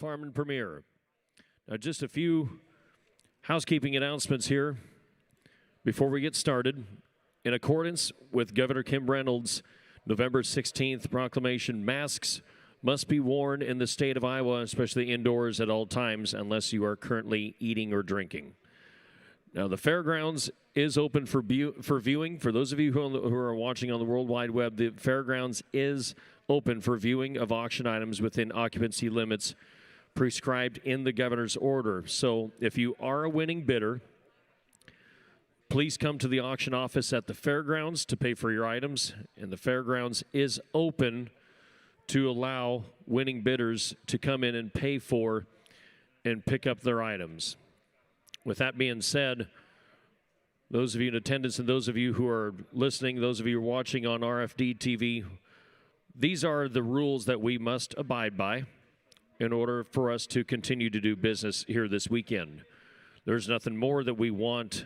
Farmin premiere. Now, just a few housekeeping announcements here before we get started. In accordance with Governor Kim Reynolds' November 16th proclamation, masks must be worn in the state of Iowa, especially indoors at all times, unless you are currently eating or drinking. Now, the fairgrounds is open for viewing. For those of you who are watching on the World Wide Web, the fairgrounds is open for viewing of auction items within occupancy limits prescribed in the governor's order. So if you are a winning bidder, please come to the auction office at the fairgrounds to pay for your items. And the fairgrounds is open to allow winning bidders to come in and pay for and pick up their items. With that being said, those of you in attendance and those of you who are listening, those of you who are watching on RFD TV, these are the rules that we must abide by in order for us to continue to do business here this weekend. There's nothing more that we want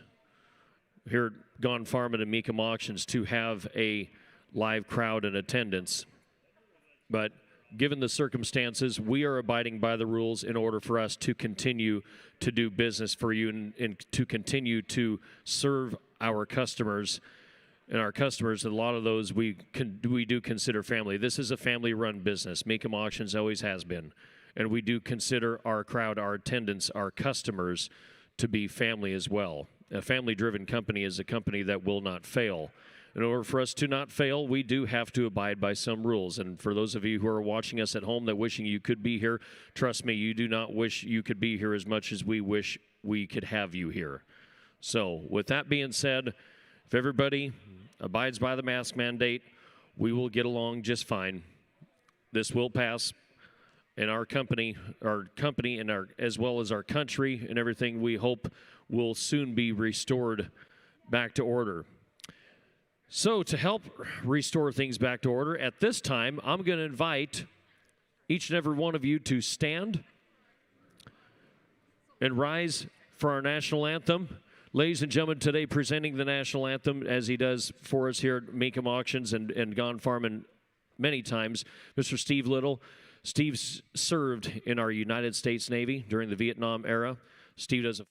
here at Gone Farmin and Meekum Auctions to have a live crowd in attendance. But given the circumstances, we are abiding by the rules in order for us to continue to do business for you and to continue to serve our customers. And our customers, a lot of those we do consider family. This is a family-run business. Meekum Auctions always has been. And we do consider our crowd, our attendants, our customers to be family as well. A family-driven company is a company that will not fail. In order for us to not fail, we do have to abide by some rules. And for those of you who are watching us at home that wishing you could be here, trust me, you do not wish you could be here as much as we wish we could have you here. So with that being said, if everybody abides by the mask mandate, we will get along just fine. This will pass. And our company and as well as our country and everything, we hope will soon be restored back to order. So to help restore things back to order, at this time, I'm going to invite each and every one of you to stand and rise for our national anthem. Ladies and gentlemen, today presenting the national anthem as he does for us here at Meekum Auctions and Gone Farmin many times, Mr. Steve Little. Steve served in our United States Navy during the Vietnam era. Steve does a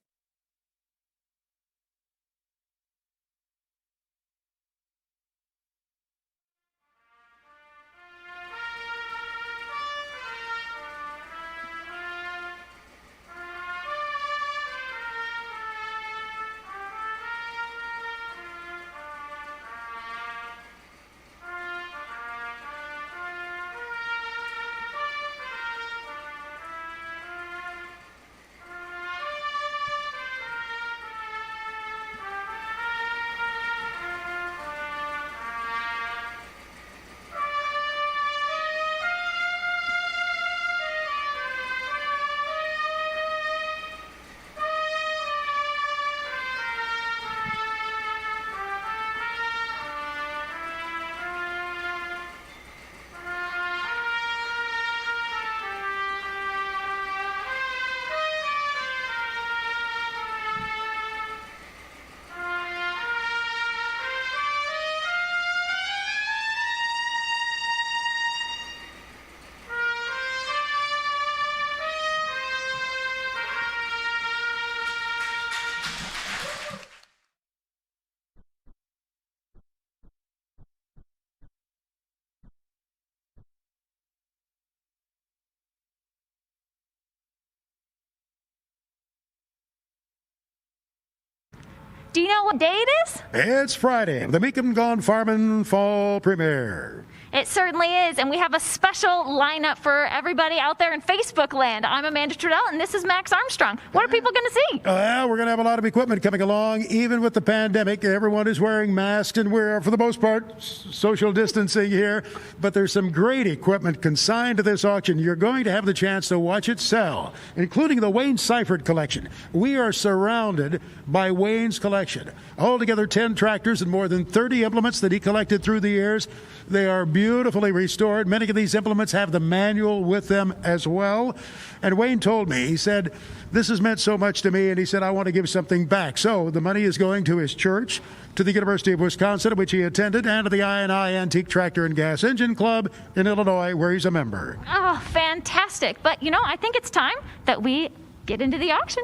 Do you know what day it is? It's Friday, the Meekum Gone Farmin fall premiere. It certainly is, and we have a special lineup for everybody out there in Facebook land. I'm Amanda Trudell, and this is Max Armstrong. What are people going to see? Well, we're going to have a lot of equipment coming along. Even with the pandemic, everyone is wearing masks, and we're, for the most part, social distancing here. But there's some great equipment consigned to this auction. You're going to have the chance to watch it sell, including the Wayne Seifert collection. We are surrounded by Wayne's collection. Altogether, 10 tractors and more than 30 implements that he collected through the years. They are beautifully restored. Many of these implements have the manual with them as well. And Wayne told me, he said, this has meant so much to me, and he said, I want to give something back. So the money is going to his church, to the University of Wisconsin, which he attended, and to the I&I Antique Tractor and Gas Engine Club in Illinois, where he's a member. Oh, fantastic. But, you know, I think it's time that we get into the auction.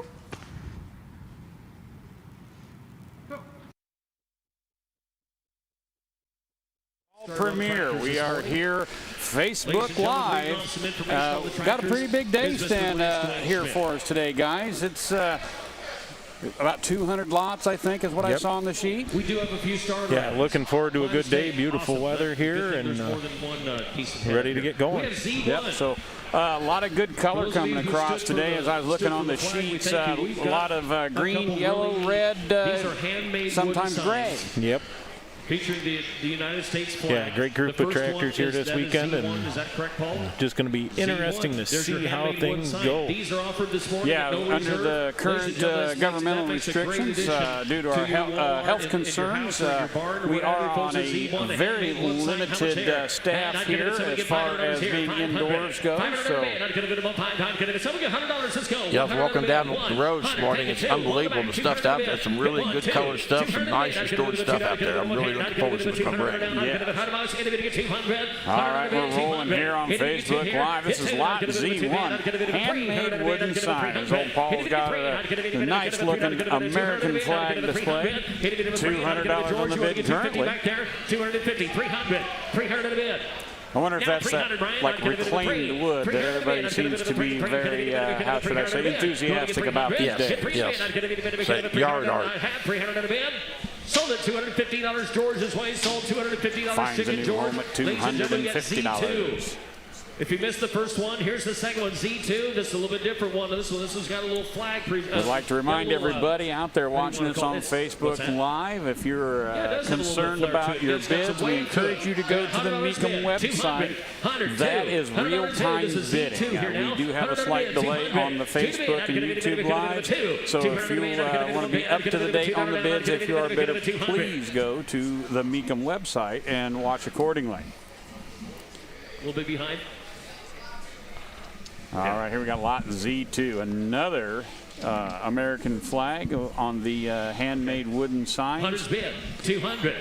Premiere. We are here, Facebook Live. Got a pretty big day stand here for us today, guys. It's about 200 lots, I think, is what I saw on the sheet. We do have a few stars. Yeah, looking forward to a good day, beautiful weather here, and ready to get going. Yep, so a lot of good color coming across today as I was looking on the sheets. A lot of green, yellow, red, sometimes gray. Yep. Featuring the United States flag. Yeah, great group of tractors here this weekend, and is that correct, Paul? just going to be interesting to see how things go. These are offered this morning. Yeah, under the current governmental restrictions due to our health concerns, we are on a very limited staff here as far as being indoors goes. So, yeah, welcome down the road this morning. It's unbelievable, the stuff's out there. Some really good color stuff, some nice restored stuff out there. I'm really looking forward to this, my Brett. All right, we're rolling here on Facebook Live. This is Lot Z1, handmade wooden sign. As old Paul's got a nice looking American flag display. $200 on the bid currently. $250, $300, $300 a bid. I wonder if that's that, like, reclaimed wood that everybody seems to be very, how should I say, enthusiastic about these days. Yes. Yard art. $300 a bid. Sold at $250. George's Way sold $250. Finds a new home at $250. If you missed the first one, here's the second one, Z2. Just a little bit different one. This one's got a little flag. I'd like to remind everybody out there watching us on Facebook Live, if you're concerned about your bids, we encourage you to go to the Mecum website. That is real-time bidding. We do have a slight delay on the Facebook and YouTube Live, so if you want to be up to the date on the bids, if you are a bidder, please go to the Mecum website and watch accordingly. A little bit behind. All right, here we got Lot Z2, another American flag on the handmade wooden sign. 100's bid, 200.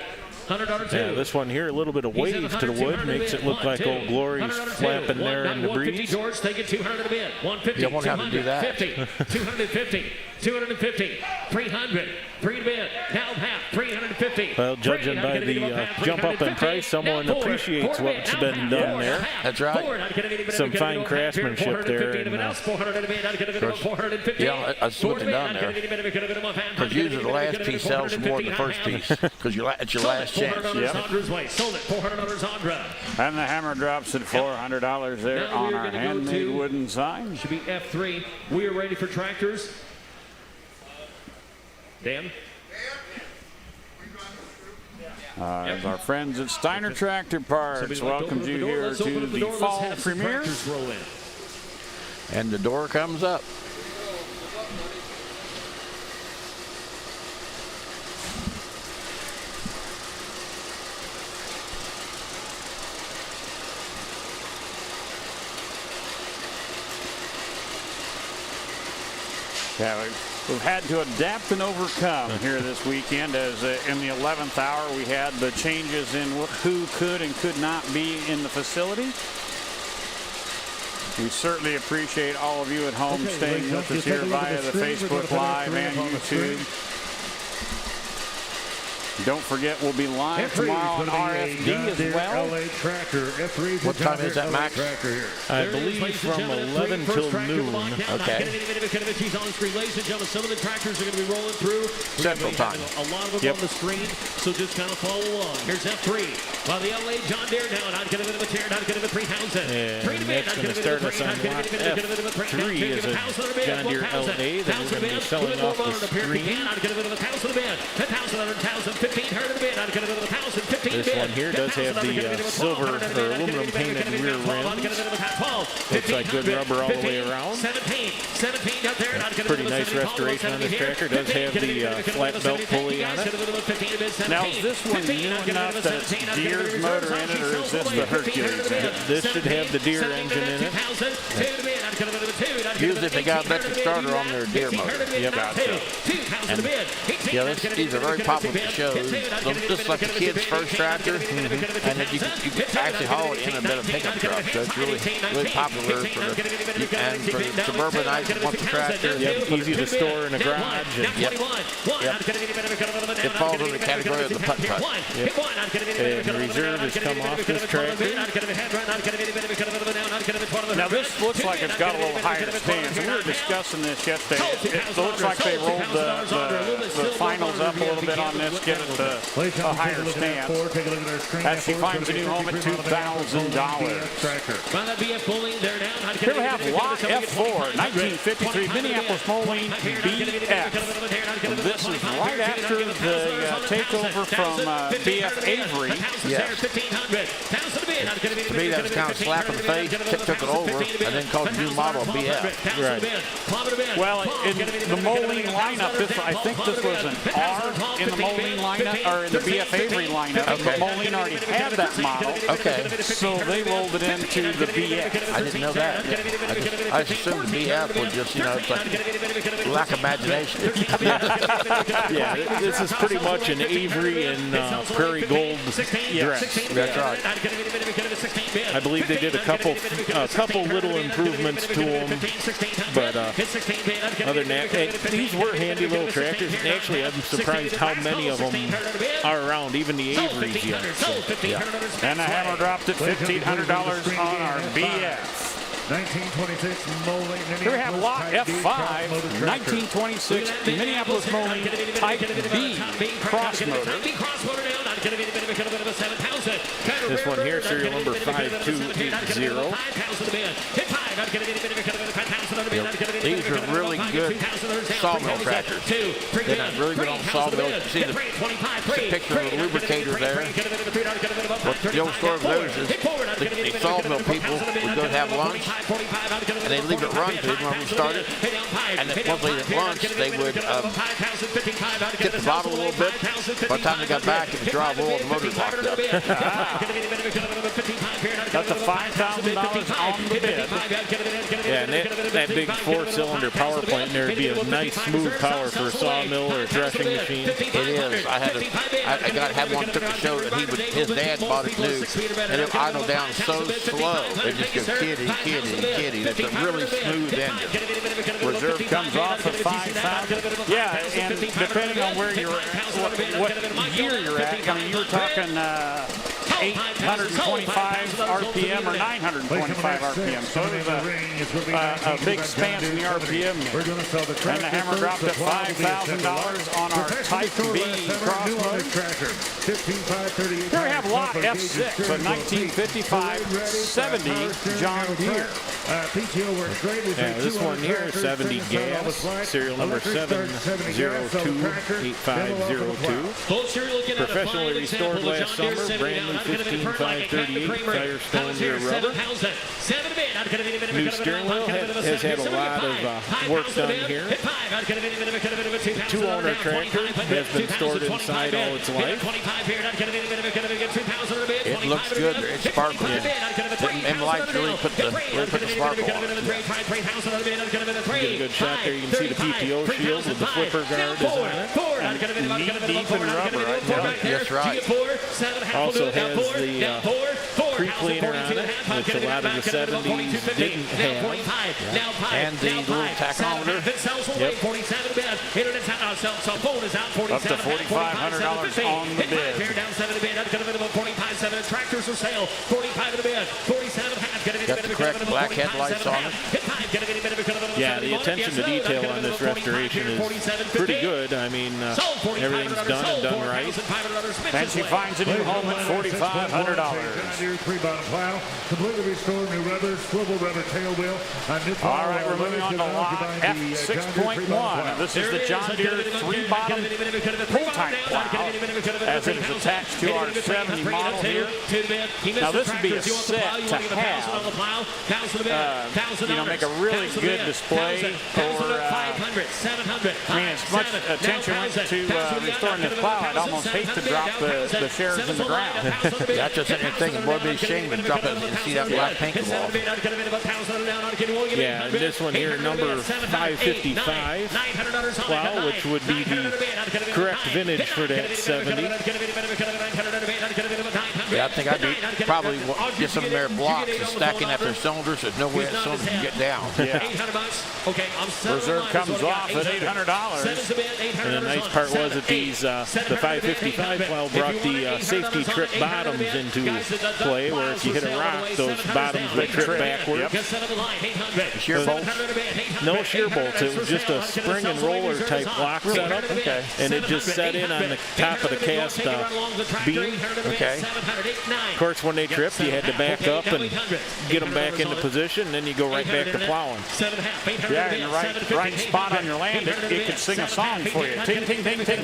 $100 Yeah, this one here, a little bit of wave to the wood, makes it look like Old Glory's flapping there in the breeze. George, take it $200 a bid. 150. You won't have to do that. 250, 250, 300, 3 bid. Now half, 350. Well, judging by the jump up in price, someone appreciates what's been done there. That's right. Some fine craftsmanship there. And, yeah, that's looking down there. Because usually the last piece sells more than the first piece. Because it's your last chance. Yep. Sold it, $400 Andra. And the hammer drops at $400 there on our handmade wooden sign. Should be F3. We are ready for tractors. Dan? As our friends at Steiner Tractor Parts welcomes you here to the fall premiere. And the door comes up. Yeah, we've had to adapt and overcome here this weekend, as in the 11th hour we had the changes in who could and could not be in the facility. We certainly appreciate all of you at home staying with us here via the Facebook Live and YouTube. Don't forget, we'll be live tomorrow on RFD as well. What time is that, Max? I believe from 11 till noon. Okay. Ladies and gentlemen, some of the tractors are going to be rolling through. Central time. A lot of them on the screen, so just kind of follow along. Here's F3. While the LA John Deere now, not going to be a tear, not going to be 3,000. And that's going to start us on lot F3 is a John Deere LA that we're going to be selling off the screen. This one here does have the silver or aluminum painted rear rims. Looks like good rubber all the way around. 17 Pretty nice restoration on this tractor. Does have the flat belt pulley on it. Now, is this one new enough that it's Deere's motor in it, or is this the Hercules in it? This should have the Deere engine in it. Usually if they got electric starter on their Deere motor. Yep. And, yeah, these are very popular at the shows. Just like a kid's first tractor, and then you can actually haul it in a bit of pickup truck. So it's really popular for the suburbanites that want the tractor. Yep, easy to store in a garage. And, yep. It falls in the category of the putt-putt. Yep. And reserve has come off this tractor. Now, this looks like it's got a little higher stance. We were discussing this yesterday. It looks like they rolled the finals up a little bit on this, get it to a higher stance. As she finds a new home at $2,000. Here we have Lot F4, 1953 Minneapolis-Moline BF. And this is right after the takeover from BF Avery. Yes. To me, that was kind of a slap in the face. Took it over and then called the new model BF. Right. Well, in the Moline lineup, I think this was an R in the Moline lineup, or in the BF Avery lineup. Okay. But Moline already had that model. Okay. So they rolled it into the BF. I didn't know that. I just assumed the BF was just, it's like lack of imagination. Yeah, this is pretty much an Avery and Prairie Gold dress. That's right. I believe they did a couple little improvements to them, but other than that, these were handy little tractors. And actually, I'm surprised how many of them are around, even the Averys yet. So, yeah. And the hammer dropped at $1,500 on our BF. 1926 Moline. Here we have Lot F5, 1926 Minneapolis-Moline Type B cross-motor. This one here, serial number 5280. These are really good sawmill tractors. They're not really good on sawmill. You see the picture of the lubricator there. What the old story of those is the sawmill people would go have lunch, and they'd leave it run because they didn't want to start it. And then once they had lunch, they would tip the bottle a little bit. By the time they got back, it would dry roll and the motor locked up. That's a $5,000 on the bid. Yeah, and that big 4-cylinder power plant there would be a nice smooth power for a sawmill or a threshing machine. It is. I had one took the show that his dad bought it new, and it idled down so slow. It just goes kitty, kitty, kitty. It's a really smooth engine. Reserve comes off of $5,000. Yeah, and depending on where you're at, what year you're at, I mean, you're talking 825 RPM or 925 RPM. So it was a big span in the RPM. And the hammer dropped at $5,000 on our Type B crossmotor. Here we have Lot F6, a 1955-70 John Deere. Yeah, this one here is 70 gas, serial number 7028502. Professionally restored last summer, brand new 15538 Firestone Deere rubber. New steering wheel has had a lot of work done here. The two-owner tractor has been stored inside all its life. It looks good. It's sparkling. And lights really put the sparkle on it. You get a good shot there. You can see the PTO shield with the flipper guard is on it. Knee-deep in rubber, I tell you. That's right. Also has the pre-cleaner on it, which a lot of the 70s didn't have. And the little tachometer. Yep. Up to $4,500 on the bid. Got the correct black headlights on it. Yeah, the attention to detail on this restoration is pretty good. I mean, everything's done and done right. And she finds a new home at $4,500. Completely restored new rubber, swivel rubber tail wheel. All right, we're moving on to Lot F6.1. This is the John Deere 3-bottom pull-type plow, as it is attached to our 70 model here. Now, this would be a set to have, make a really good display for, as much attention went to restoring this plow, I'd almost hate to drop the shares in the ground. That's just an thing. It would be a shame to drop it and see that black paint come off. Yeah, and this one here, number 555 plow, which would be the correct vintage for that 70. Yeah, I think I'd be probably get some of their blocks and stacking at their cylinders. There's no way that cylinder can get down. Yeah. Reserve comes off at $800. And the nice part was that these, the 555 plow brought the safety trip bottoms into play, where if you hit a rock, those bottoms would trip backwards. Yep. Shear bolts? No shear bolts. It was just a spring and roller type block setup. Okay. And it just set in on the top of the cast beam. Okay. Of course, when they tripped, you had to back up and get them back into position, and then you go right back to plowing. Yeah, in the right spot on your land, it could sing a song for you. Ting, ting, ting, ting.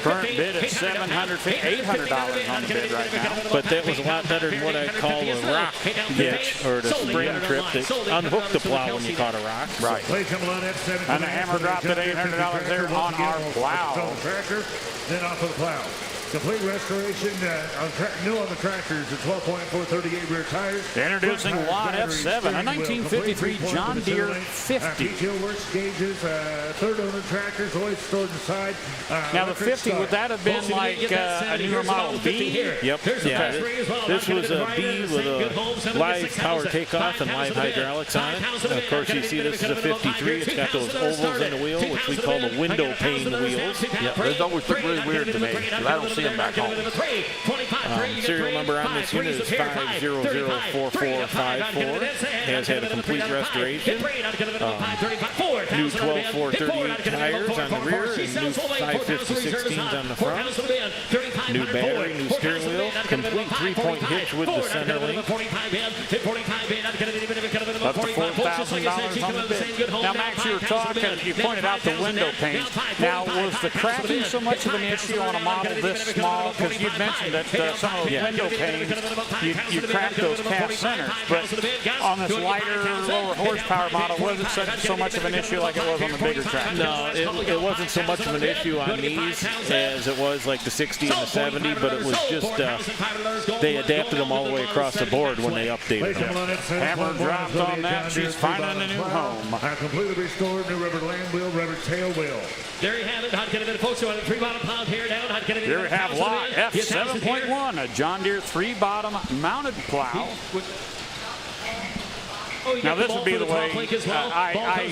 Current bid at $800 on the bid right now. But that was a lot better than what I call a rock hitch, or the spring trip that unhooked the plow when you caught a rock. Right. And the hammer dropped at $800 there on our plow. Then off of the plow. Complete restoration new on the tractors, the 12.438 rear tires. Introducing Lot F7, a 1953 John Deere 50. Detail works, gauges, third owner tractors, always stored inside. Now the 50, would that have been like a newer model B? Yep. Yeah. This was a B with a live power takeoff and live hydraulics on it. Of course, you see this is a 53. It's got those ovals in the wheel, which we call the window pane wheels. Yeah, those always look really weird to me, because I don't see them back home. Serial number on this unit is 5004454. Has had a complete restoration. New 12.438 tires on the rear and new 550/16s on the front. New battery, new steering wheel, complete 3-point hitch with the center link. Up to $4,000 on the bid. Now, Max, you were talking, you pointed out the window panes. Now, was the cracking so much of an issue on a model this small? Because you'd mentioned that some of the window panes, you cracked those cast centers, but on this lighter, lower horsepower model, was it so much of an issue like it was on the bigger tractors? No, it wasn't so much of an issue on these as it was like the 60 and the 70, but it was just they adapted them all the way across the board when they updated them. Hammer dropped on that. She's finding a new home. A completely restored new rubber land wheel, rubber tail wheel. There you have it. Folks, on the three-bottom plow here down. There we have Lot F7.1, a John Deere three-bottom mounted plow. Now this would be the way I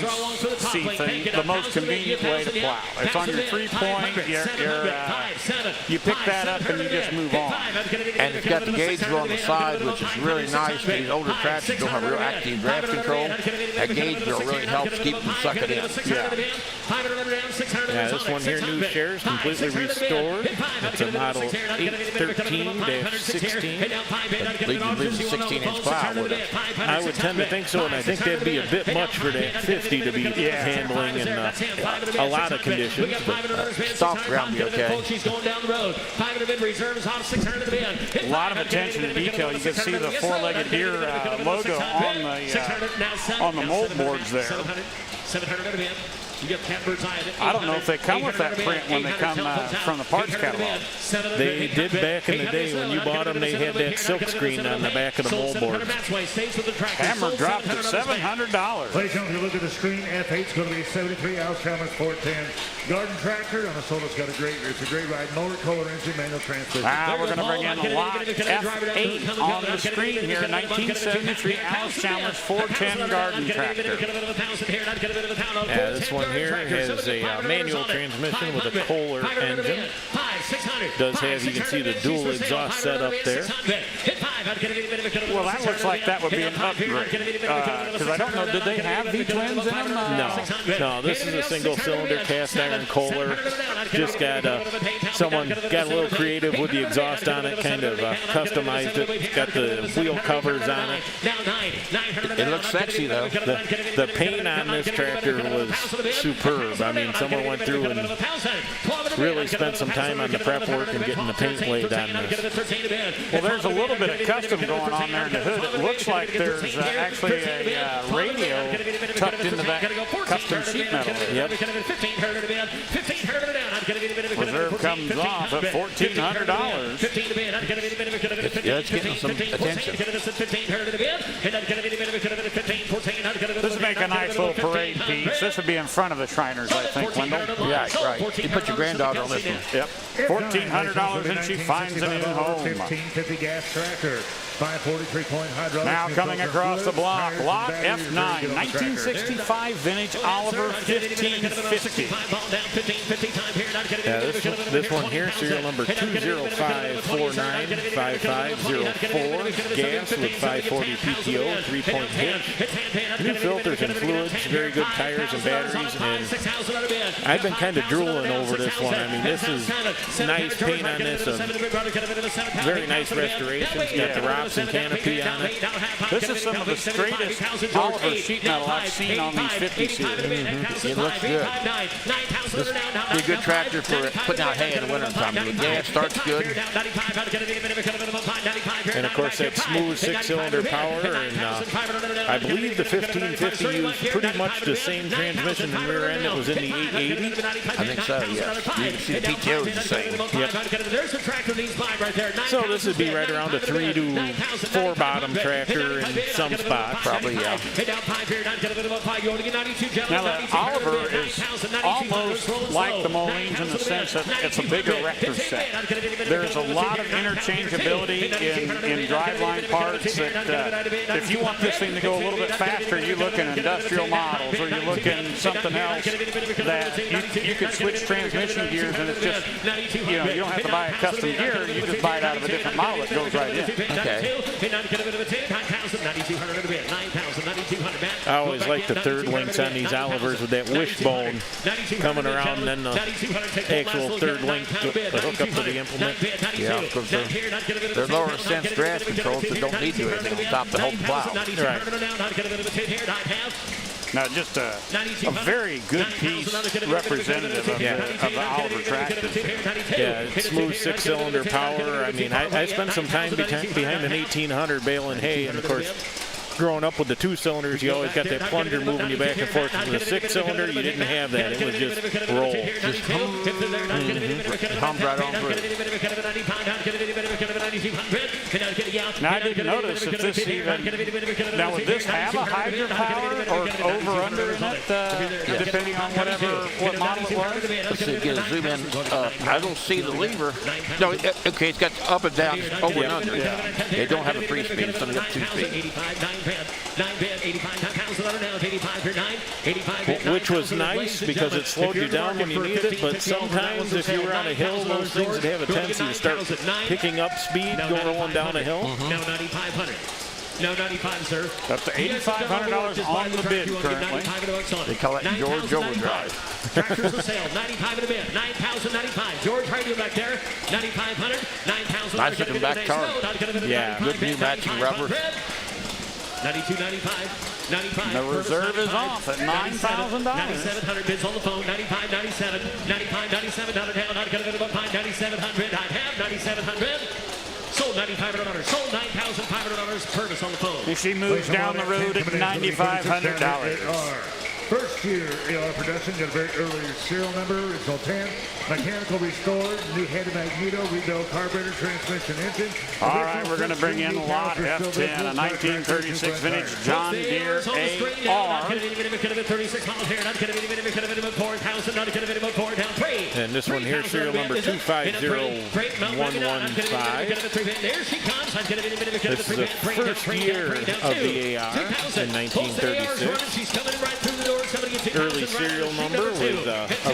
see things, the most convenient way to plow. It's on your 3-point, you pick that up and you just move on. And it's got the gauge wheel on the side, which is really nice. These older tractors don't have real active draft control. That gauge wheel really helps keep them sucking in. Yeah, this one here, new shares, completely restored. It's a model 813-16. Leads a 16-inch plow with it. I would tend to think so, and I think that'd be a bit much for that 50 to be handling in a lot of conditions. But soft ground be okay. A lot of attention to detail. You can see the four-legged deer logo on the mold boards there. I don't know if they come with that print when they come from the parts catalog. They did back in the day. When you bought them, they had that silk screen on the back of the mold board. Hammer dropped at $700. Ladies and gentlemen, if you look at the screen, F8 is going to be 73, ALLIS-CHALMERS 410. Garden tractor on the Solo's got it's a great ride. Motor, color, engine, manual transmission. We're going to bring in Lot F8 on the screen here. 1973 ALLIS-CHALMERS 410 garden tractor. Yeah, this one here has a manual transmission with a Kohler engine. Does have, you can see the dual exhaust setup there. Well, that looks like that would be an upgrade. Because I don't know, did they have V-twins in them? No, this is a single cylinder cast iron Kohler. Just got someone got a little creative with the exhaust on it, kind of customized it. Got the wheel covers on it. It looks sexy though. The paint on this tractor was superb. I mean, someone went through and really spent some time on the the prep work and getting the paint laid on this. Well, there's a little bit of custom going on there in the hood. It looks like there's actually a radio tucked into that custom sheet metal. Yep. Reserve comes off at $1,400. Yeah, it's getting some attention. This would make a nice little parade piece. This would be in front of the Shriners, I think, Wendell. Yeah, right. You put your granddaughter on this one. Yep. $1,400 and she finds a new home. 1550 gas tractor. 543-point hydraulics. Now coming across the block, lot F9, 1965 vintage Oliver 1550. Yeah, this one here, serial number 205495504. Gas with 540 PTO, 3-point hitch. New filters and fluids, very good tires and batteries. And I've been kind of drooling over this one. I mean, this is nice paint on this. Very nice restoration. It's got the ROPS and canopy on it. This is some of the straightest Oliver sheet metal I've seen on these 50 series. It looks good. This is a good tractor for putting out hay in the wintertime. The gas starts good. And of course that smooth 6-cylinder power, and I believe the 1550 used pretty much the same transmission and rear end that was in the 880. I think so, yes. You can see the PTO is the same. Yep. So this would be right around a 3 to 4 bottom tractor in some spots. Probably, yeah. Now the Oliver is almost like the Molines in the sense that it's a bigger rector set. There's a lot of interchangeability in driveline parts that if you want this thing to go a little bit faster, you look in industrial models or you look in something else that you could switch transmission gears and it's just, you know, you don't have to buy a custom gear, you just buy it out of a different model that goes right in. Okay. I always like the third links on these Olivers with that wishbone coming around and then the actual third link to hook up to the implement. Yeah, because they're lower sense draft controls that don't need to do anything on top to hold the plow. Right. Now, just a very good piece representative of the Oliver tractor. Yeah, it's smooth 6-cylinder power. I mean, I spent some time behind an 1800 baling hay, and of course, growing up with the 2 cylinders, you always got that plunger moving you back and forth. With the 6-cylinder, you didn't have that. It was just roll. Just hum right on through. Now, I didn't notice if this even, now would this have a hydropower or over-under in it, depending on what model it was? Let's see, get a zoom in. I don't see the lever. No, okay, it's got up and down, over and under. They don't have a 3-speed, it's only got 2-speed. Which was nice because it slowed you down when you needed it, but sometimes if you were on a hill, those things would have a tendency to start picking up speed, rolling down a hill. Now 9,500. No, 95, sir. Up to $8,500 on the bid currently. They call it George Overdrive. Tractors for sale, 95 in a bid, 9,095. George, how are you back there? 9,500, 9,000. Nice looking back car. Yeah, good new matching rubber. 92.95, 95. The reserve is off at $9,000. 9,700 bids on the phone. 95, 97, 95, 97. Not a down. Not going to bid above 9,700. I have 9,700. Sold $9,500. Sold $9,500. Purvis on the phone. And she moves down the road at $9,500. First year AR production, got a very early serial number, original 10, mechanical restored, new head magneto, rebuilt carburetor, transmission, engine. All right, we're going to bring in lot F10, a 1936 vintage John Deere AR. And this one here, serial number 250115. This is the first year of the AR in 1936. Early serial number with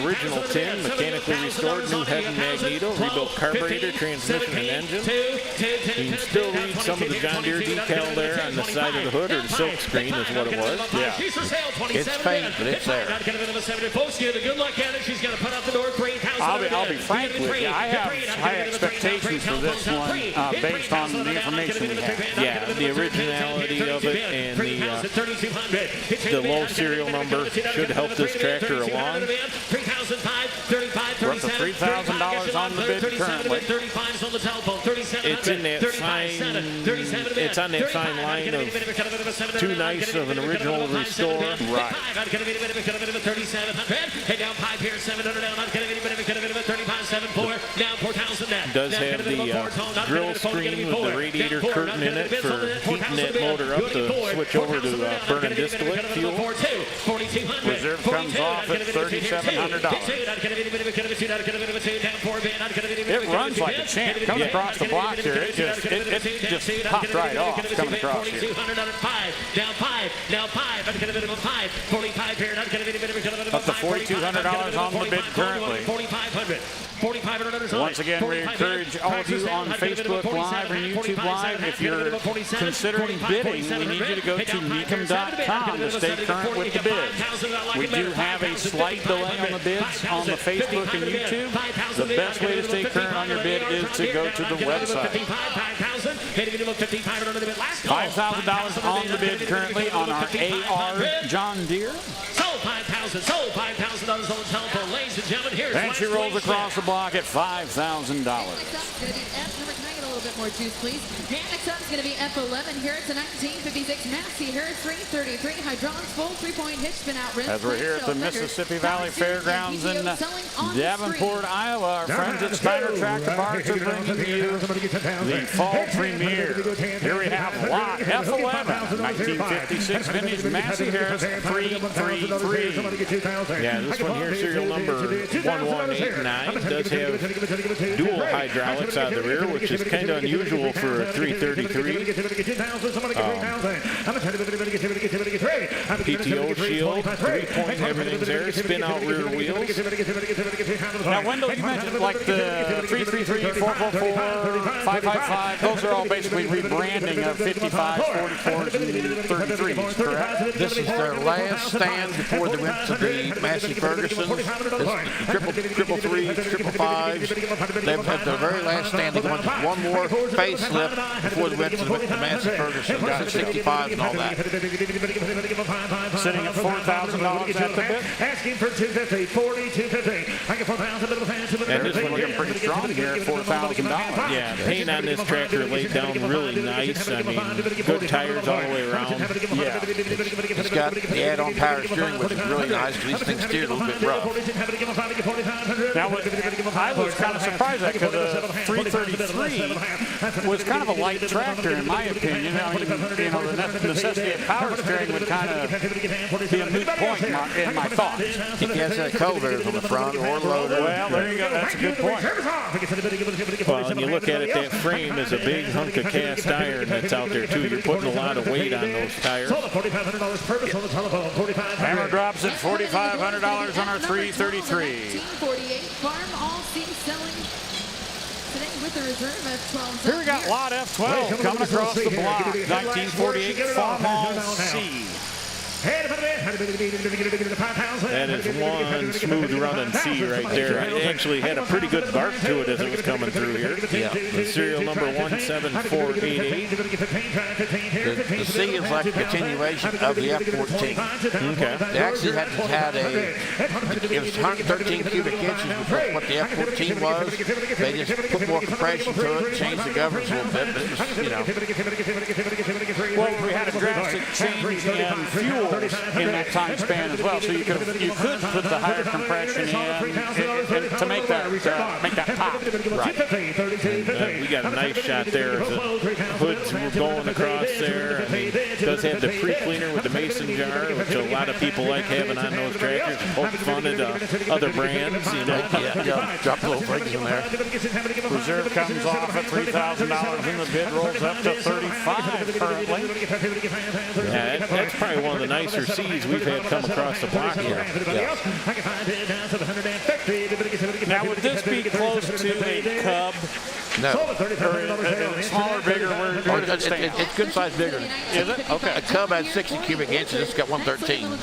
original tin, mechanically restored, new head and magneto, rebuilt carburetor, transmission, and engine. You can still read some of the John Deere decal there on the side of the hood, or the silk screen is what it was. Yeah. It's faint, but it's there. I'll be frank with you. I have high expectations for this one based on the information we have. Yeah, the originality of it and the low serial number should help this tractor along. 30,005, 35, 37, $3,000 on the bid currently. 35 is on the telephone. 37, It's in that fine, it's on that fine line of too nice of an original restore. Right. 3,700. Hey, down 5 here, 700 down. 35.74. Now 4,000 net. Does have the grill screen with the radiator curtain in it for heating that motor up to switch over to burning distillate fuel. Reserve comes off at $3,700. It runs like a champ. Comes across the block here. It just popped right off coming across here. Down 5. Now 5. I'm going to bid him a 5. 45 here. I'm going to bid him Up to $4,200 on the bid currently. 4,500. Once again, we encourage all of you on Facebook Live and YouTube Live, if you're considering bidding, we need you to go to Mecum.com to stay current with the bids. We do have a slight delay on the bids on the Facebook and YouTube. The best way to stay current on your bid is to go to the website. $5,000 on the bid currently on our AR John Deere. Sold $5,000 on the telephone, ladies and gentlemen. Here's and she rolls across the block at $5,000. More juice, please. Next up is going to be F11. Here it's a 1956 Massey-Harris 333 hydraulics full 3-point hitch spin out rim. As we're here at the Mississippi Valley Fairgrounds in Davenport, Iowa, our friends at Steiner Tractor Parts are bringing you the fall premiere. Here we have lot F11, 1956 vintage Massey-Harris 333. Yeah, this one here, serial number 1189, does have dual hydraulics out of the rear, which is kind of unusual for a 333. PTO shield, 3-point, everything's there, spin out rear wheels. Now, Wendell, you mentioned like the 333, 444, 555, those are all basically rebranding of 55s, 44s, and 33s, correct? This is their last stand before they went to the Massey-Ferguson. Triple threes, triple fives. They've had the very last stand. They're going to one more facelift before they went to the Massey-Ferguson. Got 65 and all that. Sitting at $4,000 at the bid. Asking for $250, $4,250. I get $4,000. And this one looking pretty strong here at $4,000. Yeah, paint on this tractor laid down really nice. I mean, good tires all the way around. Yeah. It's got the add-on power steering, which is really nice because these things steer a little bit rough. Now, I was kind of surprised at because the 333 was kind of a light tractor, in my opinion. I mean, you know, the necessity of power steering would kind of be a moot point in my thoughts. He has culverts on the front or loader. Well, there you go. That's a good point. Well, and you look at it, that frame is a big hunk of cast iron that's out there, too. You're putting a lot of weight on those tires. Hammer drops at $4,500 on our 333. Here we got lot F12 coming across the block. 1948 Farmin C. That is one smooth running C right there. It actually had a pretty good bark to it as it was coming through here. Yeah. The serial number 17488. The C is like a continuation of the F14. Okay. They actually had it was 113 cubic inches, which was what the F14 was. They just put more compression to it, changed the governors a little bit, but it was, you know. Well, we had a drastic change in fuel in that time span as well, so you could put the higher compression in to make that pop. Right. And, we got a nice shot there as the hoods were going across there. I mean, it does have the pre-cleaner with the mason jar, which a lot of people like having on those tractors. Poke fun at other brands, you know. Yeah, drop a little bricks in there. Reserve comes off at $3,000 and the bid rolls up to $35 currently. Yeah, that's probably one of the nicer C's we've had come across the block here. Yeah. Now, would this be close to a Cub? No. Or smaller, bigger? Where does it stand? It's good size bigger. Is it? Okay. A Cub had 60 cubic inches. It's got 113.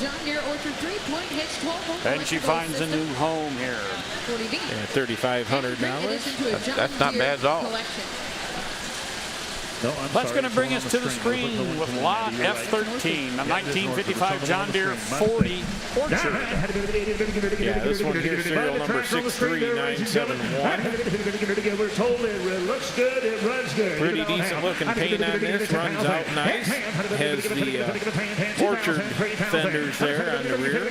And she finds a new home here. $3,500. That's not bad at all. That's going to bring us to the screen with lot F13, a 1955 John Deere 40 Orchard. Yeah, this one here, serial number 63971. We're told it looks good, it runs good. Pretty decent looking paint on this, runs out nice. Has the orchard fenders there on the rear.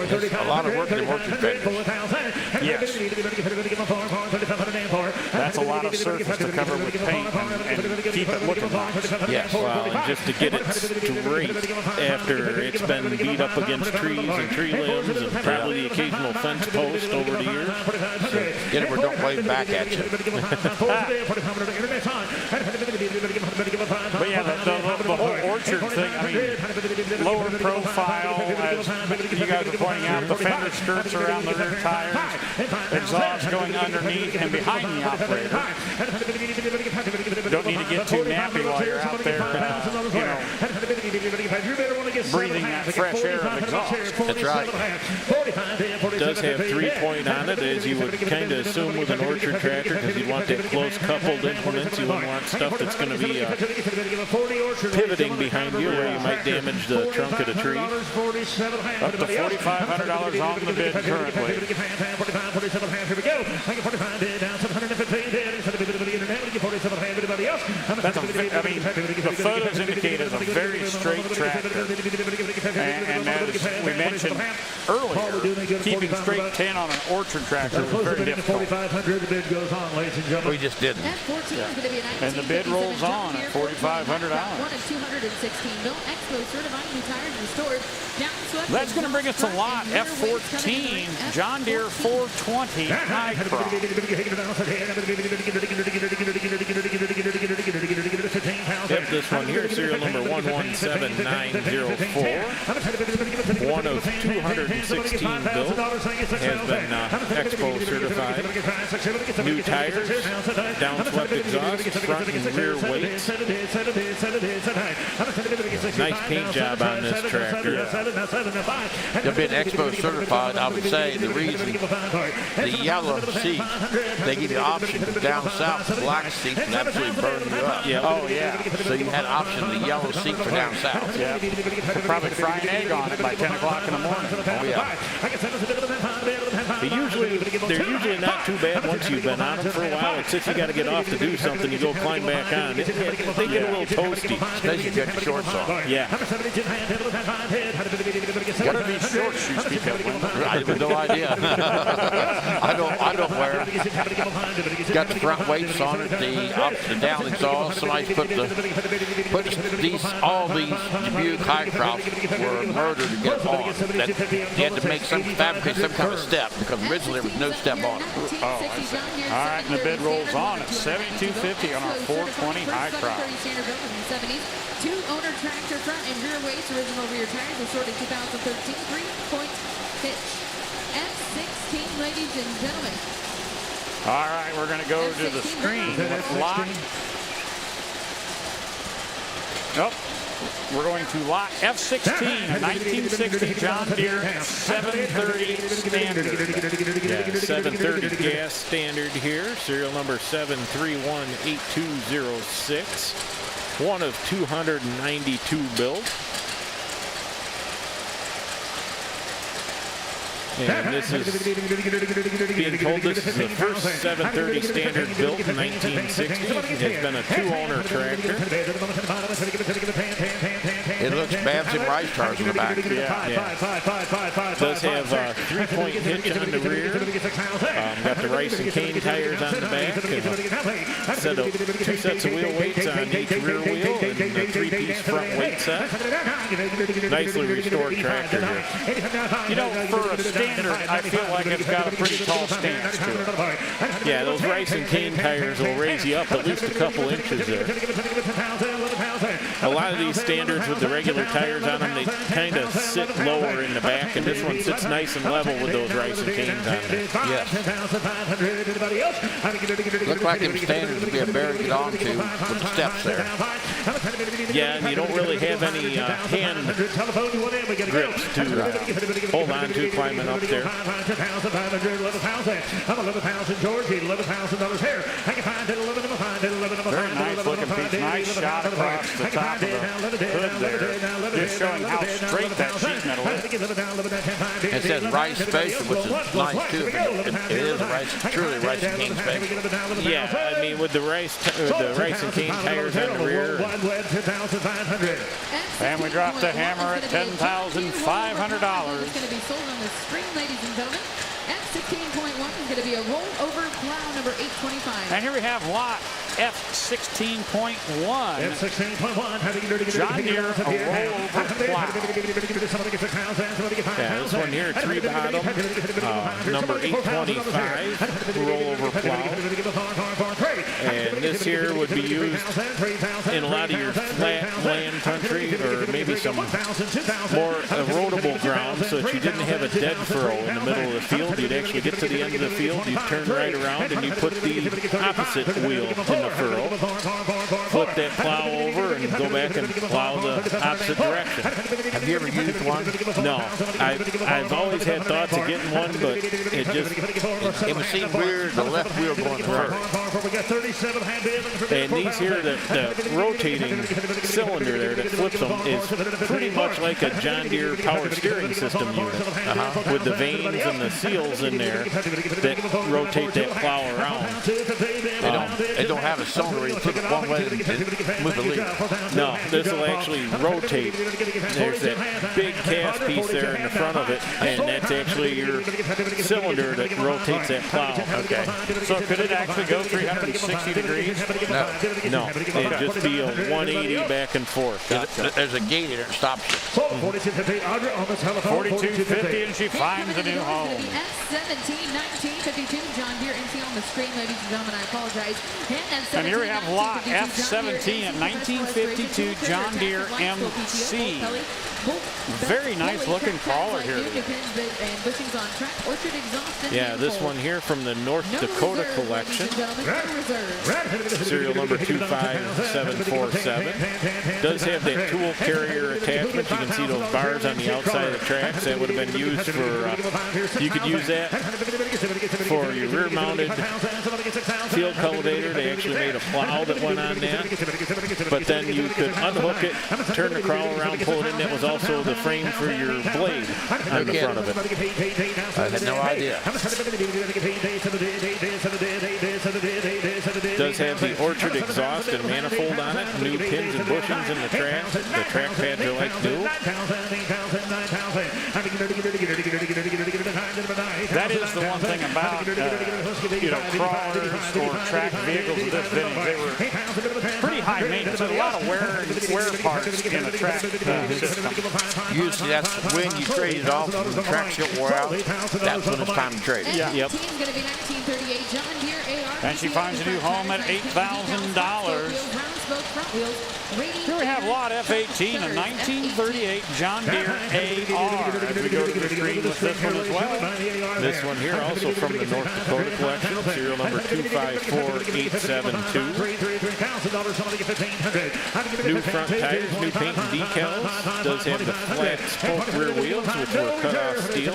There's a lot of work in the orchard fenders. Yes. That's a lot of surface to cover with paint and keep it looking nice. Yes. Well, and just to get it straight after it's been beat up against trees and tree limbs and probably the occasional fence post over the years. Get it where it don't wave back at you. But yeah, the whole orchard thing, I mean, lower profile, as you guys are pointing out, the fender skirts around the rear tires, exhaust going underneath and behind the operator. Don't need to get too nappy while you're out there, breathing that fresh air of exhaust. That's right. It does have 3-point on it, as you would kind of assume with an orchard tractor, because you want that close coupled implements. You wouldn't want stuff that's going to be pivoting behind you where you might damage the trunk of the tree. Up to $4,500 on the bid currently. That's I mean, the photos indicate it's a very straight tractor. And as we mentioned earlier, keeping straight 10 on an orchard tractor is very difficult. The bid goes on, ladies and gentlemen. We just didn't. And the bid rolls on at $4,500. One of 216 mil Expo certified new tires restored. That's going to bring us to lot F14, John Deere 420 High Crop. Yep, this one here, serial number 117904. One of 216 built. Has been Expo certified. New tires, downswept exhaust, front and rear weights. Nice paint job on this tractor. They've been Expo certified. I would say the reason the yellow seat, they give you option down south, the black seat can absolutely burn you up. Yeah. Oh, yeah. So you had option the yellow seat for down south. Yeah. We'll probably fry an egg on it by 10 o'clock in the morning. Oh, yeah. They're usually not too bad once you've been on them for a while. It's if you got to get off to do something, you go climb back on. They get a little toasty. Especially if you got your shorts on. Yeah. What are these short shoes speak of, Linda? I have no idea. I don't wear it. Got the front weights on it, the down exhaust. Somebody's all these Dubuque high crops were murdered to get on. That you had to fabricate some kind of step because originally there was no step on it. Oh, I see. All right, and the bid rolls on at $7,250 on our 420 high crop. Two-owner tractor front and rear weights, original rear tires, restored in 2013, 3-point hitch. F16, ladies and gentlemen. All right, we're going to go to the screen with lot. Nope. We're going to lot F16, a 1960 John Deere 730 standard. Yeah, 730 gas standard here. Serial number 7318206. One of 292 built. And this is being told this is the first 730 standard built in 1960. It has been a two-owner tractor. It looks bad in rice tires in the back. Yeah. Does have a 3-point hitch on the rear. Got the rice and cane tires on the back. And two sets of wheel weights on each rear wheel and a 3-piece front weight set. Nicely restored tractor here. You know, for a standard, I feel like it's got a pretty tall stance to it. Yeah, those rice and cane tires will raise you up at least a couple inches there. A lot of these standards with the regular tires on them, they kind of sit lower in the back, and this one sits nice and level with those rice and canes on there. Yes. Look like them standards would be a bear to get onto with the steps there. Yeah, and you don't really have any hand grips to hold on to climbing up there. 10,500, 11,000. I'm 11,000, George. $11,000 here. I can find it. 11, very nice looking piece. Nice shot across the top of the hood there. Just showing how straight that sheet metal is. It says Rice Special, which is nice too. It is a Rice, truly Rice and Cane Special. Yeah, I mean with the Rice and Cane tires on the rear. And we dropped the hammer at $10,500. It's going to be sold on the screen, ladies and gentlemen. F16.1 is going to be a rollover plow number 825. And here we have lot F16.1. F16.1. John Deere, a rollover plow. Yeah, this one here, 3 bottom, number 825, rollover plow. And this here would be used in a lot of your flat land country or maybe some more erodible ground so that you didn't have a dead furrow in the middle of the field. You'd actually get to the end of the field, you'd turn right around and you put the opposite wheel in the furrow, flip that plow over and go back and plow the opposite direction. Have you ever used one? No, I've always had thoughts of getting one, but it would seem weird, the left wheel going first. And these here, the rotating cylinder there that flips them is pretty much like a John Deere power steering system unit with the vanes and the seals in there that rotate that plow around. They don't have a cylinder where you flip it one way and move the lead. No, this will actually rotate. There's that big cast piece there in the front of it, and that's actually your cylinder that rotates that plow. Okay. So could it actually go 360 degrees? No. It'd just be a 180 back and forth. Gotcha. There's a gate in there that stops you. 4250, and she finds a new home. F17, 1952, John Deere NC on the screen, ladies and gentlemen. I apologize. And here we have lot F17 at 1952 John Deere MC. Very nice looking crawler here. Yeah, this one here from the North Dakota collection. Serial number 25747. Does have that tool carrier attachment. You can see those bars on the outside of the tracks. That would have been used for, you could use that for your rear mounted field cultivator. They actually made a plow that went on that. But then you could unhook it, turn the crawler around, pull it in. That was also the frame for your blade on the front of it. I had no idea. Does have the Orchard exhaust and manifold on it. New pins and bushings in the track. The track pads are like new. That is the one thing about crawlers or track vehicles of this vintage. They were pretty high maintenance. There's a lot of wear parts in a track system. Usually that's when you trade it off. When the tracks get wore out, that's when it's time to trade it. Yep. Going to be 1938 John Deere AR. And she finds a new home at $8,000. Here we have lot F18, a 1938 John Deere AR. As we go to the screen with this one as well. This one here also from the North Dakota collection, serial number 254872. New front tires, new paint and decals. Does have the flat spoke rear wheels, which were cut off steel.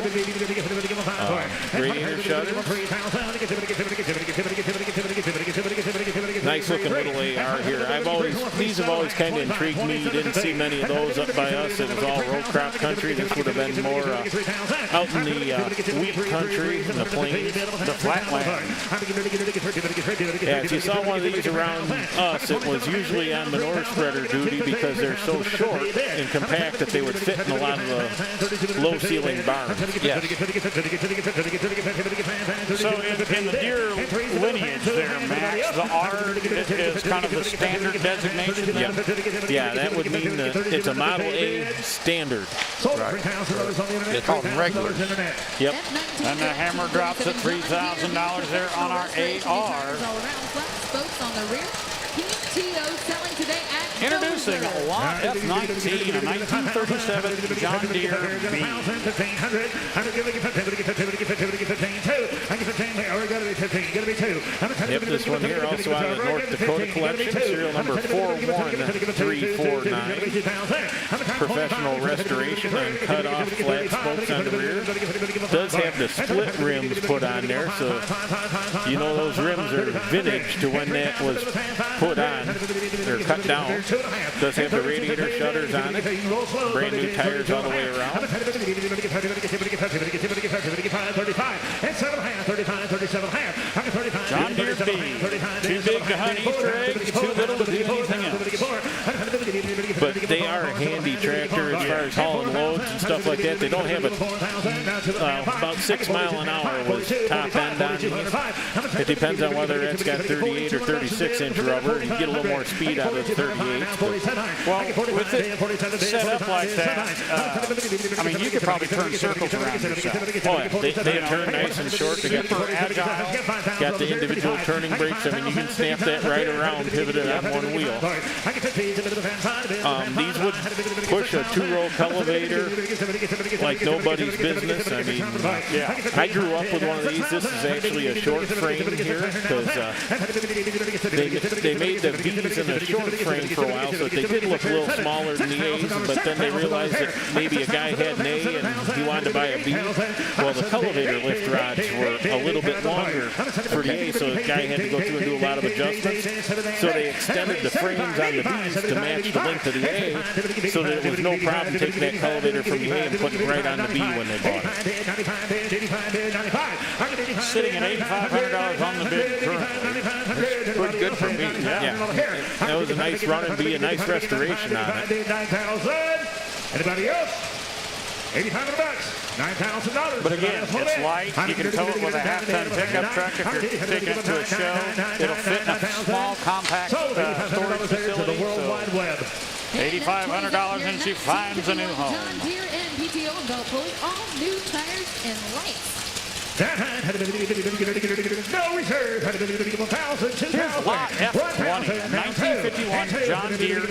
Radiator shutters. Nice looking little AR here. These have always kind of intrigued me. You didn't see many of those up by us. It was all row crop country. This would have been more out in the wheat country, in the plains, the flatland. Yeah, if you saw one of these around us, it was usually on manure spreader duty because they're so short and compact that they would fit in a lot of the low ceiling barns. Yes. So in the Deere lineage there, Max, the R is kind of the standard designation? Yeah, that would mean that it's a Model A standard. Right. They call them regulars. Yep. And the hammer drops at $3,000 there on our AR. Introducing Lot F19, a 1937 John Deere B. Yep, this one here also out of the North Dakota collection, serial number 41349. Professional restoration on cut-off flat spokes on the rear. Does have the split rims put on there, so you know those rims are vintage to when that was put on, or cut down. Does have the radiator shutters on it. Brand new tires all the way around. John Deere B. Too big to hunt Easter eggs, too little to do anything else. But they are a handy tractor as far as hauling loads and stuff like that. They don't have a about 6 mile an hour was top end on these. It depends on whether it's got 38 or 36 inch rubber. You get a little more speed out of the 38. Well, with it set up like that, I mean, you could probably turn circles around yourself. Oh, yeah. They turn nice and short. They got got the individual turning brakes. I mean, you can snap that right around, pivot it on one wheel. These would push a 2-row cultivator like nobody's business. I mean, yeah. I grew up with one of these. This is actually a short frame here because they made the V's in a short frame for a while, so they did look a little smaller than the A's, but then they realized that maybe a guy had an A and he wanted to buy a B. Well, the cultivator lift rods were a little bit longer for the A, so the guy had to go through and do a lot of adjustments. So they extended the frames on the B's to match the length of the A, so that it was no problem taking that cultivator from the A and putting it right on the B when they bought it. Sitting at $8,500 on the bid currently. That's pretty good for me. Yeah. That was a nice run and be a nice restoration on it. Anybody else? $8,500, $9,000. But again, it's light. You can tow it with a half-ton pickup truck if you're taking it to a show. It'll fit in a small, compact storage facility. So $8,500 and she finds a new home. John Deere and PTO and belt pulley, all new tires and lights. No reserve. Here's Lot F20, 1951 John Deere M.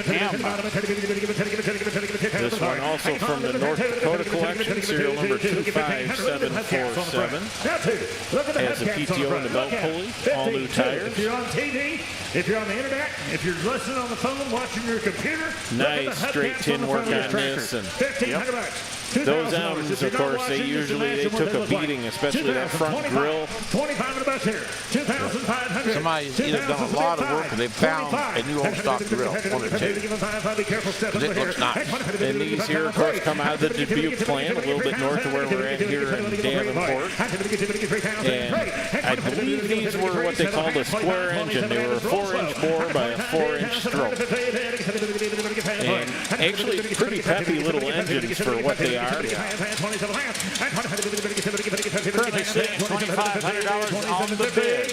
This one also from the North Dakota collection, serial number 25747. Has a PTO and a belt pulley, all new tires. If you're on TV, if you're on the internet, if you're listening on the phone, watching your computer. Nice straight tin work on this. And $1,500. those M's, of course, they took a beating, especially that front grill. $2,500 here. $2,500. Somebody's either done a lot of work or they found a new old stock grill, one or two. It looks nice. And these here, of course, come out of the Dubuque plant, a little bit north of where we're at here in Davenport. And I believe these were what they called a square engine. They were a 4-inch bore by a 4-inch stroke. And actually pretty peppy little engines for what they are. Currently sitting at $2,500 on the bid.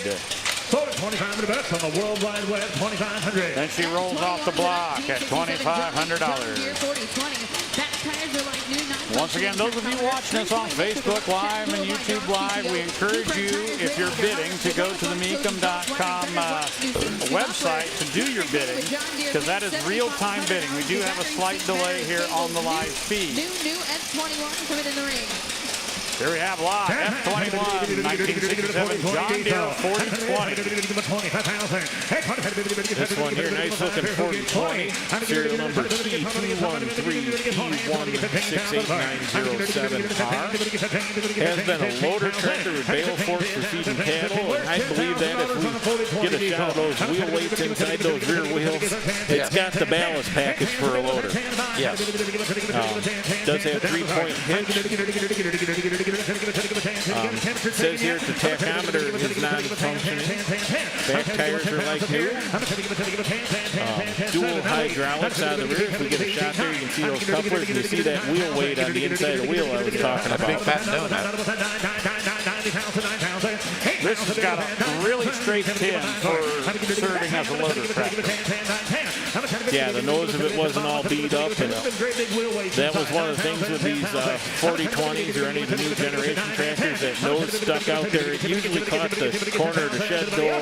Sold at $2,500 on the World Wide Web, $2,500. Then she rolls off the block at $2,500. Once again, those of you watching us on Facebook Live and YouTube Live, we encourage you, if you're bidding, to go to the Mecum.com website to do your bidding, because that is real-time bidding. We do have a slight delay here on the live feed. New F21 coming in the ring. Here we have Lot F21, 1967 John Deere 4020. This one here, nice looking 4020, serial number T213E1689007R. Has been a loader tractor with bale forks for feeding cattle, and I believe that if we get a shot of those wheel weights inside those rear wheels, it's got the ballast package for a loader. Yes. Does have 3-point hitch. It says here the tachometer is non-functioning. Back tires are like new. Dual hydraulics out of the rear. If we get a shot there, you can see those couplers, and you see that wheel weight on the inside of the wheel I was talking about. Big fat donut. This has got a really straight pin for serving as a loader tractor. Yeah, the nose of it wasn't all beat up, and that was one of the things with these 4020s or any of the new generation tractors, that that nose stuck out there. It usually caught the corner of the shed door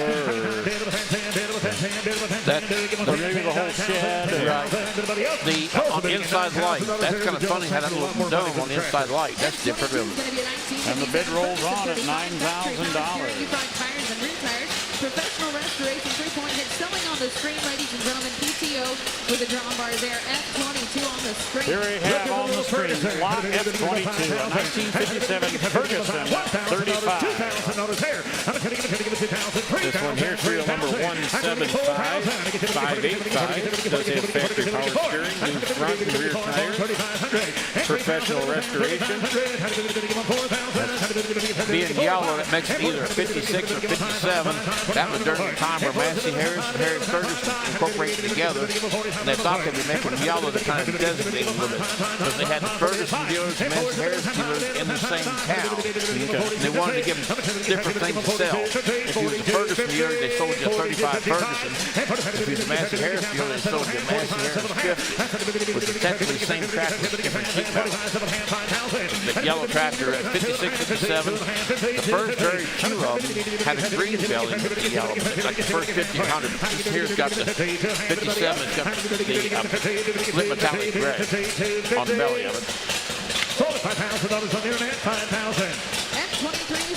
or maybe the whole shed. Right. On the inside light. That's kind of funny how that little dome on the inside light. That's different. And the bid rolls on at $9,000. Professional restoration, 3-point hit, selling on the screen, ladies and gentlemen. PTO with the drum bar there. F22 on the screen. Here we have on the screen lot F22, a 1957 Ferguson 35. this one here, serial number 175585. Does have factory power steering, new front and rear tires, professional restoration. Being yellow, that makes it either a 56 or 57. That was during the time where Massey-Harris and Harris Ferguson incorporated together, and they thought they'd be making yellow to kind of designate a little bit. Because they had the Ferguson dealers and Massey-Harris dealers in the same town. And they wanted to give them different things to sell. If you was a Ferguson dealer, they sold you a 35 Ferguson. If you was a Massey-Harris dealer, they sold you a Massey-Harris 50, which is technically the same tractor with different seat belts. The yellow tractor at 56, 57, the first very few of them had a green belly with the yellow. It's like the first 1500. This here's got the 57, it's got the split metallic gray on the belly of it.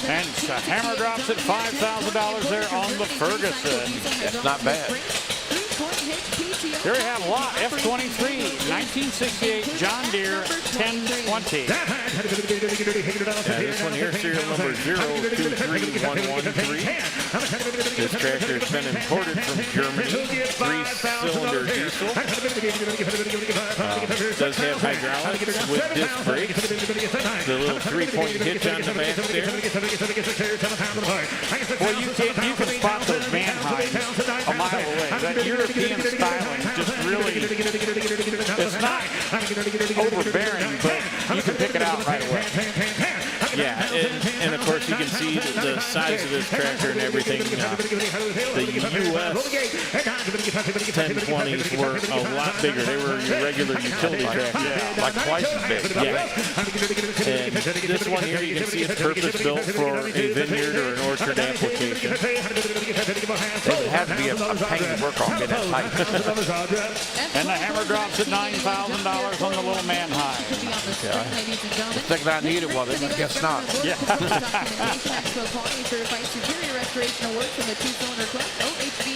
And the hammer drops at $5,000 there on the Ferguson. That's not bad. Here we have lot F23, 1968 John Deere 1020. This one here, serial number 023113. This tractor has been imported from Germany. 3-cylinder diesel. Does have hydraulics with disc brakes. The little 3-point hitch on the back there. Well, you can spot those man hides a mile away. That European styling just really, it's not overbearing, but you can pick it out right away. Yeah, and of course you can see the size of this tractor and everything. The U.S. 1020s were a lot bigger. They were your regular utility tractor. Yeah, like twice as big. Yeah. And this one here, you can see it's purpose-built for a vineyard or an orchard application. It would have to be a pain to work on, get that tight. And the hammer drops at $9,000 on the little man high. Yeah. The second I needed one, I guess not. Yeah.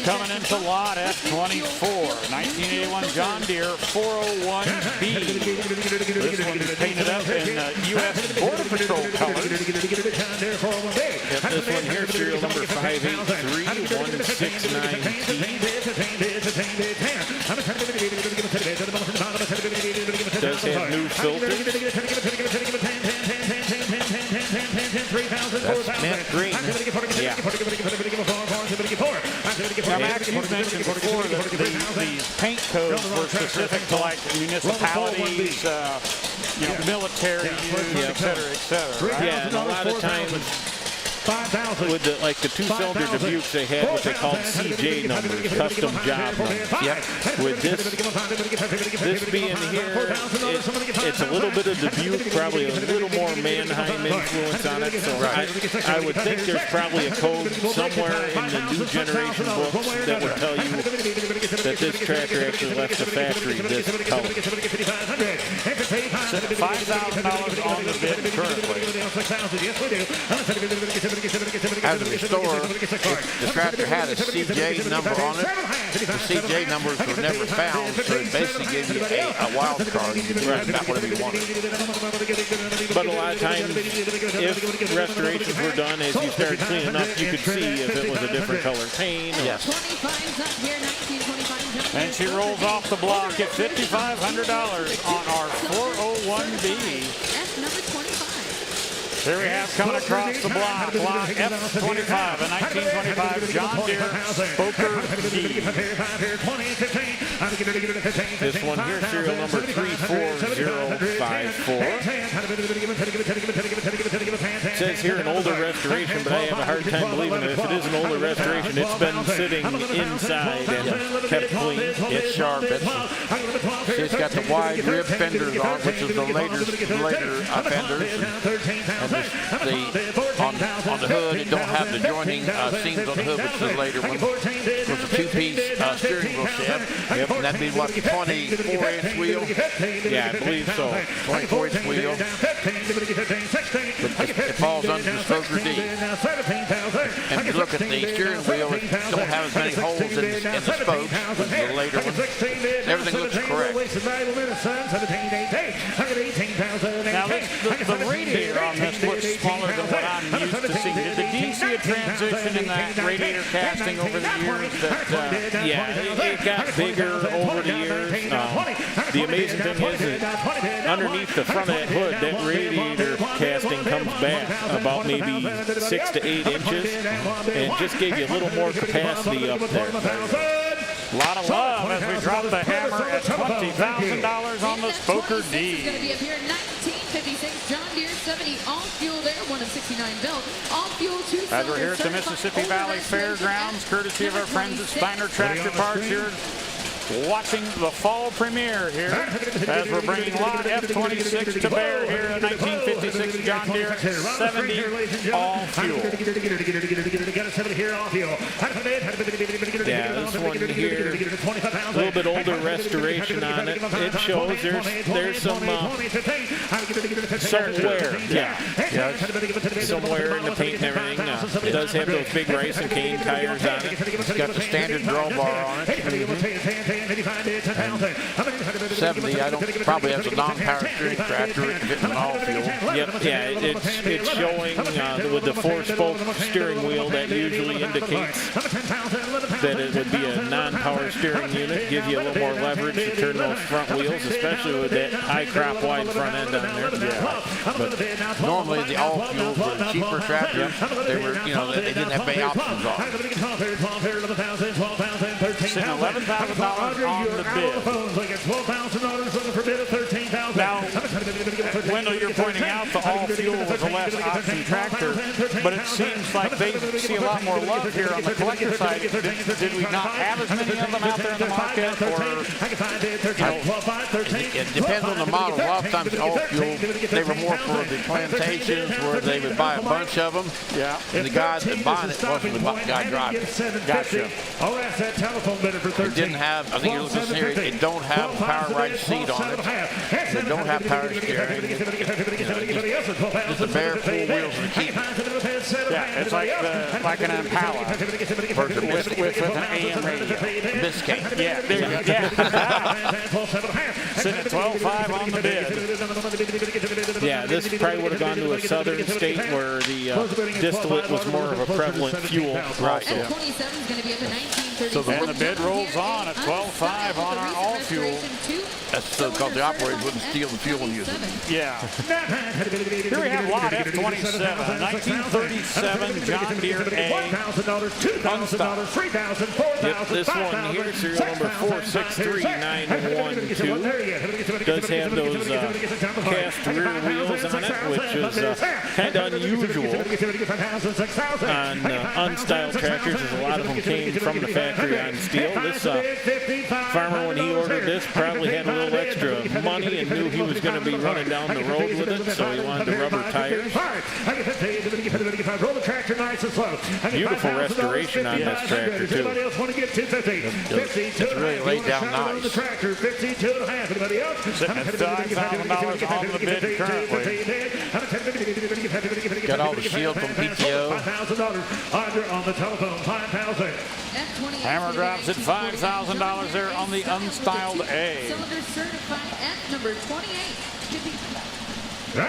Coming into lot F24, 1981 John Deere 401B. This one's painted up in U.S. Border Patrol colors. Yep, this one here, serial number 583-169T. Does have new filters. That's mint green. Yeah. Now, Max, you mentioned before that the paint codes were specific to like municipalities, military use, et cetera, right? Yeah, and a lot of times with the 2-cylinder Dubukes, they had what they called CJ numbers, custom job numbers. Yep. With this being here, it's a little bit of Dubuque, probably a little more Mannheim influence on it. So I would think there's probably a code somewhere in the new generation books that would tell you that this tractor actually left the factory this color. $5,000 on the bid currently. As a restorer, the tractor had a CJ number on it. The CJ numbers were never found, so it basically gave you a wild card. You could write about whatever you wanted. But a lot of times, if restorations were done, as you started cleaning up, you could see if it was a different color paint. Yes. And she rolls off the block at $5,500 on our 401B. Here we have coming across the block, lot F25, a 1925 John Deere Spoker D. This one here, serial number 34054. says here an older restoration, but I have a hard time believing it. If it is an older restoration, it's been sitting inside and kept clean. It's sharp. It's got the wide rib fenders on, which is the later fenders. And on the hood, it don't have the joining seams on the hood, which is the later one. It's a two-piece steering wheel shed. Yep. And that'd be what, 24-inch wheel? Yeah, I believe so. 24-inch wheel. It falls under the spoker D. And if you look at the steering wheel, it don't have as many holes in the spokes as the later one. Everything looks correct. Now, the radiator on this looks smaller than what I'm used to seeing. Did the D see a transition in that radiator casting over the years? Yeah, it got bigger over the years. The amazing thing is that underneath the front of that hood, that radiator casting comes back about maybe 6 to 8 inches, and just gave you a little more capacity up there. A lot of love as we drop the hammer at $20,000 on the Spoker D. This is going to be up here 1956 John Deere 70 all fuel there, one of 69 built. All fuel 2 As we're here at the Mississippi Valley Fairgrounds, courtesy of our friends at Steiner Tractor Parts here, watching the fall premiere here as we're bringing lot F26 to bear here in 1956 John Deere 70 all fuel. Yeah, this one here, a little bit older restoration on it. It shows there's some wear. Yeah, some wear in the paint and everything. It does have those big rice and cane tires on it. It's got the standard drawbar on it. 70, I don't probably has a non-power steering tractor getting an all fuel. Yep, yeah, it's showing with the 4-spoke steering wheel that usually indicates that it would be a non-power steering unit. Gives you a little more leverage to turn those front wheels, especially with that high crop wide front end on there. Yeah. But normally the all fuels were cheaper tractors. They were, they didn't have many options on. Sitting $11,000 on the bid. Now, Wendell, you're pointing out the all fuel was a less option tractor, but it seems like they see a lot more love here on the collector side. Did we not have as many of them out there in the market? Or, it depends on the model. A lot of times all fuel, they were more for the plantations where they would buy a bunch of them. Yeah. And the guy that buying it wasn't the guy driving it. Gotcha. It didn't have, I think you're looking here, it don't have a power right seat on it. It don't have power steering. Just a bare 4 wheels and a key. Yeah, it's like an Impala with an AM radio. Biscayne. Yeah, there you go. Yeah. Sitting at 12.5 on the bid. Yeah, this probably would have gone to a southern state where the distillate was more of a prevalent fuel. Right. Also. F27 is going to be up at 1936. And the bid rolls on at 12.5 on our all fuel. That's so because the operators wouldn't steal the fuel and use it. Yeah. Here we have lot F27, 1937 John Deere A. Yep, this one here, serial number 463912, does have those cast rear wheels on it, which is kind of unusual on unstyled tractors, as a lot of them came from the factory on steel. This farmer, when he ordered this, probably had a little extra money and knew he was going to be running down the road with it, so he wanted the rubber tires. Beautiful restoration on this tractor, too. It's really laid down nice. Sitting at $5,000 on the bid currently. Got all the shield from PTO. Hammer drops at $5,000 there on the unstyled A. Cylinder certified F number 28. Here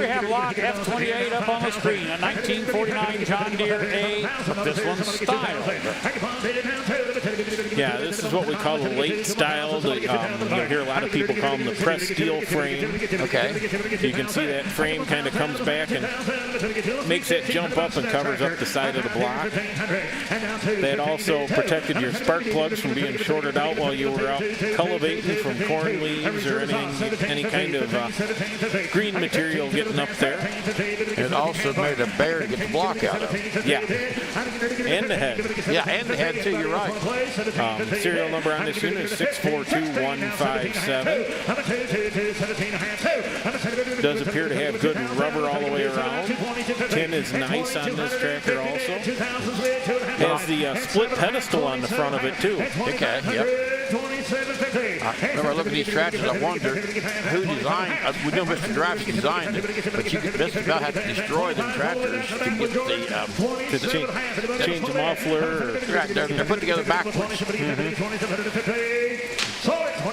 we have lot F28 up on the screen, a 1949 John Deere A. This one's styled. Yeah, this is what we call a late style. You'll hear a lot of people call them the pressed steel frame. Okay. You can see that frame kind of comes back and makes that jump up and covers up the side of the block. That also protected your spark plugs from being shorted out while you were out cultivating from corn leaves or any kind of of green material getting up there. It also made a bear get the block out of it. Yeah, and the head. Yeah, and the head too, you're right. Serial number on this unit is 642157. Does appear to have good rubber all the way around. Tin is nice on this tractor also. Has the split pedestal on the front of it too. Okay, yep. Whenever I look at these tractors, I wonder who designed. We know Mr. Drives designed it, but you could just about have to destroy them tractors to get to change the muffler. Right, they're put together backwards.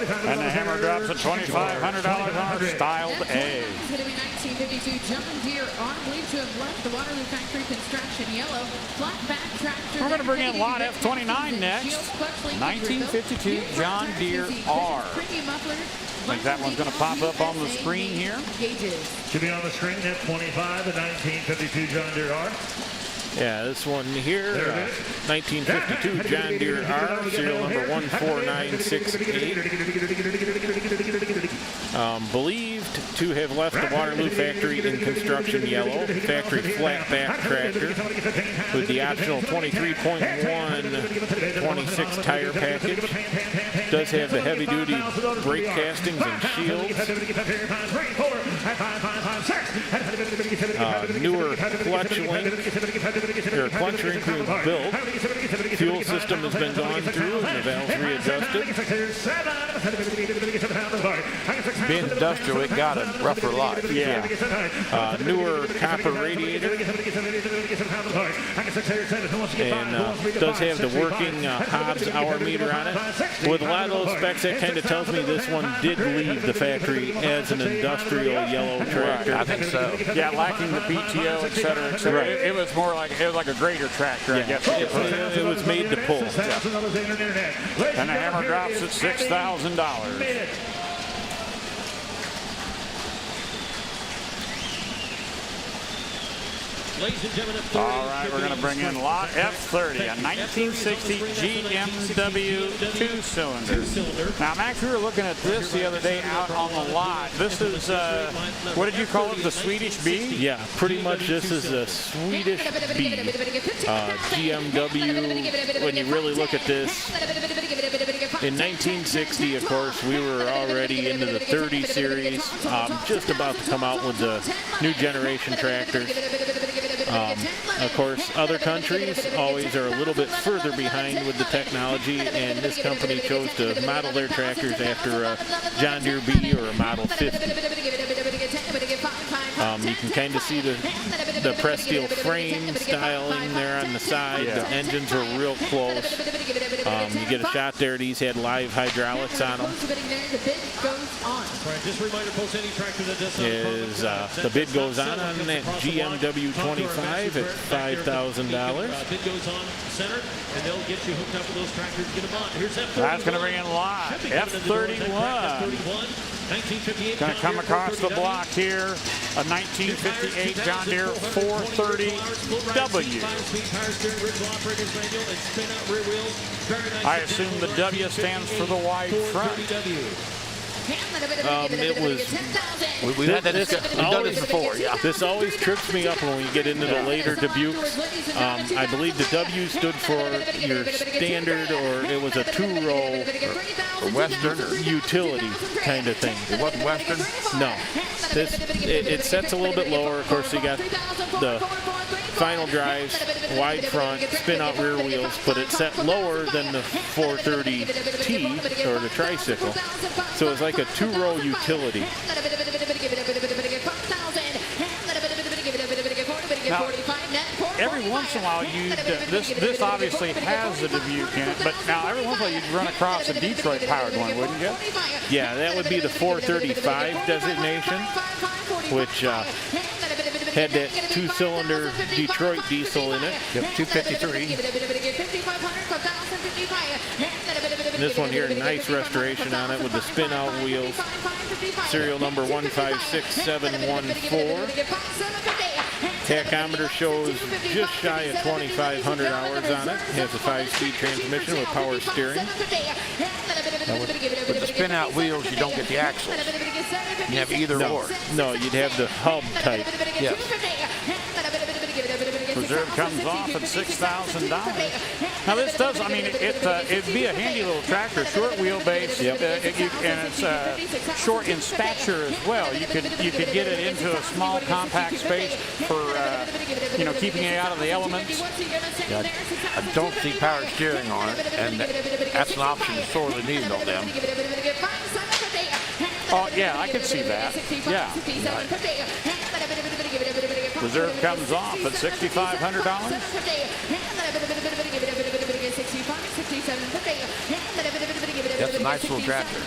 And the hammer drops at $2,500 on our styled A. It's going to be 1952 John Deere on. Believed to have left the Waterloo Factory construction yellow. Flat back tractor. We're going to bring in lot F29 next. 1952 John Deere R. I think that one's going to pop up on the screen here. Should be on the screen at 25, the 1952 John Deere R. Yeah, this one here, 1952 John Deere R, serial number 14968. Believed to have left the Waterloo factory in construction yellow. Factory flat back tractor with the optional 23.1 26 tire package. Does have the heavy duty brake castings and shields. Newer clutch link. Your clutch ring is built. Fuel system has been gone through and the valves readjusted. Being industrial, it got a rougher life. Yeah. Newer copper radiator. And does have the working Hobbs hour meter on it. With a lot of those specs, that kind of tells me this one did leave the factory as an industrial yellow tractor. I think so. Yeah, lacking the PTO, et cetera, et cetera. Right. It was more like a grader tractor, I guess. It was made to pull. Yeah. And the hammer drops at $6,000. All right, we're going to bring in lot F30, a 1960 GMW two-cylinder. Now, Max, we were looking at this the other day out on the lot. This is, what did you call it, the Swedish B? Yeah, pretty much this is a Swedish B. GMW, when you really look at this, in 1960, of course, we were already into the 30 series, just about to come out with the new generation tractors. Of course, other countries always are a little bit further behind with the technology, and this company chose to model their tractors after a John Deere B or a Model 50. You can kind of see the press steel frame styling there on the side. Yeah. The engines are real close. You get a shot there. These had live hydraulics on them. The bid goes on that GMW 25 at $5,000. Bid goes on center, and they'll get you hooked up with those tractors. Get them on. Here's F31. That's going to bring in live. F31. Going to come across the block here. A 1958 John Deere 430W. I assume the W stands for the wide front. It was. We've done this before. Yeah. This always trips me up when we get into the later Dubukes. I believe the W stood for your standard, or it was a two-row or Western utility kind of thing. It wasn't Western. No. It sets a little bit lower. Of course, you got the final drives, wide front, spin-out rear wheels, but it's set lower than the 430T or the tricycle. So it's like a two-row utility. Now, every once in a while, this obviously has a Dubuque in it, but now every once in a while you'd run across a Detroit-powered one, wouldn't you? Yeah, that would be the 435 designation, which had that two-cylinder Detroit diesel in it. Yep, 253. And this one here, nice restoration on it with the spin-out wheels. Serial number 156714. tachometer shows just shy of 2,500 hours on it. It has a 5-speed transmission with power steering. With the spin-out wheels, you don't get the axles. You have either or. No, you'd have the hub type. Yes. Reserve comes off at $6,000. Now this does, I mean, it'd be a handy little tractor, short wheelbase, and it's short in stature as well. You could get it into a small compact space for keeping it out of the elements. Yeah, I don't see power steering on it, and that's an option that's sorely needed on them. Oh yeah, I could see that. Yeah. Reserve comes off at $6,500. That's a nice little tractor.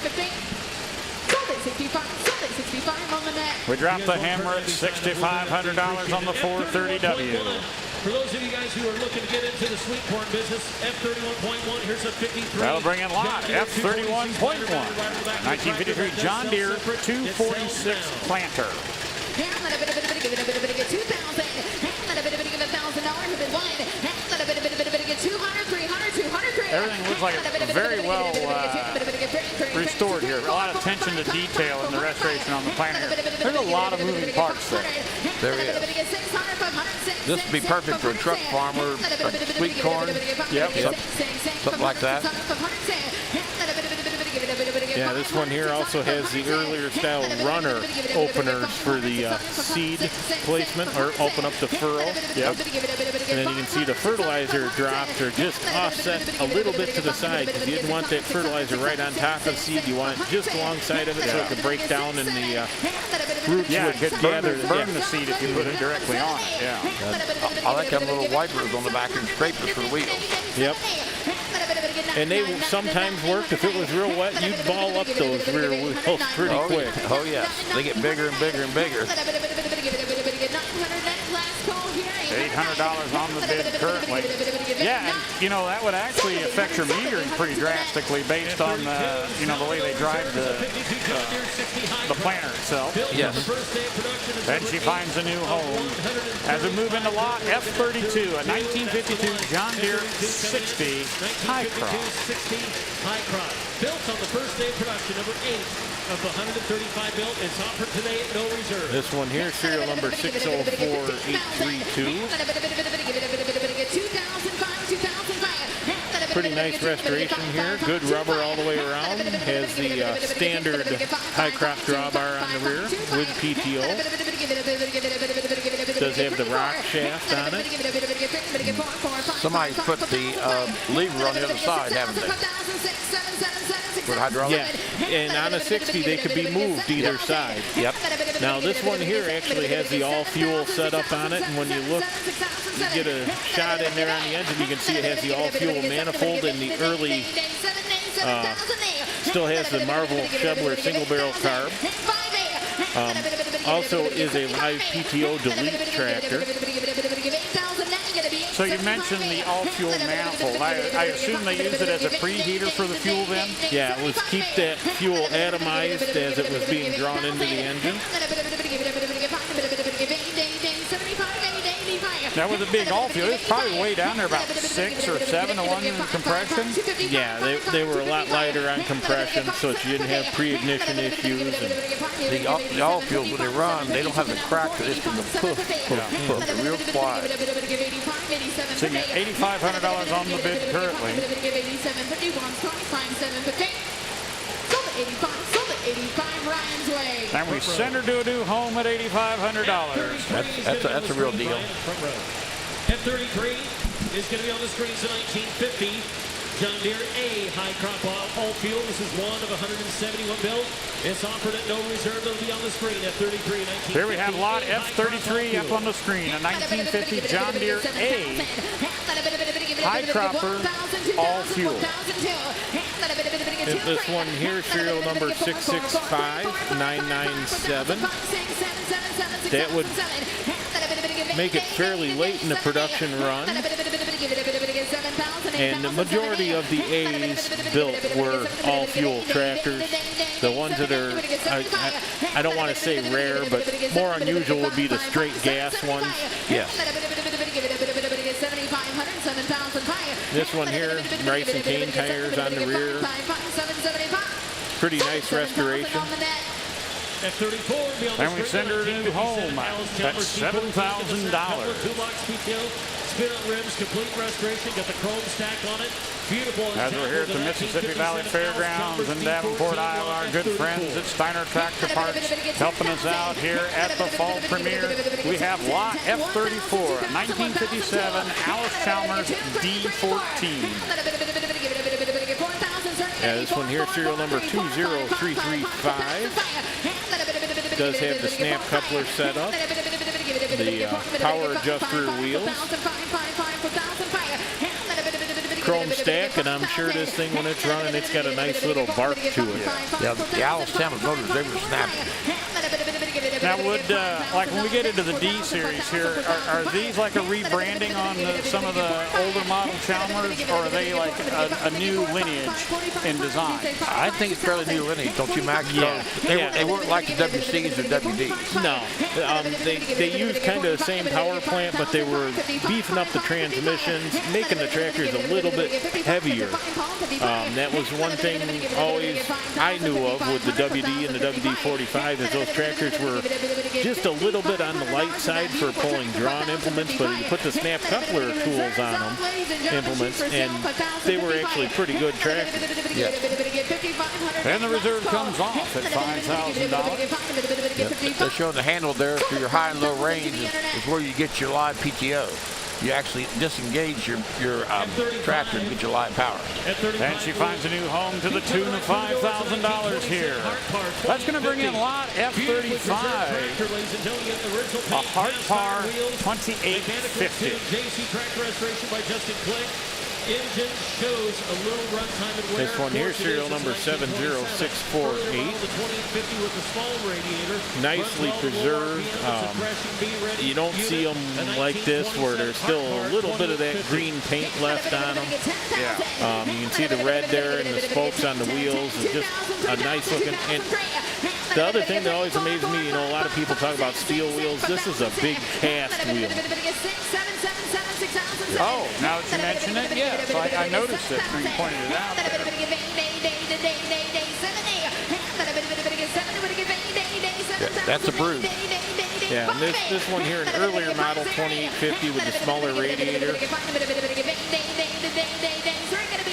We dropped the hammer at $6,500 on the 430W. For those of you guys who are looking to get into the sweet corn business, F31.1, here's a 53. That'll bring in a lot. F31.1. 1953 John Deere 246 planter. Everything looks like it's very well restored here. A lot of attention to detail in the restoration on the planter. There's a lot of moving parts there. There is. This would be perfect for a truck farmer, sweet corn, something like that. Yeah, this one here also has the earlier style runner openers for the seed placement, or open up the furrow. Yep. And then you can see the fertilizer drops are just offset a little bit to the side, because you didn't want that fertilizer right on top of the seed. You want it just alongside of it so it can break down and the roots would gather. Burn the seed if you put it directly on it. Yeah. I like them little wipers on the back and scrapers for the wheels. Yep. And they sometimes work. If it was real wet, you'd ball up those rear wheels pretty quick. Oh, yes. They get bigger and bigger and bigger. $800 on the bid currently. Yeah, and that would actually affect your metering pretty drastically based on the way they drive the planter itself. Yes. Then she finds a new home. As we move into lot F32, a 1952 John Deere 60 High Cross. 60 High Cross. Built on the first day of production, number 8 of the 135 built. It's offered today at no reserve. This one here, serial number 604832. Pretty nice restoration here. Good rubber all the way around. Has the standard high crop drawbar on the rear with PTO. Does have the rock shaft on it. Somebody's put the lever on the other side, haven't they? With hydraulic? Yeah, and on a 60 they could be moved either side. Yep. Now this one here actually has the all-fuel setup on it, and when you look, you get a shot in there on the engine, you can see it has the all-fuel manifold, and the early still has the Marvel Chevrolet single-barrel carb. Also is a live PTO delete tractor. So you mentioned the all-fuel manifold. I assume they use it as a preheater for the fuel then? Yeah, it was keep that fuel atomized as it was being drawn into the engine. Now with a big all-fuel, it's probably way down there, about 6 or 7 to 1 in compression. Yeah, they were a lot lighter on compression, so that you didn't have pre-ignition issues. And the all-fuels, when they run, they don't have the crack. It's from the poof, poof. They're real quiet. Seeing $8,500 on the bid currently. And we send her to a new home at $8,500. That's a real deal. F33 is going to be on the screens in 1950. John Deere A high crop all fuel. This is one of 171 built. It's offered at no reserve. It'll be on the screen at 33. Here we have lot F33 up on the screen. A 1950 John Deere A high cropper all fuel. this one here, serial number 665997. That would make it fairly late in the production run. And the majority of the A's built were all-fuel tractors. The ones that are, I don't want to say rare, but more unusual would be the straight gas ones. Yes. This one here, rice and cane tires on the rear. Pretty nice restoration. At 34, and we send her to home at $7,000. Spin on rims, complete restoration, got the chrome stack on it. Beautiful. As we're here at the Mississippi Valley Fairgrounds in Davenport, Iowa, our good friends at Steiner Tractor Parts helping us out here at the fall premiere. We have lot F34, 1957 Allis-Chalmers D14. Yeah, this one here, serial number 20335. Does have the snap coupler set up. The power adjuster wheels. Chrome stack, and I'm sure this thing, when it's running, it's got a nice little bark to it. Yeah, the Allis-Chalmers motors, they were snapping. Now, would, like when we get into the D series here, are these like a rebranding on some of the older model Chalmers, or are they like a new lineage in design? I think it's fairly new lineage, don't you, Max? Yeah. They weren't like the WCs or WDs. No. They used kind of the same power plant, but they were beefing up the transmissions, making the tractors a little bit heavier. That was one thing always I knew of with the WD and the WD-45, is those tractors were just a little bit on the light side for pulling drawn implements, but you put the snap coupler tools on them, implements, and they were actually pretty good tractors. Yes. And the reserve comes off at $5,000. Yep. They're showing the handle there for your high and low range is where you get your live PTO. You actually disengage your tractor to get your live power. And she finds a new home to the tune of $5,000 here. That's going to bring in lot F35. A Hart Par 2850. JC Tractor Restoration by Justin Click. Engine shows a little run time and wear. This one here, serial number 70648. Nicely preserved. You don't see them like this where there's still a little bit of that green paint left on them. Yeah. You can see the red there and the spokes on the wheels. It's just a nice looking. And the other thing that always amazes me, you know, a lot of people talk about steel wheels. This is a big cast wheel. Oh, now that you mention it, yes, I noticed it when you pointed it out there. That's a brood. Yeah, and this one here, an earlier model 2850 with the smaller radiator.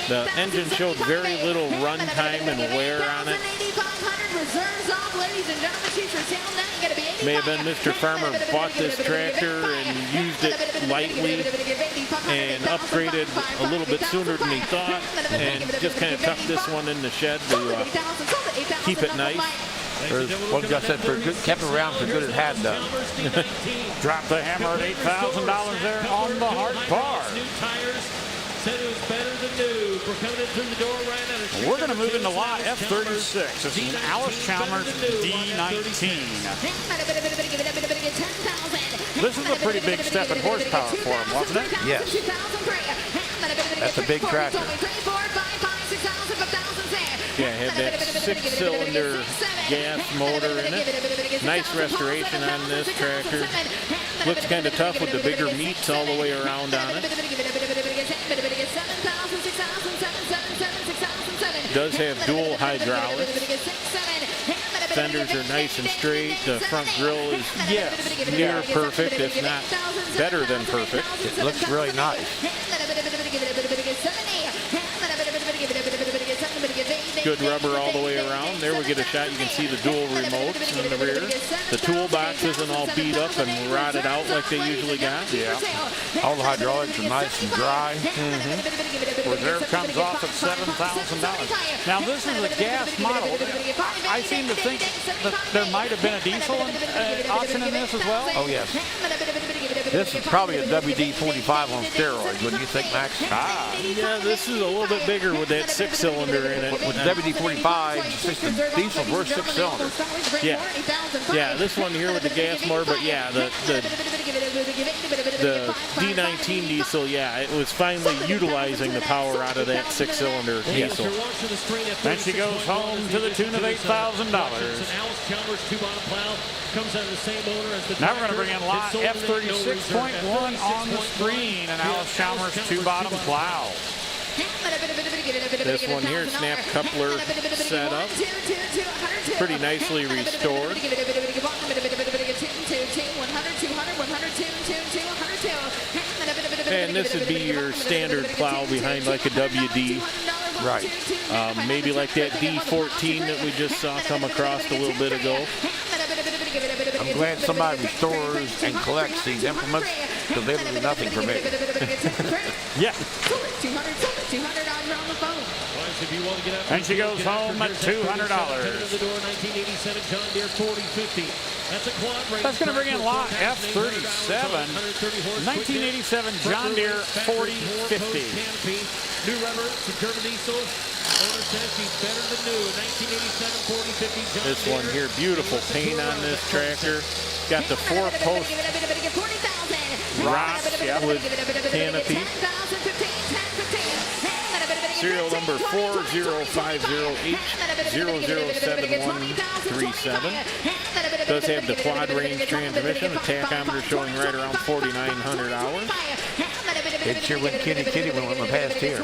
The engine showed very little run time and wear on it. May have been Mr. Farmer bought this tractor and used it lightly and upgraded a little bit sooner than he thought, and just kind of tucked this one in the shed to keep it nice. Or one guy said, kept it around for good it had done. Drop the hammer at $8,000 there on the Hart Par. We're going to move into lot F36. This is an Allis-Chalmers D19. This is a pretty big step in horsepower for him, wasn't it? Yes. That's a big tractor. Yeah, had that 6-cylinder gas motor in it. Nice restoration on this tractor. Looks kind of tough with the bigger meats all the way around on it. Does have dual hydraulics. Fenders are nice and straight. The front grille is, yes, near perfect, if not better than perfect. It looks really nice. Good rubber all the way around. There we get a shot. You can see the dual remotes in the rear. The toolbox isn't all beat up and rotted out like they usually got. Yeah. All the hydraulics are nice and dry. Reserve comes off at $7,000. Now this is a gas model. I seem to think that there might have been a diesel option in this as well. Oh yes. This is probably a WD-45 on steroids, wouldn't you think, Max? Yeah, this is a little bit bigger with that 6-cylinder in it. With WD-45, diesels were 6-cylinders. Yeah. Yeah, this one here with the gas motor, but yeah, the D19 diesel, yeah, it was finally utilizing the power out of that 6-cylinder diesel. And she goes home to the tune of $8,000. ALLIS-CHALMERS 2-bottom plow comes out of the same owner as the Now we're going to bring in lot F36.1 on the screen, an ALLIS-CHALMERS 2-bottom plow. This one here, snap coupler setup, pretty nicely restored. And this would be your standard plow behind like a WD. Right. Maybe like that D14 that we just saw come across a little bit ago. I'm glad somebody restores and collects these implements because they will do nothing for me. Yeah. And she goes home at $200. That's going to bring in lot F37, 1987 John Deere 4050. New rubber, German diesel. Owner says she's better than new. 1987 4050 John This one here, beautiful paint on this tractor. Got the 4-post rod with canopy. Serial number 4050H007137. Does have the quad range transmission. The tachometer showing right around 4,900 hours. It sure went kitty when we went past here.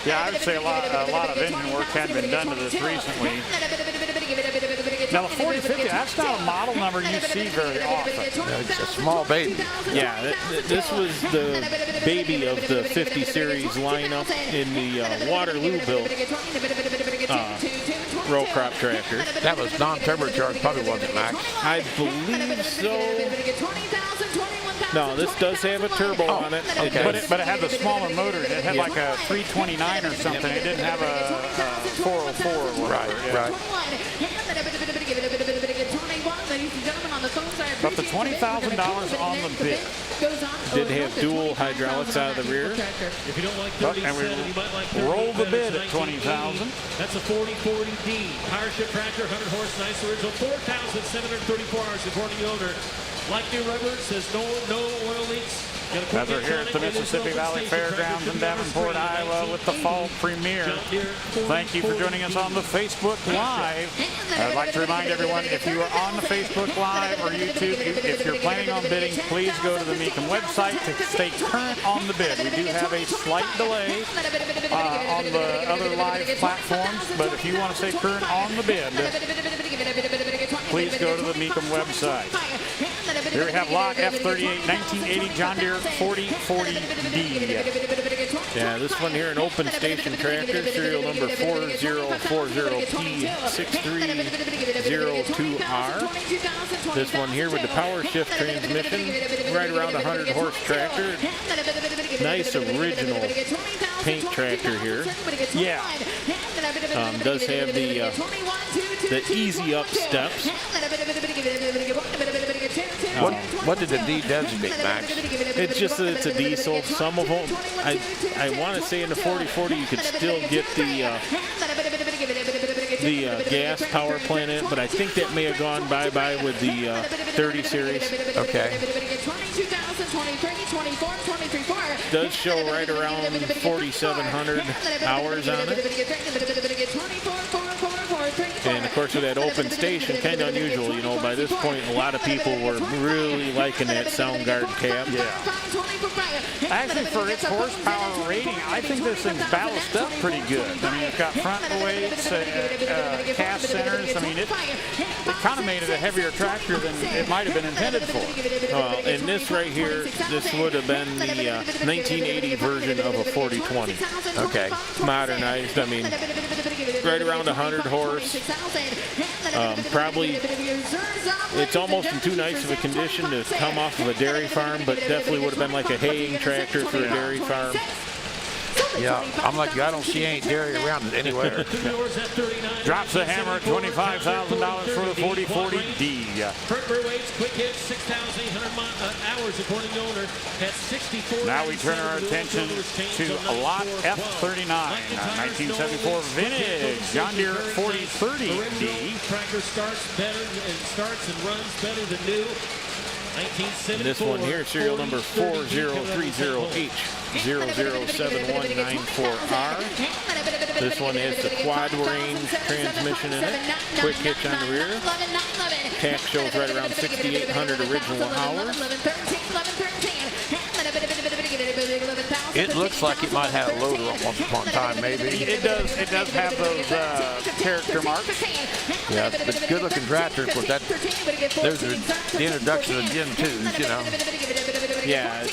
Yeah, I would say a lot of engine work had been done to this recently. Now the 4050, that's not a model number you see very often. It's a small baby. Yeah, this was the baby of the 50 series lineup in the Waterloo built row crop tractor. That was non-turbocharged, probably wasn't, Max? I believe so. No, this does have a turbo on it. Okay. But it had the smaller motor. It had like a 329 or something. It didn't have a 404 or whatever. Right. But the $20,000 on the bid. Did have dual hydraulics out of the rear. If you don't like And 37, you might like we roll the bid at $20,000. That's a 4040D. Power shift tractor, 100 horse, nice original, 4,734 hours according to the owner. Like new rubber, says no oil leaks. As we're here at the Mississippi Valley Fairgrounds in Davenport, Iowa with the fall premiere. Thank you for joining us on the Facebook Live. I'd like to remind everyone, if you are on the Facebook Live or YouTube, if you're planning on bidding, please go to the Mecum website to stay current on the bid. We do have a slight delay on the other live platforms, but if you want to stay current on the bid, please go to the Mecum website. Here we have lot F38 1980 John Deere 4040D. Yeah, this one here, an open station tractor, serial number 4040P6302R. This one here with the power shift transmission, right around 100 horse tractor. Nice original paint tractor here. Yeah. Does have the easy up steps. What did the D designate, Max? It's just that it's a diesel. Some of them, I want to say in the 4040 you could still get the gas power plant in it, but I think that may have gone bye-bye with the 30 series. Okay. Does show right around 4,700 hours on it. And of course with that open station, kind of unusual, you know, by this point a lot of people were really liking that sound guard cab. Yeah. Actually, for its horsepower rating, I think this thing's balanced up pretty good. I mean, it's got front weights, cast centers. I mean, it kind of made it a heavier tractor than it might have been intended for. And this right here, this would have been the 1980 version of a 4020. Okay. Modernized, I mean, right around 100 horse. Probably, it's almost in too nice of a condition to come off of a dairy farm, but definitely would have been like a haying tractor for a dairy farm. Yeah, I'm like you. I don't see any dairy around it anywhere. Drops the hammer at $25,000 for the 4040D. Quick hit, 6,800 hours according to owner at 64. Now we turn our attention to lot F39, 1974 vintage John Deere 4030D. Tractor starts and runs better than new. And this one here, serial number 4030H007194R. This one has the quad range transmission in it. Quick hitch on the rear. Tack shows right around 6,800 original hours. It looks like it might have a loader once upon a time, maybe. It does have those character marks. Yeah, but good-looking tractor. Of course, there's the introduction of Gen 2s, you know. Yeah,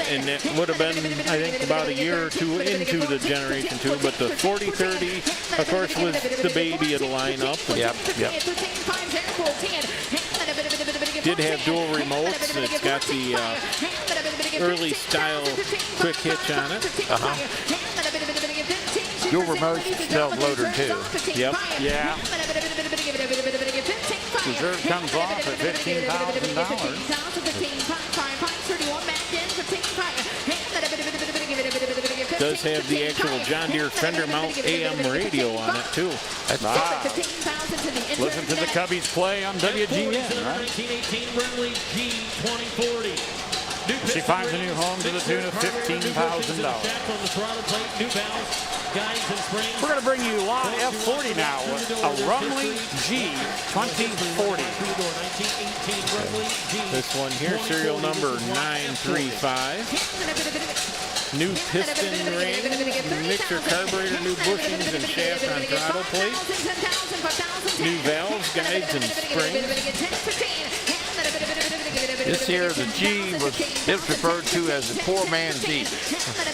and it would have been, I think, about a year or two into the Generation 2, but the 4030, of course, was the baby of the lineup. Yep. Did have dual remotes. It's got the early style quick hitch on it. Dual remote self loader too. Yep. Yeah. Reserve comes off at $15,000. Does have the actual John Deere fender mount AM radio on it too. Listen to the Cubbies play on WGN, right? 1918 Brimley G2040. She finds a new home to the tune of $15,000. We're going to bring you lot F40 now with a Rumley G2040. This one here, serial number 935. New piston ring, mixer carburetor, new bushings and shaft on throttle plate. New valves, guides, and springs. This here, the G was referred to as the poor man's Z.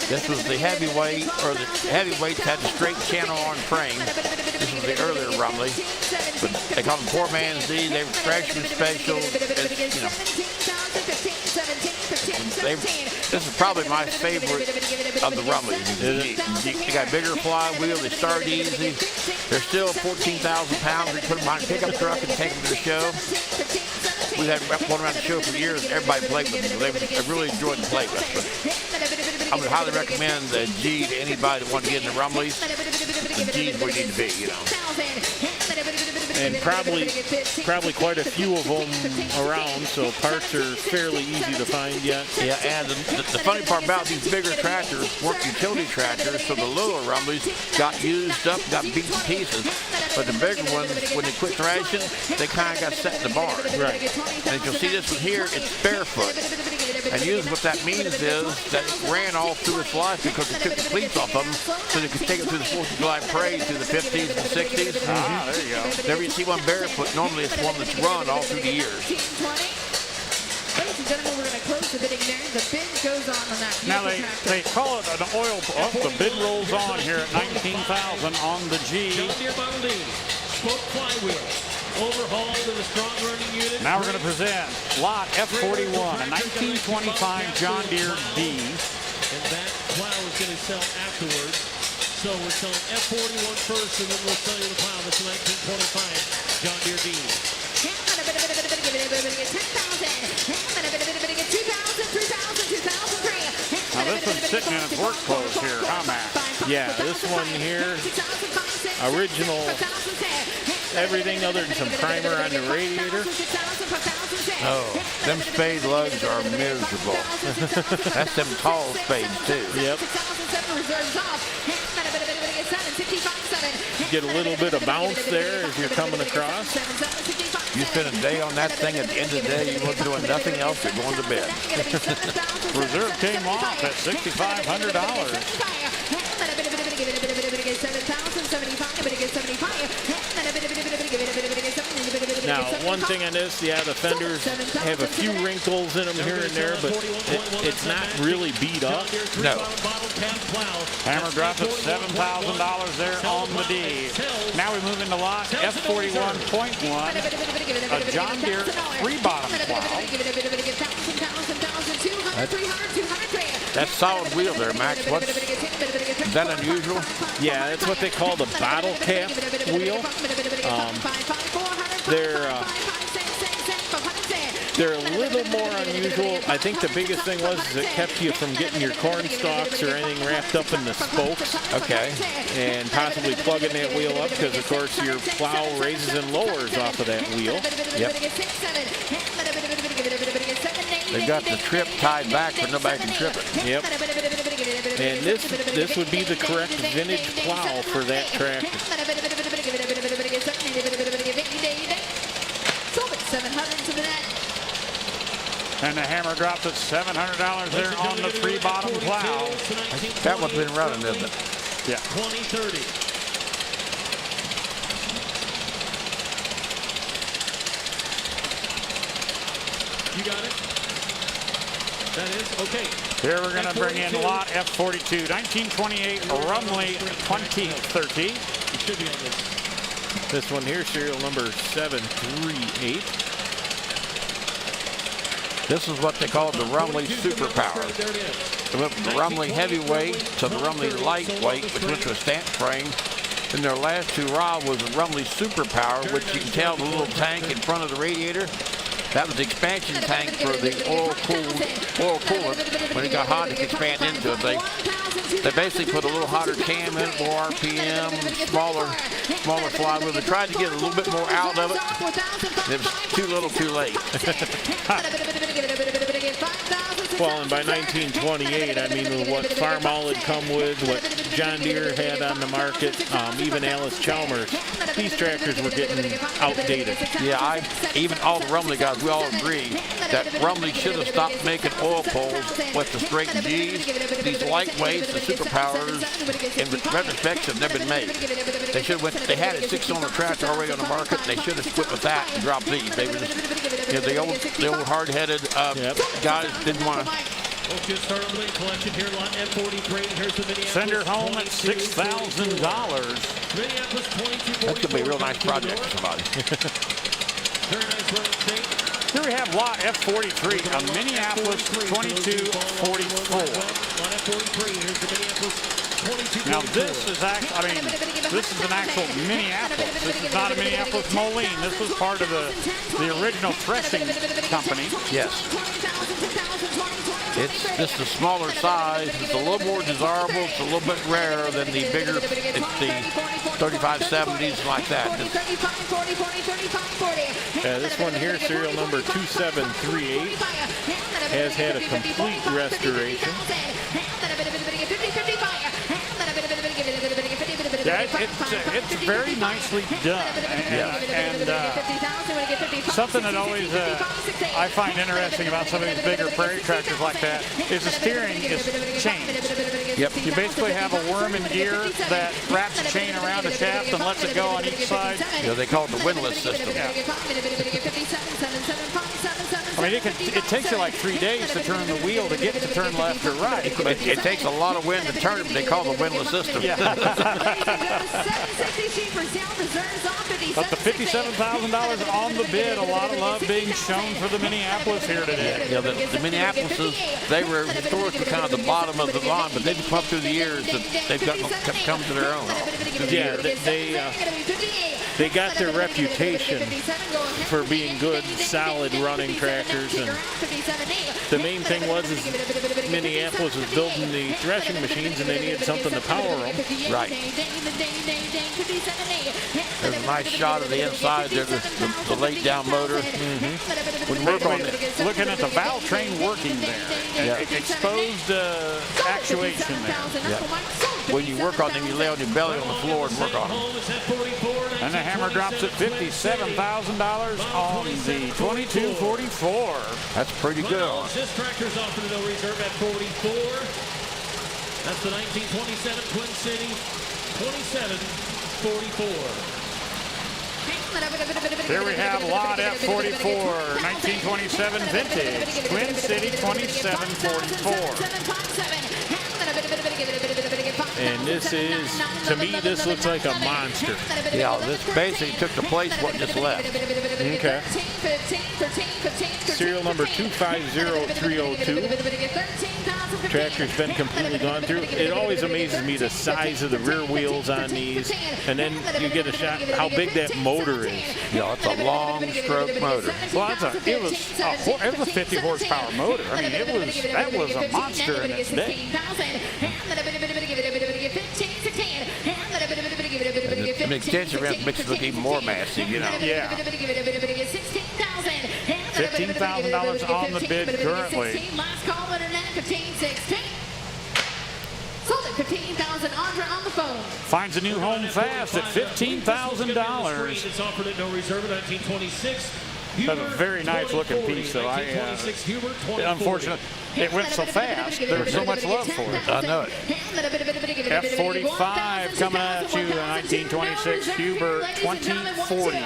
This was the heavyweight, or the heavyweights had the straight channel on frame. This was the earlier Rumley, but they call them poor man's Z. They were freshman special. You know, this is probably my favorite of the Rumleys. They got bigger flywheel. They start easy. They're still 14,000 pounds. We put them on a pickup truck and take them to the show. We had one around the show for years. Everybody played with them. I really enjoyed to play with. But I would highly recommend the G to anybody that wants to get in the Rumleys. The G's where you need to be, you know. And probably quite a few of them around, so parts are fairly easy to find yet. Yeah, and the funny part about these bigger tractors weren't utility tractors, so the little Rumleys got used up, got beat to pieces. But the bigger ones, when they quit thrashing, they kind of got set in the barn. Right. And if you'll see this one here, it's barefoot. And usually what that means is that it ran all through its life because they took the cleats off of them so they could take it through the 4th of July parade through the 50s and 60s. Ah, there you go. Whenever you see one barefoot, normally it's one that's run all through the years. Ladies and gentlemen, we're going to close the bidding there. The bid goes on that. Now they call it an oil. Oh, the bid rolls on here at $19,000 on the G. John Deere Bonding, spoke flywheel, overhauled with a strong running unit. Now we're going to present lot F41, a 1925 John Deere D. And that plow is going to sell afterwards. So we're selling F41 first, and then we'll sell you the plow. That's a 1925 John Deere D. Now this one's sitting in its work clothes here, huh, Matt? Yeah, this one here, original, everything other than some primer on the radiator. Oh, them spade lugs are miserable. That's them tall spades, too. Yep. Get a little bit of bounce there as you're coming across. You spend a day on that thing, at the end of the day, you weren't doing nothing else but going to bed. Reserve came off at $6,500. Now, one thing on this, yeah, the fenders have a few wrinkles in them here and there, but it's not really beat up. No. Hammer drops at $7,000 there on the D. Now we move into lot F41.1, a John Deere 3-bottom plow. That solid wheel there, Max, is that unusual? Yeah, that's what they call the bottle cap wheel. They're a little more unusual. I think the biggest thing was is it kept you from getting your corn stalks or anything wrapped up in the spokes. Okay. And possibly plugging that wheel up because, of course, your plow raises and lowers off of that wheel. Yep. They got the trip tied back, but nobody can trip it. Yep. And this would be the correct vintage plow for that tractor. And the hammer drops at $700 there on the free bottom plow. That one's been running, isn't it? Yeah. 2030. You got it? That is okay. Here we're going to bring in lot F42, 1928 Rumley 2030. You should be on this. This one here, serial number 738. This is what they call the Rumley Superpower. They went from the Rumley Heavyweight to the Rumley Lightweight, which went to a stamp frame. And their last two rod was the Rumley Superpower, which you can tell the little tank in front of the radiator. That was the expansion tank for the oil coolant. When it got hot, it could expand into it. They basically put a little hotter cam in it, more RPM, smaller flywheel. They tried to get a little bit more out of it. It was too little, too late. Well, and by 1928, I mean, what Farmin had come with, what John Deere had on the market, even ALLIS-CHALMERS, these tractors were getting outdated. Yeah, even all the Rumley guys, we all agree that Rumley should have stopped making oil poles with the straight G's. These lightweights, the superpowers, in retrospect, have never been made. They should have they had a 6-cylinder tractor already on the market, and they should have quit with that and dropped these. They were just, you know, the old hard-headed guys didn't want to. Let's get started on the collection here. Lot F43. Here's the Minneapolis. Send her home at $6,000. Minneapolis 22. That's going to be a real nice project for somebody. Very nice running state. Here we have lot F43, a Minneapolis 2244. Lot F43. Here's the Minneapolis 2244. Now this is this is an actual Minneapolis. This is not a Minneapolis-Moline. This was part of the original threshing company. Yes. It's just a smaller size. It's a little more desirable. It's a little bit rarer than the bigger. It's the 3570s like that. This one here, serial number 2738, has had a complete restoration. Yeah, it's very nicely done. And something that always I find interesting about some of these bigger prairie tractors like that is the steering is changed. Yep. You basically have a worm in gear that wraps a chain around the shaft and lets it go on each side. Yeah, they call it the windlass system. Yeah. I mean, it takes you like 3 days to turn the wheel to get to turn left or right. It takes a lot of wind to turn it. They call it the windlass system. Yeah. But the $57,000 on the bid, a lot of love being shown for the Minneapolis here today. Yeah, the Minneapolises, they were historically kind of the bottom of the line, but they've come through the years that they've come to their own. Yeah, they got their reputation for being good, solid running tractors, and the main thing was Minneapolis was building the threshing machines, and they needed something to power them. Right. There's a nice shot of the inside there, the laid down motor. When work on it. Looking at the valve train working there, exposed actuation there. Yeah. When you work on them, you lay on your belly on the floor and work on them. And the hammer drops at $57,000 on the 2244. That's pretty good. This tractor's offered no reserve at 44. That's the 1927 Twin City 2744. Here we have lot F44, 1927 vintage, Twin City 2744. And this is, to me, this looks like a monster. Yeah, this basically took the place what just left. Okay. Serial number 250302. Tractor's been completely gone through. It always amazes me the size of the rear wheels on these, and then you get a shot how big that motor is. Yeah, it's a long stroke motor. Well, it was a 50 horsepower motor. I mean, that was a monster in its day. And the extension ramp makes it look even more massive, you know. Yeah. $15,000 on the bid currently. Last call winner now, 15-16. Sold at $15,000. Andre on the phone. Finds a new home fast at $15,000. It's offered at no reserve at 1926. That's a very nice looking piece, though. Unfortunately, it went so fast. There was so much love for it. I know it. F45 coming at you in 1926 Huber 2040.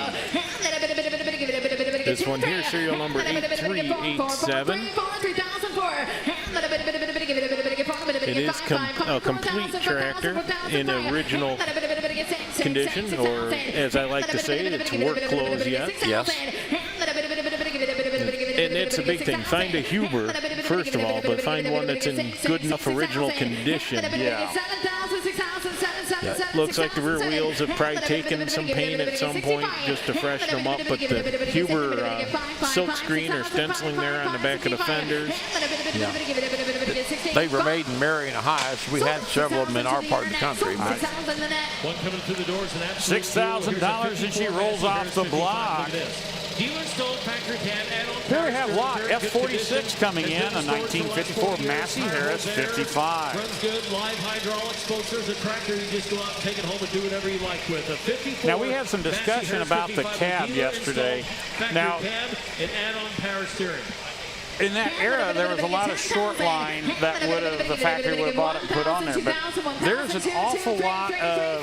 This one here, serial number 8387. It is a complete tractor in original condition, or as I like to say, it's work clothes yet. Yes. And it's a big thing. Find a Huber, first of all, but find one that's in good enough original condition. Yeah. Looks like the rear wheels have probably taken some paint at some point just to freshen them up, but the Huber silk screen or stenciling there on the back of the fenders. Yeah. They were made in Marion, Ohio, so we had several of them in our part of the country. $6,000 and she rolls off the block. There we have lot F46 coming in, a 1954 Massey-Harris 55. Runs good, live hydraulics, folks. There's a tractor you just go out and take it home and do whatever you like with. A 54. Now we had some discussion about the cab yesterday. Now, cab and add-on power steering. in that era, there was a lot of short line that the factory would have bought it and put on there. But there's an awful lot of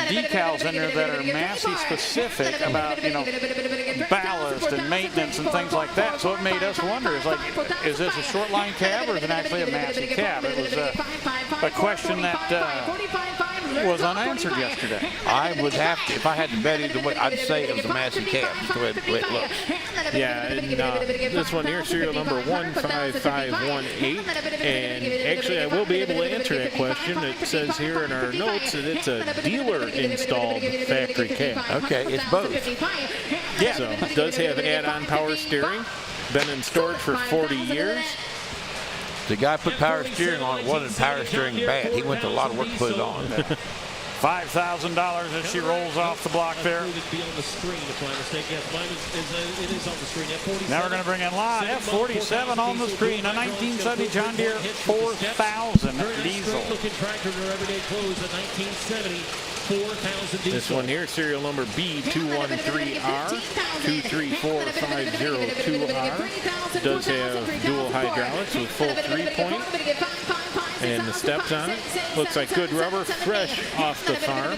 decals in there that are Massey specific about, you know, ballast and maintenance and things like that. So it made us wonder, is this a short line cab or is it actually a Massey cab? It was a question that was unanswered yesterday. I would have to, if I had to bet either way, I'd say it was a Massey cab, just the way it looks. Yeah, and this one here, serial number 15518. And actually, I will be able to answer that question. It says here in our notes that it's a dealer-installed factory cab. Okay, it's both. Yeah, so it does have add-on power steering. Been in storage for 40 years. The guy put power steering on it, wasn't power steering bad. He went to a lot of work to put it on. $5,000 as she rolls off the block there. Now we're going to bring in lot F47 on the screen. A 1970 John Deere 4000 diesel. This one here, serial number B213R 234502R. Does have dual hydraulics with full 3-point. And the steps on it. Looks like good rubber, fresh off the farm.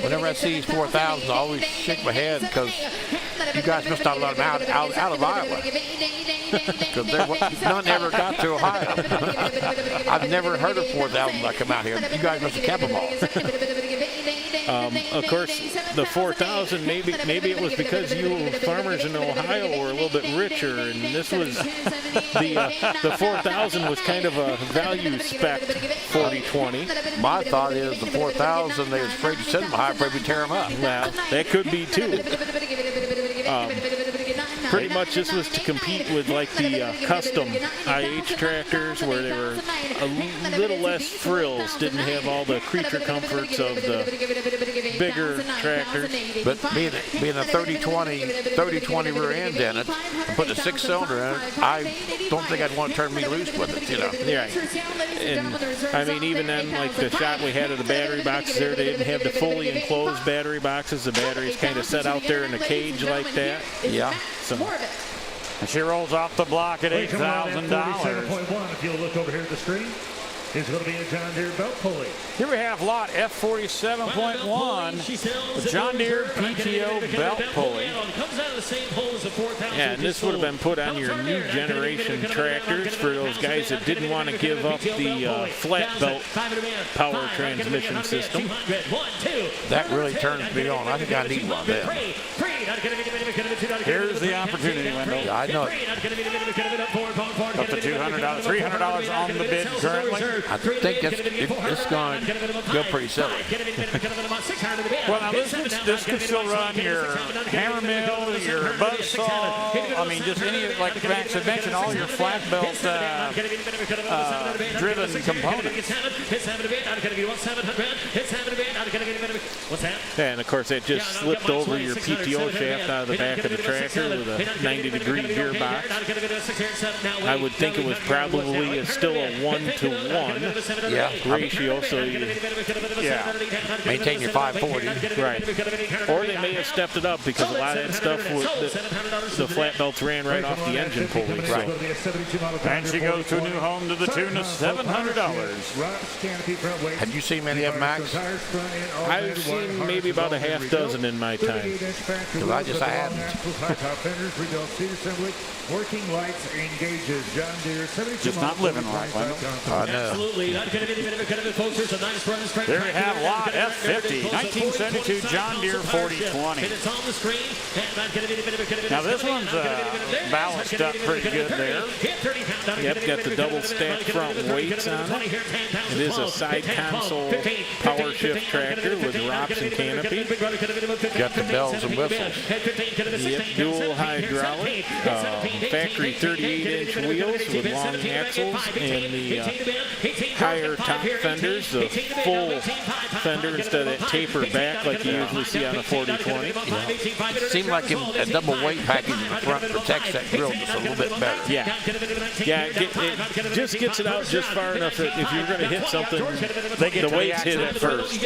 Whenever I see these 4000s, I always shake my head because you guys must not let them out of Iowa. Because none ever got to Ohio. I've never heard of 4000 that come out here. You guys must have kept them all. Of course, the 4000, maybe it was because you farmers in Ohio were a little bit richer, and this was the 4000 was kind of a value spec 4020. My thought is the 4000, they was afraid to send them high, afraid we tear them up. Well, that could be too. Pretty much this was to compete with like the custom IH tractors where they were a little less frills, didn't have all the creature comforts of the bigger tractors. But being a 3020 rear end in it, and putting a 6-cylinder in it, I don't think I'd want to turn me loose with it, you know. Yeah. And I mean, even then, like the shot we had of the battery boxes there, they didn't have the fully enclosed battery boxes. The batteries kind of set out there in a cage like that. Yeah. So. And she rolls off the block at $8,000. $47.1 if you'll look over here at the screen. is going to be a John Deere belt pulley. Here we have lot F47.1, the John Deere PTO belt pulley. Yeah, and this would have been put on your new generation tractors for those guys that didn't want to give up the flat belt power transmission system. That really turns me on. I think I need one of them. Here's the opportunity window. Yeah, I know it. Up to $200, $300 on the bid currently. I think it's going to go pretty silly. Well, now this could still run your hammer mill, your buzzsaw. I mean, just any, like Max had mentioned, all your flat belt driven components. Yeah, and of course that just slipped over your PTO shaft out of the back of the tractor with a 90-degree gearbox. I would think it was probably still a 1-to-1 ratio, so you maintain your 540. Right. Or they may have stepped it up because a lot of that stuff, the flat belts ran right off the engine pulley. Right. And she goes to a new home to the tune of $700. Have you seen many of them, Max? I've seen maybe about a half dozen in my time. Because I hadn't. Working lights and gauges, John Deere 72. Just not living right, Wendell. I know. Absolutely. There we have lot F50, 1972 John Deere 4020. Now this one's balanced up pretty good there. Yep, got the double stacked front weights on it. It is a side console power shift tractor with ROPS and canopy. Got the bells and whistles. Yep, dual hydraulic, factory 38-inch wheels with long axles and the higher top fenders, the full fender instead of that taper back like you usually see on a 4020. It seemed like a double weight package in the front protects that grill just a little bit better. Yeah, it just gets it out just far enough that if you're going to hit something, the weights hit it first.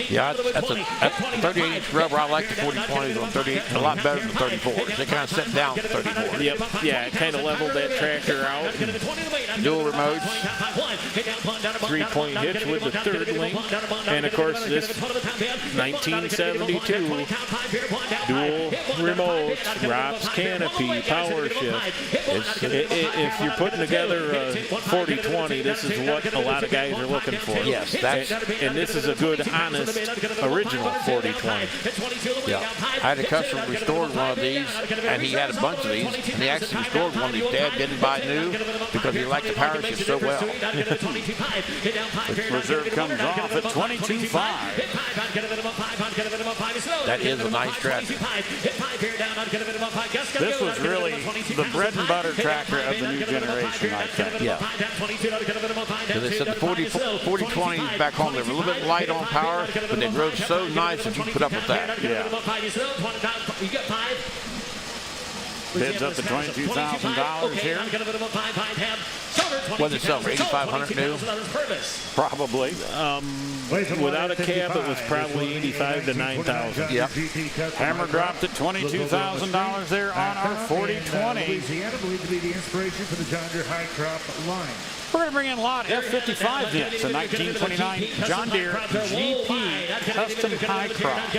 Yeah, that's a 38-inch rubber. I like the 4020s on 38 a lot better than the 34s. They kind of set down the 34. Yep, yeah, it kind of leveled that tractor out. Dual remotes. 3-point hitch with the third link. And of course this 1972 dual remotes, ROPS canopy, power shift. If you're putting together a 4020, this is what a lot of guys are looking for. Yes, and this is a good, honest, original 4020. Yeah, I had a customer restored one of these, and he had a bunch of these, and he actually restored one. His dad didn't buy new because he liked the power shift so well. Reserve comes off at 22.5. That is a nice tractor. This was really the bread and butter tractor of the new generation, I think. Yeah. So they said the 4020s back home, they were a little bit light on power, but they drove so nice that you put up with that. Yeah. Bids up to $22,000 here. What did it sell for, 8,500 new? Probably. Without a cab, it was probably 85 to 9,000. Yep. Hammer dropped at $22,000 there on our 4020. Louisiana believed to be the inspiration for the John Deere high crop line. We're going to bring in lot F55 next, a 1929 John Deere GP Custom High Crop.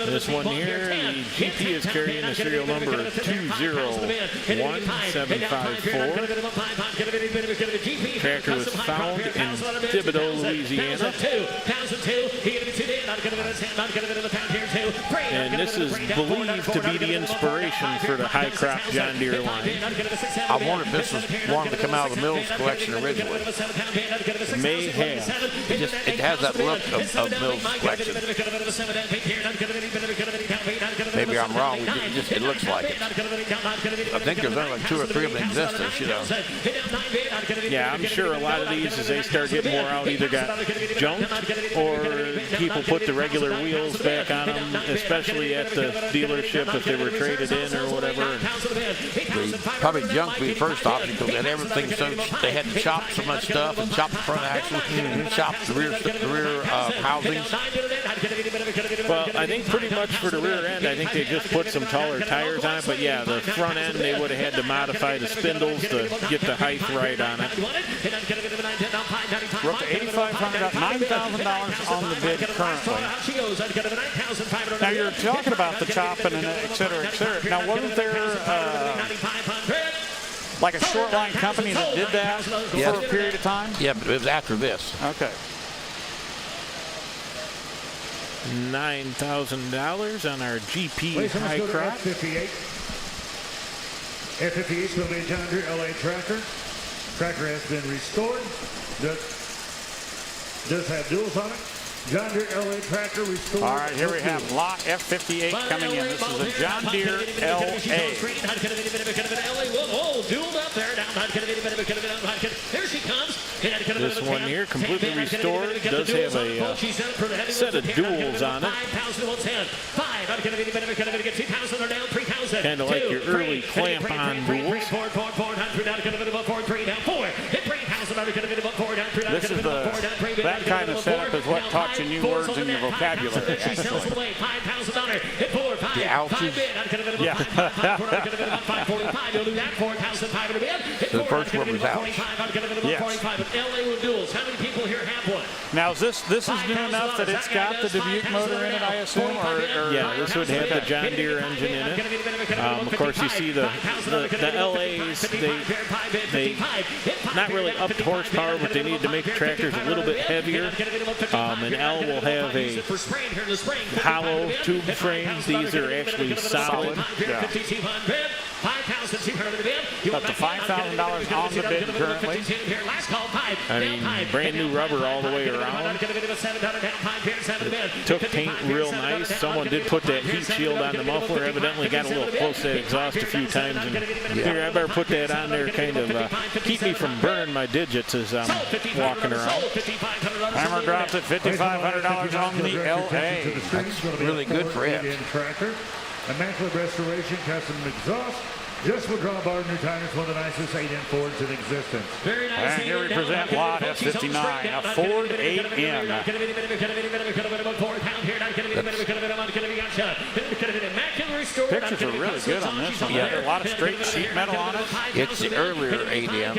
This one here, the GP is carrying the serial number of 201754. Tractor was found in Thibodaux, Louisiana. And this is believed to be the inspiration for the high crop John Deere line. I wonder if this was one to come out of the Mills collection originally. May have. It has that look of Mills collection. Maybe I'm wrong. It looks like it. I think there's only like 2 or 3 of them in existence, you know. Yeah, I'm sure a lot of these, as they start getting more out, either got junked or people put the regular wheels back on them, especially at the dealership if they were traded in or whatever. They probably junked me first off because they had everything, so they had to chop so much stuff and chop the front axle and chop the rear housings. Well, I think pretty much for the rear end, I think they just put some taller tires on it. But yeah, the front end, they would have had to modify the spindles to get the height right on it. We're up to $8,500, $9,000 on the bid currently. Now you're talking about the chopping and et cetera, et cetera. Now wasn't there like a short line company that did that for a period of time? Yeah, but it was after this. Okay. $9,000 on our GP high crop. F58. F58 will be a John Deere LA tractor. Tractor has been restored. Does have duals on it. John Deere LA tractor restored. All right, here we have lot F58 coming in. This is a John Deere LA. Oh, dueled up there. Here she comes. This one here, completely restored, does have a set of duals on it. Kind of like your early clamp-on duals. This is that kind of setup is what taught you new words in your vocabulary. The ouches. Yeah. The first word was ouch. Yes. How many people here have one? Now, is this is new enough that it's got the Dubuque motor in it, I assume? Or yeah, this would have the John Deere engine in it. Of course, you see the LAs, they not really up to horsepower, but they need to make the tractors a little bit heavier. An L will have a hollow tube frame. These are actually solid. Yeah. Up to $5,000 on the bid currently. I mean, brand new rubber all the way around. Took paint real nice. Someone did put that heat shield on the muffler. Evidently got a little close to that exhaust a few times. And figure I better put that on there, kind of keep me from burning my digits as I'm walking around. Hammer drops at $5,500 on the LA. That's really good for it. Immaculate restoration, custom exhaust. Just will draw bar new tires, one of the nicest 8N Fords in existence. Very nice. And here we present lot F59, a Ford 8N. Pictures are really good on this one. Yeah. A lot of straight sheet metal on it. It's the earlier 8N.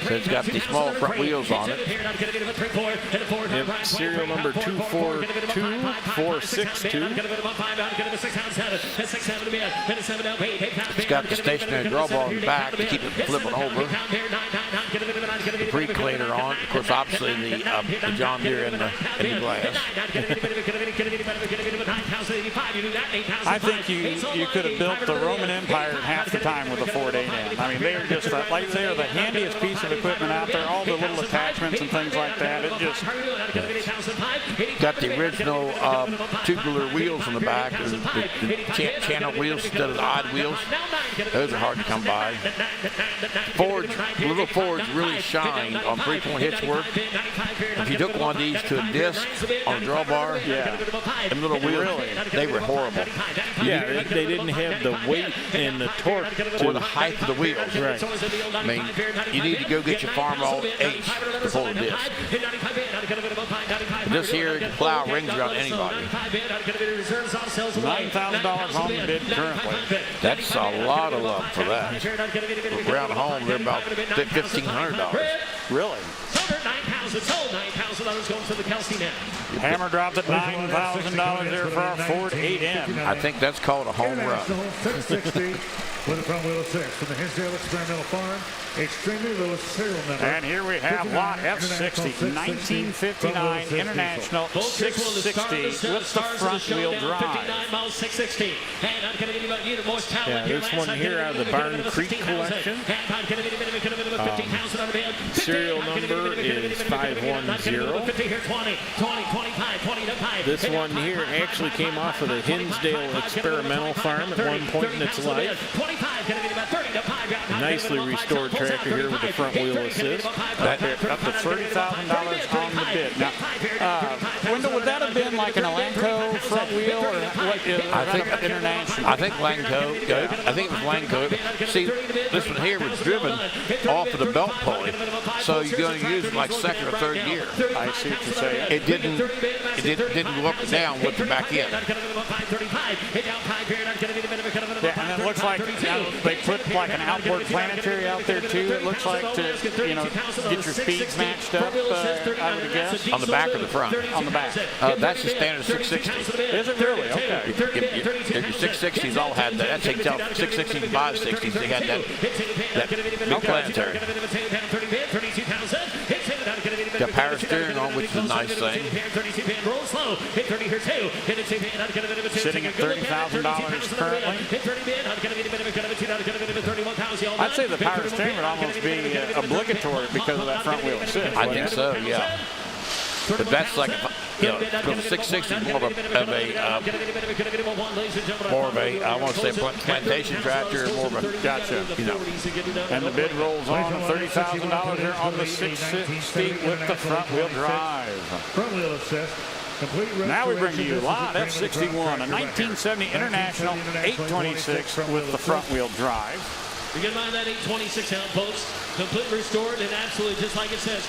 So it's got the small front wheels on it. Yep, serial number 242462. It's got the stationary drawbar in the back to keep it flipping over. The brake cleaner on. Of course, obviously the John Deere in the glass. I think you could have built the Roman Empire in half the time with a Ford 8N. I mean, they are just like they are the handiest piece of equipment out there. All the little attachments and things like that. It just got the original tubular wheels on the back. The channel wheels instead of the odd wheels. Those are hard to come by. Little Fords really shine on 3-point hitch work. If you took one of these to a disc on a drawbar, and little wheels, they were horrible. Yeah, they didn't have the weight and the torque or the height of the wheels. Right. I mean, you need to go get your Farmin H to pull a disc. This here plow rings around anybody. $9,000 on the bid currently. That's a lot of love for that. Around home, they're about $1,500. Really? Hammer dropped at $9,000 there for our Ford 8N. I think that's called a home run. 660 with a front wheel of 6 from the Hinsdale Experimental Farm. Extremely low serial number. And here we have lot F60, 1959 International 660 with the front wheel drive. Yeah, this one here out of the Barn Creek collection. Serial number is 510. This one here actually came off of the Hinsdale Experimental Farm at one point in its life. Nicely restored tractor here with the front wheel assist. Up to $30,000 on the bid. Now, Wendell, would that have been like an Elanco front wheel, or what? I think international. I think Langco. I think it was Langco. See, this one here was driven off of the belt pulley, so you're going to use it like second or third gear. I see what you're saying. It didn't go up and down with the back end. Yeah, and it looks like they put like an outboard planetary out there too. It looks like to get your speeds matched up. I would guess on the back or the front. On the back. That's the standard 660. Is it really? Okay. Your 660s all had that. That's 660s and 560s. They had that big planetary. Got power steering on, which is a nice thing. Sitting at $30,000 currently. I'd say the power steering would almost be obligatory because of that front wheel assist. I think so, yeah. But that's like, the 660 is more of a, I want to say plantation tractor, more of a, gotcha. And the bid rolls on $30,000 here on the 660 with the front wheel drive. Front wheel assist. Now we bring to you live F61, a 1970 International 826 with the front wheel drive. You get mind that 826 outpost, completely restored and absolutely just like it says.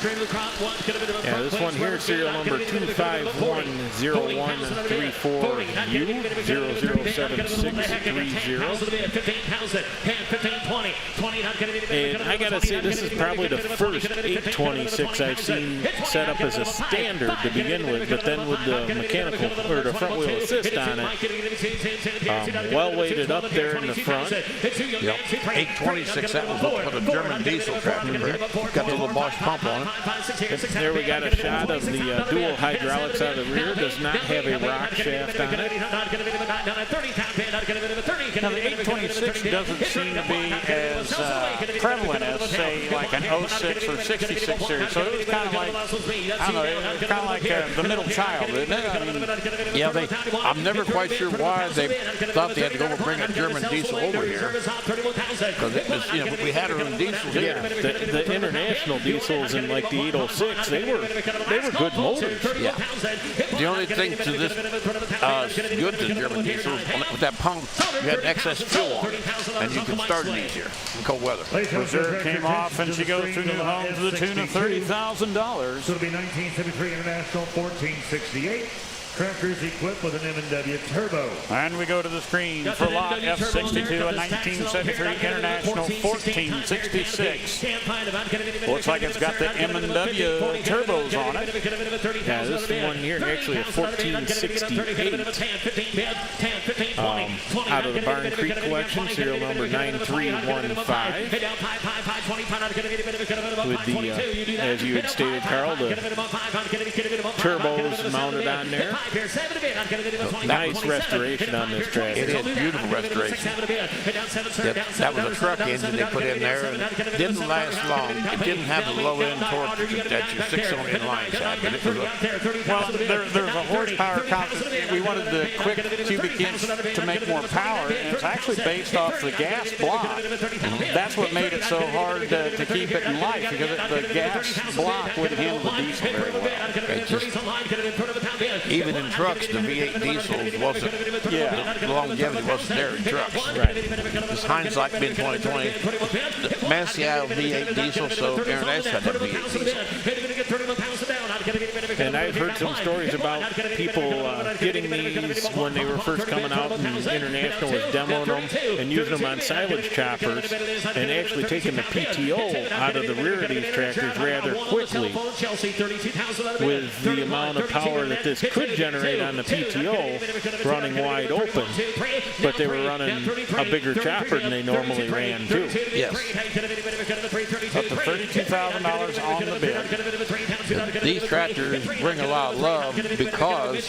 Yeah, this one here, serial number 2510134U007630. And I gotta say, this is probably the first 826 I've seen set up as a standard to begin with, but then with the mechanical or the front wheel assist on it, well weighted up there in the front. Yep. 826, that was what a German diesel tractor. Got the little Bosch pump on it. There we got a shot of the dual hydraulics out of the rear. Does not have a rock shaft on it. Now the 826 doesn't seem to be as prevalent as, say, like an 06 or 66 series. So it was kind of like, I don't know, it was kind of like the middle child, isn't it? I mean, yeah, I'm never quite sure why they thought they had to go and bring a German diesel over here. Because it was, we had our own diesels here. Yeah, the international diesels in like the 806, they were good motors. Yeah. The only thing to this good to the German diesels, with that pump, you had excess fuel on it, and you can start it easier in cold weather. Reserve came off, and she goes through new home to the tune of $30,000. So it'll be 1973 International 1468. Tractors equipped with an M&W turbo. And we go to the screen for lot F62, a 1973 International 1466. Looks like it's got the M&W turbos on it. Yeah, this one here actually a 1468 out of the Barn Creek collection, serial number 9315. With the, as you had stated, Carl, the turbos mounted on there. Nice restoration on this tractor. It is beautiful restoration. That was a truck engine they put in there, and it didn't last long. It didn't have the low end torque that your 6-cylinder inline had, but it was well, there's a horsepower we wanted the quick cubic inch to make more power, and it's actually based off the gas block. That's what made it so hard to keep it in life, because the gas block would handle the diesel very well. Even in trucks, the V8 diesels wasn't, the longevity wasn't there in trucks. Right. This hindsight being 2020, the Massey-Harris V8 diesel, so International had that V8 diesel. And I've heard some stories about people getting these when they were first coming out, and International was demoing them and using them on silage choppers, and actually taking the PTO out of the rear of these tractors rather quickly with the amount of power that this could generate on the PTO running wide open, but they were running a bigger chopper than they normally ran too. Yes. Up to $32,000 on the bid. These tractors bring a lot of love because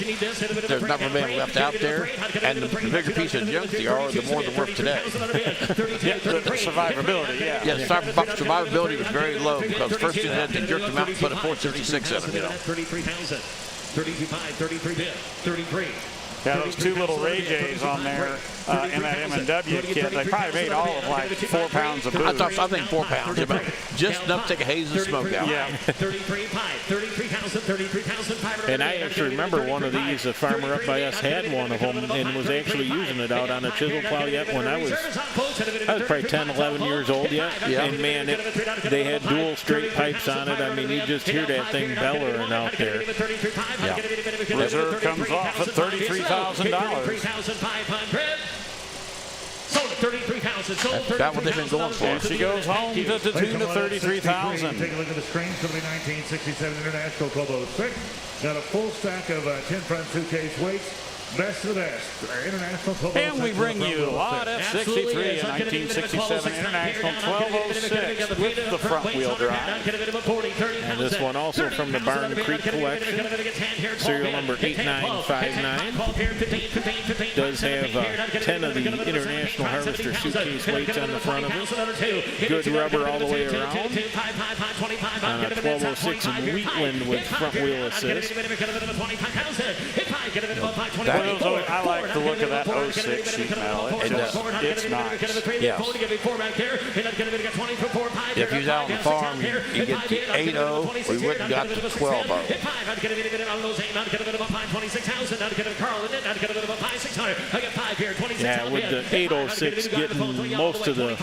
there's not many left out there, and the bigger piece of junk they are, the more they're worth today. The survivability, yeah. Yeah, survivability was very low because the first thing they did, they jerked them out and put a 466 in them, 33,000. 32.5, 33 bid, 33. Yeah, those two little Ray J's on there in that M&W kit, they probably made all of like 4 pounds of booze. I think 4 pounds, just enough to take a haze and smoke out. Yeah. 33,500. And I actually remember one of these, a farmer up by us had one of them and was actually using it out on a chisel plow yet when I was probably 10, 11 years old yet. Yeah. And man, they had dual straight pipes on it. I mean, you just hear that thing bellowing out there. Yeah. Reserve comes off at $33,000. That's about what they've been going for. And she goes home to the tune of $33,000. Take a look at the screen. Somebody 1967 International Club 06. Got a full stack of 10 front suitcase weights. Best of the best. International Club. And we bring you Lot F63 in 1967 International 1206 with the front wheel drive. And this one also from the Barn Creek collection, serial number 8959. Does have 10 of the International Harvester suitcase weights on the front of it. Good rubber all the way around. On a 1206 in Wheatland with front wheel assist. I like the look of that 06 sheet metal. It's nice. Yes. If you was out on the farm, you get the 8.0, we wouldn't got the 12.0. Yeah, with the 806 getting most of the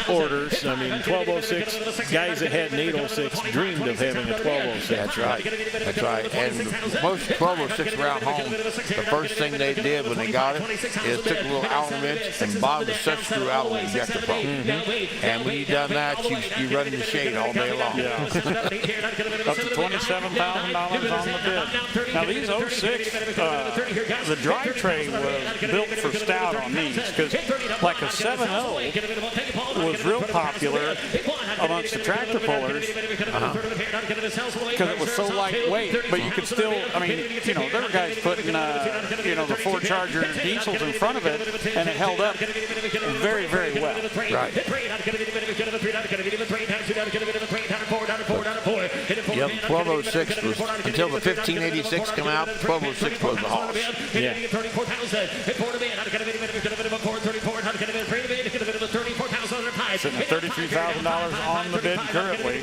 orders. I mean, 1206, guys that had an 806 dreamed of having a 1206. That's right. That's right. And most 1206 around home, the first thing they did when they got it is took a little Allen wrench and bobbed the set screw out of the ejector pump. And when you done that, you run in the shade all day long. Yeah. Up to $27,000 on the bid. Now these 06, the drive tray was built for stout on these because like a 7.0 was real popular amongst the tractor pullers because it was so lightweight, but you could still, I mean, you know, there were guys putting, the Ford Charger diesels in front of it, and it held up very, very well. Right. Yep, 1206 was, until the 1586 come out, 1206 was the hoss. Yeah. Sitting at $33,000 on the bid currently.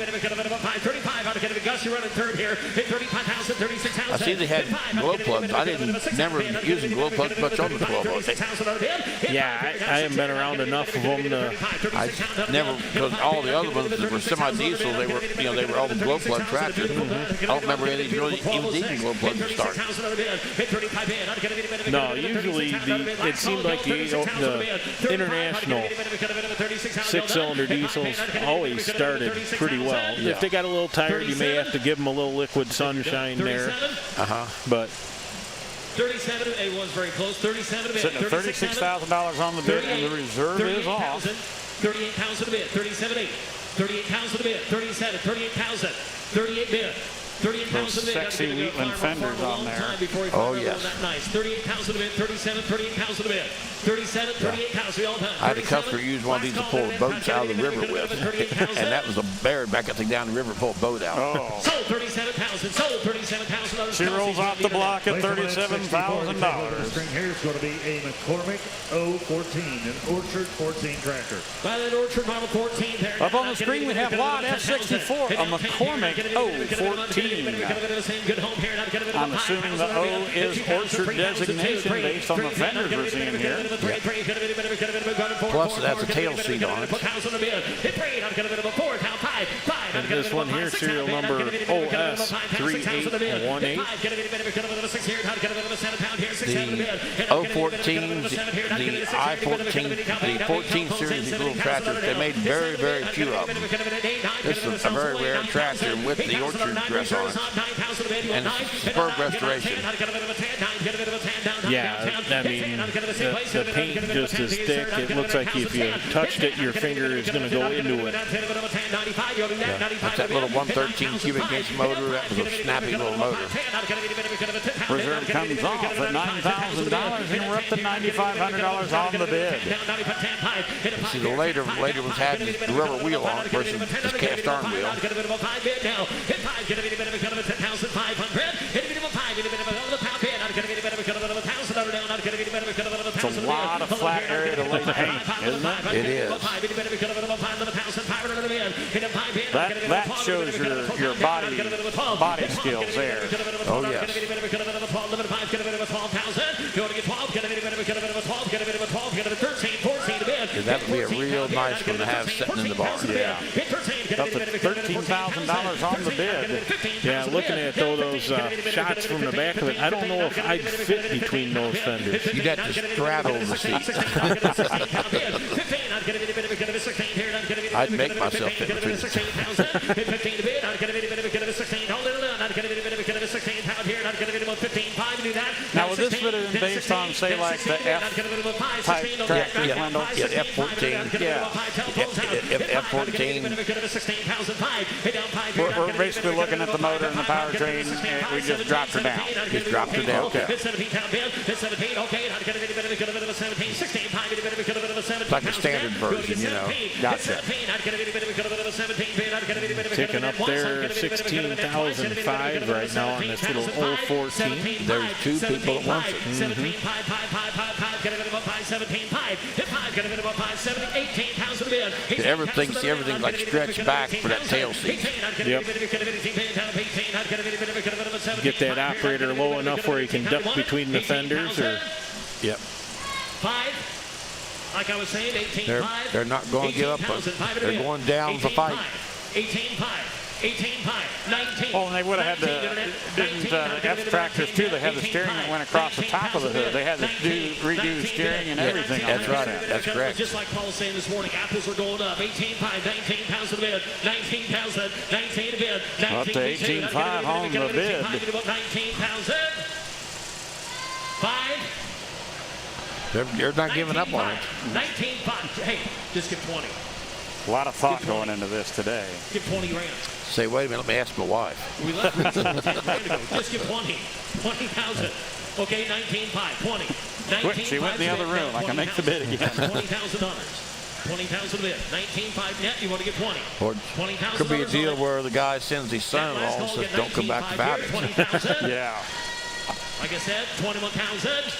I see they had glow plugs. I never using glow plugs much on the 1206. Yeah, I haven't been around enough of them to. I never, because all the other ones that were semi-diesel, they were all the glow plug tractors. I don't remember any of these really even needing glow plugs to start. No, usually it seemed like the international 6-cylinder diesels always started pretty well. Yeah. If they got a little tired, you may have to give them a little liquid sunshine there. But 37, it was very close. 37 Sitting at $36,000 on the bid, and the reserve is off. 38,000 a bid. 37.8. 38,000 a bid. 37. 38,000. 38 bid. 38,000 bid. Sexy Wheatland fenders on there. Oh, yes. Nice. 38,000 a bid. 37. 38,000 a bid. 37, 38,000. All done. I had a customer use one of these to pull boats out of the river with, and that was a bear back up down the river and pull a boat out. Oh. Sold 37,000. Sold 37,000. She rolls off the block at $37,000. String here is going to be a McCormick 014, an Orchard 14 tractor. By that Orchard Model 14 there. Up on the screen we have Lot F64, a McCormick 014. I'm assuming the O is Orchard designation based on the fenders we're seeing here. Plus, it has a tail seat on it. and this one here, serial number OS3818. The 014s, the I-14, the 14 series, these little tractors, they made very, very few of them. This is a very rare tractor with the Orchard dress on it. And superb restoration. Yeah, I mean, the paint just is thick. It looks like if you touched it, your finger is going to go into it. Yeah. That's that little 113 cubic inch motor. That was a snappy little motor. Reserve comes off at $9,000, and we're up to $9,500 on the bid. You see, the later ones had the rubber wheel on it versus this cast iron wheel. flat area to lay paint, isn't it? It is. That shows your body skills there. Oh, yes. That would be a real nice one to have sitting in the bar. Yeah. Up to $13,000 on the bid. Yeah, looking at those shots from the back of it, I don't know if I'd fit between those fenders. You'd have to straddle the seat. I'd make myself fit between the seat. Now, would this would have been based on, say, like the F-type tractor, Wendell? Yeah, F-14. Yeah. F-14. We're basically looking at the motor and the powertrain, and we just dropped her down. Just dropped her down. Okay. It's like a standard version, you know. Gotcha. Ticking up there, 16,005 right now on this little 014. There's two people at once. Everything's like stretched back for that tail seat. Yep. Get that operator low enough where he can duck between the fenders, or Yep. Like I was saying, 18.5. They're not going to give up. They're going down for fight. 18.5. 18.5. 19. Oh, and they would have had F tractors too. They had the steering that went across the top of the hood. They had to redo the steering and everything. That's right. That's correct. Just like Paul was saying this morning, apples are going up. 18.5, 19,000 a bid. 19,000, 19 a bid. Up to 18.5 on the bid. 19,000. 5. They're not giving up on it. 19.5. Hey, just give 20. A lot of thought going into this today. Give 20 grand. Say, wait a minute, let me ask my wife. We left just give 20. 20,000. Okay, 19.5. 20. Quick, she went in the other room. I can make the bid again. $20,000. 20,000 bid. 19.5 net. You want to get 20. Or $20,000. could be a deal where the guy sends his son-in-law and says, don't come back about it. Yeah. Like I said, 21,000.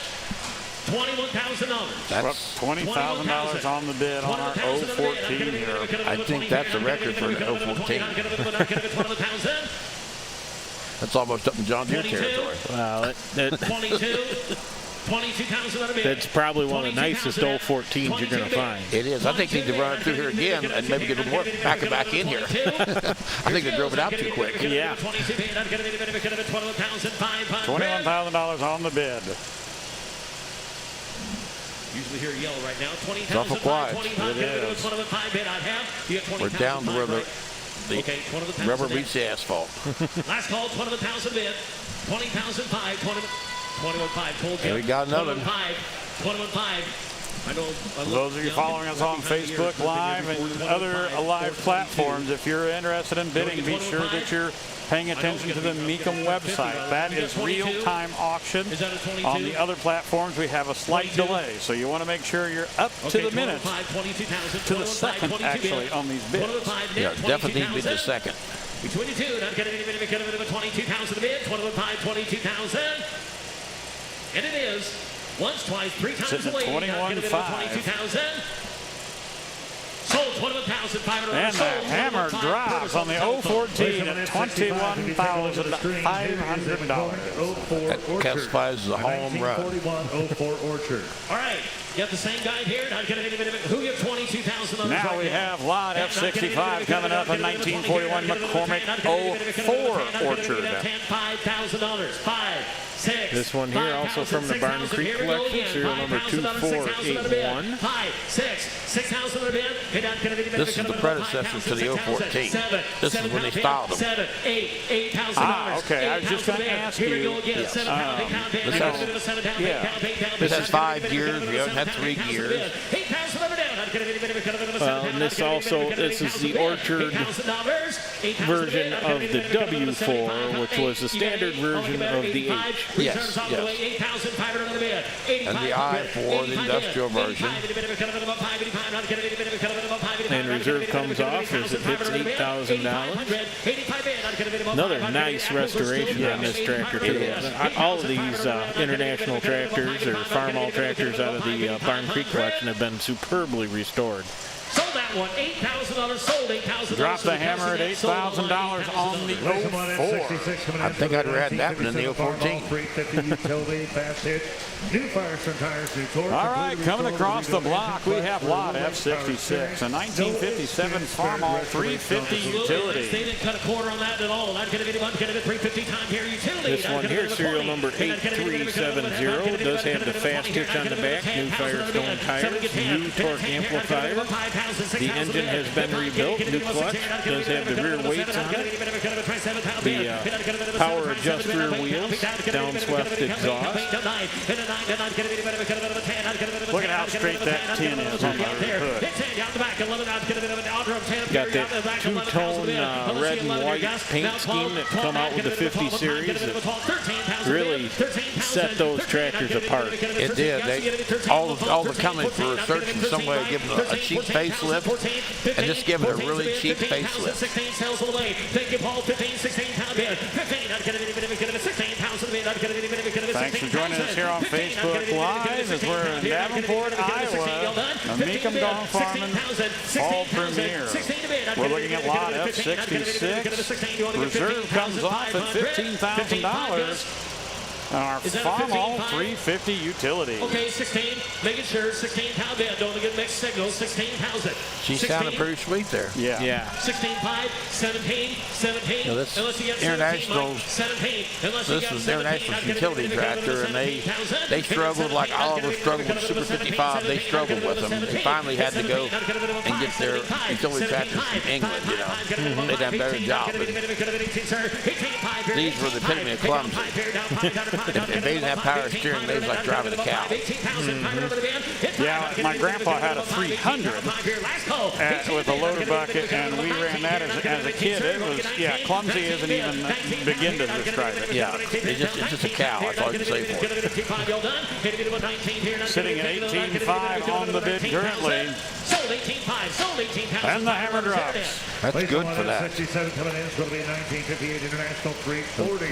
$21,000. That's $20,000 on the bid on our 014 here. I think that's a record for the 014. That's almost up in John Deere territory. wow, 22,000. that's probably one of the nicest 014s you're going to find. It is. I think they need to run it through here again and maybe get a little more back in here. I think they drove it out too quick. Yeah. $21,000 on the bid. Usually hear yell right now. 20,000. Awful quiet. It is. We're down to where the rubber meets the asphalt. Last call, 21,000 bid. 20,005. 21,5. Told you. And we got another. 21,5. I know. Those of you following us on Facebook Live and other live platforms, if you're interested in bidding, be sure that you're paying attention to the Mecum website. That is real-time auction. On the other platforms, we have a slight delay, so you want to make sure you're up to the minute, to the second, actually, on these bids. Yeah, definitely need to be the second. Between the two, not getting a bit of 22,000 a bid. 21,5, 22,000. And it is. Once, twice, 3 times Sitting a lady. 21,500. Sold 21,500. And the hammer drives on the 014 at $21,500. That classifies as a home run. 4104 Orchard. All right. You got the same guy here. Not getting a bit of it. Who you have 22,000 Now we have lot F65 coming up in 1941 McCormick 04 Orchard. $5,000. 5, 6. This one here also from the Barn Creek collection, serial number 2481. 5, 6, 6,000 a bid. This is the predecessor to the 014. This is when they styled them. 7, 8, $8,000. Ah, okay. I was just going to ask you. This has 5 gears. We haven't had 3 gears. Well, and this is the Orchard version of the W4, which was the standard version of the H. Yes, yes. And the I4, the industrial version. And reserve comes off as it hits $8,000. Another nice restoration on this tractor, too. All of these international tractors or farm all tractors out of the Barn Creek collection have been superbly restored. Sold that one, $8,000 sold, $8,000. Drop the hammer at $8,000 on the 04. I think I'd rather that than the 014. All right, coming across the block, we have lot F66, a 1957 Farmall 350 utility. They didn't cut a quarter on that at all. That's going to be 350 time here utility. This one here, serial number 8370, does have the fast hitch on the back, new Firestone tires, new torque amplifier. The engine has been rebuilt, new clutch, does have the rear weights on it, the power adjust rear wheels, downswept exhaust. Look at how straight that tin is on the hood. Got that two-tone red and white paint scheme that come out with the 50 series that really set those tractors apart. It did. All the companies were searching some way to give them a cheap facelift and just give it a really cheap facelift. Thanks for joining us here on Facebook Live as we're in Davenport, Iowa. The Meekum Dog Farmin Fall Premiere. We're looking at lot F66. Reserve comes off at $15,000. Our Farmall 350 utility. Okay, 16, making sure, 16-pound bed. Don't get mixed signals, 16,000. She sounded pretty sweet there. Yeah. 16.5, 17, 17. No, this unless you get international. 17. This was international utility tractor, and they struggled like Oliver struggled with Super 55. They struggled with them. They finally had to go and get their utility tractors from England. You know, they done a better job. And these were the epitome of clumsy. If they didn't have power steering, they was like driving a cow. Yeah, my grandpa had a 300 with a loader bucket, and we ran that as a kid. It was, clumsy isn't even begin to describe it. Yeah, it's just a cow. That's all you can say for it. Sitting at 18.5 on the bid currently. And the hammer drops. That's good for that.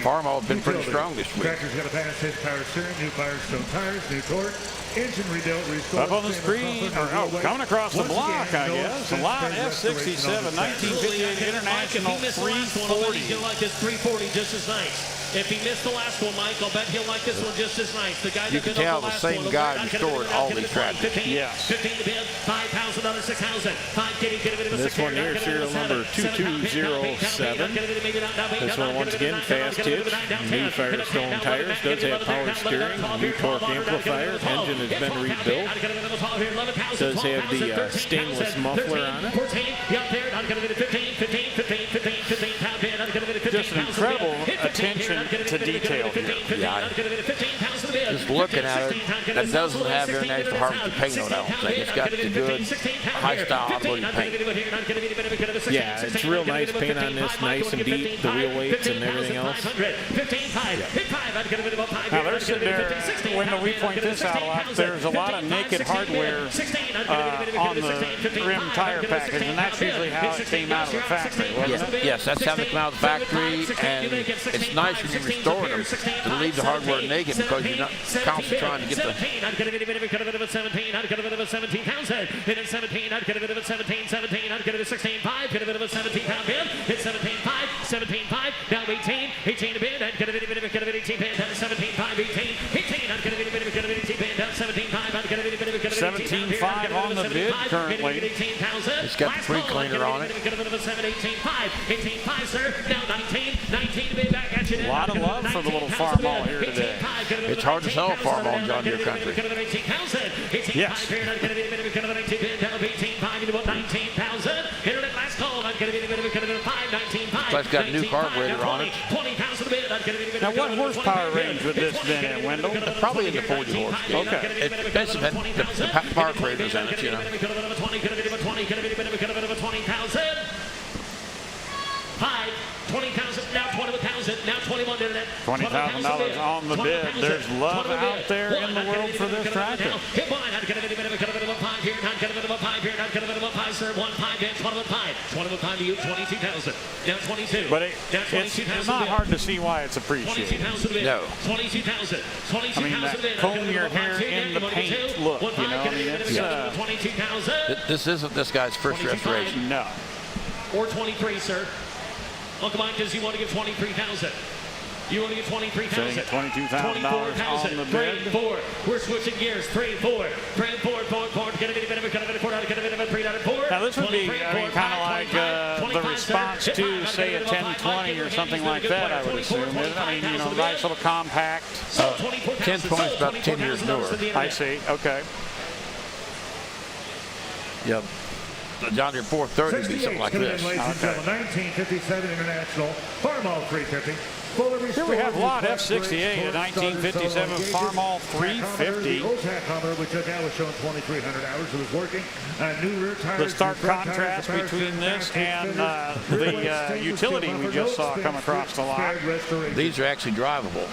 Farmall has been pretty strong this week. Tractor's got a fast hitch, power steering, new Firestone tires, new torque, engine rebuilt, restored. Up on the screen, coming across the block, I guess. Lot F67, 1958 International 340. He'll like this 340 just as nice. If he missed the last one, Mike, I'll bet he'll like this one just as nice. The guy you can tell the same guy restored all these tractors. Yes. 15 to bid, $5,000, 6,000. This one here, serial number 2207. This one, once again, fast hitch, new Firestone tires, does have power steering, new torque amplifier, engine has been rebuilt, does have the stainless muffler on it. Just an incredible attention to detail here. Yeah, just looking at it, that doesn't have international harvester paint on it, I don't think. It's got the good high-style automotive paint. Yeah, it's real nice paint on this, nice and deep, the wheel weights and everything else. Now they're sitting there, when we point this out a lot, there's a lot of naked hardware on the rim tire package, and that's usually how it came out of the factory, wasn't it? Yes, that's how they come out of the factory, and it's nice when you restore them to leave the hardware naked because you're not constantly trying to get the... 17.5, now 18 to bid, and get a bit of 18 bid, 17.5, 18, down 17.5 on the bid currently. It's got the pre-cleaner on it. 18.5, sir, now 19 to bid, back at you. A lot of love for the little Farmall here today. It's hard to sell a Farmall in John Deere country. Yes. It's got a new carburetor on it. Now, what horsepower range would this been in, Wendell? Probably in the 40 horse. Okay. It basically had the power graders in it, you know. 5, 20,000, now 21,000, now 21,000. $20,000 on the bid. There's love out there in the world for this tractor. Hit one, not going to be a bit of a pie here, not going to be a pie here, not going to be a pie, sir. One pie, then 21 pie. 21 pie to you, 22,000. Now 22. But it's not hard to see why it's appreciated. No. 22,000. I mean, that comb your hair in the paint look, you know, I mean, it's, 22,000. This isn't this guy's first restoration. no. Or 23, sir. Uncle Mike, does you want to give 23,000? You want to get 23,000. $22,000 on the bid. 3, 4. We're switching gears. 3, 4. 3, 4, 4, 4. Get a bit of a 4. Now this would be, I mean, kind of like the response to, say, a 1020 or something like that, I would assume. I mean, you know, nice little compact. 1020 is about 10 years newer. I see. Okay. Yep. The John Deere 430 would be something like this. Ladies and gentlemen, 1957 International Farmall 350. Here we have lot F68, a 1957 Farmall 350. The stark contrast between this and the utility we just saw come across the lot. These are actually drivable.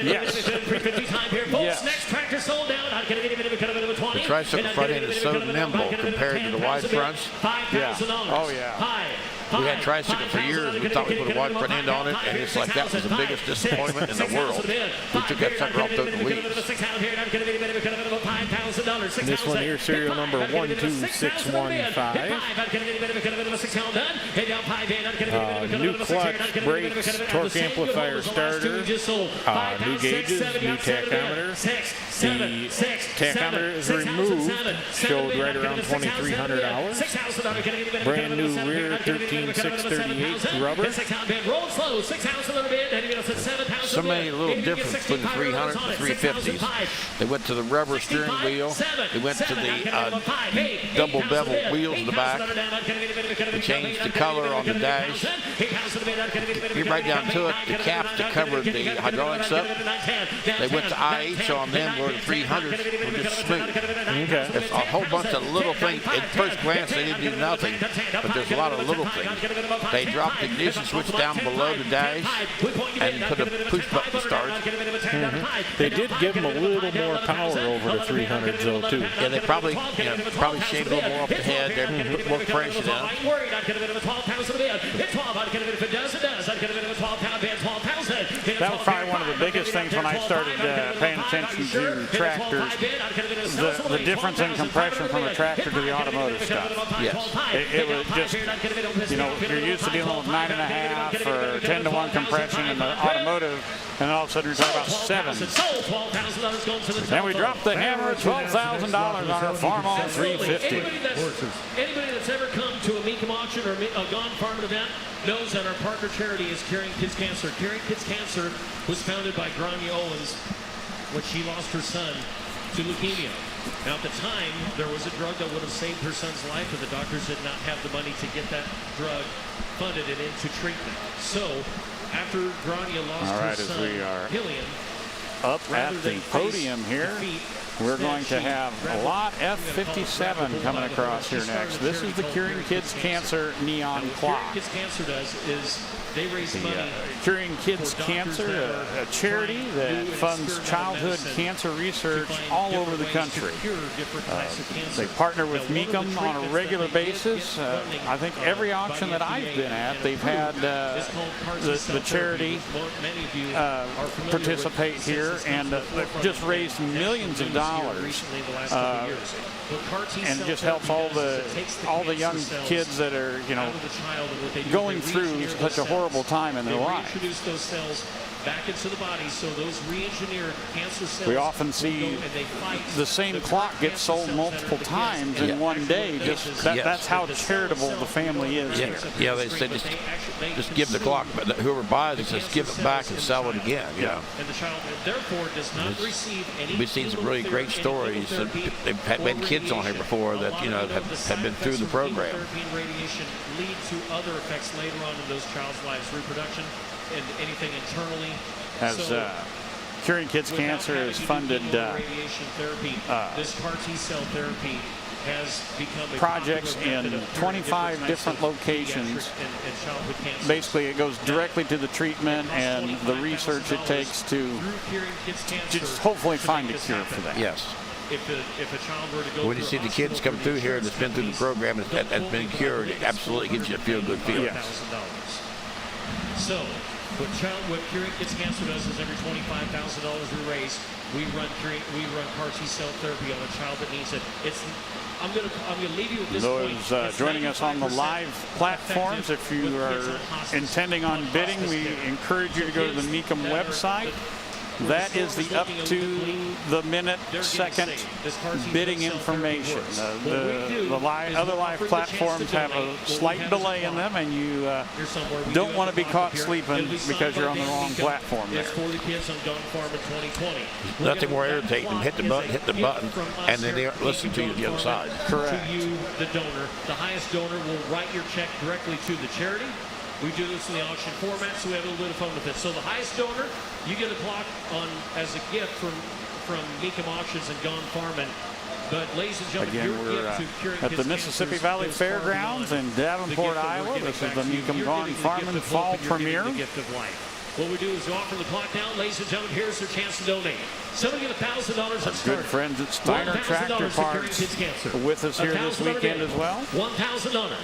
Yes. Yes. Next tractor sold out. The tricycle front end is so nimble compared to the wide fronts. Yeah. Oh, yeah. We had tricycle for years. We thought we put a wide front end on it, and it's like that was the biggest disappointment in the world. We took that sucker off the weeds. This one here, serial number 12615. New clutch, brakes, torque amplifier starter, new gauges, new tachometer. The tachometer is removed, showed right around 2,300 hours. Brand new rear 13,638 rubber. So many little differences between the 300 and the 350s. They went to the rubber steering wheel. They went to the double bevel wheels in the back. They changed the color on the dash. Get right down to it, the caps that covered the hydraulics up. They went to IH on them where the 300s were just smooth. Okay. It's a whole bunch of little things. At first glance, they didn't do nothing, but there's a lot of little things. They dropped the ignition switch down below the dash and put a push button to start. They did give them a little more power over the 300s though too. Yeah, they probably shaved a little more off the head. They put more pressure down. That was probably one of the biggest things when I started paying attention to tractors, the difference in compression from a tractor to the automotive stuff. Yes. It was just, you know, you're used to dealing with 9.5 or 10-to-1 compression in the automotive, and then all of a sudden you're talking about 7. And we dropped the hammer, $12,000 on our Farmall 350. Anybody that's ever come to a Mecum auction or a Gone Farming event knows that our partner charity is Caring Kids Cancer. Caring Kids Cancer was founded by Grania Owens when she lost her son to leukemia. Now, at the time, there was a drug that would have saved her son's life, but the doctors did not have the money to get that drug funded and into treatment. So, after Grania lost her son, Hillian, up at the podium here, we're going to have a lot F57 coming across here next. This is the Curing Kids Cancer neon clock. Curing Kids Cancer does is they raise money. Curing Kids Cancer, a charity that funds childhood cancer research all over the country. They partner with Mecum on a regular basis. I think every auction that I've been at, they've had the charity participate here, and just raised millions of dollars. And just helps all the young kids that are, you know, going through such a horrible time in their life. Back into the body, so those re-engineered cancer cells. We often see the same clock get sold multiple times in one day. That's how charitable the family is here. Yeah, they say just give the clock, but whoever buys it says give it back and sell it again. Yeah. And the child therefore does not receive any. We've seen some really great stories. They've had kids on here before that have been through the program. Therapy and radiation lead to other effects later on in those child's lives, reproduction and anything internally. As Curing Kids Cancer is funded radiation therapy, this CAR T-cell therapy has become a projects popular in method of curing 25 types different of locations. pediatric and childhood cancers. Basically, it goes directly to the treatment and the research it takes to Through curing kids' cancer just hopefully to find a make this cure happen. for that. Yes. If a child were to go When you see the kids come through here that's been through the program and has been cured, it absolutely gives you a feel-good feeling. Yes. So, what Curing Kids Cancer does is every $25,000 we raise, we run CAR T cell therapy on a child that needs it. I'm gonna leave you with this Those point. joining us on the live platforms, if you are intending on bidding, we encourage you to go to the MECOM website. That is the up to the minute, second bidding information. The other live platforms have a slight delay in them, and you don't want to be caught sleeping because you're on the wrong platform there. It's for the kids on Gun Farm in 2020. Nothing more irritating than hit the button, and then they listen to you the other side. Correct. To you, the donor. The highest donor will write your check directly to the charity. We do this in the auction format, so we have a little bit of fun with it. So the highest donor, you get a clock as a gift from MECOM Auctions and Gone Farmin'. But ladies and gentlemen, Again, your we're gift to Curing at Kids the Mississippi Cancer Valley is far Fairgrounds beyond in the Davenport, gift that we're Iowa. giving This is back the to you. MECOM You're Gone getting the gift Farmin' of Fall hope, and you're getting Premiere. the gift of life. What we do is we offer the clock down. Ladies and gentlemen, here's your chance to donate. Somebody get $1,000 at Good start. friends at Steiner Tractor $1,000 to Curing Parts Kids Cancer. with us here this $1,000 weekend bid. as well. $1,000.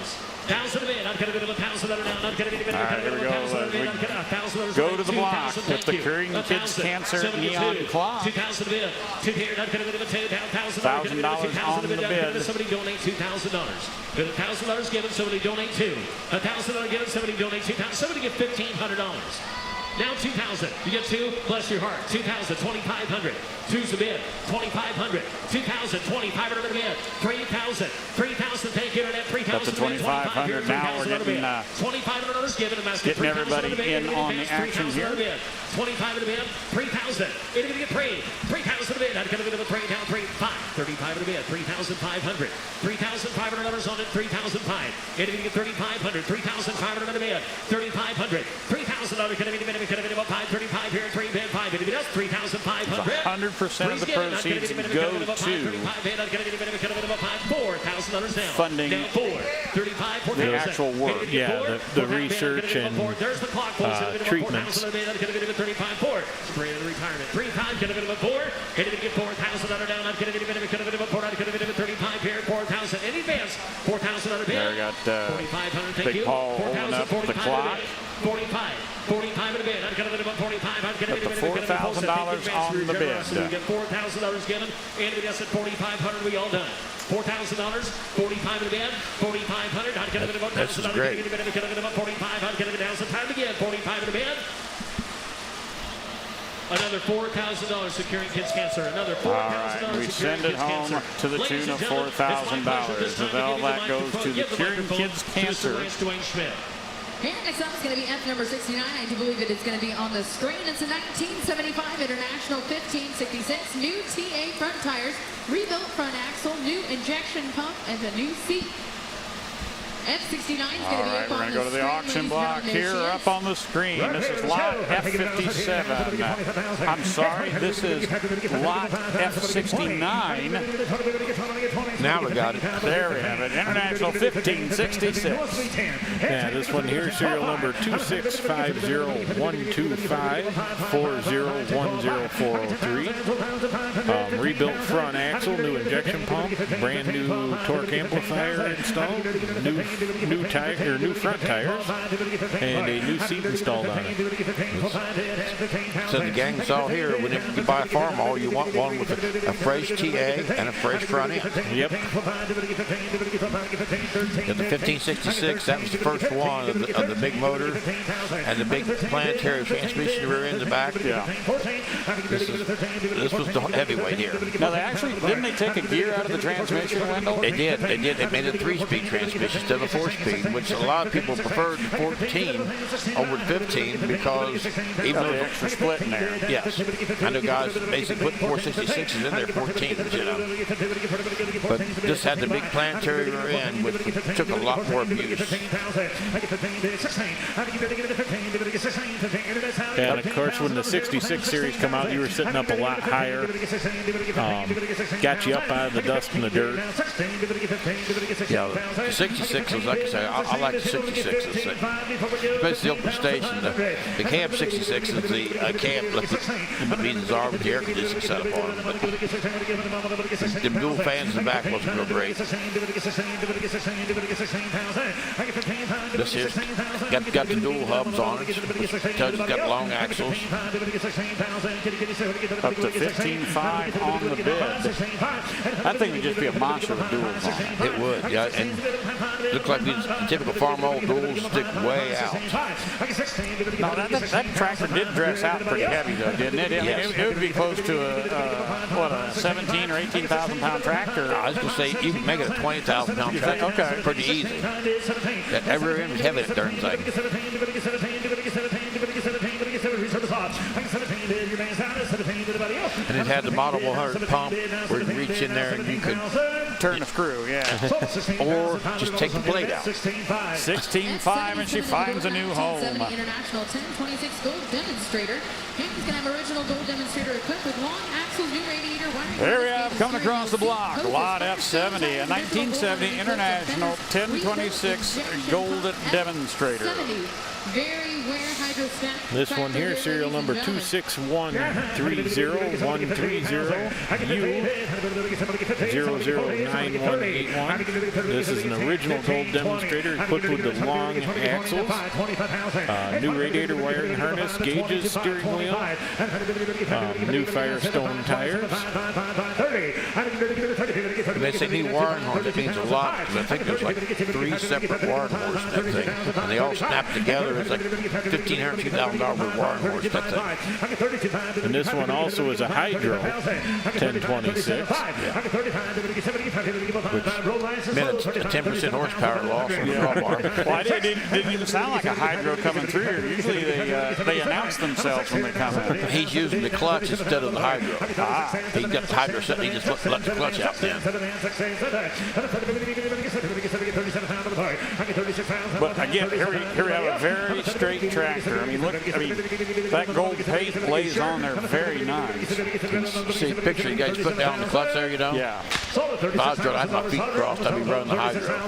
$1,000 a bid. I'd get a bid of $1,000 down. I'd get a bid of All right, here we go. $1,000. Go to the block with the Curing Kids Cancer neon clock. $2,000 a bid. I'd get a bid of $1,000 on the bid. Somebody donate $2,000. With $1,000 given, somebody donate $1,000 given, somebody donate $2,000. Somebody get $1,500. Now 2,000. You get two. Bless your heart. 2,000. 2,500. Two's the bid. 2,500. 2,000. 2,500 a bid. 3,000. 3,000. Thank you, Internet. 3,000. That's the 2,500 now. We're getting $2,500 given. getting everybody in on the action here. 2,500 a bid. 3,000. It's going to get 3,000 a bid. I'd get a bid of a 3 down 3. 5. 35 a bid. 3,500. $3,500 on it. 3,500. It's going to get 3,500. 3,500 a bid. 3,500. $3,000 going to be 535 here, 3 bid, 5 bid. That's 3,500. 100% of the proceeds go to funding the actual work. Yeah, the research and treatments. Spray in retirement. 3 times, get a bit of a 4. Hit it, get $4,000 down. I'd get a bit of a 4. I'd get a bit of a 35 here, 4,000 in advance. $4,000 bid. There we got 4,500. Thank Big you. Paul holding up the clock. 45 in a bid. I'd get a bit of a 45. I'd get a bit of a $4,000 on the bid. So we get $4,000 given. And we just at 4,500. We all done. $4,000. 45 in a bid. 4,500. I'd get a bit of a This is great. I'd get a bit of a 45. I'd get a bit of some time again. 45 in a bid. Another $4,000 securing kids cancer. Another $4,000. All right, we send it home to the tune of $4,000. So all that goes to the Curing Kids Cancer. And next up is going to be F number 69. I do believe it is going to be on the screen. It's a 1975 International 1566 new TA front tires, rebuilt front axle, new injection pump, and a new seat. F69 is going to be All right, up we're on going to the go to the screen, auction ladies and block gentlemen. here, There she up on the screen. This is lot F57. I'm sorry, this is lot F69. Now we got it. There we have it, International 1566. Yeah, this one here, serial number 265012540104003. Rebuilt front axle, new injection pump, brand new torque amplifier installed, new tire, new front tires, and a new seat installed on it. So the gang's all here. Whenever you buy a farm all, you want one with a fresh TA and a fresh front end. Yep. The 1566, that was the first one of the big motor and the big planetary transmission rear in the back. Yeah. This was the heavyweight here. Now they actually, didn't they take a gear out of the transmission, Wendell? They did. They made a 3-speed transmission instead of a 4-speed, which a lot of people preferred 14 over 15 because even though the extra split in there. Yes. I know guys basically put 466s in their 14s, you know. But this had the big planetary rear end, which took a lot more abuse. And of course, when the 66 series come out, you were sitting up a lot higher. got you up out of the dust and the dirt. Yeah, the 66s, like I say, I like the 66s. Especially the open station. The cab 66 is the cab, like the means are with the air conditioning set up on them. But the dual fans in the back wasn't real great. This here's got the dual hubs on it. Tells you it's got long axles. Up to 15.5 on the bid. That thing would just be a monster with duals on it. It would, yeah. And looks like these typical farm old duals stick way out. No, that tractor did dress out pretty heavy, though, didn't it? I mean, it would be close to a 17 or 18,000 pound tractor. I was going to say you can make it a 20,000 pound tractor. Okay, pretty easy. That rear end was heavy, that darn thing. And it had the Model 100 pump where you can reach in there and you could turn the screw, yeah. Or just take the plate out. 16.5, and she finds a new home. International 1026 Gold Demonstrator. He's going to have original Gold Demonstrator equipped with long axles, new radiator, wiring. There we have, coming across the block, Lot F70, a 1970 International 1026 Gold Demonstrator. Very rare hydrostat. This one here, serial number 26130-130U009181. This is an original Gold Demonstrator equipped with the long axles, new radiator wiring harness, gauges, steering wheel, new Firestone tires. When they say new wiring harness, it means a lot, because I think there's like 3 separate wiring harnesses in that thing, and they all snap together. It's like $1,500, $2,000 worth of wiring harness, that thing. And this one also is a Hydro 1026. Which meant a 10% horsepower loss on the drawbar. Well, it didn't even sound like a Hydro coming through here. Usually they announce themselves when they come in. He's using the clutch instead of the Hydro. He got the Hydro set, he just let the clutch out then. But again, here we have a very straight tractor. I mean, look, that gold paint lays on there very nice. See the picture you guys put down the clutch there, you know? Yeah. If I was I had my feet crossed, I'd be running the Hydro.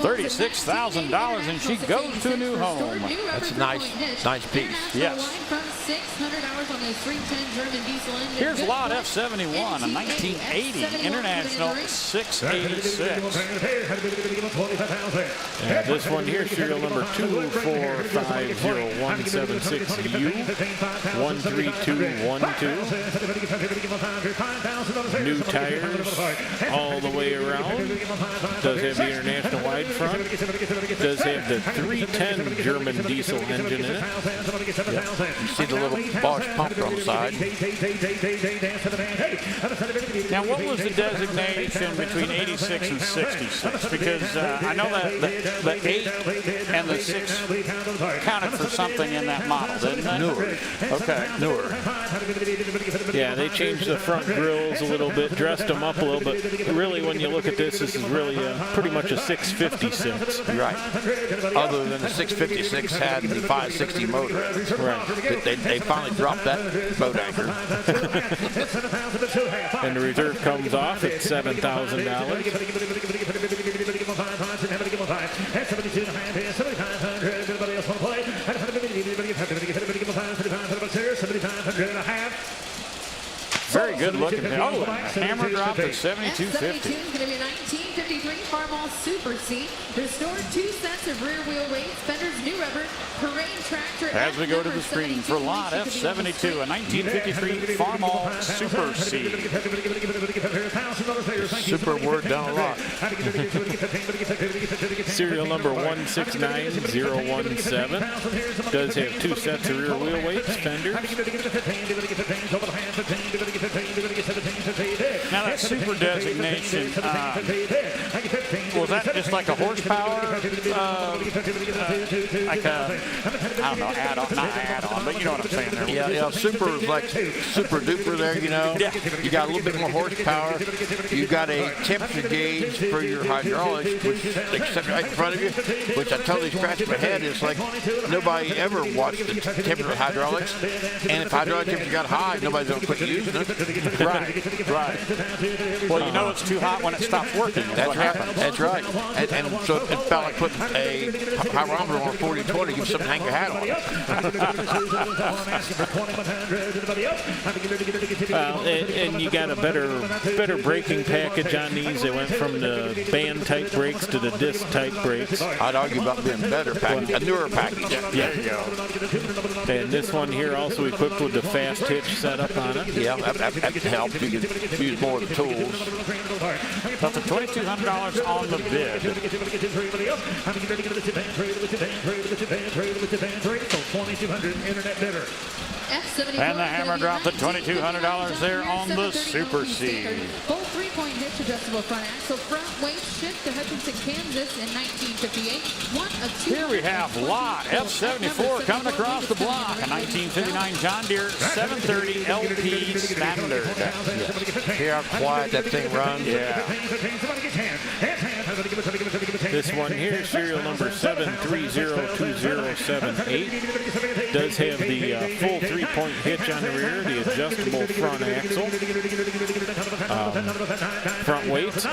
$36,000, and she goes to a new home. That's a nice piece. Yes. Here's Lot F71, a 1980 International 686. This one here, serial number 2450176U13212. New tires all the way around. Does have the international wide front. Does have the 310 German diesel engine in it. Yep. You see the little Bosch pump on the side. Now, what was the designation between 86 and 66? Because I know that the 8 and the 6 counted for something in that model, didn't they? Newer. Okay. Newer. Yeah, they changed the front grills a little bit, dressed them up a little bit. Really, when you look at this is really pretty much a 656. Right. Other than the 656 had the 560 motor. Right. They finally dropped that boat anchor. And the reserve comes off at $7,000. Very good looking. Oh, hammer drop at 7250. F72 is going to be a 1953 Farmall Super C. Restored 2 sets of rear wheel weights, fenders, new rubber, parade tractor. As we go to the screen for Lot F72, a 1953 Farmall Super C. Super word done a lot. Serial number 169017. Does have 2 sets of rear wheel weights, fenders. Now that super designation, was that just like a horsepower, like a, I don't know, add-on, not add-on, but you know what I'm saying there. Yeah, super is like super duper there, you know. Yeah. You got a little bit more horsepower. You got a temperature gauge for your hydraulics, which except right in front of you, which I totally scratched my head. It's like nobody ever watched the temperature of hydraulics, and if hydraulic temperature got high, nobody's going to quit using it. Right. Well, you know it's too hot when it stops working. That's right. That's right. And so it felt like putting a hygrometer on 40-20, give something to hang your hat on. And you got a better braking package on these. They went from the band type brakes to the disc type brakes. I'd argue about being a better package, a newer package. Yeah. There you go. And this one here also equipped with the fast hitch setup on it. Yeah, that helps. You can use more of the tools. That's a $2,200 on the bid. And the hammer dropped the $2,200 there on the Super C. Full 3-point hitch, adjustable front axle, front weight shift to Hutchinson, Kansas in 1958. One of two. Here we have Lot F74 coming across the block. A 1959 John Deere 730 LP Standard. Hear how quiet that thing runs? Yeah. This one here, serial number 7302078, does have the full 3-point hitch on the rear, the adjustable front axle, front weight,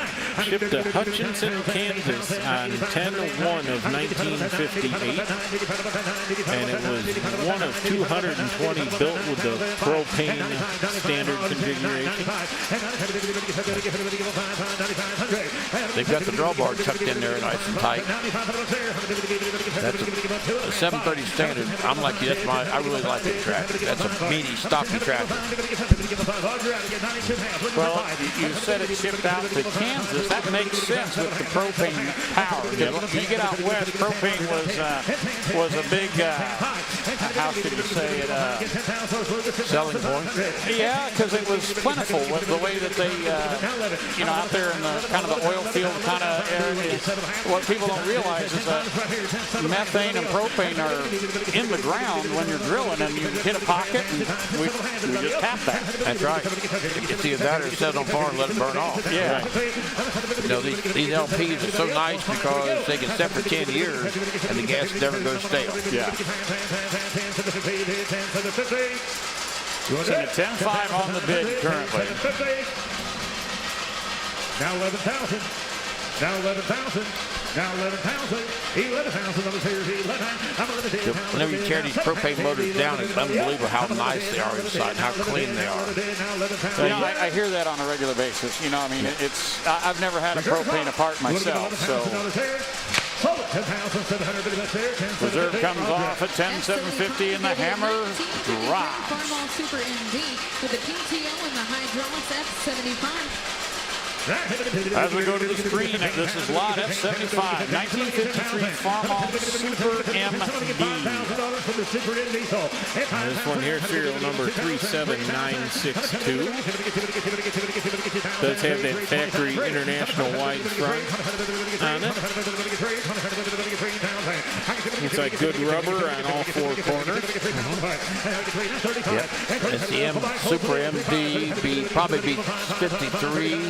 shipped to Hutchinson, Kansas on 10/1 of 1958, and it was one of 220 built with the propane standard configuration. They've got the drawbar tucked in there nice and tight. That's a 730 standard. I'm like you. I really like that tractor. That's a meaty, stocky tractor. Well, you said it shipped out to Kansas. That makes sense with the propane power. You get out west, propane was a big, how should you say it? Selling point. Yeah, because it was plentiful with the way that they, out there in the kind of the oil field kind of area. What people don't realize is that methane and propane are in the ground when you're drilling, and you hit a pocket, and we just tap that. That's right. It's either that or set it on fire and let it burn off. Yeah. You know, these LPs are so nice because they can set for 10 years, and the gas never goes stale. Yeah. Sitting at 10.5 on the bid currently. Now 11,000. Now 11,000. Now 11,000. 11,000 on the series. 11. Whenever you tear these propane motors down, it's unbelievable how nice they are inside, how clean they are. I hear that on a regular basis. You know, I mean, I've never had a propane apart myself, so. Reserve comes off at 10,750 and the hammer drops. Farmin Super MD with the PTO and the hydraulics F75. As we go to the screen, this is lot F75, 1953 Farmin Super MD. This one here, serial number 37962. Does have that factory international wide front on it. Looks like good rubber on all four corners. Yep. It's the Super MD, probably be 53.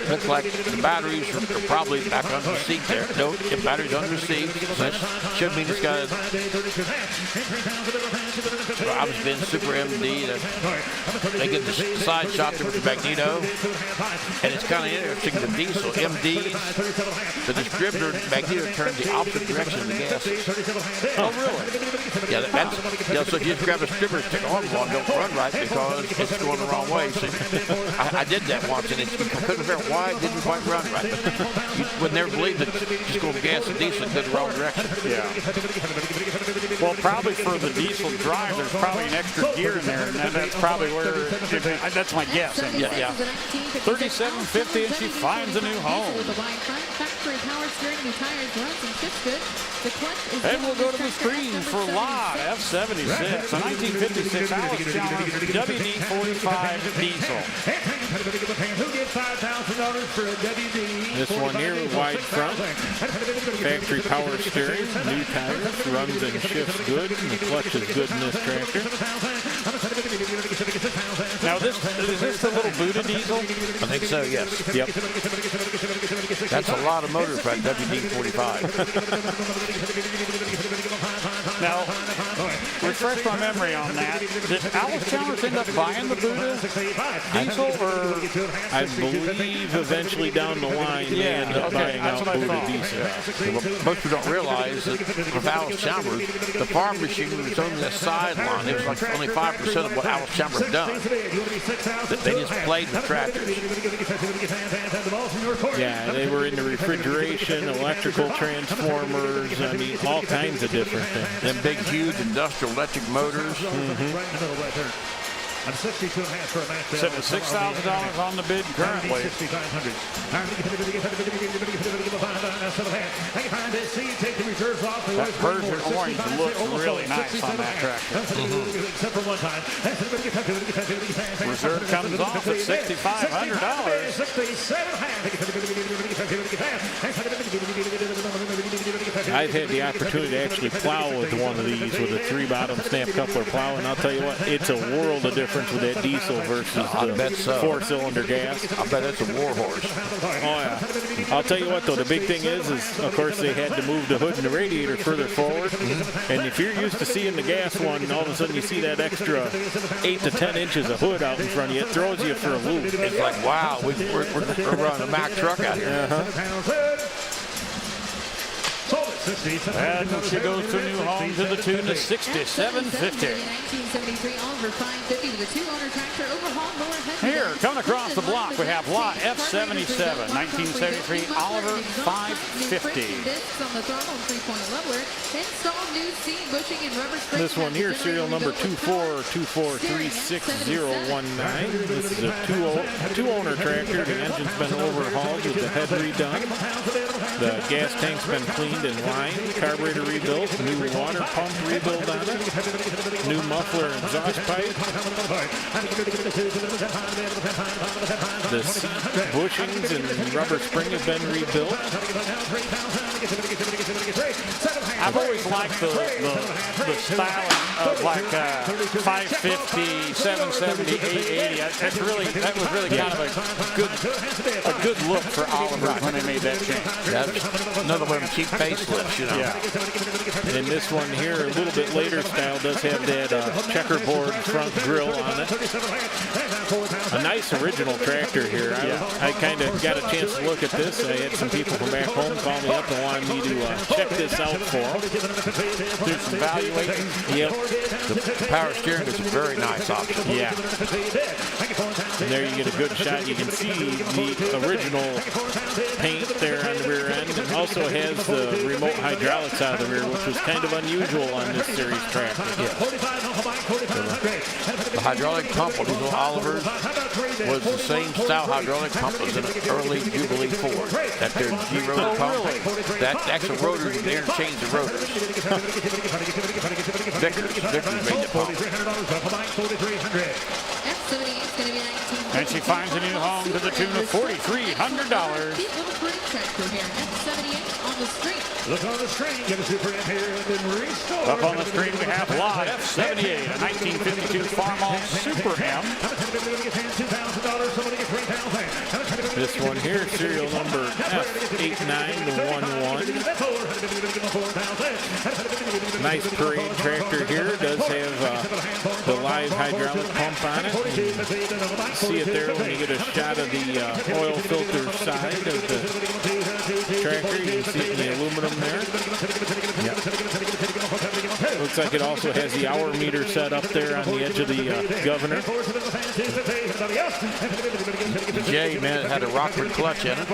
Looks like the batteries are probably back under the seat there. No, the battery's under the seat. That should mean it's got Rob's been Super MD. They get the side shot there with the magneto. And it's kind of interesting, the diesel MDs, the distributor magneto turns the opposite direction of the gas. Oh, really? Yeah, so if you just grab a distributor, stick on one, don't run right because it's going the wrong way. So I did that once, and you couldn't figure out why it didn't quite run right. You would never believe that just going gas and diesel go the wrong direction. Yeah. Well, probably for the diesel drive, there's probably an extra gear in there, and that's probably where, that's my guess. Yeah, yeah. 37.50, and she finds a new home. Factory power steering, new tires, runs, and shifts good. The clutch is and we'll go to the screen for lot F76, a 1956 ALLIS-CHALMERS WD-45 diesel. This one here, wide front, factory power steering, new tires, runs and shifts good, and the clutch is good in this tractor. Now, is this the little Buddha diesel? I think so, yes. Yep. That's a lot of motor for a WD-45. Now, refresh my memory on that. Did ALLIS-CHALMERS end up buying the Buddha diesel, or? I believe eventually down the line they end up buying out Buddha diesel. Most people don't realize that with ALLIS-CHALMERS, the farm machine was on the sideline. It was like only 5% of what ALLIS-CHALMERS done. They just played with tractors. Yeah, they were into refrigeration, electrical transformers, I mean, all kinds of different things. Them big, huge industrial electric motors. I'm 62.5 for a match. Sitting at $6,000 on the bid currently. That Persian orange looks really nice on that tractor. Reserve comes off at $6,500. I've had the opportunity to actually plow with one of these with a 3-bottom snap coupler plow, and I'll tell you what, it's a world of difference with that diesel versus the 4-cylinder gas. I bet it's a war horse. Oh, yeah. I'll tell you what, though, the big thing is of course, they had to move the hood and the radiator further forward. And if you're used to seeing the gas one, and all of a sudden you see that extra 8 to 10 inches of hood out in front of you, it throws you for a loop. It's like, wow, we're running a Mack truck out here. And she goes to a new home to the tune of $6,750. 1973 Oliver 550 with a 2-owner tractor overhaul mower head. Here, coming across the block, we have lot F77, 1973 Oliver 550. Discs on the throttle and 3-point leveler. Installed new seat bushing and rubber springs. This one here, serial number 242436019. This is a two-owner tractor. The engine's been overhauled with the head redone. The gas tank's been cleaned and lined. Carburetor rebuilt. New water pump rebuilt on it. New muffler and exhaust pipe. The seat bushings and rubber spring have been rebuilt. I've always liked the styling of like 550, 770, 880. That was really kind of a good look for Oliver when they made that change. That's another one of them cheap facelifts, you know. Yeah. And this one here, a little bit later style, does have that checkerboard front grille on it. A nice original tractor here. I kind of got a chance to look at this. I had some people from back home call me up and wanted me to check this out for them. Do some evaluating. Yep. The power steering is a very nice option. Yeah. And there you get a good shot. You can see the original paint there on the rear end. It also has the remote hydraulics out of the rear, which was kind of unusual on this series tractor. Yeah. The hydraulic pump on these little Olivers was the same style hydraulic pump as an early Jubilee Ford. That their G-rotor pump. That actual rotor, you interchange the rotors. Vickers made the pump. And she finds a new home to the tune of $4,300. Look on the screen, get a Super M here and then restore. Up on the screen we have lot F78, a 1952 Farmin Super M. This one here, serial number F8911. Nice parade tractor here. Does have the live hydraulic pump on it. You see it there when you get a shot of the oil filter side of the tractor. You can see it in the aluminum there. Yep. Looks like it also has the hour meter set up there on the edge of the governor. Jay, man, it had a Rockford clutch in it.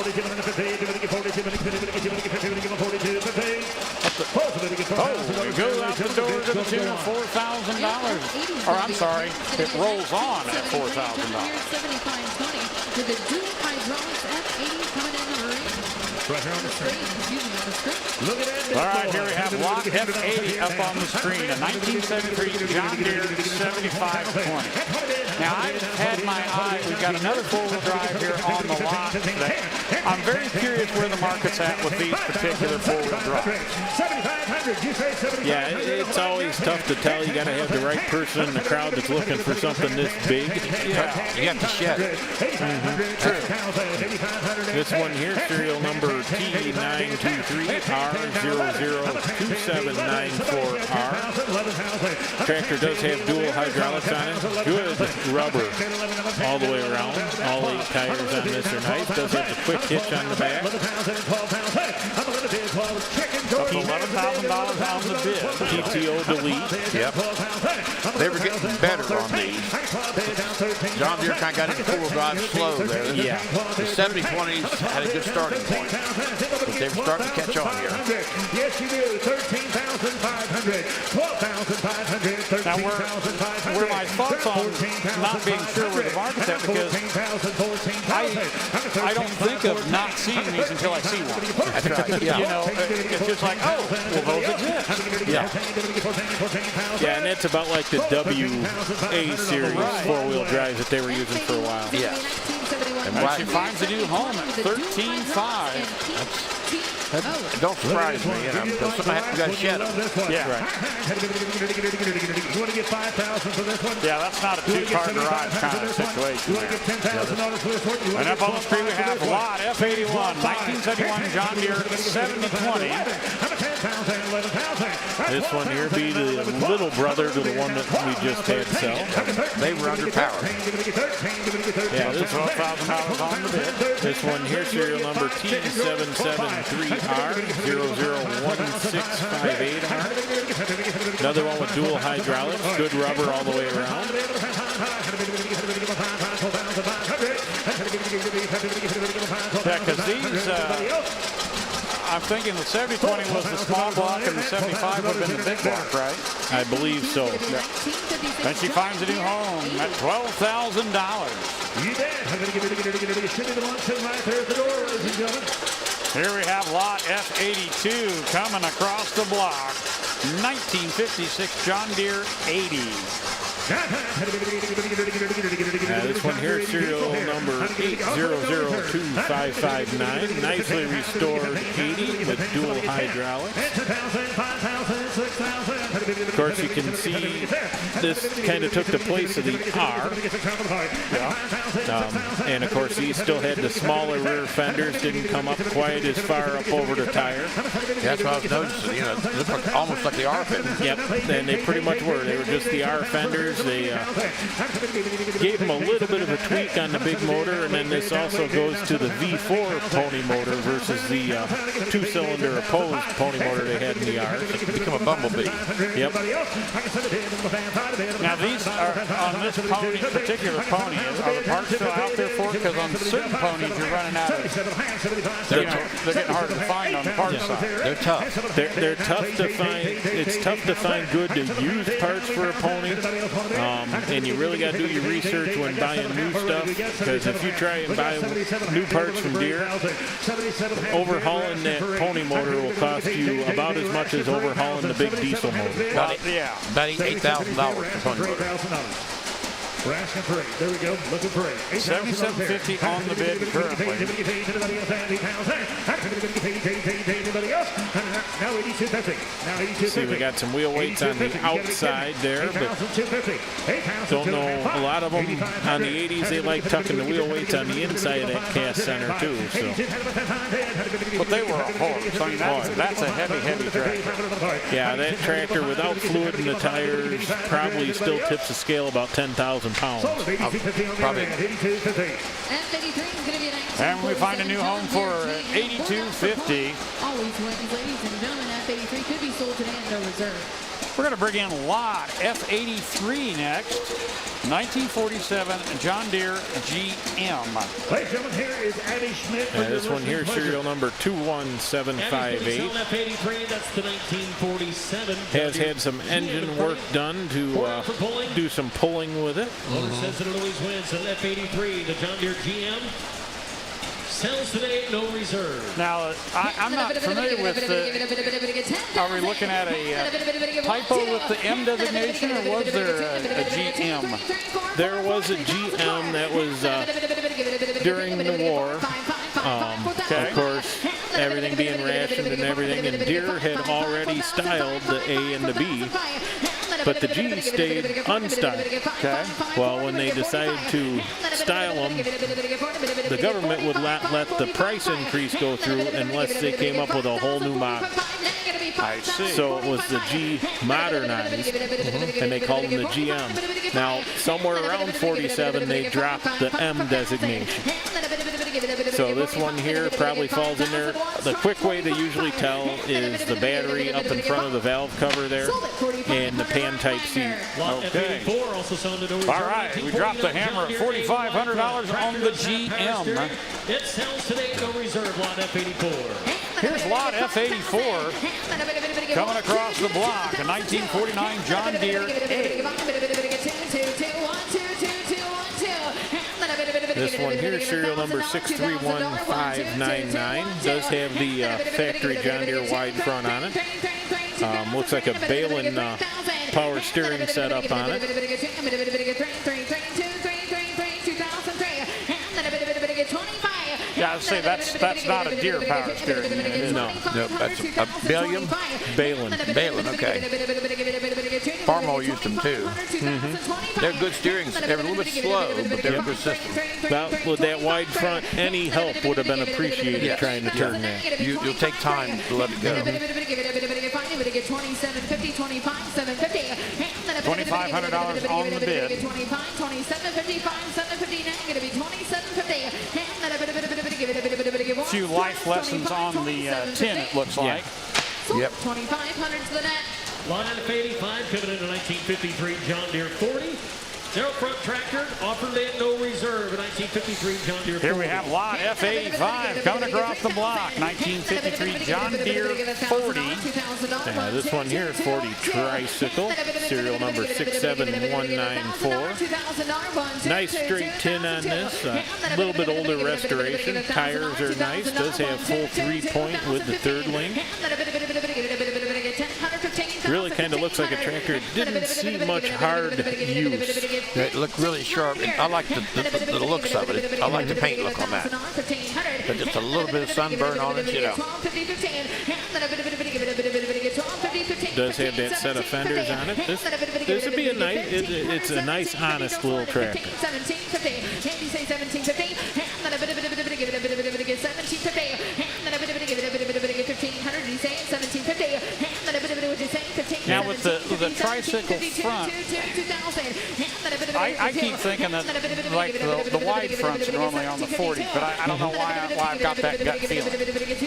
Oh, it goes out the door to the tune of $4,000. Or I'm sorry, it rolls on at $4,000. With the dual hydraulics F80 coming in the ring. Right here on the screen. Look at that. All right, here we have lot F80 up on the screen. A 1973 John Deere 7520. Now, I've had my eye. We've got another four-wheel drive here on the lot today. I'm very curious where the market's at with these particular four-wheel drives. Yeah, it's always tough to tell. You got to have the right person in the crowd that's looking for something this big. Yeah, you have to shed it. This one here, serial number T923R002794R. Tractor does have dual hydraulics on it. Good rubber all the way around. All 8 tires on this are nice. Does have the quick hitch on the back. Up to $11,000 on the bid. PTO delete. Yep. They were getting better on these. John Deere kind of got into four-wheel drive slow there. Yeah. The 7020s had a good starting point, but they were starting to catch on here. Yes, you do. 13,500, 12,500, Now, where my thoughts on not being sure where the market's at, because I don't think of not seeing these until I see one. That's right. Yeah. You know, it's just like, oh, well, those exist. Yeah. Yeah, and that's about like the WA series four-wheel drives that they were using for a while. Yeah. And she finds a new home at 13.5. Don't surprise me, you know, because somebody has to shed them. Yeah. You want to get 5,000 for this one? Yeah, that's not a two-car garage kind of situation. You want to get $10,000 for this one? And up on the screen we have lot F81, 1971 John Deere 7020. This one here be the little brother to the one that we just had sell. They were underpowered. Yeah, This is $12,000 on the bid. this one here, serial number T773R001658R. Another one with dual hydraulics, good rubber all the way around. Yeah, because these, I'm thinking the 7020 was the small block and the 75 would have been the big block, right? I believe so. And she finds a new home at $12,000. You bet. Should be the one sitting right there at the door, ladies and gentlemen. Here we have lot F82 coming across the block. 1956 John Deere 80. This one here, serial number 8002559. Nicely restored 80 with dual hydraulics. Of course, you can see this kind of took the place of the R. And of course, he still had the smaller rear fenders, didn't come up quite as far up over the tire. That's what I was noticing. You know, it looked like, almost like the R fenders. Yep, and they pretty much were. They were just the R fenders. They gave them a little bit of a tweak on the big motor, and then this also goes to the V4 pony motor versus the two-cylinder opposed pony motor they had in the R. It's become a bumblebee. Yep. Now these are, on this pony, particular pony, are the parts still out there for it? Because on certain ponies you're running out of, they're getting harder to find on the parts side. They're tough. They're tough to find. It's tough to find good to use parts for a pony, and you really got to do your research when buying new stuff, because if you try and buy new parts from Deere, overhauling that pony motor will cost you about as much as overhauling the big diesel motor. About $8,000 for pony motor. We're asking for 8. There we go. Looking for 8. $7,750 on the bid currently. Now 82.50. Now 82.50. See, we got some wheel weights on the outside there, but don't know, a lot of them on the 80s, they like tucking the wheel weights on the inside of that cast center too. So. But they were a horse. I mean, that's a heavy tractor. Yeah, that tractor without fluid in the tires probably still tips the scale about 10,000 pounds. Probably. And we find a new home for $82.50. Always wins, ladies and gentlemen. F83 could be sold today at no reserve. We're going to bring in lot F83 next. 1947 John Deere GM. Ladies and gentlemen, here is Abby Schmidt. This one here, serial number 21758. F83, that's the 1947. Has had some engine work done to do some pulling with it. Owner says that it always wins. An F83, the John Deere GM. Sells today, no reserve. Now, I'm not familiar with the... Are we looking at a typo with the M designation, or was there a GM? There was a GM that was during the war. Of course, everything being rationed and everything, and Deere had already styled the A and the B, but the G stayed unstyled. Okay. Well, when they decided to style them, the government would not let the price increase go through unless they came up with a whole new model. I see. So it was the G modernized, and they called them the GM. Now, somewhere around 47, they dropped the M designation. So this one here probably falls in there. The quick way to usually tell is the battery up in front of the valve cover there and the pan type C. Okay. All right, we dropped the hammer at $4,500 on the GM. It sells today, no reserve, lot F84. Here's lot F84 coming across the block, a 1949 John Deere A. This one here, serial number 631599, does have the factory John Deere wide front on it. Looks like a Balin power steering setup on it. Yeah, I'd say that's not a Deere power steering unit. No, that's a Balin. Balin, okay. Farmo used them too. They're good steering. They're a little bit slow, but they're a good system. With that wide front, any help would have been appreciated trying to turn that. You'll take time to let it go. $2,500 on the bid. A few life lessons on the tin, it looks like. Yep. 2,500 to the net. Lot F85 coming in a 1953 John Deere 40. Zero front tractor, offered at no reserve, a 1953 John Deere 40. Here we have lot F85 coming across the block, 1953 John Deere 40. This one here is 40 Tricycle, serial number 67194. Nice straight tin on this, a little bit older restoration. Tires are nice, does have full 3-point with the third link. Really kind of looks like a tractor. Didn't see much hard use. It looked really sharp. I like the looks of it. I like the paint look on that. But just a little bit of sunburn on it, you know. Does have that set of fenders on it. This would be a nice. It's a nice, honest little tractor. 1750. Now with the tricycle front, I keep thinking that like the wide fronts are normally on the 40, but I don't know why I've got that gut feeling.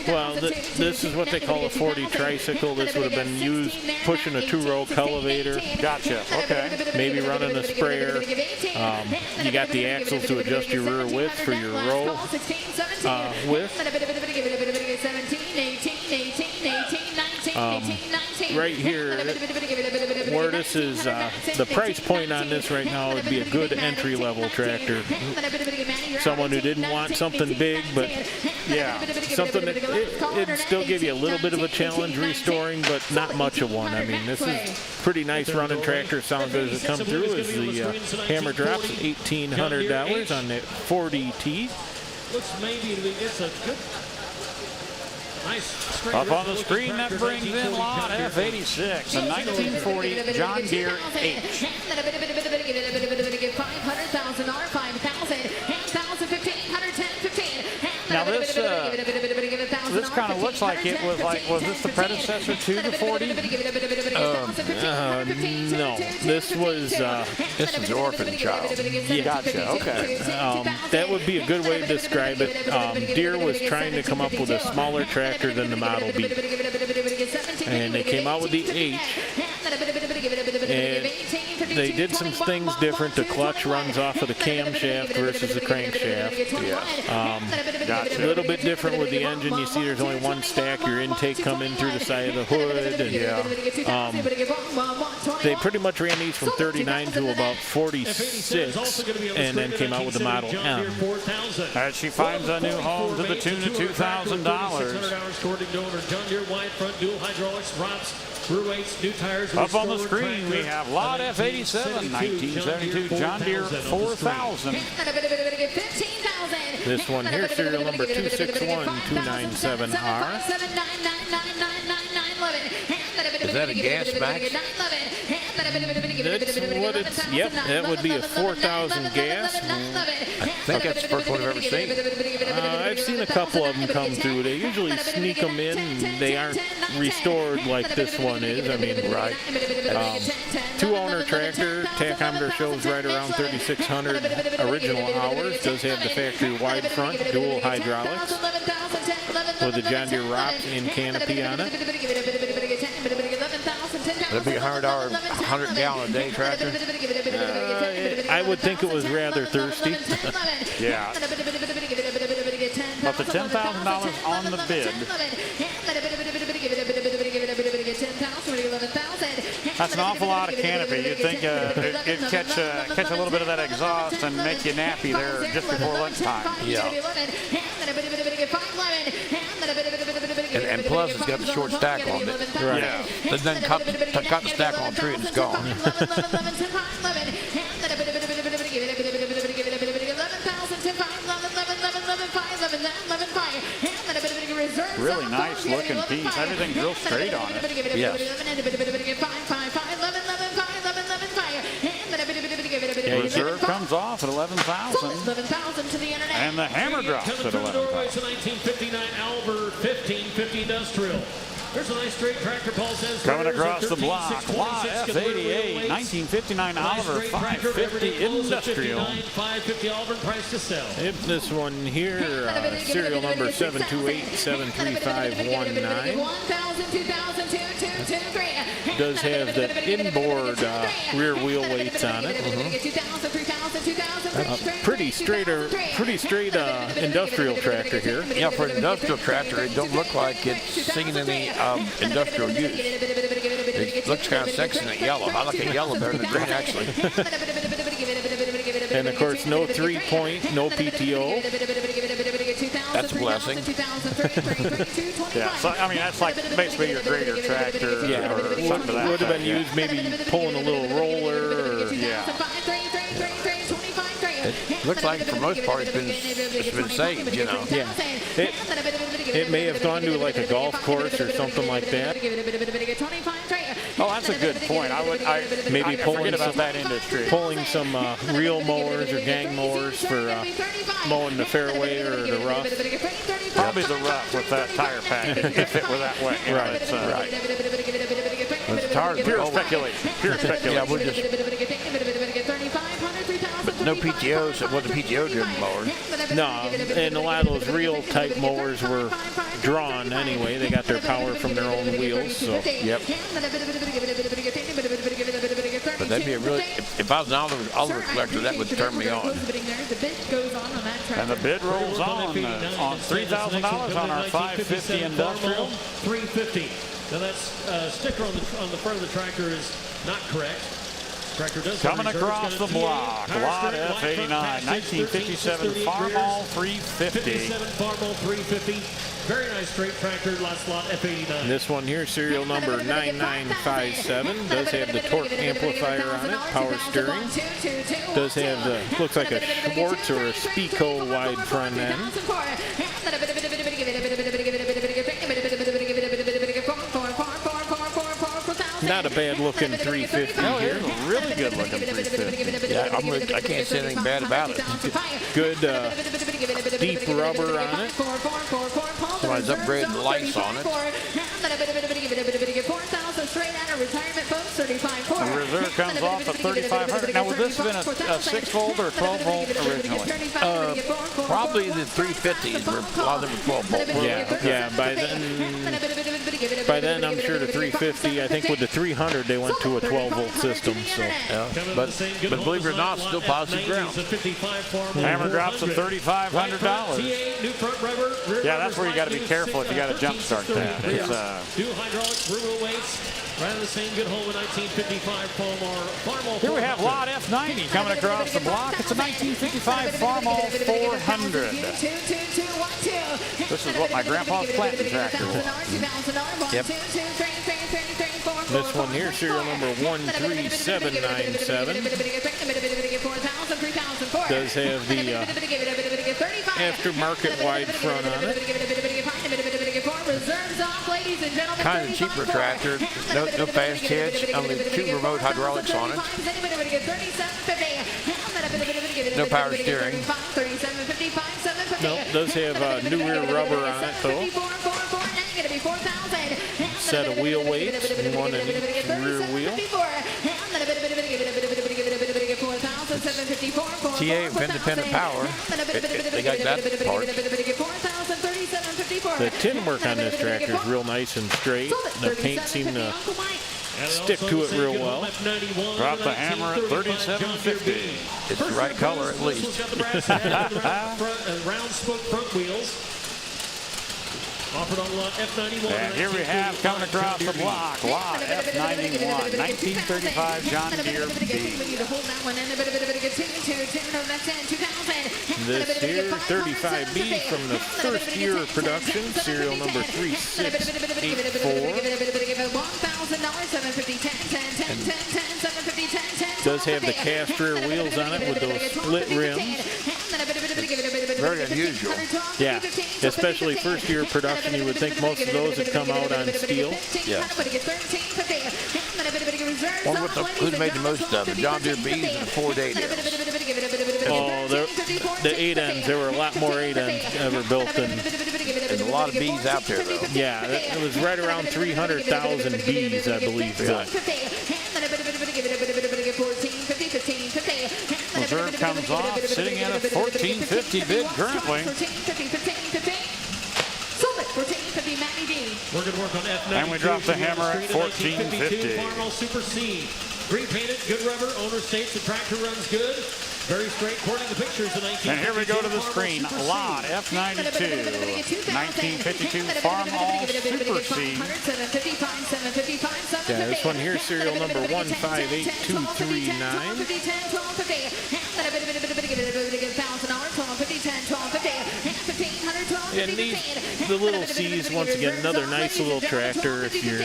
Well, this is what they call a 40 tricycle. This would have been used pushing a 2-row cultivator. Gotcha. Okay. Maybe running a sprayer. You got the axles to adjust your rear width for your row width. Right here, where this is, the price point on this right now would be a good entry-level tractor. Someone who didn't want something big, but yeah, something that it'd still give you a little bit of a challenge restoring, but not much of one. I mean, this is pretty nice running tractor. Sounds good as it comes through as the hammer drops at $1,800 on that 40T. Looks maybe it's a good. Nice up on the screen, that brings in lot F86, a 1940 John Deere H. Now this kind of looks like it was was this the predecessor to the 40? No, this is the orphan child. Yeah. Gotcha. Okay. That would be a good way to describe it. Deere was trying to come up with a smaller tractor than the Model B, and they came out with the H. And they did some things different. The clutch runs off of the camshaft versus the crankshaft. A little bit different with the engine. You see there's only one stack. Your intake come in through the side of the hood. And, they pretty much ran these from 39 to about 46 and then came out with the Model M. As she finds a new home to the tune of $2,000. Up on the screen, we have Lot F87, 1972 John Deere 4000. This one here, serial number 261297R. Is that a gas max? That's what it's, yep, that would be a 4,000 gas. I think that's the first one I've ever seen. I've seen a couple of them come through. They usually sneak them in. They aren't restored like this one is. I mean, right. Two-owner tractor. Tachometer shows right around 3,600 original hours. Does have the factory wide front, dual hydraulics with the John Deere ROPS in canopy on it. That'd be a $100-gallon a day tractor. I would think it was rather thirsty. Yeah. But the $10,000 on the bid. That's an awful lot of canopy. You'd think it'd catch a little bit of that exhaust and make you nappy there just before lunchtime. Yeah. And plus, it's got the short stack on it. Right. Yeah. But then cut the stack on a tree and it's gone. Really nice looking piece. Everything's real straight on it. Yes. Reserve comes off at 11,000. And the hammer drops at 11,000. 1959 Alver 1550 Industrial. There's a nice straight tractor, Paul says. Coming across the block, Lot F88, 1959 Oliver 550 Industrial. 550 Oliver, price to sell. Yep, this one here, serial number 728-73519. Does have the inboard rear wheel weights on it. Pretty straight industrial tractor here. Yeah, for an industrial tractor, it don't look like it's seen any industrial use. It looks kind of sexy in the yellow. I like the yellow better than the green, actually. And of course, no 3-point, no PTO. That's a blessing. Yeah, so, I mean, that's like basically your grader tractor. Yeah, or something to that would have been effect, used maybe pulling a little roller. Or, yeah. It looks like for the most part it's been saved, you know. Yeah. It may have gone to like a golf course or something like that. Oh, that's a good point. I Maybe forget about that industry. Pulling some reel mowers or gang mowers for mowing the fairway or the rough. Probably the rough with that tire package if it were that way. You know, Right. it's, Right. The tires pure speculation. Pure speculation. Yeah, we're just. But no PTOs. It wasn't PTO-driven mowers. No, and a lot of those reel type mowers were drawn anyway. They got their power from their own wheels. So. Yep. But that'd be a really. If I was an Oliver collector, that would turn me on. And the bid rolls on $3,000 on our 550 Industrial. 350. Now that's sticker on the front of the tractor is not correct. Tractor does Coming across the block, Lot F89, 1957 Farmall 350. 57 Farmall 350. Very nice straight tractor, last lot F89. This one here, serial number 9957, does have the torque amplifier on it, power steering. Does have the, looks like a Schwartz or a Spico wide front end. Not a bad looking 350 here. Really good looking 350. Yeah, I can't say anything bad about it. Good deep rubber on it. Somebody's upgrading the lights on it. 4,000 straight out of retirement, folks. 35.4. The reserve comes off at 3,500. Now, would this have been a 6-volt or 12-volt originally? Probably the 350s were a lot of them were 12-volt. Yeah. By then, I'm sure the 350. I think with the 300, they went to a 12-volt system. So, yeah. But believe it or not, still positive ground. Hammer drops at $3,500. Yeah, that's where you got to be careful if you got a jump start that. Two hydraulics, rear wheel weights. Ran the same good home in 1955 Farmall. Here we have lot F90 coming across the block. It's a 1955 Farmall 400. This is what my grandpa's planting tractor was. Yep. this one here, serial number 13797, does have the aftermarket wide front on it. Kind of cheaper tractor, no fast hitch, only 2 remote hydraulics on it. No power steering. No, does have new rear rubber on it though. Set of wheel weights, one in each rear wheel. TA with independent power. They got that part. The tin work on this tractor is real nice and straight. The paint seemed to stick to it real well. Drop the hammer at $3,750. It's the right color at least. Round spoke front wheels. Offered on lot F91. And here we have coming across the block, lot F91, 1935 John Deere B. This here, 35B from the first year of production, serial number 3684. Does have the cast rear wheels on it with those split rims. Very unusual. Yeah, especially first year production. You would think most of those would come out on steel. Yeah. Wonder who's made the most of them, John Deere B's and the Ford 8Ms. Oh, the 8Ms. There were a lot more 8Ms ever built than. There's a lot of B's out there, though. Yeah, it was right around 300,000 B's, I believe. Yeah. Reserve comes off, sitting at a $1,450 bid currently. We're going to work on F92. And we drop the hammer at $1,450. Farmall Super C. Green painted, good rubber. Owner states the tractor runs good. Very straight, according to pictures of 1952. And here we go to the screen. Lot F92, 1952 Farmall Super C. Yeah, this one here, serial number 158239. And the little C's, once again, another nice little tractor if you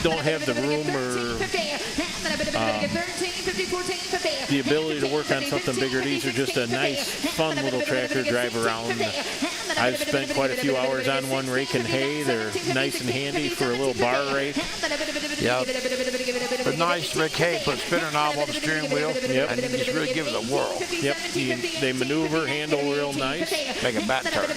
don't have the room or the ability to work on something bigger. These are just a nice, fun little tractor to drive around. I've spent quite a few hours on one raking hay. They're nice and handy for a little bar rake. Yeah, but nice to rake hay, put a spinner knob on the steering wheel, and you just really give it a whirl. Yep, they maneuver, handle real nice. Make a bat turn.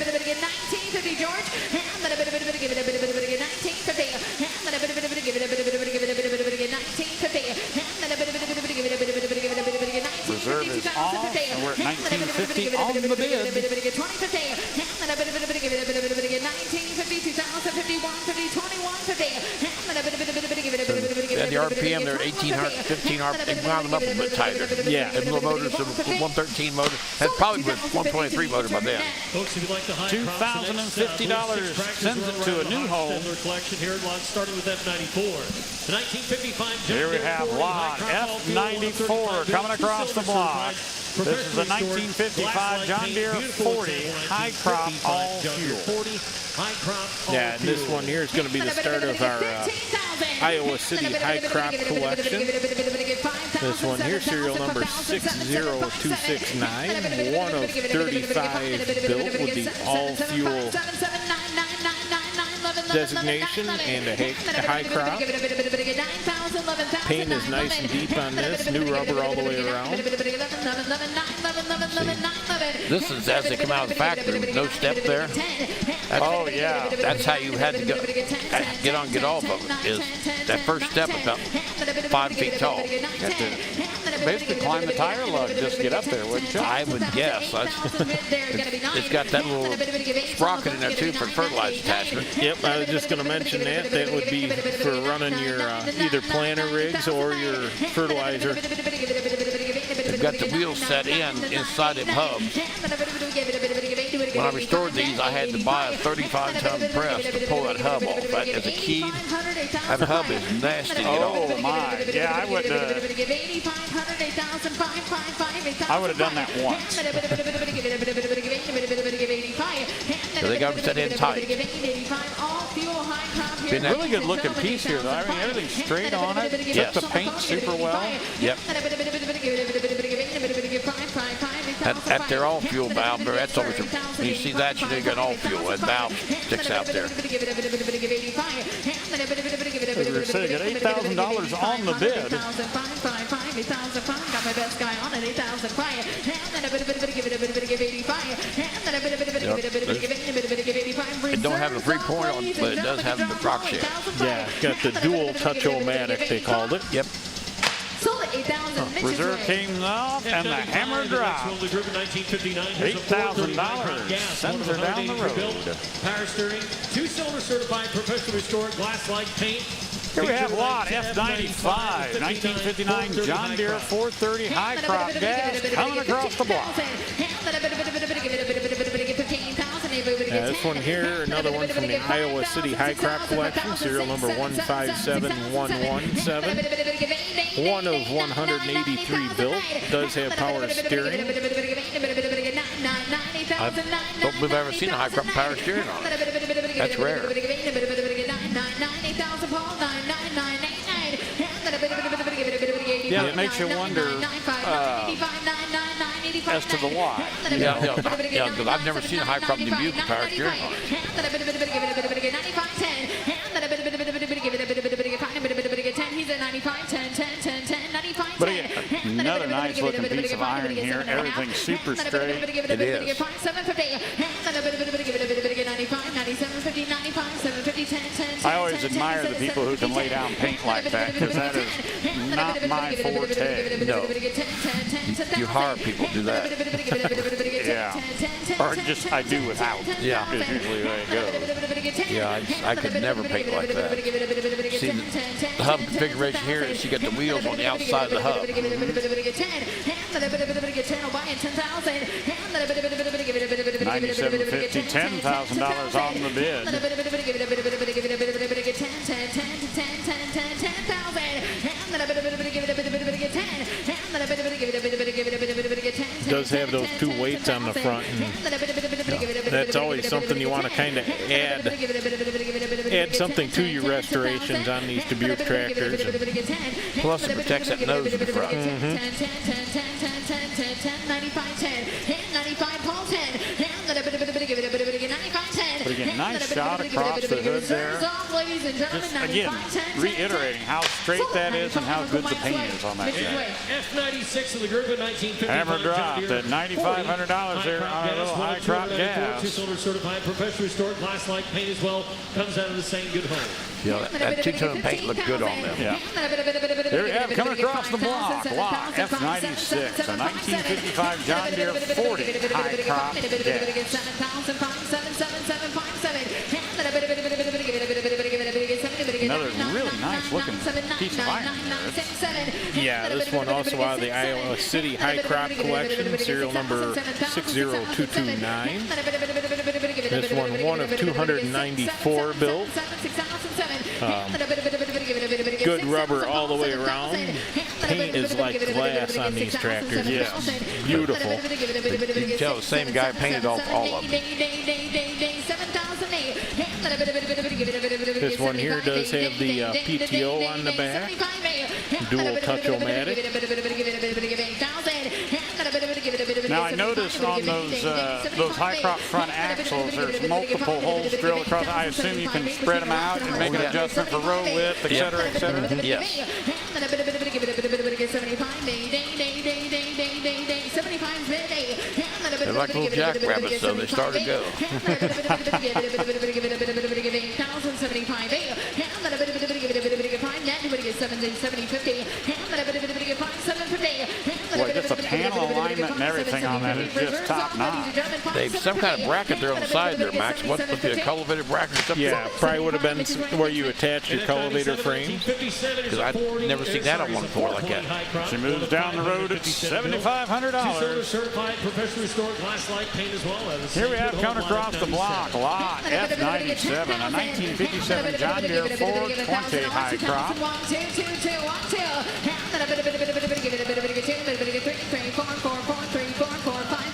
Reserve is off, and we're at $1,950 on the bid. Yeah, the RPM, they're 1,800, 15 RPM. They wound them up a bit tighter. Yeah. And little motors, the 113 motor. That's probably with 123 motor by then. Folks, if you'd like the high $2,050 sends it to a new home. Collection here, starting with F94. The 1955 Here we have lot F94 coming across the block. This is the 1955 John Deere 40 high crop all fuel. Yeah, and this one here is going to be the start of our Iowa City high crop collection. This one here, serial number 60269, one of 35 built with the all-fuel designation and a high crop. Paint is nice and deep on this, new rubber all the way around. This is as they come out of the factory, no step there. Oh, yeah. That's how you had to go, get on, get off of it, is that first step about 5 feet tall. You have to basically climb the tire lug just to get up there, wouldn't you? I would guess. It's got that little sprocket in there, too, for fertilizer attachment. Yep, I was just going to mention that. That would be for running your either planter rigs or your fertilizer. They've got the wheels set inside them hubs. When I restored these, I had to buy a 35-ton press to pull that hub off. As a key, that hub is nasty to get off. Oh, my. Yeah, I would have done that once. So they got them set in tight. Really good looking piece here, though. I mean, everything's straight on it. Yes. Took the paint super well. Yep. At their all fuel valve, that's always when you see that, you know you got all fuel. That valve sticks out there. As we were saying, got $8,000 on the bid. It don't have a 3-point on, but it does have the rock share. Yeah, got the dual touch-o-matic, they called it. Yep. Reserve came off and the hammer dropped. $8,000 sends her down the road. Power steering, 2-cylinder certified, professionally restored glass-like paint. Here we have lot F95, 1959 John Deere 430 high crop gas coming across the block. This one here, another one from the Iowa City High Crop Collection, serial number 157117. One of 183 built. Does have power steering. I don't believe I've ever seen a high crop power steering on it. That's rare. Yeah, it makes you wonder as to the why. Yeah, because I've never seen a high crop Dubuque power steering on it. But again, another nice looking piece of iron here. Everything's super straight. It is. I always admire the people who can lay down paint like that, because that is not my forte. No. You hire people to do that. Yeah. Or just I do without. Yeah. Is usually the way it goes. Yeah, I could never paint like that. See, the hub configuration here is you got the wheels on the outside of the hub. 9750, $10,000 on the bid. Does have those 2 weights on the front, and that's always something you want to kind of add something to your restorations on these Dubuque tractors. Plus it protects that nose in the front. But again, nice shot across the hood there. Just again, reiterating how straight that is and how good the paint is on that guy. F96 of the group in 1955. Hammer dropped at $9,500 there on a little high crop gas. 2-cylinder certified, professionally restored glass-like paint as well. Comes out of the same good home. Yeah, that 2-tone paint looked good on them. Yeah. There we have coming across the block. Lot F96, a 1955 John Deere 40 high crop gas. Another really nice looking piece of iron there. Yeah, this one also out of the Iowa City High Crop Collection, serial number 60229. This one of 294 built. Good rubber all the way around. Paint is like glass on these tractors. Yes. Beautiful. You can tell the same guy painted off all of them. This one here does have the PTO on the back. Dual touch-o-matic. Now I noticed on those high crop front axles, there's multiple holes drilled across. I assume you can spread them out and make an adjustment for row width, et cetera, et cetera. Yes. like little jackrabbits, so they start to go. Boy, just the panel alignment and everything on that is just top notch. They've some kind of bracket there on the side there, Max. What would be a cultivated bracket or something? Yeah, probably would have been where you attach your cultivator frame. Because I've never seen that on one before like that. She moves down the road at $7,500. Certified professionally restored glass light paint as well. Here we have coming across the block, lot F97, a 1957 John Deere 420 high crop.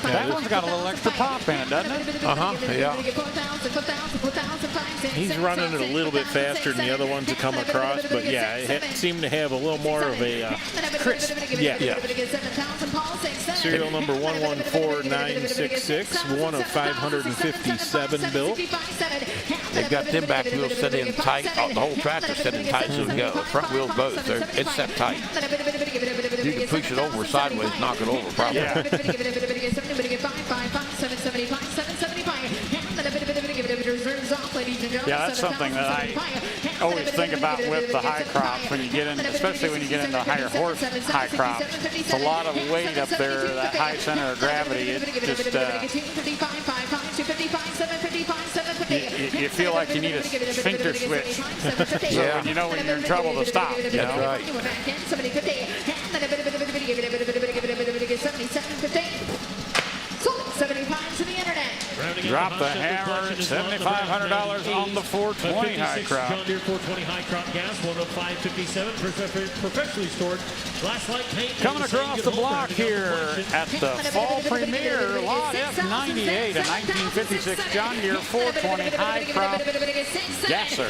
That one's got a little extra pop in it, doesn't it? Yeah. He's running it a little bit faster than the other ones that come across, but yeah, it seemed to have a little more of a crisp. Yeah. Serial number 114966, one of 557 built. They've got them back wheels set in tight. The whole tractor's set in tight so it goes. Front wheels both. It's set tight. You can push it over sideways, knock it over probably. Yeah. Yeah, that's something that I always think about with the high crops when you get in, especially when you get into higher horse high crops. It's a lot of weight up there, that high center of gravity. It just you feel like you need a sphincter switch. So when you know when you're in trouble to stop. You know? Right. Drop the hammer, $7,500 on the 420 high crop. John Deere 420 high crop gas, 105.57, professionally stored glass light paint. Coming across the block here at the fall premiere, lot F98, a 1956 John Deere 420 high crop gasser.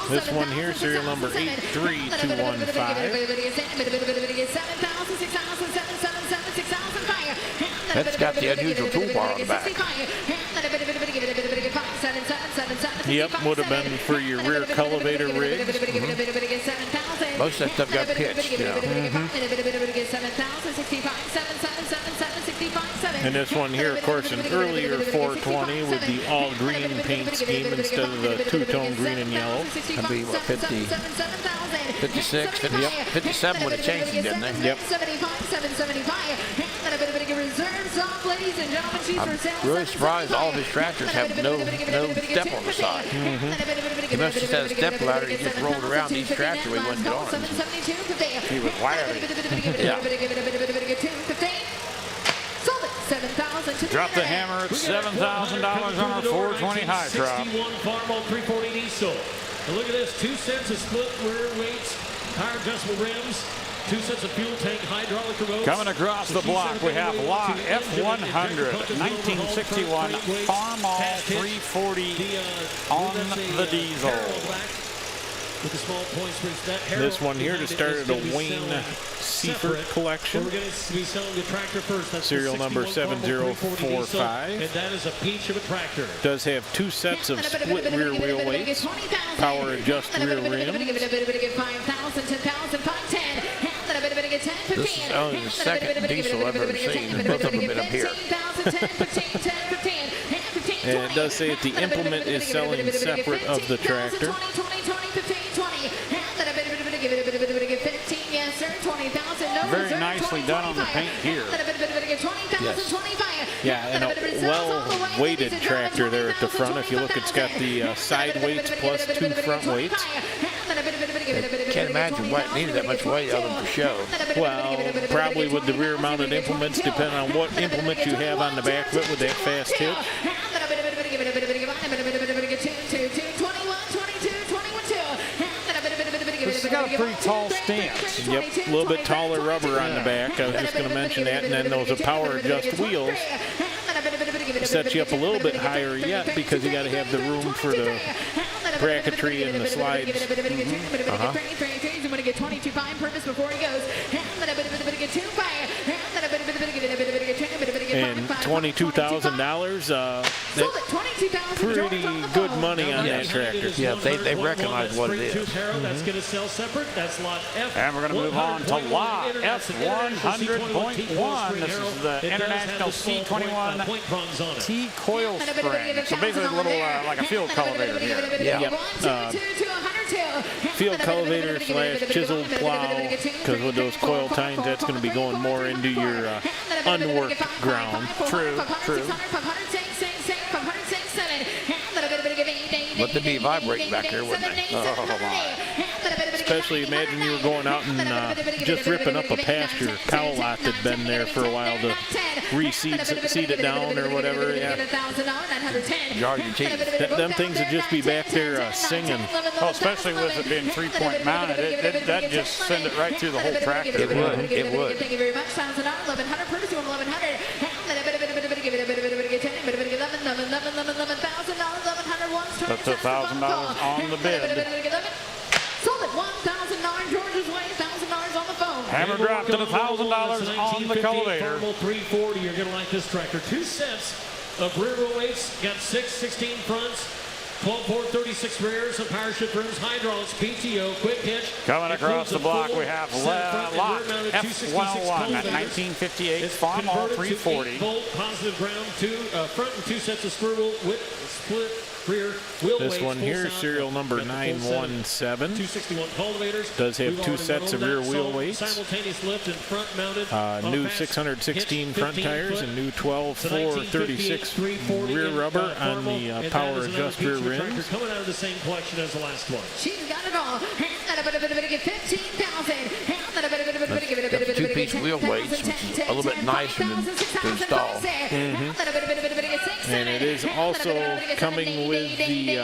This one here, serial number 83215. That's got the unusual toolbar on the back. Yep, would have been for your rear cultivator rigs. Most of that stuff got pitched, you know. And this one here, of course, an earlier 420 with the all-green paint scheme instead of the two-tone green and yellow. That'd be, what, 50, 56, 50, yep, 57 would have changed it, didn't they? Yep. I'm really surprised all of his tractors have no step on the side. He must have had a step ladder. He just rolled around each tractor when he wouldn't get on. He was wiry. Yeah. Drop the hammer at $7,000 on our 420 high crop. 61 Farmin 340 diesel. And look at this, 2 sets of split rear weights, tire adjustable rims, 2 sets of fuel tank hydraulic remotes. Coming across the block, we have lot F100, 1961 Farmin 340 on the diesel. With the small points, this one here just started a Wayne Seifert collection. We're going to be selling the tractor first. That's serial number 7045. And that is a peach of a tractor. Does have 2 sets of split rear wheel weights, power adjust rear rims. This is only the second diesel I've ever seen. Both of them have been up here. And it does say that the implement is selling separate of the tractor. Very nicely done on the paint here. Yes. Yeah, and a well-weighted tractor there at the front. If you look, it's got the side weights plus 2 front weights. I can't imagine why it needed that much weight other than for show. Well, probably with the rear-mounted implements, depending on what implement you have on the back of it with that fast hitch. This has got a pretty tall stance. Yep, a little bit taller rubber on the back. I was just going to mention that. And then those power adjust wheels set you up a little bit higher yet because you got to have the room for the bracketry and the slides. And $22,000. Pretty good money on that tractor. Yeah, they recognize what it is. That's going to sell separate. That's lot F. And we're going to move on to lot F100.1. This is the International C21 T coil spring. So basically a little like a field cultivator here. Yeah. Field cultivator / chiseled plow, because with those coil tines, that's going to be going more into your unworked ground. True. But they'd be vibrating back there, wouldn't they? Oh, my. Especially imagine you were going out and just ripping up a pasture cow lot that'd been there for a while to seed it down or whatever. Yeah. Them things would just be back there singing. Oh, especially with it being 3-point mounted, that'd just send it right through the whole tractor. It would. It would. Thank you very much. That's $1,000 on the bid. Sold at $1,000 George's Way, $1,000 on the phone. Hammer dropped at $1,000 on the cultivator. 340. You're going to like this tractor. 2 sets of rear wheel weights. Got 16 fronts. 12-4, 36 rears, some power shift rims, hydraulics, PTO, quick hitch. Coming across the block, we have lot F101 at 1958 Farmall 340. Volt, positive ground, front and 2 sets of screw wheel with split rear wheel This weights, one here, serial number 917. 261 cultivators. Does have 2 sets of rear wheel weights. Simultaneous lift and front mounted. New 616 front tires and new 12-4 36 rear rubber on the power adjuster rims. Coming out of the same collection as the last one. She's got it all. 15,000. 2-piece wheel weights, which is a little bit nicer to install. And it is also coming with the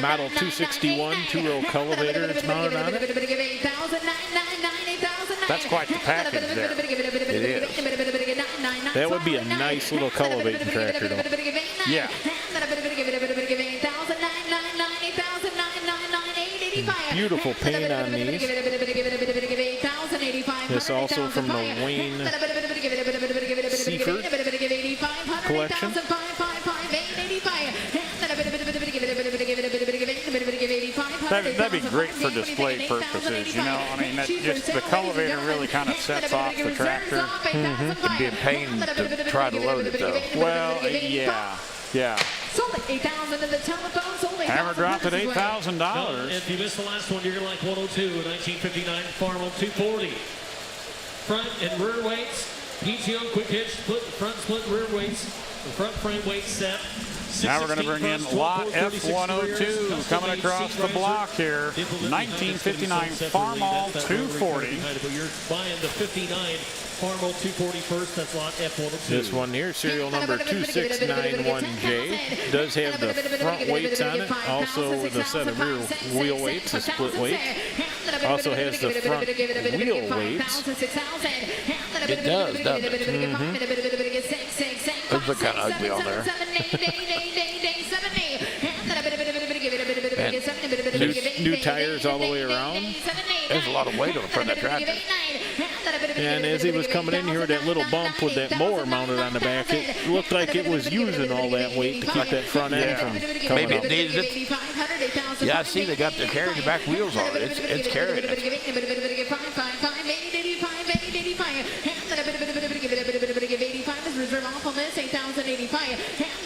Model 261 two-row cultivator that's mounted on it. That's quite the package there. It is. That would be a nice little cultivating tractor, though. Yeah. Beautiful paint on these. This also from the Wayne Seifert collection. That'd be great for display purposes, you know. I mean, the cultivator really kind of sets off the tractor. It'd be a pain to try to load it, though. Well, yeah. Sold at $8,000 in the telephone. Sold Hammer dropped at $8,000. If you missed the last one, you're going to like 102, 1959 Farmall 240. Front and rear weights, PTO, quick hitch, front split rear weights, the front frame weight set. Now we're going to bring in lot F102 coming across the block here. 1959 Farmall 240. You're buying the 59 Farmall 240 first. That's lot F102. This one here, serial number 2691J, does have the front weights on it, also with a set of rear wheel weights, a split weight. Also has the front wheel weights. It does, doesn't it? Those look kind of ugly on there. New tires all the way around. There's a lot of weight on the front of that tractor. And as he was coming in here, that little bump with that mower mounted on the back, it looked like it was using all that weight to keep that front end from coming Maybe up. it needed it. Yeah, I see they got the carrying the back wheels on it. It's carrying it.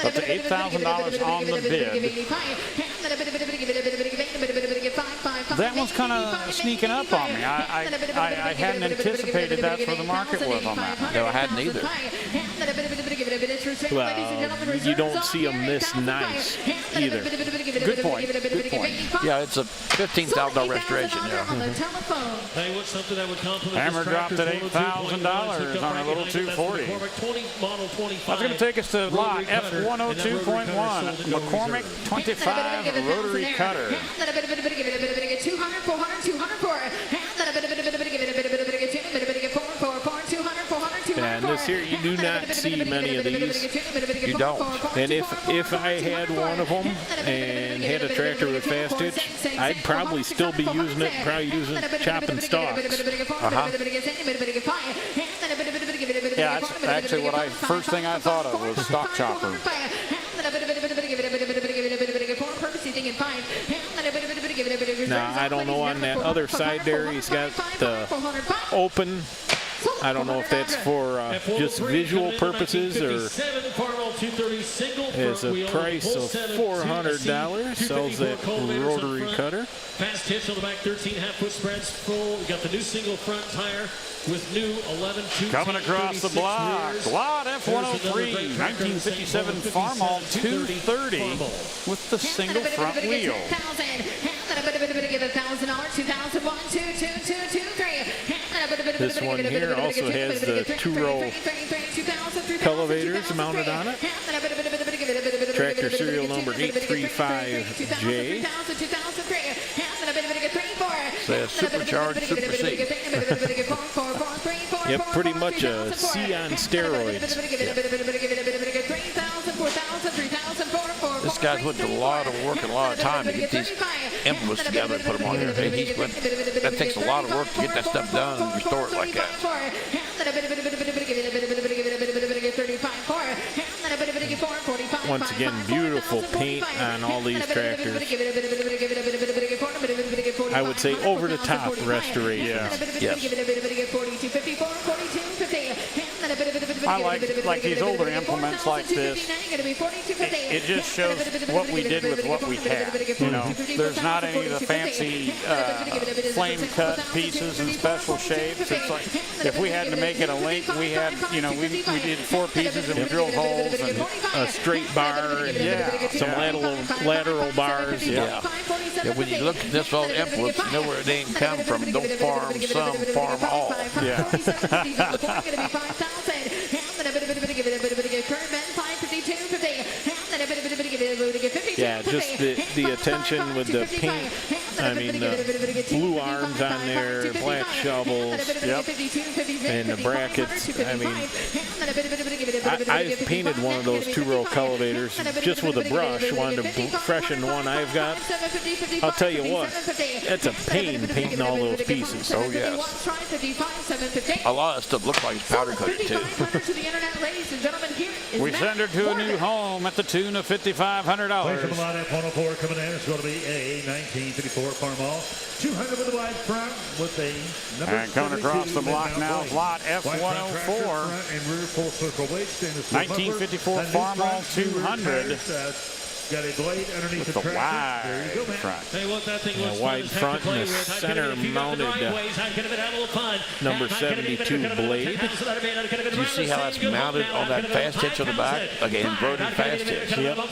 Up to $8,000 on the bid. That one's kind of sneaking up on me. I hadn't anticipated that's where the market was on that. No, I hadn't either. Well, you don't see them this nice either. Good point. Good point. Yeah, it's a $15,000 restoration. Yeah. Hey, what's something that would compliment Hammer this dropped at $8,000 on a little 240. That's going to take us to lot F102.1 McCormick 25 rotary cutter. 200, 400, 204. And this here, you do not see many of these. You don't. And if I had one of them and had a tractor with fast hitch, I'd probably still be using it, chopping stalks. Yeah, that's actually what first thing I thought of was stock chopper. Now, I don't know on that other side there, he's got the open. I don't know if that's for just visual purposes or is a price of $400. Sells that rotary cutter. Fast hitch on the back, 13 half-foot spreads full. We got the new single front tire with new 11 coming across the block. Lot F103, 1957 Farmall 230 with the single front wheel. This one here also has the 2-row elevators mounted on it. Tractor serial number 835J. Says supercharged Super C. Yep, pretty much a C on steroids. This guy's put a lot of work and a lot of time to get these implements together and put them on there. That takes a lot of work to get that stuff done and restore it like that. Once again, beautiful paint on all these tractors. I would say over-the-top restoration. Yeah. Yes. I like these older implements like this. It just shows what we did with what we had. You know, there's not any of the fancy flame cut pieces and special shapes. It's like if we had to make it a link, we had, you know, we did 4 pieces and we drilled holes and a straight bar and some lateral bars. Yeah. When you look at this old implements, you know where it ain't come from. Don't farm some, farm all. Yeah. Yeah, just the attention with the paint. I mean, the blue arms on there, black shovels, and the brackets. I mean, I've painted one of those 2-row cultivators just with a brush. Wanted to freshen one I've got. I'll tell you what, that's a pain painting all those pieces. Oh, yes. A lot of stuff looks like it's powder coated, too. We send her to a new home at the tune of $5,500. Place of the lot F104 coming in. It's going to be a 1954 Farmall. 200 with the wide front with a number. And coming across the block now is lot F104. 1954 Farmall 200. Got a blade underneath the wide front. Hey, what that thing looks wide front and a center mounted number 72 blade. Do you see how that's mounted on that fast hitch on the back? Like an inverted fast hitch. Yep.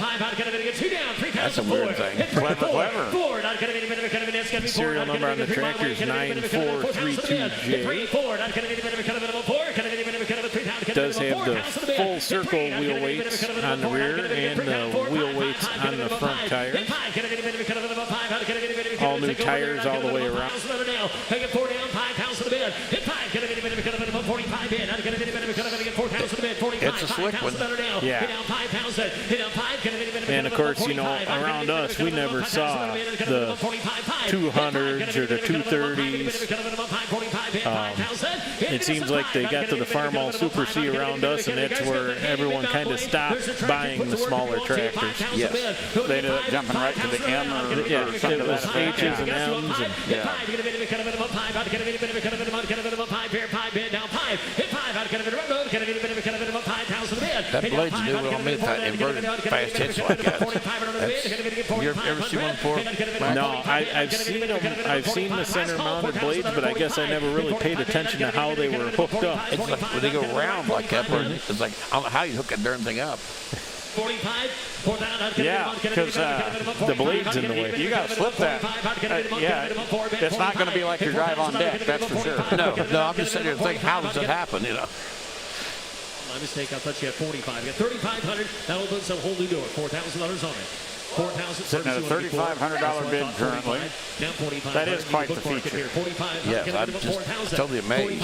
That's a weird thing. Clever. Serial number on the tractor is 9432J. Does have the full circle wheel weights on the rear and the wheel weights on the front tires. All new tires all the way around. It's a slick one. Yeah. And of course, you know, around us, we never saw the 200s or the 230s. It seems like they got to the Farmall Super C around us, and that's where everyone kind of stopped buying the smaller tractors. Yes. They ended up jumping right to the M or something it was H's and M's. And, that blade's new on me, that inverted fast hitch like that. You ever see one before? no, I've seen the center mounted blades, but I guess I never really paid attention to how they were hooked up. It's like when they go round like that, it's like, I don't know how you hook that darn thing up. Yeah, because the blade's in the way. You got to flip that. Yeah, it's not going to be like your drive on deck, that's for sure. No, I'm just sitting here thinking, how does it happen, you know? My mistake, I thought you had 45. You got 3,500. That opens a whole new door. $4,000 on it. Sitting at a $3,500 bid currently. That is quite the feature. Yes, I'm just totally amazed.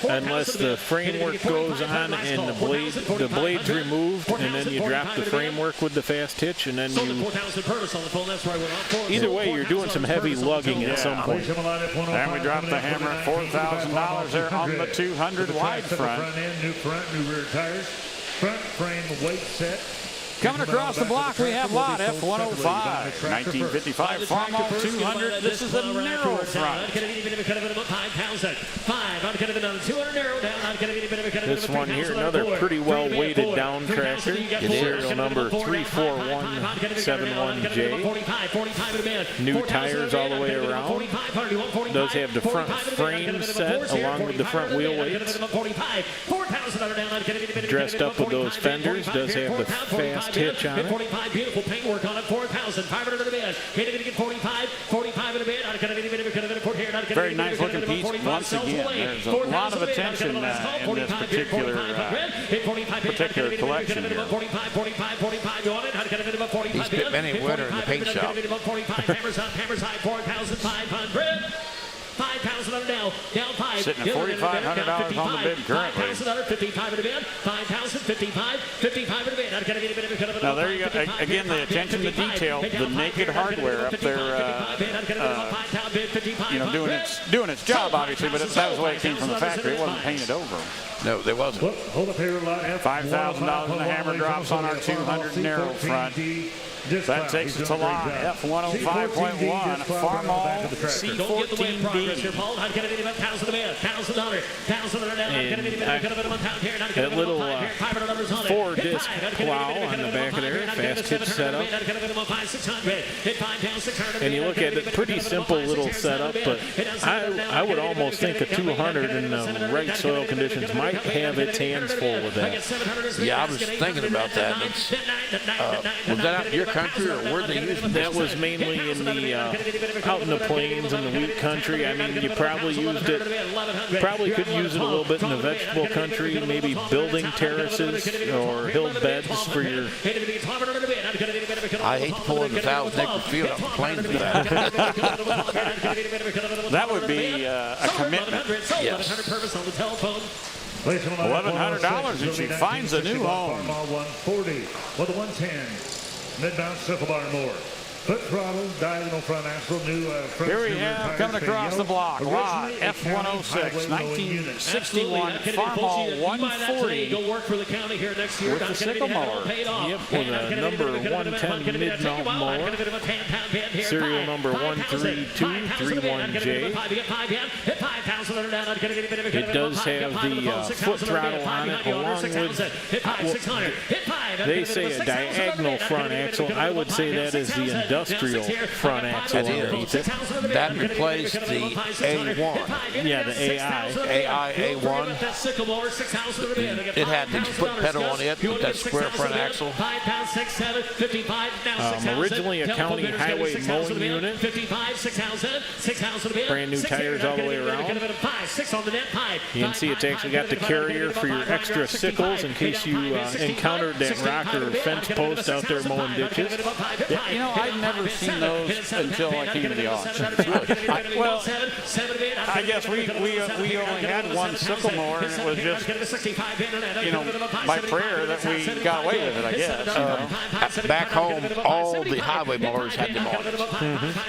Unless the framework goes on and the blade's removed, and then you drop the framework with the fast hitch, and then you... Either way, you're doing some heavy lugging at some point. And we dropped the hammer at $4,000 there on the 200 wide front. New front, new rear tires. Front frame weight set. Coming across the block, we have lot F105, 1955 Farmin 200. This is a narrow front. This one here, another pretty well weighted down tractor. Serial number 34171J. New tires all the way around. Does have the front frame set along with the front wheel weights. Dressed up with those fenders. Does have the fast hitch on it. 45, beautiful paintwork on it, 4,500 in a bid. Hit it again, 45 in a bid. Very nice looking piece once again. There's a lot of attention in this particular collection here. He's been many winner in the paint shop. Hammers high, 4,500. 5,000 now, down 5. Sitting at $4,500 on the bid currently. 55 in a bid, 5,000, 55 in a bid. Now there you go. Again, the attention to detail, the naked hardware up there, doing its job, obviously, but that was the way it came from the factory. It wasn't painted over. No, there wasn't. Hold up here, $5,000 in the hammer drops on our 200 narrow front. That takes it to line F105.1, Farmin C14D. That little 4-disc plow on the back of there, fast hitch setup. And you look at it, pretty simple little setup, but I would almost think a 200 in the right soil conditions might have its hands full with that. Yeah, I was thinking about that. Was that out in your country, or where they use it? That was mainly in the out in the plains and the wheat country. I mean, you probably used it, probably could use it a little bit in the vegetable country, maybe building terraces or hill beds for your... I hate to pull in the 1,000-acre field up the plains for that. That would be a commitment. Yes. $1,100 and she finds a new home. 140 with a 110. Mid-bounce circle bar more. Foot throttle, diagonal front axle, new front. Here we have, coming across the block, lot F106, 1961 Farmin 140. Go work for the county here next year. With the sickle mower. Yep, with a number 110 mid-mount mower. Serial number 13231J. It does have the foot throttle on it, along with, they say a diagonal front axle. I would say that is the industrial front axle underneath it. That replaced the A1. Yeah, the AI. A1. It had the foot pedal on it, with that square front axle. Originally a county highway mowing unit. Brand new tires all the way around. You can see it's actually got the carrier for your extra sickles in case you encountered that rocker fence post out there mowing ditches. Yeah, you know, I've never seen those until I came to the auction. Well, I guess we only had one sickle mower, and it was just, you know, by prayer that we got away with it, I guess. Back home, all the highway mowers had them on it.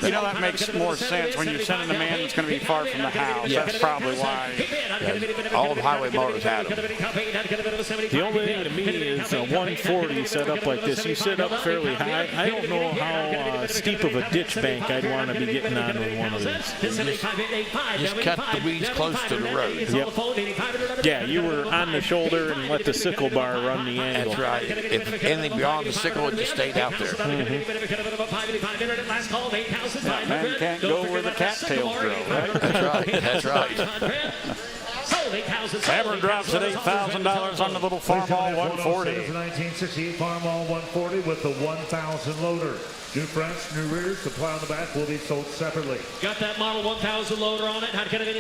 You know, that makes more sense when you're sending a man that's going to be far from the house. Yes. That's probably why. Yeah, all the highway mowers had them. The only thing to me is a 140 set up like this. You sit up fairly high. I don't know how steep of a ditch bank I'd want to be getting on with one of these. Just cut the weeds close to the road. Yep. Yeah, you were on the shoulder and let the sickle bar run the angle. That's right. If anything beyond the sickle, it just stayed out there. Man can't go where the cattails grow, right? That's right. That's right. Hammer drops at $8,000 on the little Farmall 140. 1968 Farmall 140 with the 1,000 loader. New fronts, new rears, the plow in the back will be sold separately. Got that model 1000 loader on it.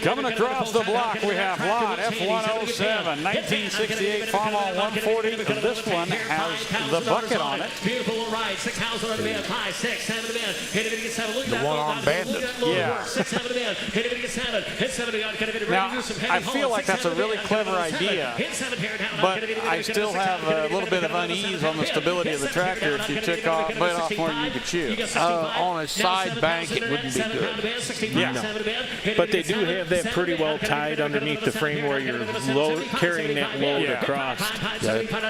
Coming across the block, we have lot F107, 1968 Farmall 140. This one has the bucket on it. Beautiful ride, 6,000 on the bed, 5, 6, 7 to the bed. Hit it, get 7. Look at that. The one-armed bandit. Yeah. 6, 7 to the bed. Hit it, get 7. Hit 7 to Now, I feel like that's a really clever idea, but I still have a little bit of unease on the stability of the tractor if you took off, bit off more than you could chew. On a side bank, it wouldn't be good. Yeah, but they do have that pretty well tied underneath the frame where you're carrying that load across.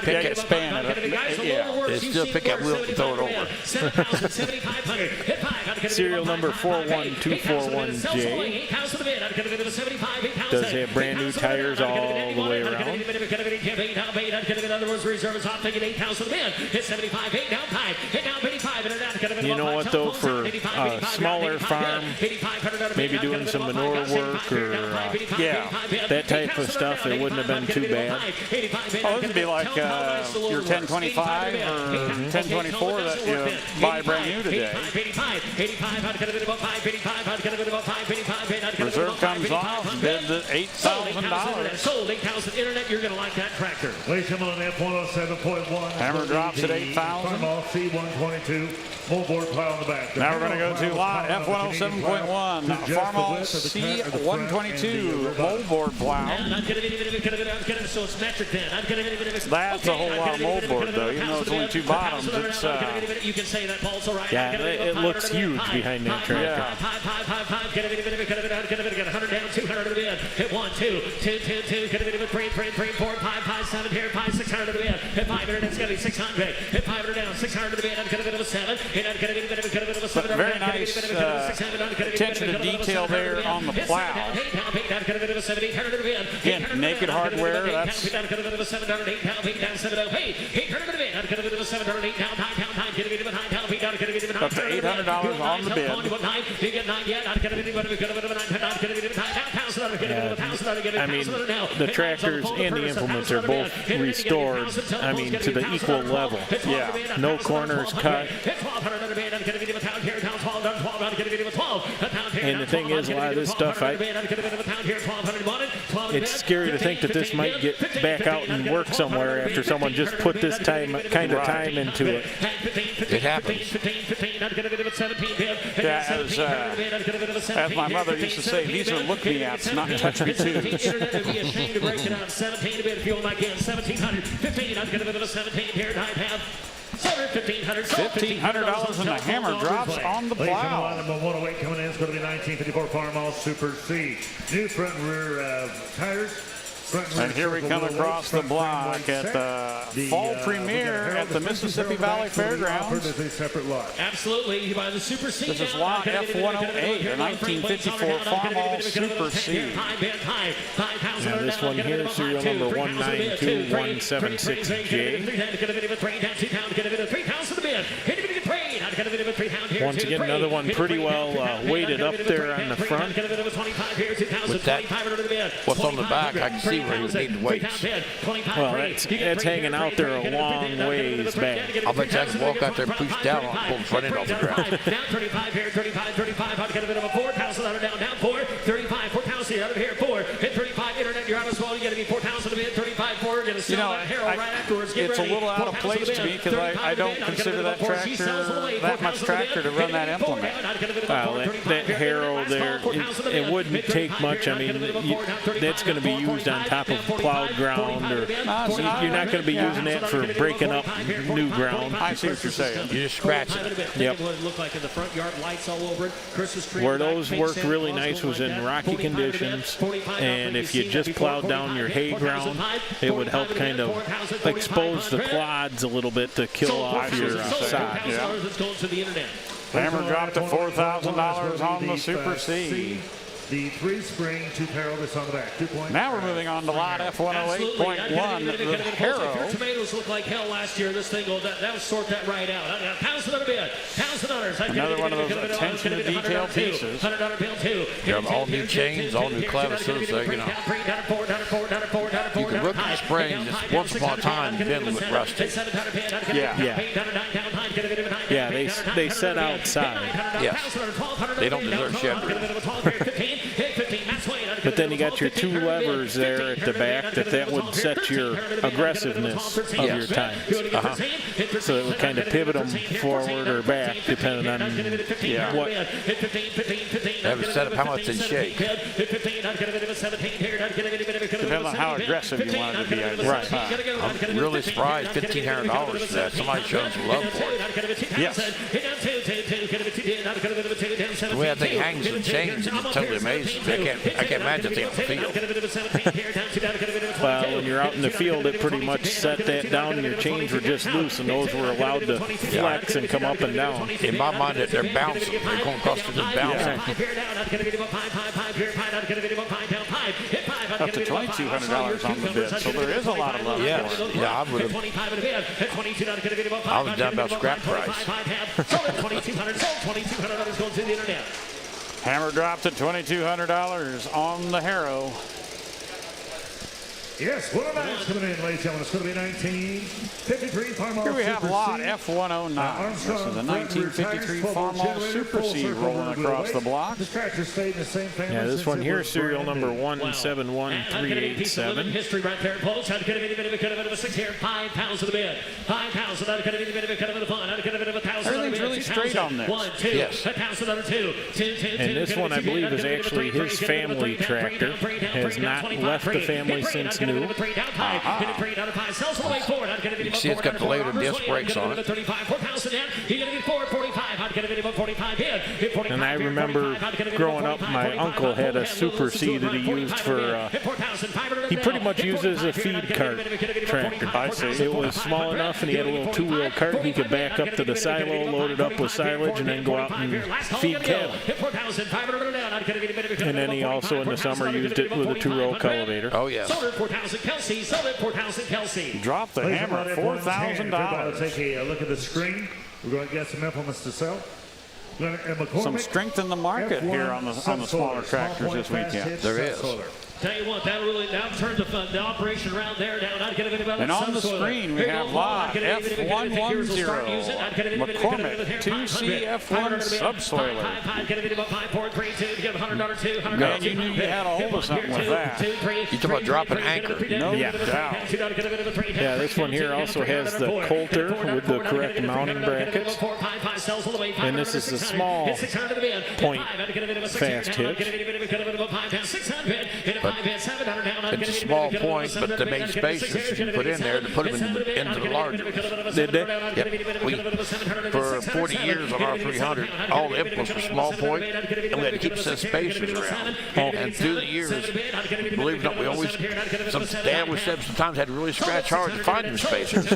Pick it, span it. Yeah. It's just pick up wheel and throw it over. Serial number 41241J. Does have brand new tires all the way around. You know what though, for a smaller farm, maybe doing some manure work or that type of stuff, it wouldn't have been too bad. Oh, this would be like your 1025 or 1024 that you buy brand new today. Reserve comes off, bids at $8,000. Sold 8,000 internet. You're going to like that tractor. Ladies and gentlemen, F107.1. Hammer drops at $8,000. Farmall C122. Moldboard plow in the back. Now we're going to go to lot F107.1. Farmall C122 moldboard plow. That's a whole lot of moldboard though, even though it's only 2 bottoms. It's you can say that Paul's all right. Yeah, it looks huge behind that tractor. Yeah. 100 down, 200 to the bid. Hit 1, 2, 2, 2, 2. Get a bit of a 3, 4, 5, 5, 7 here, 5, 600 to the bid. Hit 500, it's going to be 600. Hit 500 down, 600 to the bid. I'm going to get a 7. Very nice attention to detail there on the plow. Again, naked hardware. That's up to $800 on the bid. I mean, the tractors and the implements are both restored, I mean, to the equal level. Yeah. No corners cut. And the thing is, a lot of this stuff, it's scary to think that this might get back out and work somewhere after someone just put this kind of time into it. It happens. Yeah, as my mother used to say, these are look-me-ats, not touch-me-twos. $1,500 and the hammer drops on the plow. Number 108 coming in is going to be 1954 Farmall Super C. New front and rear tires. And here we come across the block at the fall premiere at the Mississippi Valley Fairgrounds. Absolutely. You buy the Super C. This is lot F108, a 1954 Farmall Super C. Now this one here, serial number 192176J. Once again, another one pretty well weighted up there on the front. With that, what's on the back, I can see where you need weights. Well, that's hanging out there a long ways back. I'll bet you I can walk out there, push down on it, pull the front end off the ground. Down 35 here, 35, I'll get a bit of a 4,000 down 4, 35, 4,000 out of here, 4, hit 35, internet, you're out of small, you got to be 4,000 to bid, 35, 4, going to sell that Harold right afterwards. It's a little out of place to me because I don't consider that tractor that much tractor to run that implement. Well, that harrow there, it wouldn't take much. I mean, that's going to be used on top of plowed ground, or you're not going to be using that for breaking up new ground. I see what you're saying. You just scratch it. Yep. Where those worked really nice was in rocky conditions, and if you just plowed down your hay ground, it would help kind of expose the clods a little bit to kill off your sod. Hammer dropped to $4,000 on the Super C. The 3-spring, 2-barrel, this on the back. 2 points. Now we're moving on to lot F108.1, the Harrow. If your tomatoes look like hell last year, this thing will that'll sort that right out. $1,000 bid. $1,000. Another one of those attention to detail pieces. $100 bill too. You have all new chains, all new clavises, so you know. You can look at the springs. It's once upon a time been a little rusty. Yeah, they set outside. Yes. They don't deserve shepherd. But then you got your 2 levers there at the back that would set your aggressiveness of your time. So it would kind of pivot them forward or back depending on what. Have it set up how much they shake. Depends on how aggressive you want it to be. Right. I'm really surprised. $1,500 for that. Somebody showed some love for it. Yes. The way that thing hangs and chains, it's totally amazing. I can't imagine it on the field. Well, when you're out in the field, it pretty much set that down, and your chains were just loose, and those were allowed to flex and come up and down. In my mind, they're bouncing. They're going across to just bouncing. Up to $2,200 on the bid, so there is a lot of love for it. Yeah, I was down about scrap price. Hammer dropped at $2,200 on the Harrow. Yes, what a match coming in, ladies and gentlemen. It's going to be 1953 Farmall. Here we have Super lot C. F109. This is a 1953 Farmall Super C rolling across the block. This tractor stayed in the same family. Yeah, this one here, serial number Wow. 171387. History right there, folks. I'd get a bit of a 6 here. £5 of the bid. $5,000. I'd get a bit of a fun. I'd get a bit of $1,000. Everything's really straight on this. 1, 2. Yes. $1,000. 2. And this one, I believe, is actually his family tractor. Has not left the family since new. You see it's got the later disc brakes on it. And I remember growing up, my uncle had a Super C that he used for, he pretty much used it as a feed cart tractor. I see. It was small enough, and he had a little 2-wheel cart. He could back up to the silo, load it up with silage, and then go out and feed cattle. And then he also, in the summer, used it with a 2-row cultivator. Oh, yeah. Drop the hammer, $4,000. Take a look at the screen. We're going to get some implements to sell. Some strength in the market here on the smaller tractors this weekend. There is. Tell you what, that turned the operation around there down. I'd get a bit about And on the screen, we have lot F110, McCormick 2C F1 subsoiler. Man, you knew you had a hold of something with that. You talking about dropping anchor? No doubt. Yeah, this one here also has the Coulter with the correct mounting brackets. And this is the small point fast hitch. It's a small point, but the main spacers you put in there to put them into the larger ones. Did they? Yep. For 40 years on our 300, all the implements were small point, and we had to keep some spacers around. And through the years, believe it or not, we always, Dad was said sometimes had to really scratch hard to find them spacers.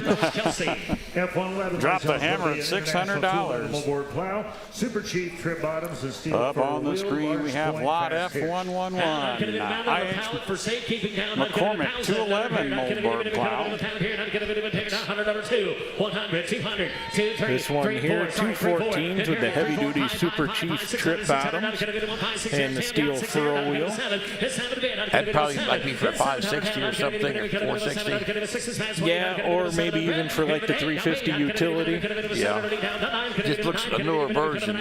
Drop the hammer at $600. PLOW, super cheap trip bottoms and steel. Up on the screen, we have lot F111. McCormick 211 moldboard plow. This one here, 214s with the heavy-duty Super Chief trip bottoms and the steel furrow wheel. That'd probably like be for a 560 or something, or 460. Yeah, or maybe even for like the 350 utility. Yeah. Just looks a newer version.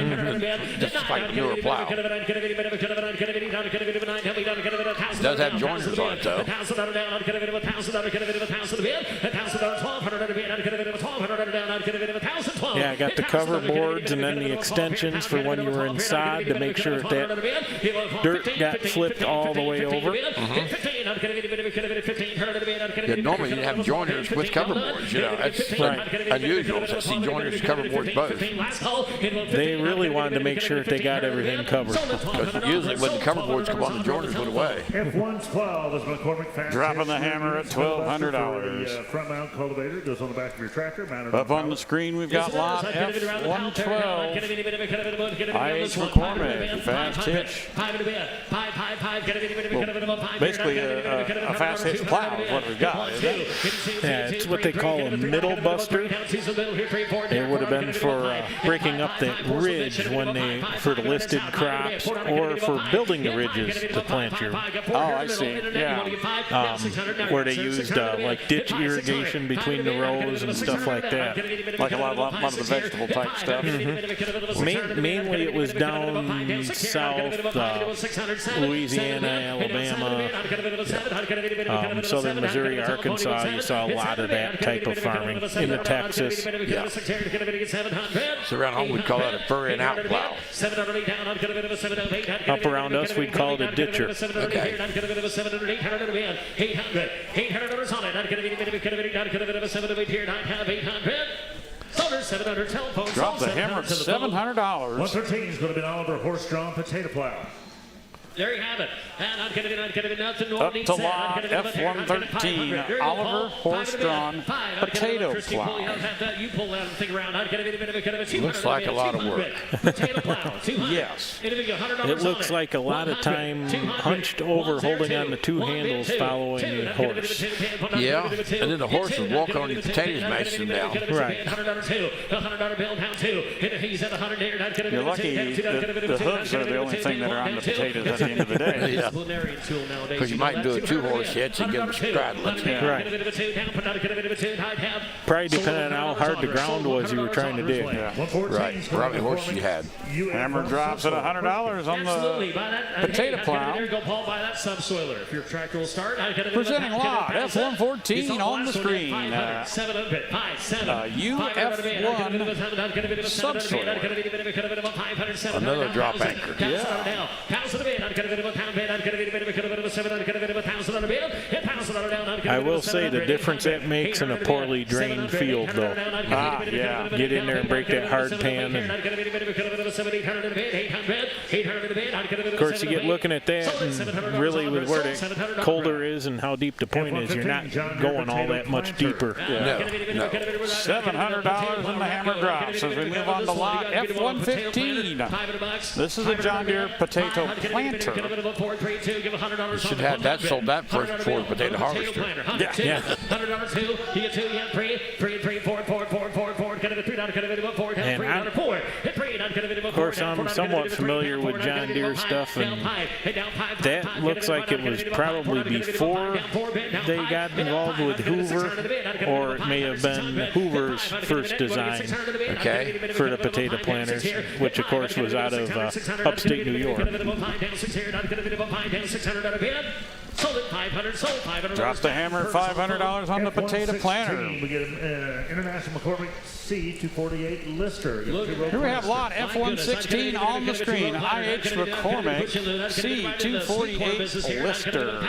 Just like a newer plow. It does have joiners on it, though. Yeah, I got the cover boards and then the extensions for when you were inside to make sure that dirt got flipped all the way over. Yeah, normally you have joiners with cover boards. You know, that's unusual to see joiners and cover boards both. They really wanted to make sure that they got everything covered. Usually when the cover boards come on, the joiners went away. F112 is McCormick fast. Dropping the hammer at $1,200. Front mount cultivator goes on the back of your tractor. Mounted Up on the screen, we've got lot F112. IH McCormick, fast hitch. Well, basically a fast hitch plow is what we've got, isn't it? Yeah, it's what they call a middle buster. It would have been for breaking up that ridge when they, for the listed crops or for building the ridges to plant your. Oh, I see. Yeah. Where they used like ditch irrigation between the rows and stuff like that. Like a lot of the vegetable type stuff. Mainly it was down south, Louisiana, Alabama, southern Missouri, Arkansas. You saw a lot of that type of farming. Into Texas. Yeah. So around home we'd call that a bury and out plow. Up around us we'd call it a ditcher. Okay. Drop the hammer at $700. 113 is going to be an Oliver horse-drawn potato plow. There you have it. And I'm going to be nothing Up to lot F113, Oliver horse-drawn potato plow. Looks like a lot of work. Yes. It looks like a lot of time hunched over, holding on the two handles, following the horse. Yeah, and then the horse would walk on the potatoes, mash them down. Right. You're lucky the hooves are the only thing that are on the potatoes at the end of the day. Yeah. Because you might do a two-horse hitch and get them straddling. Right. Probably depending on how hard the ground was you were trying to dig. Yeah. Right. Or how many horses you had. Hammer drops at $100 on the potato plow. There you go, Paul, buy that subsoiler. If your tractor will start, Presenting lot F114 on the screen. UF1 subsoiler. Another drop anchor. Yeah. I will say the difference that makes in a poorly drained field, though. Yeah. Get in there and break that hard pan. And of course, you get looking at that, and really with where the colder is and how deep the point is, you're not going all that much deeper. No. $700 in the hammer drops as we move on to lot F115. This is a John Deere potato planter. You should have that sold that for a potato harvester. Yeah. And of course, I'm somewhat familiar with John Deere stuff, and that looks like it was probably before they got involved with Hoover, or it may have been Hoover's first design for the potato planters, which of course was out of upstate New York. Drop the hammer at $500 on the potato planter. We get an International McCormick C248 Lister. Here we have lot F116 on the screen. IH McCormick C248 Lister.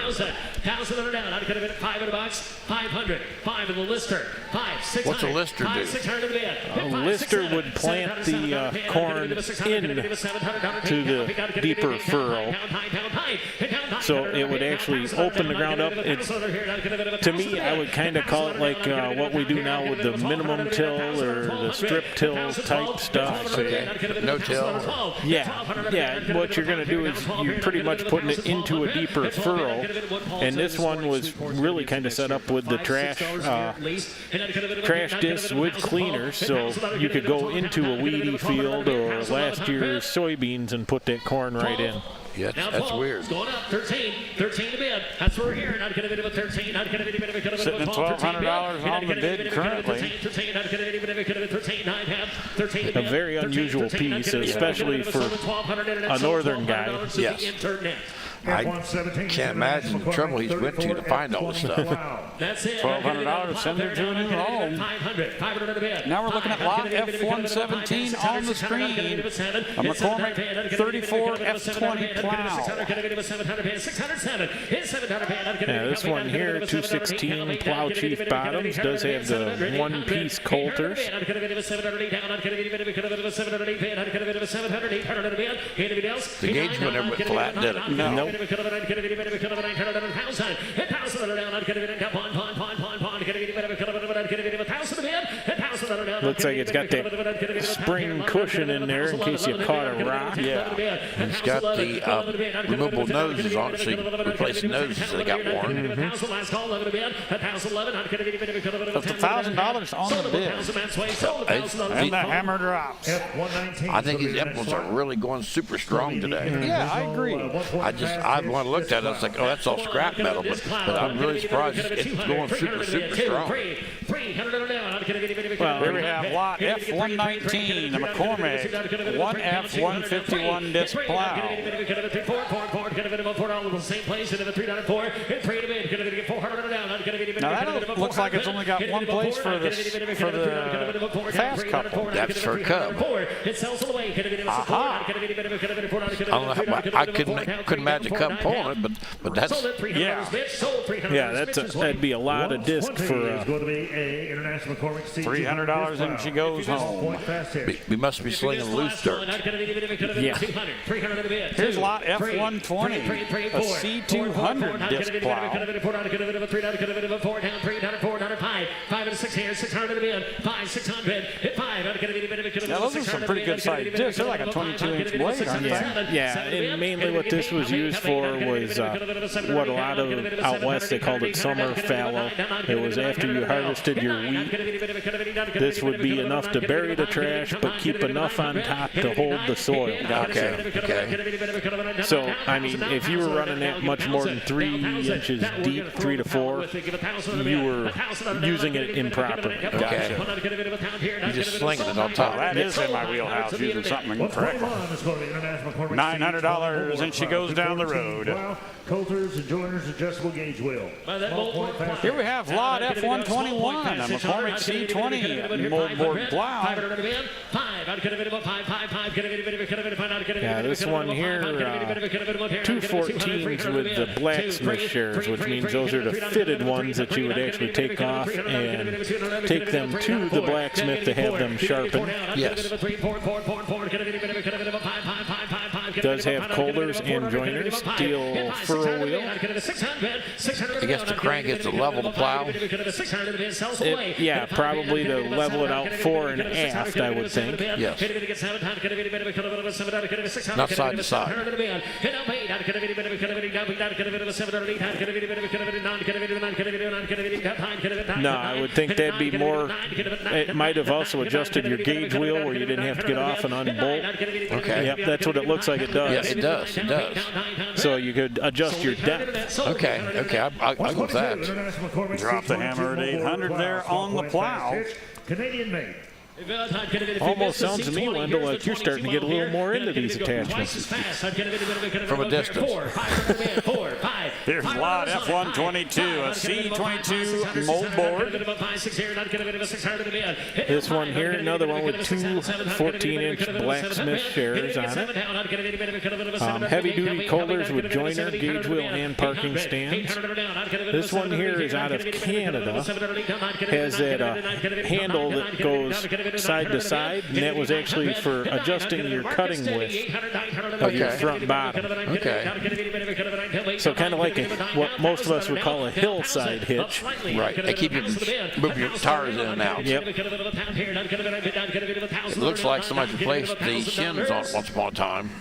What's a lister do? A lister would plant the corn into the deeper furrow. So it would actually open the ground up. To me, I would kind of call it like what we do now with the minimum till or the strip till type stuff. No till? Yeah. What you're going to do is you're pretty much putting it into a deeper furrow. And this one was really kind of set up with the trash discs with cleaners, so you could go into a weedy field or last year's soybeans and put that corn right in. Yeah, that's weird. Going up 13 to bid. That's what we're hearing. I'd get a bit of a 13. Sitting at $1,200 on the bid currently. A very unusual piece, especially for a northern guy. Yes. I can't imagine the trouble he's went to find all this stuff. That's it. $1,200 send her to a new home. Now we're looking at lot F117 on the screen. A McCormick 34 F20 plow. Yeah, this one here, 216 Plow Chief bottoms, does have the one-piece coulters. The gauge went ever flat, did it? No. Nope. Looks like it's got that spring cushion in there in case you caught a rock. Yeah. And it's got the removable noses on it, so you can replace the noses that got worn. That's $1,000 on the bid. And the hammer drops. I think these F1s are really going super strong today. Yeah, I agree. I when I looked at it, I was like, oh, that's all scrap metal, but I'm really surprised it's going super strong. Well, here we have lot F119, the McCormick 1F151 disc plow. Now that looks like it's only got one place for the fast couple. That's for Cub. Aha. I couldn't imagine Cub pulling it, but that's yeah, that'd be a lot of disc for $300 and she goes home. We must be slinging loose dirt. Yeah. Here's lot F120, a C200 disc plow. Now those are some pretty good sized discs. They're like a 22-inch blade, aren't they? Yeah, and mainly what this was used for was what a lot of out west they called it summer fallow. It was after you harvested your wheat. This would be enough to bury the trash, but keep enough on top to hold the soil. Okay. So, I mean, if you were running that much more than 3 inches deep, 3 to 4, you were using it improperly. Okay. You're just slinging it on top. That is in my wheelhouse, using something incorrect. $900 and she goes down the road. Coulters and joiners, adjustable gauge wheel. Here we have lot F121, a McCormick C20 moldboard plow. Yeah, this one here, 214s with the blacksmith shares, which means those are the fitted ones that you would actually take off and take them to the blacksmith to have them sharpened. Yes. Does have coulters and joiners, steel furrow wheel. I guess the crank is to level the plow. Yeah, probably to level it out fore and aft, I would think. Yes. Not side to side. No, I would think that'd be more, it might have also adjusted your gauge wheel where you didn't have to get off and unbolt. Okay. Yep, that's what it looks like it does. Yeah, it does. It does. So you could adjust your depth. Okay. I'll go with that. Drop the hammer at 800 there on the plow. Canadian made. Almost sounds to me, Wendell, like you're starting to get a little more into these attachments. From a distance. Here's lot F122, a C22 moldboard. This one here, another one with two 14-inch blacksmith shares on it. Heavy-duty coulters with joiner, gauge wheel, and parking stands. This one here is out of Canada. Has that handle that goes side to side, and that was actually for adjusting your cutting width of your front bottom. Okay. So kind of like what most of us would call a hillside hitch. Right. They keep you move your tires in and out. Yep. It looks like somebody replaced the shins on it once upon a time.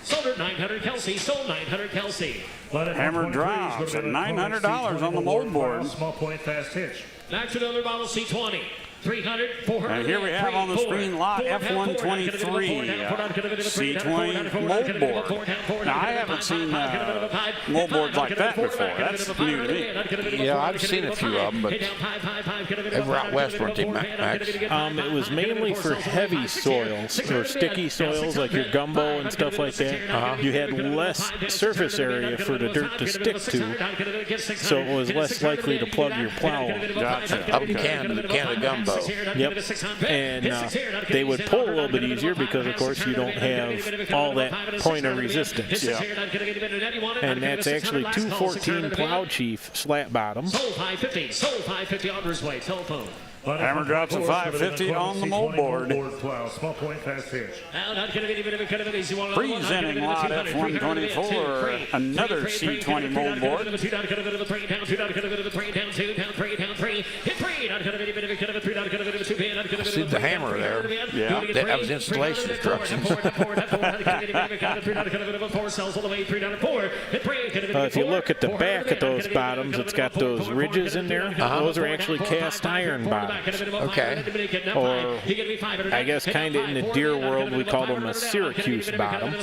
Hammer drops at $900 on the moldboard. Small point fast hitch. Next, another model C20. 300, 400. And here we have on the screen lot F123 C20 moldboard. Now I haven't seen moldboards like that before. That's new to me. Yeah, I've seen a few of them, but they were out west, weren't they, Max? It was mainly for heavy soils or sticky soils like your gumbo and stuff like that. You had less surface area for the dirt to stick to, so it was less likely to plug your plow on. Gotcha. Up in Canada gumbo. Yep. And they would pull a little bit easier because, of course, you don't have all that point of resistance. Yeah. And that's actually 214 Plow Chief slat bottoms. Sold 550. Sold 550 Audrey's way. Telephone. Hammer drops a 550 on the moldboard. Small point, fast pitch. Presenting lot F124, another C20 moldboard. I see the hammer there. Yeah. That was installation instructions. If you look at the back of those bottoms, it's got those ridges in there. Those are actually cast iron bottoms. Okay. Or, I guess, kind of in the deer world, we call them a Syracuse bottom. It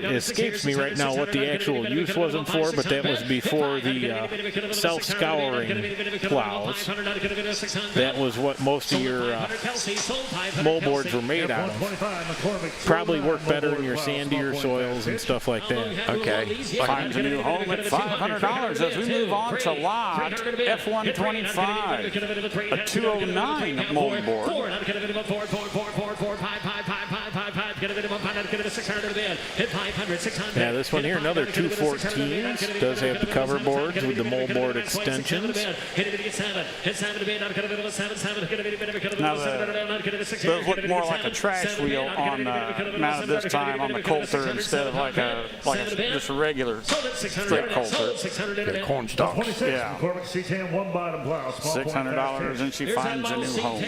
escapes me right now what the actual use was them for, but that was before the self-scouring plows. That was what most of your moldboards were made out of. Probably work better in your sandier soils and stuff like that. Okay. Finds a new home at $500 as we move on to lot F125, a 209 moldboard. Yeah, this one here, another 214s, does have the cover boards with the moldboard extensions. Now, those look more like a trash wheel on mounted this time on the Coulter instead of like just a regular straight Coulter. The corn stalks. Yeah. $600 and she finds a new home.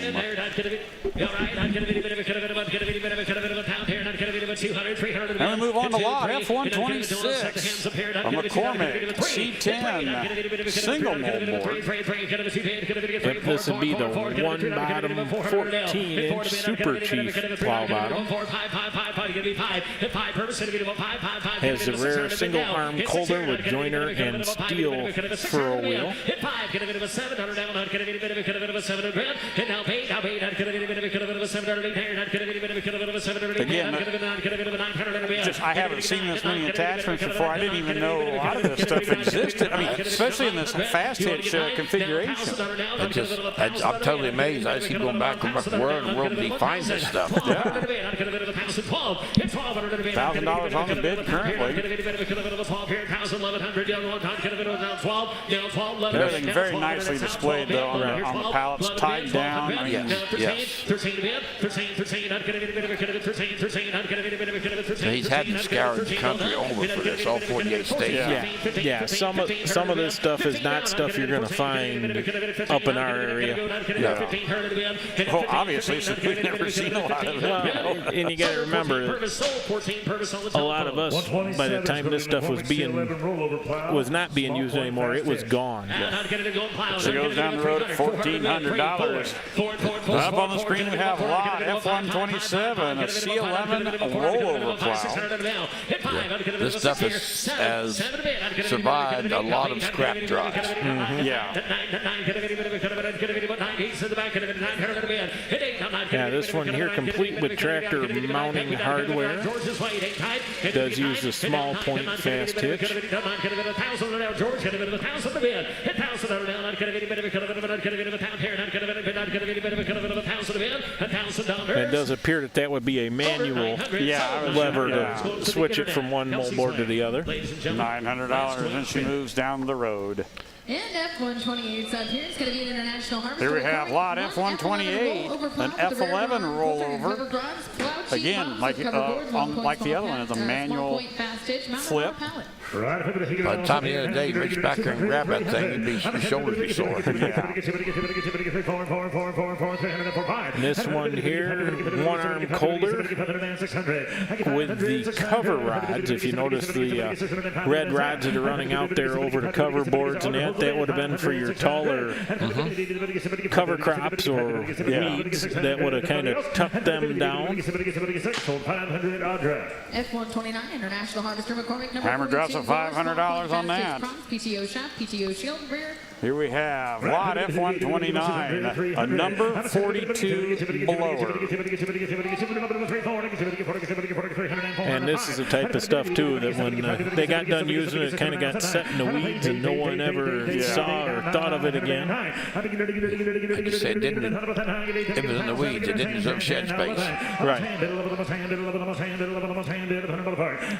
And we move on to lot F126, a McCormick C10 single moldboard. This would be the one bottom 14-inch Super Chief plow bottom. Has the rare single arm Coulter with joiner and steel furrow wheel. Again, I haven't seen this many attachments before. I didn't even know a lot of this stuff existed. I mean, especially in this fast hitch configuration. I'm totally amazed. I just keep going back and forth. Where in the world did he find this stuff? Yeah. $1,000 on the bid currently. Everything very nicely displayed though on the pallets, tied down. I mean, yes. So he's had to scour the country over for this, all 48 states. Yeah. Some of this stuff is not stuff you're going to find up in our area. Yeah. Well, obviously, since we've never seen a lot of it. Well, and you got to remember, a lot of us, by the time this stuff was not being used anymore, it was gone. Yeah. So it goes down the road at $1,400. Up on the screen we have lot F127, a C11 rollover plow. Yeah. This stuff has survived a lot of scrap drives. Yeah. Yeah, this one here, complete with tractor mounting hardware. Does use the small point fast hitch. It does appear that would be a manual lever to switch it from one moldboard to the other. $900 and she moves down the road. And F-128's up here. It's going to be an international harvester. Here we have lot F-128, an F11 rollover. Again, like the other one, it's a manual flip. By the time the other day you reach back there and grab that thing, your shoulders be sore. And this one here, one arm colder with the cover rods. If you notice the red rods that are running out there over the cover boards and that would have been for your taller cover crops or weeds that would have kind of tucked them down. F-129 International Harvester McCormick number Hammer drops at $500 on that. PTO shop, PTO shield, rear. Here we have lot F-129, a number 42 blower. And this is the type of stuff too that when they got done using it, kind of got set in the weeds and no one ever saw or thought of it again. I just said it was in the weeds, it didn't deserve shed space. Right.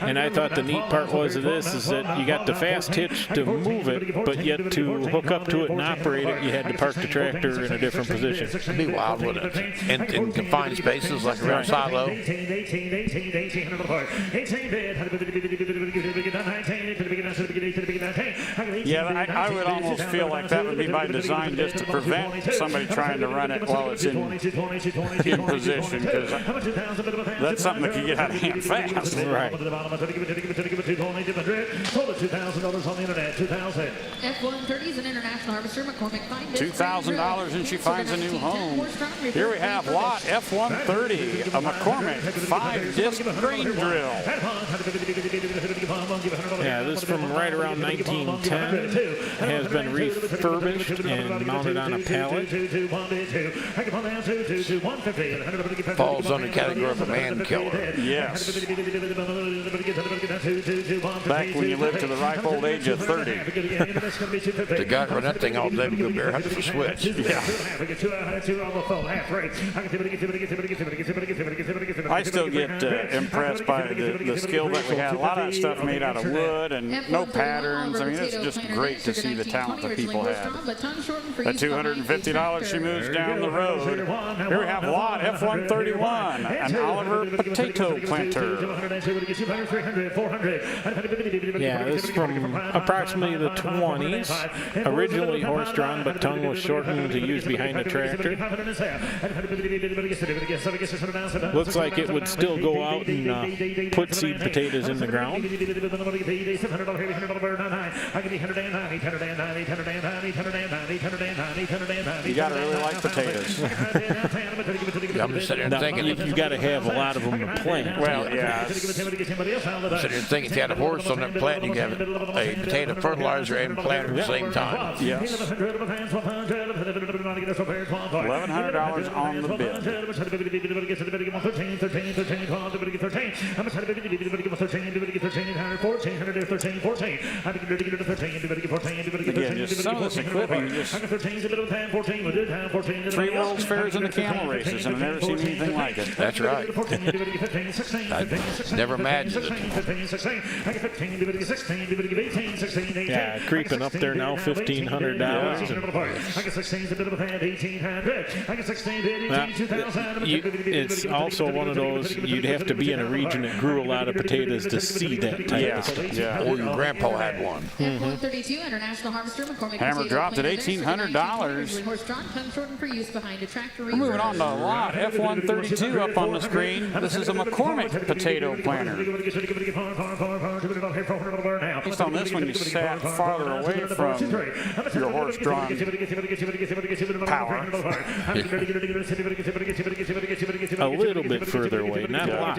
And I thought the neat part was of this is that you got the fast hitch to move it, but yet to hook up to it and operate it, you had to park the tractor in a different position. It'd be wild, wouldn't it? In confined spaces like around silo. Yeah, I would almost feel like that would be by design just to prevent somebody trying to run it while it's in position, because that's something that can get out of hand fast. Right. F-130 is an international harvester. McCormick finds $2,000 and she finds a new home. Here we have lot F-130, a McCormick 5-disc grain drill. Yeah, this is from right around 1910. It has been refurbished and mounted on a pallet. Falls under the category of a man killer. Yes. Back when you lived to the ripe old age of 30. The guy run that thing all day would go barehanded for switch. Yeah. I still get impressed by the skill that we had. A lot of that stuff made out of wood and no patterns. I mean, it's just great to see the talent that people have. At $250, she moves down the road. Here we have lot F-131, an Oliver potato planter. Yeah, this is from approximately the 20s. Originally horse-drawn, but tongue was shortened to use behind the tractor. Looks like it would still go out and put seed potatoes in the ground. You got to really like potatoes. I'm just sitting there thinking you got to have a lot of them to plant. Well, yeah. I'm sitting there thinking if you had a horse on that plant, you could have a potato fertilizer and planter at the same time. Yes. $1,100 on the bid. Again, just some of this equipment, just 3 World's Fairs and the camel races, and I've never seen anything like it. That's right. I never imagined it. Yeah, creeping up there now, $1,500. It's also one of those, you'd have to be in a region that grew a lot of potatoes to see that type of stuff. Yeah. Or your grandpa had one. F-132 International Harvester McCormick. Hammer dropped at $1,800. We're moving on to lot F-132 up on the screen. This is a McCormick potato planter. At least on this one, you sat farther away from your horse-drawn power. A little bit further away, not a lot.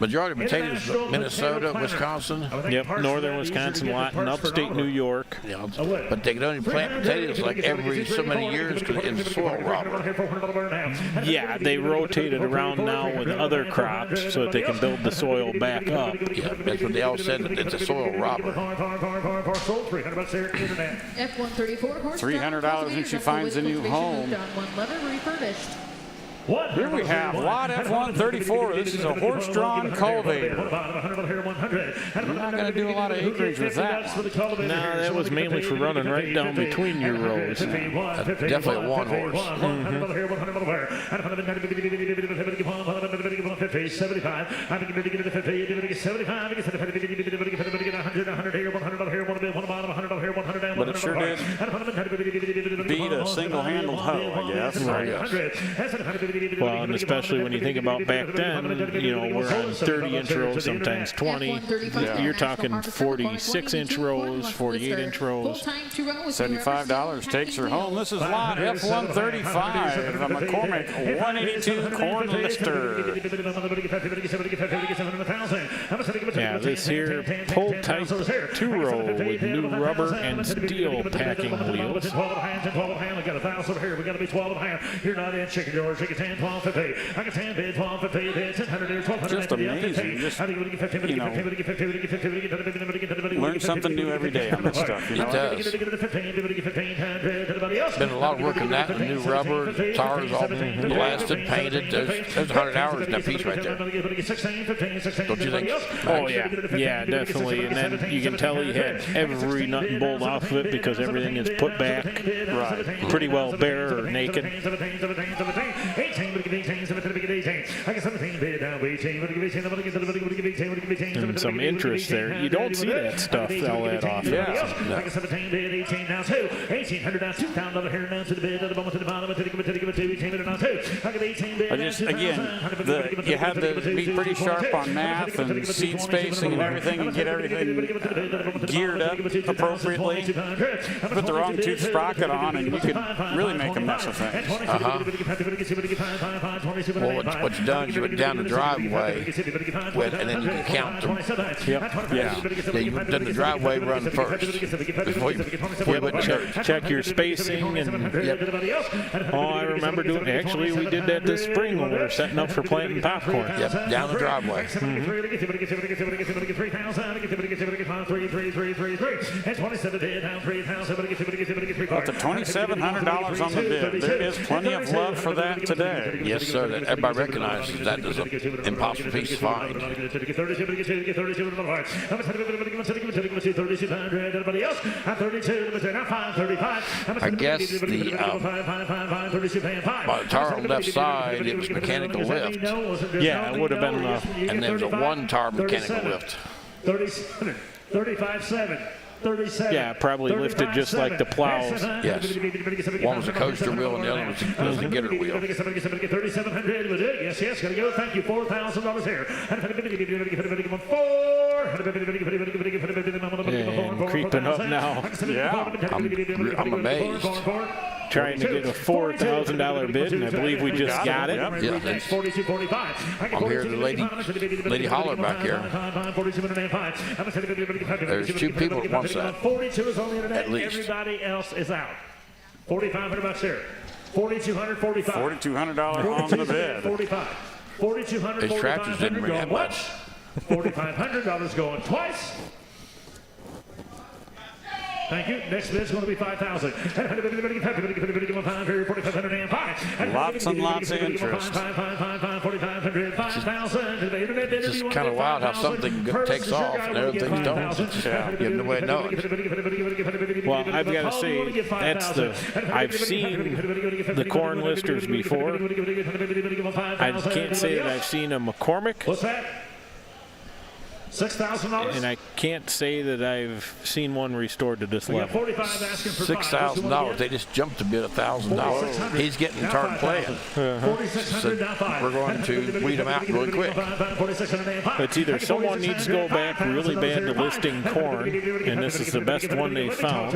Majority of potatoes, Minnesota, Wisconsin. Yep, northern Wisconsin lot and upstate New York. Yeah, but they can only plant potatoes like every so many years because it's soil robber. Yeah, they rotate it around now with other crops so that they can build the soil back up. Yeah, that's what they all said, it's a soil robber. F-134 $300 and she finds a new home. Here we have lot F134. This is a horse-drawn cultivator. You're not going to do a lot of acreage with that one. No, that was mainly for running right down between your rows. Definitely a one horse. But it sure did beat a single-handled hoe, I guess. Well, and especially when you think about back then, you know, we're on 30-inch rows, sometimes 20. You're talking 46-inch rows, 48-inch rows. $75 takes her home. This is lot F135, the McCormick 182 corn lister. Yeah, this here pull type 2-row with new rubber and steel packing wheels. Just amazing. Just, you know, learn something new every day on this stuff. You know? It does. Been a lot of work on that. The new rubber, tires all blasted, painted. There's 100 hours in that piece right there. Don't you think? Oh, yeah. Yeah, definitely. And then you can tell he had every nut and bolt off of it because everything is put back pretty well bare or naked. And some interest there. You don't see that stuff all that often. Yeah. I just, again, you had to be pretty sharp on math and seed spacing and everything and get everything geared up appropriately. Put the wrong tooth sprocket on and you could really make a mess of things. Well, what you've done is you went down the driveway and then you can count them. Yeah. You've done the driveway run first before you went to church. Check your spacing and oh, I remember doing. Actually, we did that this spring when we were setting up for planting popcorn. Yep, down the driveway. Up to $2,700 on the bid. There is plenty of love for that today. Yes, sir. Everybody recognizes that is an impossible piece to find. I guess the tire on the left side, it was mechanical lift. Yeah, it would have been enough. And there was a one-tar mechanical lift. 35.7. 37. Yeah, probably lifted just like the plows. Yes. One was a coaster wheel and the other was a getter wheel. 3,700 would do it. Yes, yes, gotta go. Thank you. $4,000 here. And creeping up now. Yeah. I'm amazed. Trying to get a $4,000 bid, and I believe we just got it. Yeah. I'm hearing the lady holler back here. There's two people that wants that. 42 is only at least. Everybody else is out. $4,500 here. $4,245. $4,200 on the bid. 45. $4,245. His tractors didn't bring that much. $4,500 going twice. Thank you. Next bid is going to be $5,000. Lots and lots of interest. It's just kind of wild how something takes off and other things don't. Yeah. You have no way of knowing. Well, I've got to say, I've seen the corn listers before. I can't say that I've seen a McCormick. What's that? $6,000? And I can't say that I've seen one restored to this level. $6,000. They just jumped a bit, $1,000. He's getting tired playing. So we're going to weed them out really quick. It's either someone needs to go back really bad to listing corn, and this is the best one they found,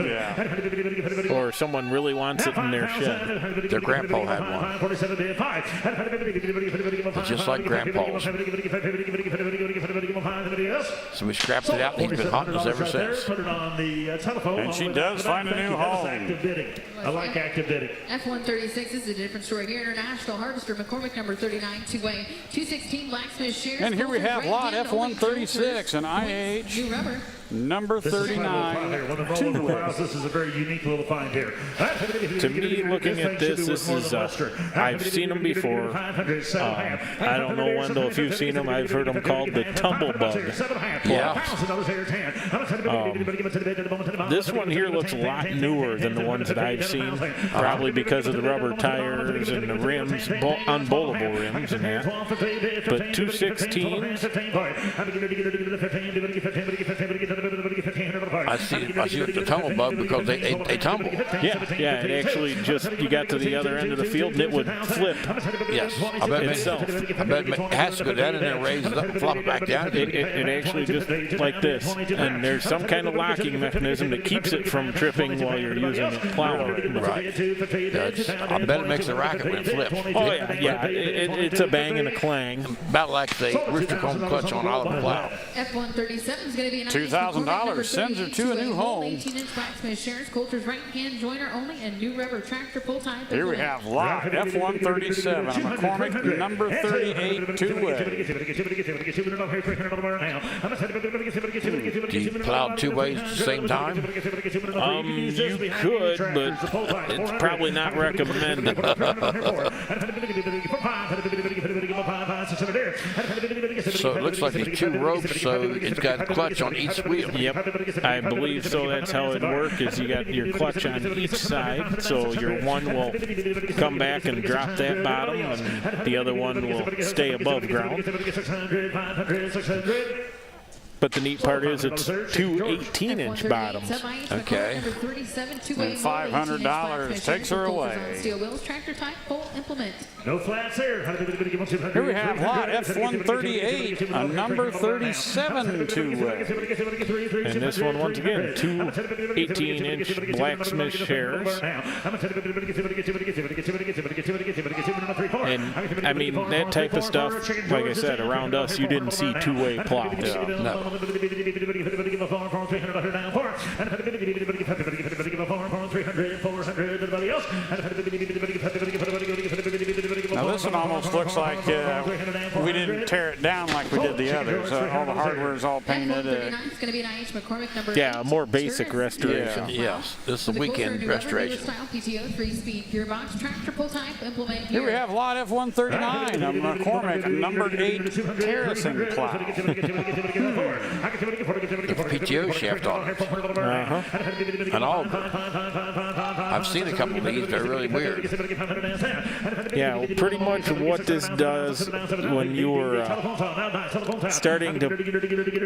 or someone really wants it in their shed. Their grandpa had one. It's just like grandpa's. So we scrapped it out, and he's been haunting us ever since. And she does find a new home. I like active bidding. F136 is a different story here. International Harvester, McCormick number 39, two-way, 216 blacksmith shears. And here we have lot F136, an IH. New rubber. number 39. This is a very unique little find here. To me, looking at this is, I've seen them before. I don't know, Wendell, if you've seen them. I've heard them called the tumblebug. Yeah. This one here looks a lot newer than the ones that I've seen, probably because of the rubber tires and the rims, unbowlable rims and that. But 216s. I see the tumblebug because they tumble. Yeah, it actually just, you got to the other end of the field and it would flip. Yes, I bet it has to go down and then raise it up and flop it back down. It actually just like this, and there's some kind of locking mechanism that keeps it from tripping while you're using the plow. Right. I bet it makes a racket when it flips. Oh yeah, it's a bang and a clang. About like the rooster comb clutch on Oliver plow. F137 is going to be $2,000 sends her to a new home. 18-inch blacksmith shares, Coulter's right-hand joiner only, and new rubber tractor pull type. Here we have lot F137, a McCormick number 38 two-way. Do you plow two ways at the same time? You could, but it's probably not recommended. So it looks like it's two ropes, so it's got a clutch on each wheel. Yep, I believe so. That's how it works, is you got your clutch on each side, so your one will come back and drop that bottom, and the other one will stay above ground. But the neat part is it's two 18-inch bottoms. Okay. And $500 takes her away. Steel wheels, tractor type, full implement. No flats here. Here we have lot F138, a number 37 two-way. And this one, once again, two 18-inch blacksmith shares. And, I mean, that type of stuff, like I said, around us, you didn't see two-way plows. No. Now this one almost looks like we didn't tear it down like we did the others. All the hardware is all painted. Yeah, a more basic restoration. Yes, this is a weekend restoration. Here we have lot F139, a McCormick number 8 terracing plow. The PTO shaft on it. And all. I've seen a couple of these. They're really weird. Yeah, well, pretty much what this does when you were starting to,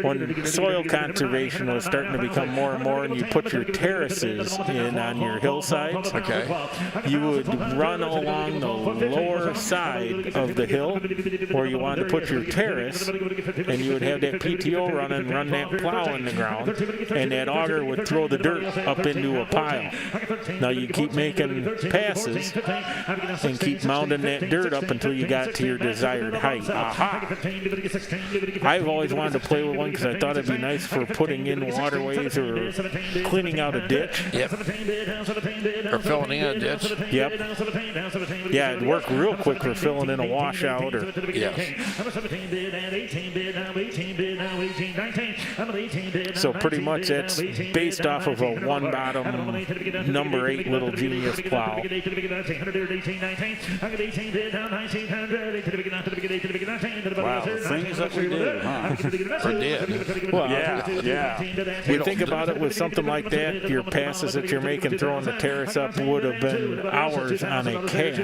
when soil conservation was starting to become more and more, and you put your terraces in on your hillsides, you would run along the lower side of the hill where you wanted to put your terrace, and you would have that PTO running, run that plow in the ground, and that auger would throw the dirt up into a pile. Now you keep making passes and keep mounding that dirt up until you got to your desired height. Aha! I've always wanted to play with one because I thought it'd be nice for putting in waterways or cleaning out a ditch. Yep. Or filling in a ditch. Yep. Yeah, it'd work real quick for filling in a washout. Or yes. So pretty much that's based off of a one-bottom number 8 Little Genius plow. Wow, the things that we do, huh? Or did. Well, yeah. You think about it, with something like that, your passes that you're making throwing the terrace up would have been hours on a cat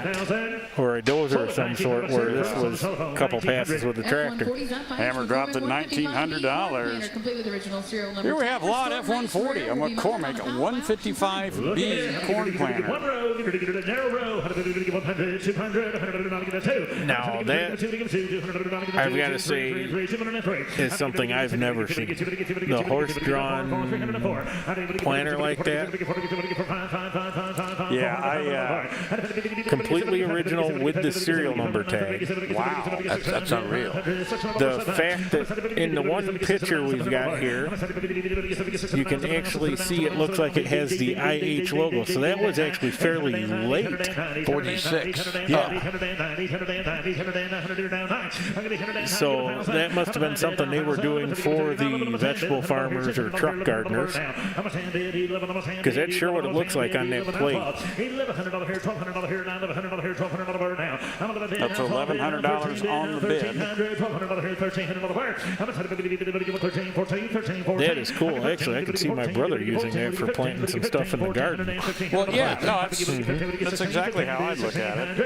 or a dozer of some sort, where this was a couple passes with a tractor. Hammer dropped at $1,900. Here we have lot F140, a McCormick 155B corn planter. Now that, I've got to say, is something I've never seen. The horse-drawn planter like that. Yeah, completely original with the serial number tag. Wow, that's unreal. The fact that in the one new picture we've got here, you can actually see it looks like it has the IH logo. So that was actually fairly late. 46. Yeah. So that must have been something they were doing for the vegetable farmers or truck gardeners, because that's sure what it looks like on that plate. That's $1,100 on the bid. That is cool. Actually, I could see my brother using that for planting some stuff in the garden. Well, yeah, no, that's exactly how I'd look at it.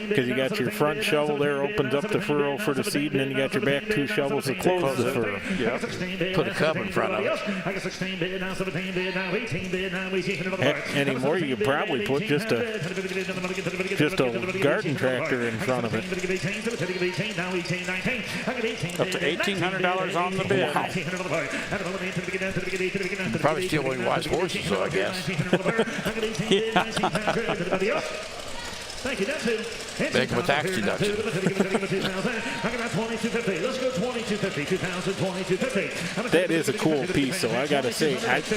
Because you got your front shovel there, opens up the furrow for the seed, and then you got your back two shovels that close the furrow. Yep. Put a cup in front of it. Heck, anymore, you could probably put just a garden tractor in front of it. Up to $1,800 on the bid. Wow. Probably still only wise horses, so I guess. Thank you. That's it. Make them a tax deduction. Let's go 2250. Let's go 2250. 2022. That is a cool piece, so I got to say, it's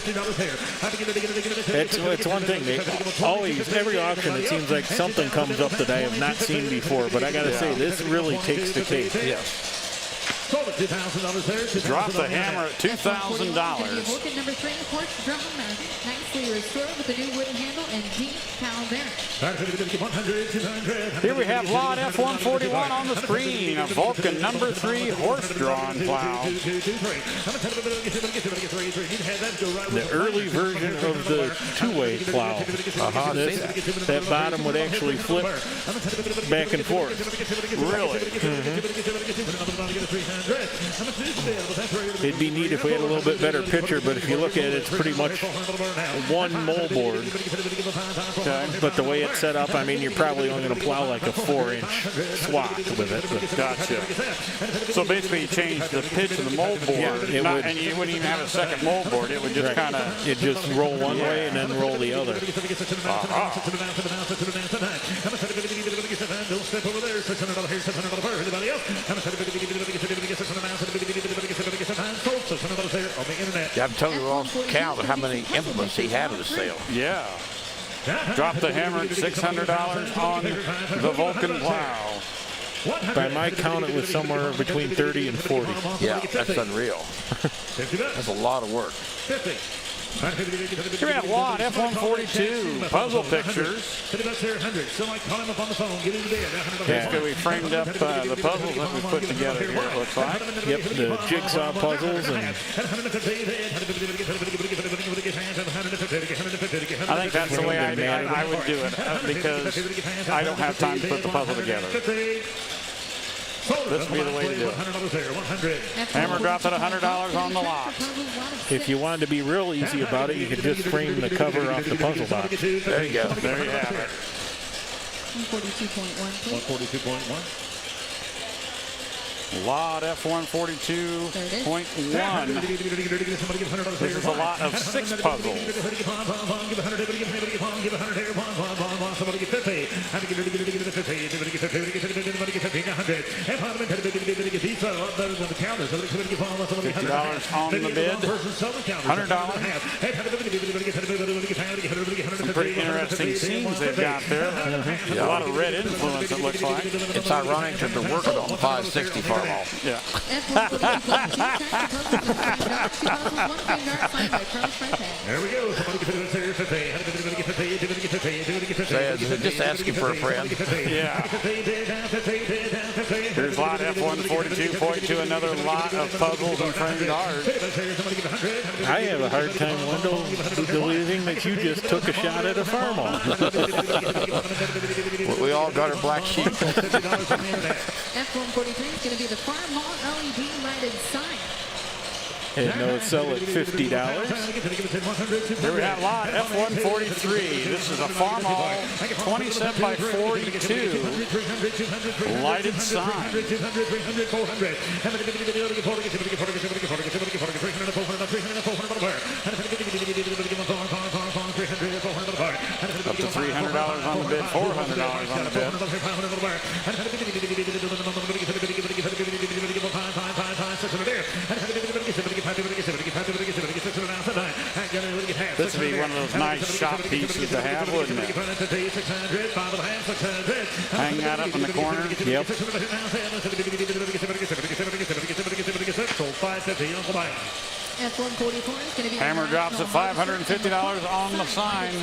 one thing. They always, every auction, it seems like something comes up that I have not seen before, but I got to say, this really takes the cake. Yes. Drop the hammer at $2,000. Vulcan number 3 horse drum, nicely restored with a new wooden handle and deep cowl bearing. Here we have lot F141 on the screen, a Vulcan number 3 horse-drawn plow. The early version of the two-way plow. That bottom would actually flip back and forth. Really? It'd be neat if we had a little bit better picture, but if you look at it, it's pretty much one moldboard. Okay. But the way it's set up, I mean, you're probably only going to plow like a 4-inch swath with it. But. Gotcha. So basically, you change the pitch of the moldboard, yeah, and you wouldn't even have a second moldboard. It would just kind of... It'd just roll one way and then roll the other. Yeah, I'm telling you, lost count of how many implements he had at the sale. Yeah. Drop the hammer at $600 on the Vulcan plow. By my count, it was somewhere between 30 and 40. Yeah, that's unreal. That's a lot of work. Here we have lot F142 puzzle pictures. Basically, we framed up the puzzles that we put together here, it looks like. Yep, the jigsaw puzzles. And I think that's the way I would do it, because I don't have time to put the puzzle together. This would be the way to do it. Hammer dropped at $100 on the lot. If you wanted to be real easy about it, you could just frame the cover off the puzzle box. There you go. There you have it. 142.1. 142.1. Lot F142.1. This is a lot of 6 puzzles. $50 on the bid. $100. Some pretty interesting scenes they've got there. A lot of red influence, it looks like. It's ironic that they're working on the 560 farm. Yeah. There we go. Just asking for a friend. Yeah. Here's lot F142.2, another lot of puzzles and framed art. I have a hard time believing that you just took a shot at a farm all. We all got our black sheep. F143 is going to be the Farm Hall LED lighted sign. And they'll sell at $50. Here we have lot F143. This is a Farm Hall 27 by 42 lighted sign. Up to $300 on the bid, $400 on the bid. This would be one of those nice shop pieces to have, wouldn't it? Hang that up in the corner. Yep. Hammer drops at $550 on the sign.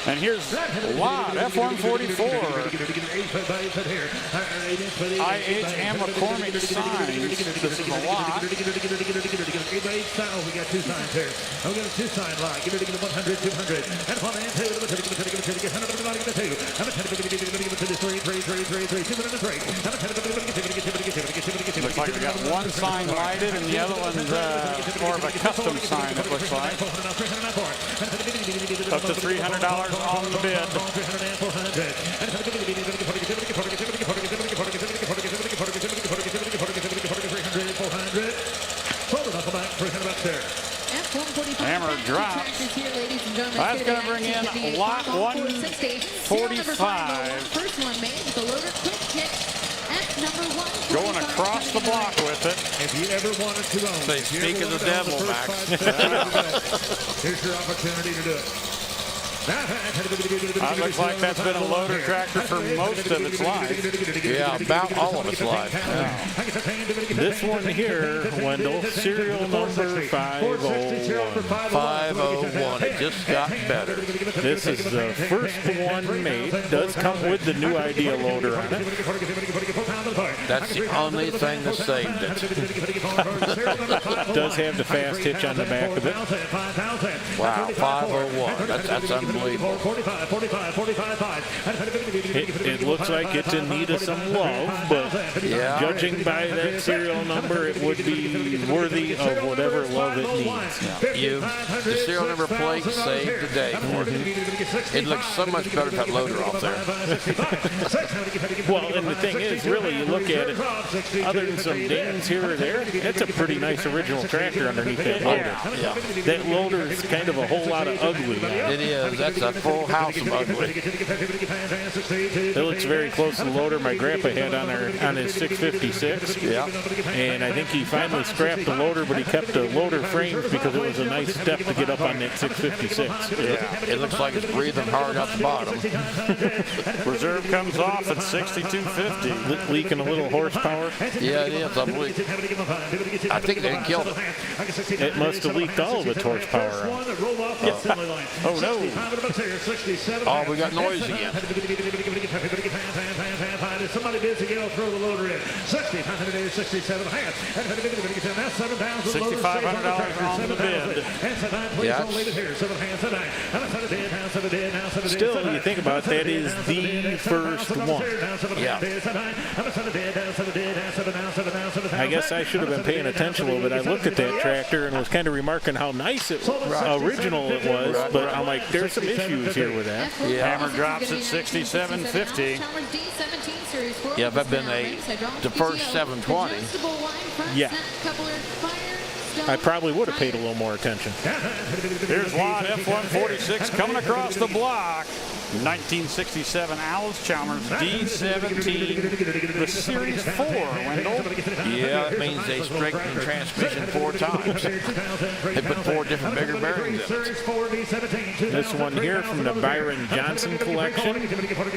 And here's Watt, F-144. IHM McCormick signs. This is a Watt. We got two signs here. We got a two sign lot. Give it to 100, 200. And 1 and 2. Give it to 2. Looks like we got one sign lighted and the other one's more of a custom sign, it looks like. Up to $300 on the bid. Hammer drops. That's going to bring in lot 145. First one made with the loader quick hit at number 1. Going across the block with it. If you ever wanted to own, They speak of the devil, Max. here's your opportunity to do it. That looks like that's been a loader tractor for most of its life. Yeah, about all of its life. Yeah. This one here, Wendell, serial number 501. 501. It just got better. This is the first one made. Does come with the new Idea loader on it. That's the only thing that saved it. Does have the fast hitch on the back of it. Wow, 501. That's unbelievable. It looks like it's in need of some love, but Yeah. judging by that serial number, it would be worthy of whatever love it needs. The serial number plate saved the day for it. It looks so much better with that loader off there. Well, and the thing is, really, you look at it, other than some dings here or there, it's a pretty nice original tractor underneath that loader. Yeah. That loader is kind of a whole lot of ugly on it. It is. That's a full house of ugly. It looks very close to the loader my grandpa had on his 656. Yeah. And I think he finally scrapped the loader, but he kept the loader frames because it was a nice step to get up on that 656. Yeah. It looks like it's breathing hard out the bottom. Reserve comes off at 6250. Leaking a little horsepower. Yeah, it is. I believe. I think they killed it. It must have leaked all of its horsepower out. Oh no. Oh, we got noise again. Somebody bids again, throw the loader in. 67 hands. $6,500 on the bid. Yeah. Still, you think about it, that is the first one. Yeah. I guess I should have been paying attention a little bit. I looked at that tractor and was kind of remarking how nice it original it was, but I'm like, there's some issues here with that. Yeah. Hammer drops at 6750. Yeah, if I've been the first 720. Yeah. I probably would have paid a little more attention. Here's Watt, F-146 coming across the block. 1967 ALLIS-CHALMERS D17, the Series 4, Wendell. Yeah, that means they straightened the transmission 4 times. They put 4 different bigger bearings in it. This one here from the Byron Johnson collection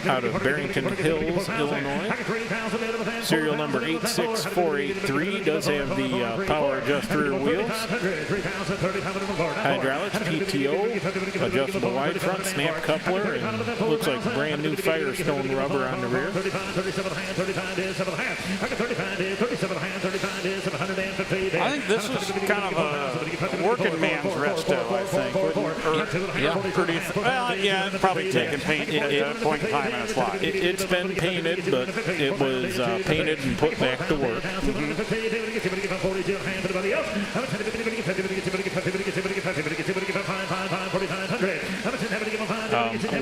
out of Barrington Hills, Illinois. Serial number 86483 does have the power adjust rear wheels. Hydraulics, PTO, adjustable wide front, snap coupler, and looks like brand new Firestone rubber on the rear. I think this is kind of a working man's resto, I think. Yeah, probably taking paint at a point in time in its life. It's been painted, but it was painted and put back to work.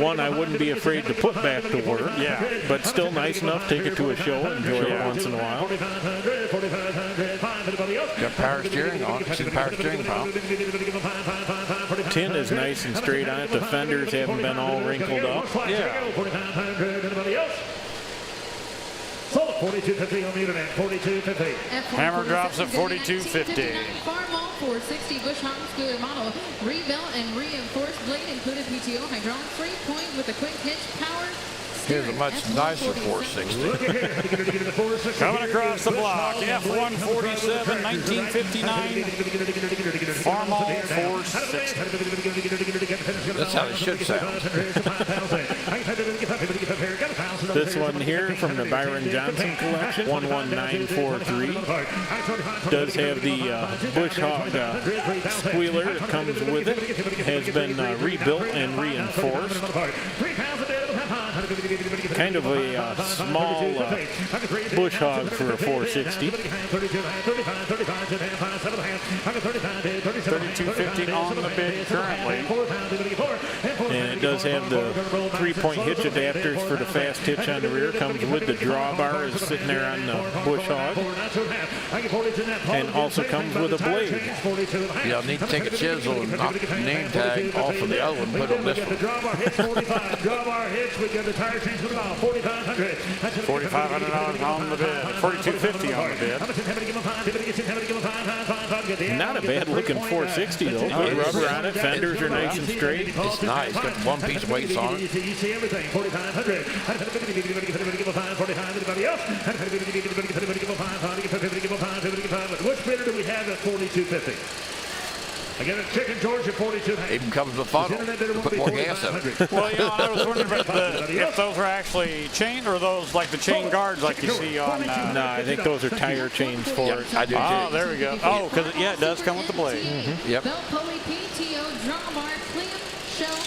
One I wouldn't be afraid to put back to work, but still nice enough to take it to a show and enjoy it once in a while. Got power steering on it. See the power steering pump. Tin is nice and straight on it. The fenders haven't been all wrinkled up. Yeah. 42.50 on the internet. 42.50. Hammer drops at 42.50. Farmin 460 Bush Hog Scooter model. Rebuilt and reinforced blade included PTO hydraulic 3-point with a quick hitch power. Here's a much nicer 460. Coming across the block, F147, 1959, Farmin 460. That's how it should sound. This one here from the Byron Johnson collection, 11943, does have the Bush Hog squealer that comes with it. Has been rebuilt and reinforced. Kind of a small Bush Hog for a 460. 32.50 on the bid currently. And it does have the 3-point hitch adapters for the fast hitch on the rear. Comes with the drawbar is sitting there on the Bush Hog. And also comes with a blade. Yeah, I'll need to take a chisel and knock the name tag off of the other one and put on this one. $4,500 on the bid. $4,250 on the bid. Not a bad looking 460 though. Good rubber on it. Fenders are nice and straight. It's nice. Got one piece weights on it. Which bidder do we have at 42.50? Again, a chicken George at 42. Even comes with a funnel to put more gas in it. Well, yeah, I was wondering about if those are actually chain or those like the chain guards like you see on. No, I think those are tire chains for it. I do too. Oh, there we go. Oh, because yeah, it does come with the blade. Yep. Belt pulley, PTO, drawbar, clamp, shell,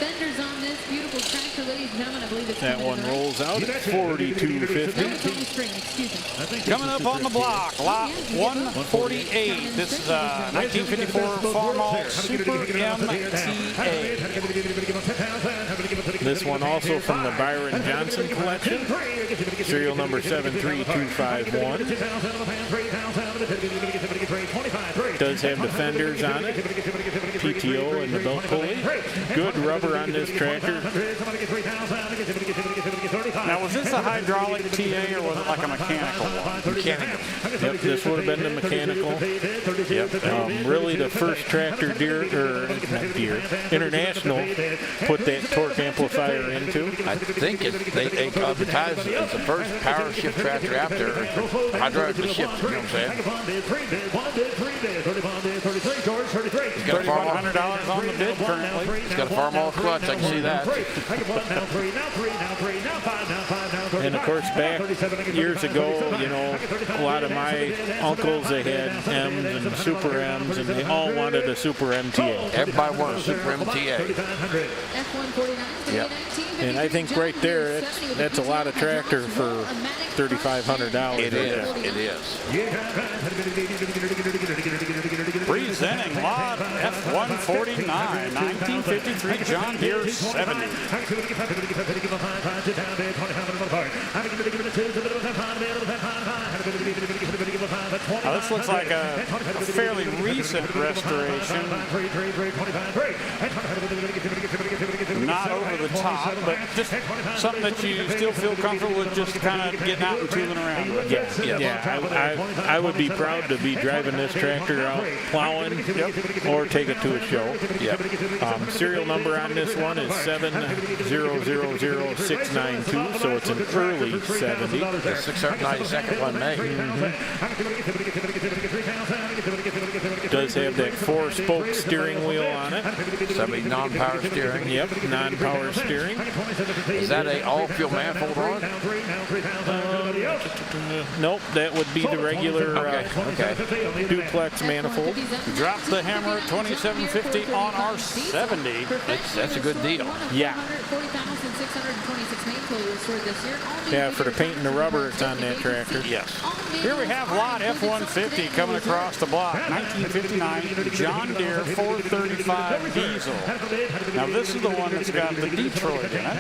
fenders on this beautiful tractor, ladies and gentlemen. I believe it's That one rolls out at 42.50. Coming up on the block, lot 148. This is a 1954 Farmin Super MTA. This one also from the Byron Johnson collection. Serial number 73251. Does have the fenders on it. PTO and the belt pulley. Good rubber on this tractor. Now, was this a hydraulic TA or was it like a mechanical one? Mechanical. Yep, this would have been the mechanical. Yep. Really the first tractor Deere, or not Deere, International put that torque amplifier into. I think they advertised it as the first power shift tractor out there. Hydraulically shifted, you know what I'm saying? $3,100 on the bid currently. It's got a Farmin clutch, I can see that. And of course, back years ago, you know, a lot of my uncles, they had M's and Super M's, and they all wanted a Super MTA. Everybody wanted a Super MTA. Yep. And I think right there, that's a lot of tractor for $3,500. It is. It is. Presenting lot F149, 1953 John Deere 70. Now this looks like a fairly recent restoration. Not over the top, but just something that you still feel comfortable with just kind of getting out and tooling around with. Yeah, I would be proud to be driving this tractor out plowing or take it to a show. Serial number on this one is 7000692, so it's an early 70. The 692nd one made. Does have that 4-spoke steering wheel on it. 70 non-power steering. Yep, non-power steering. Is that a all-fuel manifold on? Nope, that would be the regular duplex manifold. Drop the hammer at $2,750 on our 70. That's a good deal. Yeah. Yeah, for the paint and the rubber, it's on that tractor. Yes. Here we have lot F-150 coming across the block. 1953 1969 John Deere 435 diesel. Now this is the one that's got the Detroit in it.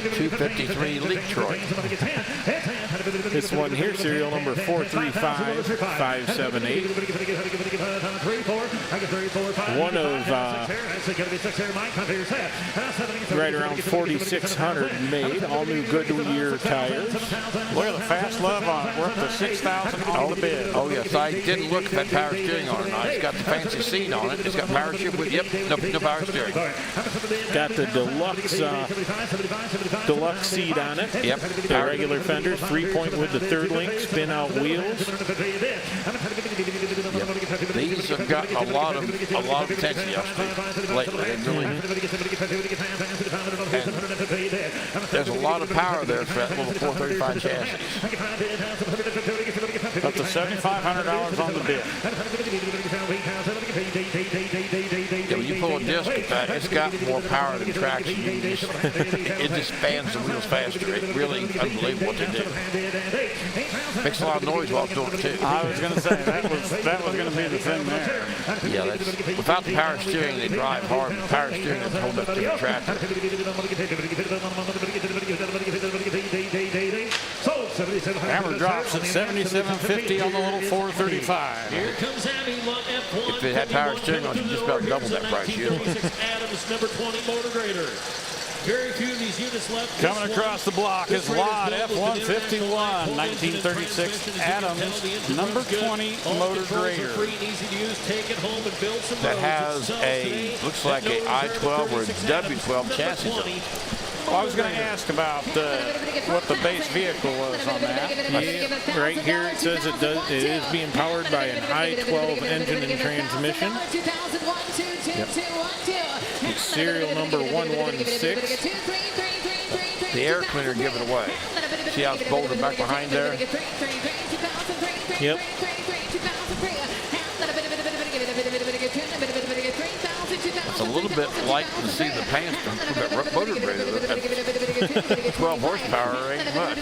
The 253 Detroit. This one here, serial number 435578. One of right around 4,600 made, all new Goodyear tires. Look at the fast love on it. We're up to 6,000 on the bid. Oh yes, I didn't look at that power steering on it. Now, it's got the fancy seat on it. It's got power shift with, yep, no power steering. Got the deluxe seat on it. Yep. The regular fenders, 3-point with the third link, spin out wheels. Yep. These have got a lot of attention yesterday, lately. And there's a lot of power there for that little 435 chassis. Up to $7,500 on the bid. Yeah, when you pull a disc with that, it's got more power than traction. It just spans the wheels faster. It's really unbelievable what they do. Makes a lot of noise while it's doing it too. I was going to say that was going to be the thing there. Yeah, without the power steering, they drive hard. The power steering is hold up to the tractor. Hammer drops at $77.50 on the little 435. Here comes Abby, F1. If it had power steering on it, you just about double that price. Adams, number 20 motor grader. Very few of these units left. Coming across the block is Lot F-151, 1936 Adams, number 20 motor grader. That has looks like a I-12 or a W-12 chassis on it. Well, I was going to ask about what the base vehicle was on that. Right here it says it is being powered by an I-12 engine and transmission. Yep. It's serial number 116. The air cleaner give it away. See how it's bolted back behind there? Yep. It's a little bit light to see the pants from that motor grader. 12 horsepower ain't much.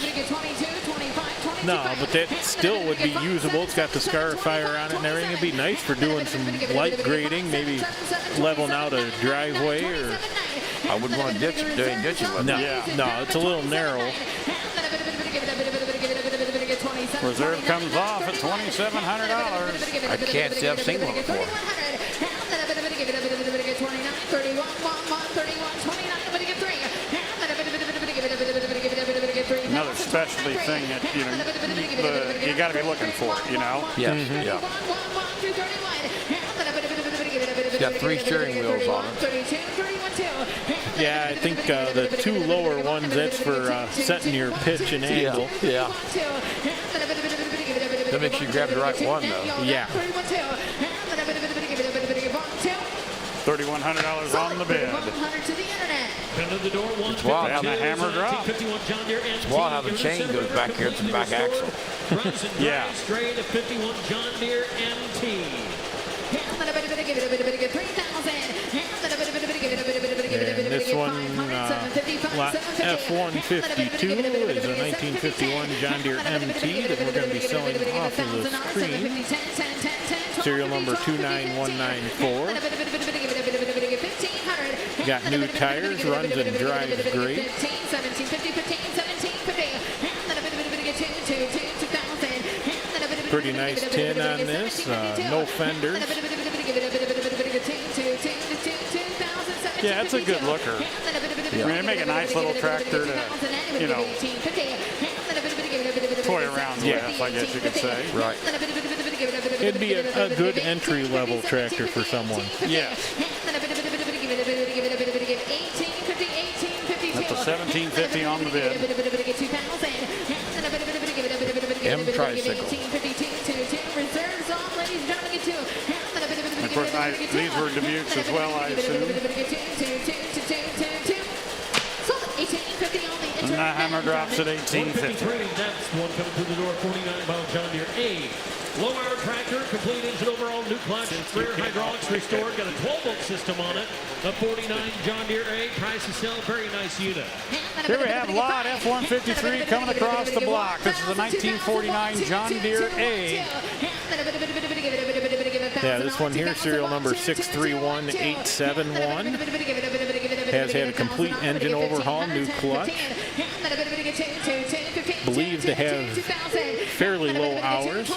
No, but that still would be usable. It's got the Scarifier on it and everything. It'd be nice for doing some light grading, maybe leveling out a driveway or... I wouldn't want to ditch it, doing ditching with it. No, no, it's a little narrow. Reserve comes off at $2,700. I can't say I've seen one before. Another specialty thing that you got to be looking for, you know. Yes, yeah. It's got 3 steering wheels on it. Yeah, I think the 2 lower ones, that's for setting your pitch and angle. Yeah. That makes you grab the right one, though. Yeah. $3,100 on the bid. It's wild how the hammer drop. It's wild how the chain goes back here to the back axle. Yeah. Straight at 51 John Deere MT. And this one, lot F-152 is a 1951 John Deere MT that we're going to be selling off of the screen. Serial number 29194. Got new tires, runs and drives great. Pretty nice tin on this, no fenders. Yeah, it's a good looker. Yeah. I mean, they make a nice little tractor to, you know, toy around with, I guess you could say. Right. It'd be a good entry-level tractor for someone. Yes. That's a $1,750 on the bid. M tricycle. Of course, these were Dubuques as well, I assume. And the hammer drops at $1,850. That's one coming through the door, 49-pound John Deere A. Low-hour tractor, complete engine overall, new clutch, rear hydraulics restored, got a 12-volt system on it. The 49 John Deere A, price to sell, very nice unit. Here we have lot F-153 coming across the block. This is the 1949 John Deere A. Yeah, this one here, serial number 631871, has had a complete engine overhaul, new clutch, believed to have fairly low hours.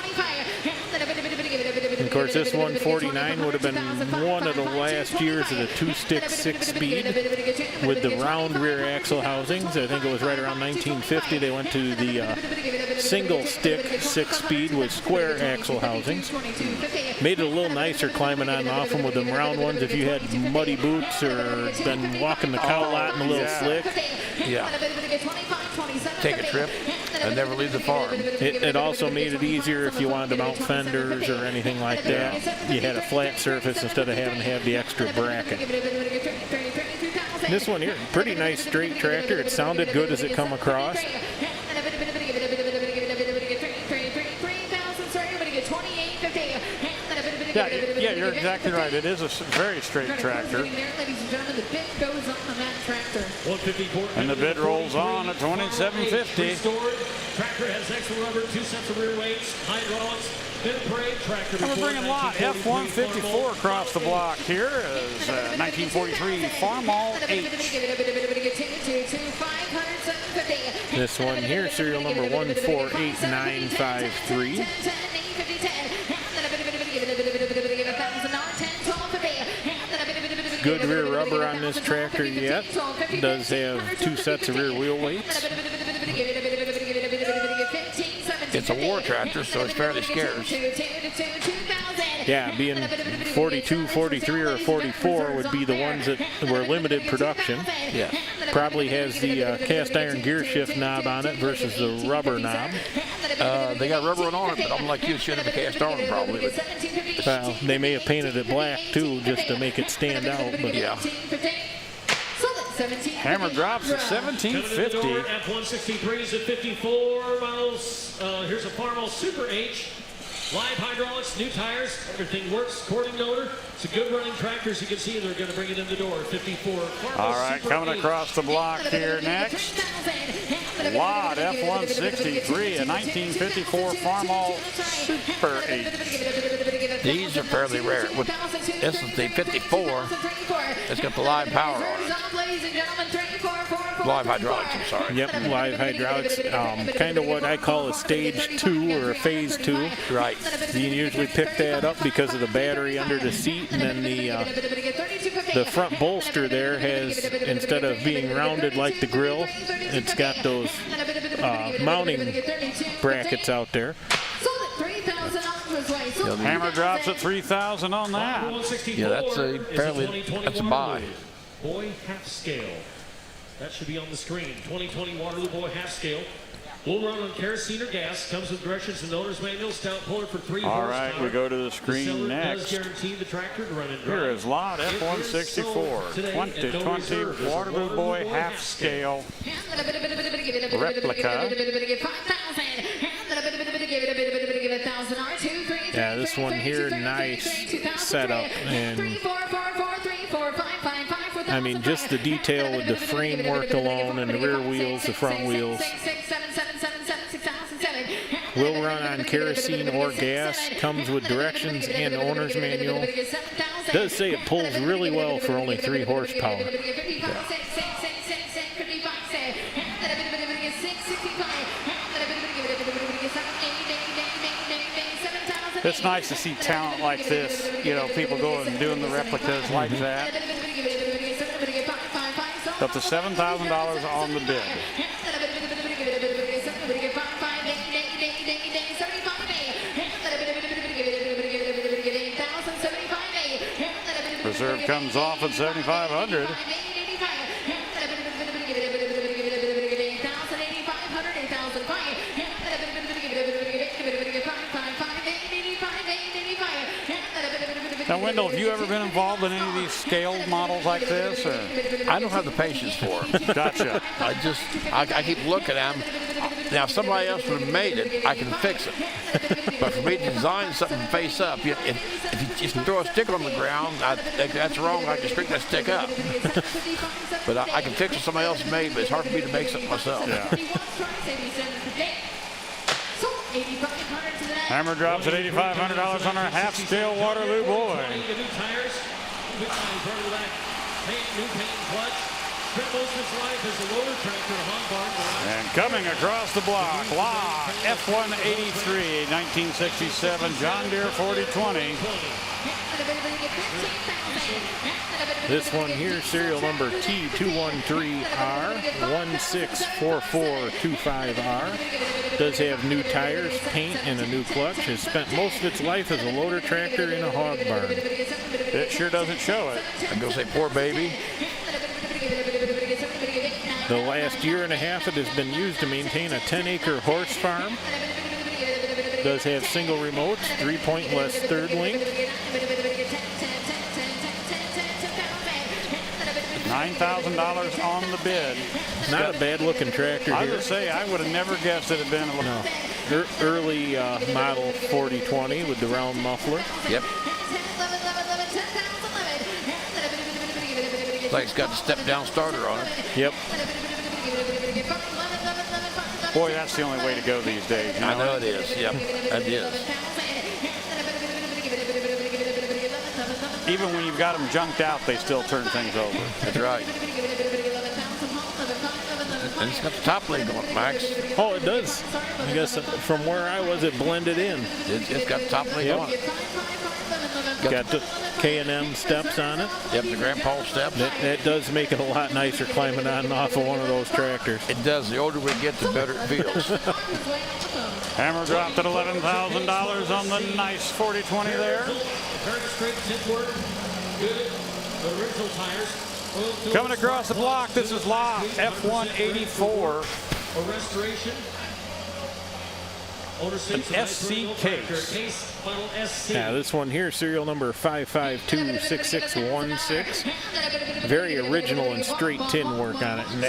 Of course, this 149 would have been one of the last years of the two-stick six-speed with the round rear axle housings. I think it was right around 1950 they went to the single-stick six-speed with square axle housings. Made it a little nicer climbing on and off them with them round ones if you had muddy boots or been walking the cow lot in a little slick. Yeah. Take a trip and never leave the farm. It also made it easier if you wanted to mount fenders or anything like that. You had a flat surface instead of having to have the extra bracket. This one here, pretty nice straight tractor. It sounded good as it come across. Yeah, you're exactly right. It is a very straight tractor. And the bid rolls on at $27.50. Tractor has extra rubber, 2 sets of rear weights, hydraulics, bit of brake, tractor. And we're bringing lot F154 across the block here as 1943 Farmin H. This one here, serial number 148953. Good rear rubber on this tractor yet. Does have 2 sets of rear wheel weights. It's a war tractor, so it's fairly scarce. Yeah, being 42, 43, or 44 would be the ones that were limited production. Yeah. Probably has the cast iron gear shift knob on it versus the rubber knob. They got rubber on it, but I'm like you, should have a cast iron probably. But well, they may have painted it black too, just to make it stand out. But yeah. Hammer drops at $17.50. F163 is at 54 miles. Here's a Farmin Super H. Live hydraulics, new tires, everything works according to order. It's a good running tractor, as you can see. They're going to bring it in the door. 54. All right, coming across the block here next. Lot F163, a 1954 Farmin Super H. These are fairly rare. This is the 54. It's got the live power on it. Live hydraulics, I'm sorry. Yep, live hydraulics. Kind of what I call a stage 2 or a phase 2. Right. You usually pick that up because of the battery under the seat, and then the front bolster there has, instead of being rounded like the grill, it's got those mounting brackets out there. Hammer drops at $3,000 on that. Yeah, that's a buy. Boy half scale. That should be on the screen. 2020 Waterloo Boy half scale. Will run on kerosene or gas. Comes with directions and owner's manual. Stout puller for 3 horsepower. All right, we go to the screen next. Guarantee the tractor to run in Here is lot F164, 2020 Waterloo Boy half scale replica. Yeah, this one here, nice setup, and I mean, just the detail with the framework alone and the rear wheels, the front wheels. Will run on kerosene or gas, comes with directions and owner's manual. Does say it pulls really well for only 3 horsepower. Yeah. It's nice to see talent like this, you know, people going and doing the replicas like that. Up to $7,000 on the bid. Reserve comes off at $7,500. Now, Wendell, have you ever been involved in any of these scaled models like this? Or? I don't have the patience for them. Gotcha. I keep looking at them. Now, if somebody else would have made it, I can fix it. But for me to design something face up, if you just throw a stick on the ground, that's wrong. I can straighten that stick up. But I can fix what somebody else made, but it's hard for me to make something myself. Yeah. Hammer drops at $8,500 on our half-scale Waterloo boy. New tires, new tires right to the back. New paint and clutch. Spent most of its life as a loader tractor at Hog Barn Garage. And coming across the block, Law F183, 1967 John Deere 4020. This one here, serial number T213R, 164425R. Does have new tires, paint, and a new clutch. Has spent most of its life as a loader tractor in a hog barn. It sure doesn't show it. I'm going to say poor baby. The last year and a half it has been used to maintain a 10-acre horse farm. Does have single remotes, 3-point-less third link. $9,000 on the bid. Not a bad looking tractor I here. would say I would have never guessed it had been a No. Early model 4020 with the round muffler. Yep. Like it's got the step-down starter on it. Yep. Boy, that's the only way to go these days. You know? I know it is. Yep, it is. Even when you've got them junked out, they still turn things over. That's right. And it's got the top leg on it, Max. Oh, it does. I guess from where I was, it blended in. It's got the top leg on it. Got the K&M steps on it. Yep, the grandpa steps. That does make it a lot nicer climbing on and off of one of those tractors. It does. The older we get, the better it feels. Hammer dropped at $11,000 on the nice 4020 there. Very straight tip work. Good. The original tires. Coming across the block, this is Law F184. A restoration. An SC case. Now this one here, serial number 5526616. Very original and straight tin work on it. And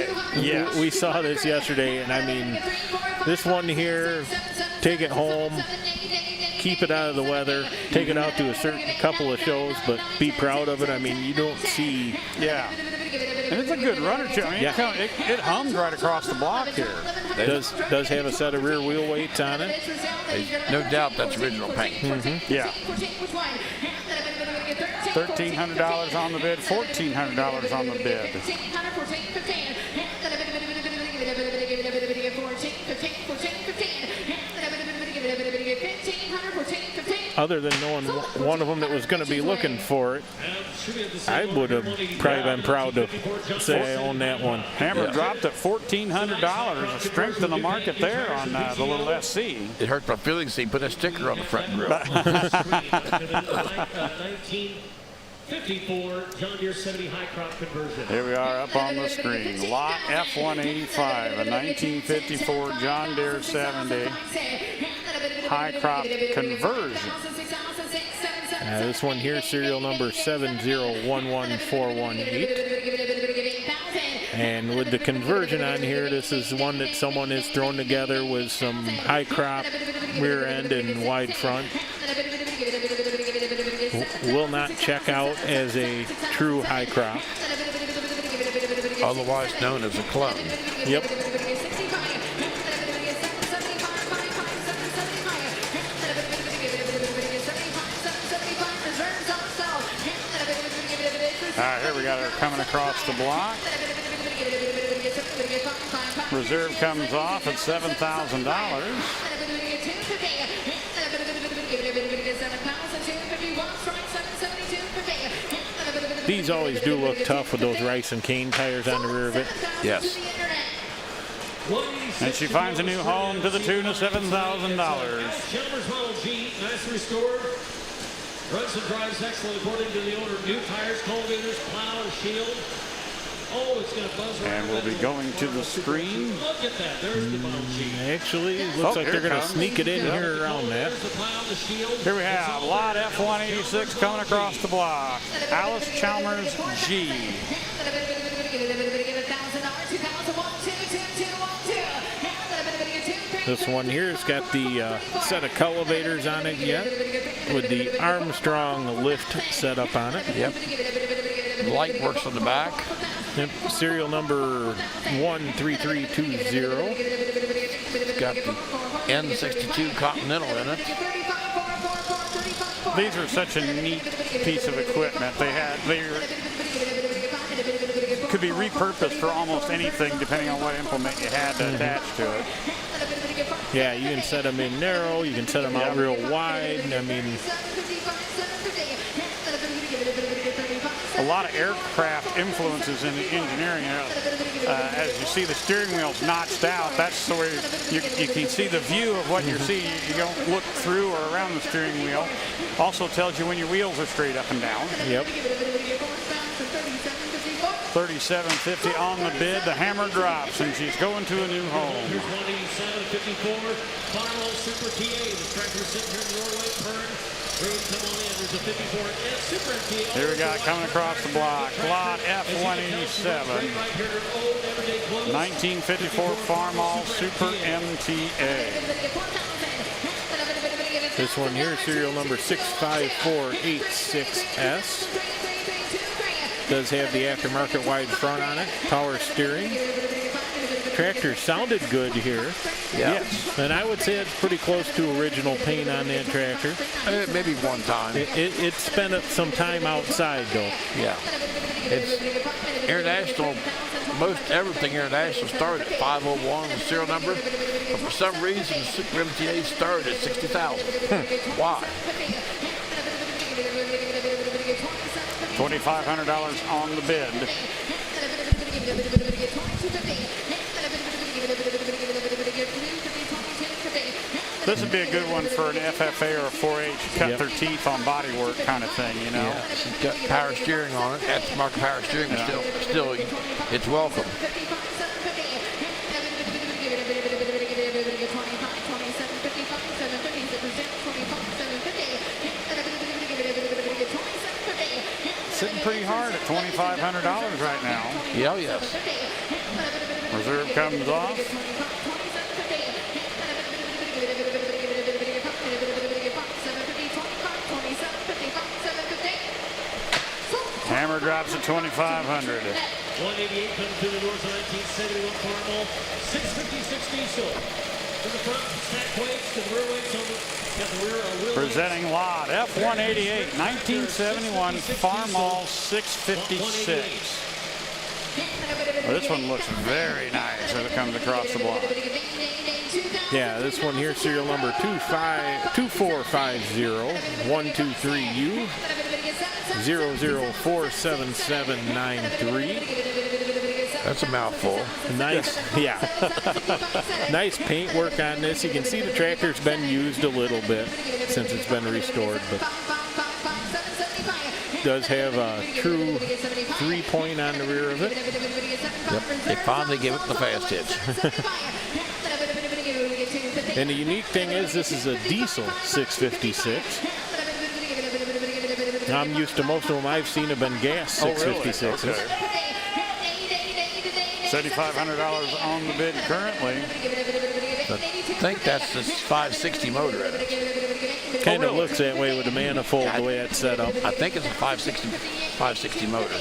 yes. We saw this yesterday, and I mean, this one here, take it home, keep it out of the weather, take it out to a certain couple of shows, but be proud of it. I mean, you don't see. Yeah. And it's a good runner, too. I mean, Yeah. it hummed right across the block here. Does have a set of rear wheel weights on it. No doubt that's original paint. Yeah. $1,300 on the bid, $1,400 on the bid. Other than knowing one of them that was going to be looking for it, I would have probably been proud to say I own that one. Hammer dropped at $1,400. A strength in the market there on the little SC. It hurt my feelings. He put a sticker on the front grill. 1954 John Deere 70 high crop conversion. Here we are up on the screen. Lot F185, a 1954 John Deere 70 high crop conversion. This one here, serial number 7011418. And with the conversion on here, this is one that someone has thrown together with some high crop rear end and wide front. Will not check out as a true high crop. Otherwise known as a clone. Yep. All right, here we got her coming across the block. Reserve comes off at $7,000. These always do look tough with those Rice and Kane tires on the rear of it. Yes. And she finds a new home to the tune of $7,000. Chalmers Model G, nice restored. Runs and drives excellent according to the owner. New tires, cultivators, plow, and shield. Oh, it's going to buzz around. And we'll be going to the screen. Look at that. There's the Model G. Actually, it looks like they're going to sneak it in here around that. There's the plow, the shield. Here we have Lot F186 coming across the block. ALLIS-CHALMERS G. This one here has got the set of cultivators on it yet, with the Armstrong lift set up on it. Yep. Light works on the back. Yep. Serial number 13320. It's got the N62 Continental in it. These are such a neat piece of equipment. They could be repurposed for almost anything depending on what implement you had to attach to it. Yeah, you can set them in narrow, you can set them out real wide. I mean, a lot of aircraft influences in the engineering. As you see the steering wheel's notched out, that's the way you can see the view of what you're seeing. You don't look through or around the steering wheel. Also tells you when your wheels are straight up and down. Yep. 3750 on the bid. The hammer drops, and she's going to a new home. Here's 187.54. Farmin Super TA. The tractor sitting here in Norway. Pern. Ready to come on in. There's a 54 Super MTA. Here we got coming across the block. Lot F187. 1954 Farmin Super MTA. This one here, serial number 65486S. Does have the aftermarket wide front on it, power steering. Tractor sounded good here. Yeah. Yes. And I would say it's pretty close to original paint on that tractor. Maybe one time. It spent some time outside though. Yeah. It's international. Most everything international started at 501 the serial number, but for some reason the Super MTA started at 60,000. Why? $2,500 on the bid. This would be a good one for an FFA or a 4H cut their teeth on body work kind of thing, you know. Yeah, it's got power steering on it. Aftermarket power steering, but still, it's welcome. Sitting pretty hard at $2,500 right now. Yeah, yes. Reserve comes off. Hammer drops at $2,500. 188 comes through the doors of 1971 Farmin 656 diesel. To the front, stack weights, to the rear weights on the wheel. Presenting lot F188 1971 Farmin 656. Well, this one looks very nice as it comes across the block. Yeah, this one here, serial number 2450-123U 00477793. That's a mouthful. Nice, yeah. Nice paint work on this. You can see the tractor's been used a little bit since it's been restored, but does have a true 3-point on the rear of it. Yep. They finally give it the fast hitch. And the unique thing is this is a diesel 656. I'm used to most of them I've seen have been gas 656s. Okay. $7,500 on the bid currently. I think that's the 560 motor in it. Kind of looks that way with the manifold, the way it's set up. I think it's a 560 motor.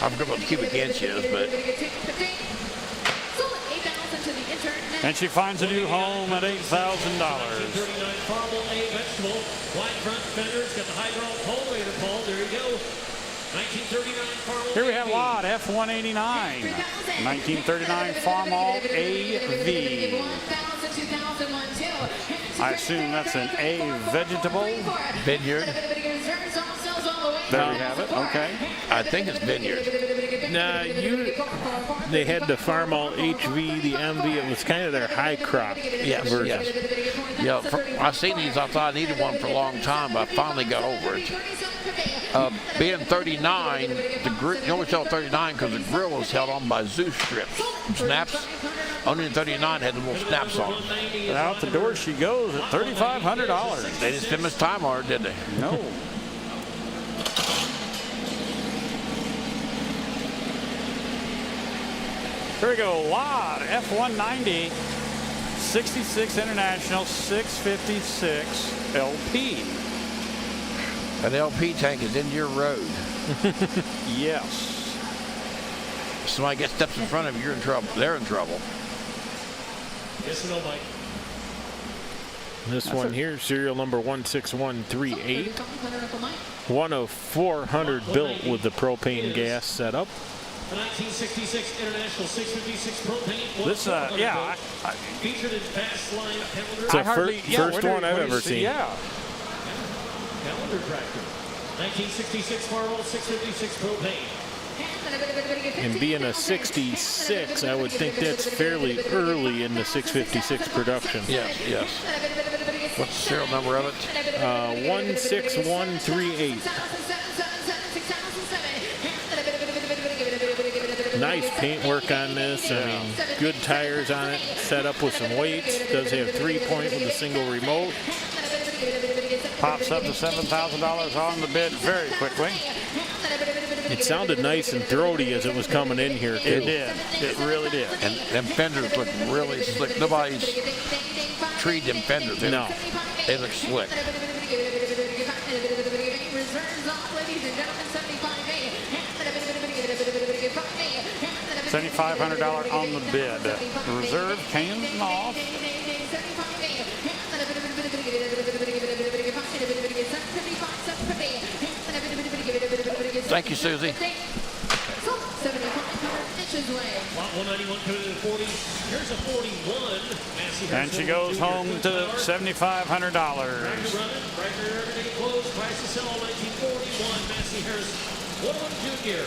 I forget what the cubic inch is, but. And she finds a new home at $8,000. 39 Farmin A vegetable. Wide front fenders, got the hydraulic pole later, Paul. There you go. 1939 Farmin. Here we have lot F189. 1939 Farmin AV. I assume that's an A vegetable. Vineyard. There we have it. Okay. I think it's vineyard. Nah, they had the Farmin HV, the MV. It was kind of their high crop version. Yes. Yeah, I seen these. I thought I needed one for a long time, but I finally got over it. Being 39, you always tell 39 because the grill was held on by Zeus strips, snaps. Only in 39 had the little snaps on them. And out the door she goes at $3,500. They didn't spend much time on her, did they? No. Here we go, lot F190, 66 International 656 LP. An LP tank is in your road. Yes. If somebody steps in front of you, you're in trouble. They're in trouble. Yes or no, Mike? This one here, serial number 16138. One of 400 built with the propane gas setup. The 1966 International 656 propane. This, yeah. Featured in Fast Line Calendar. It's the first one I've ever seen. Yeah. Calendar tractor. 1966 Farmin 656 propane. And being a 66, I would think that's fairly early in the 656 production. Yes, yes. What's the serial number of it? 16138. Nice paintwork on this. I mean, good tires on it. Set up with some weights. Does have 3-point with a single remote. Pops up to $7,000 on the bid very quickly. It sounded nice and throaty as it was coming in here, too. It did. It really did. And them fenders look really slick. Nobody's treed them fenders. No. They look slick. $7,500 on the bid. The reserve came off. Thank you, Susie. Lot 191 coming to the 40. Here's a 41. And she goes home to $7,500. Everyday close. Price to sell 1941. Massey-Harris. 101 Junior.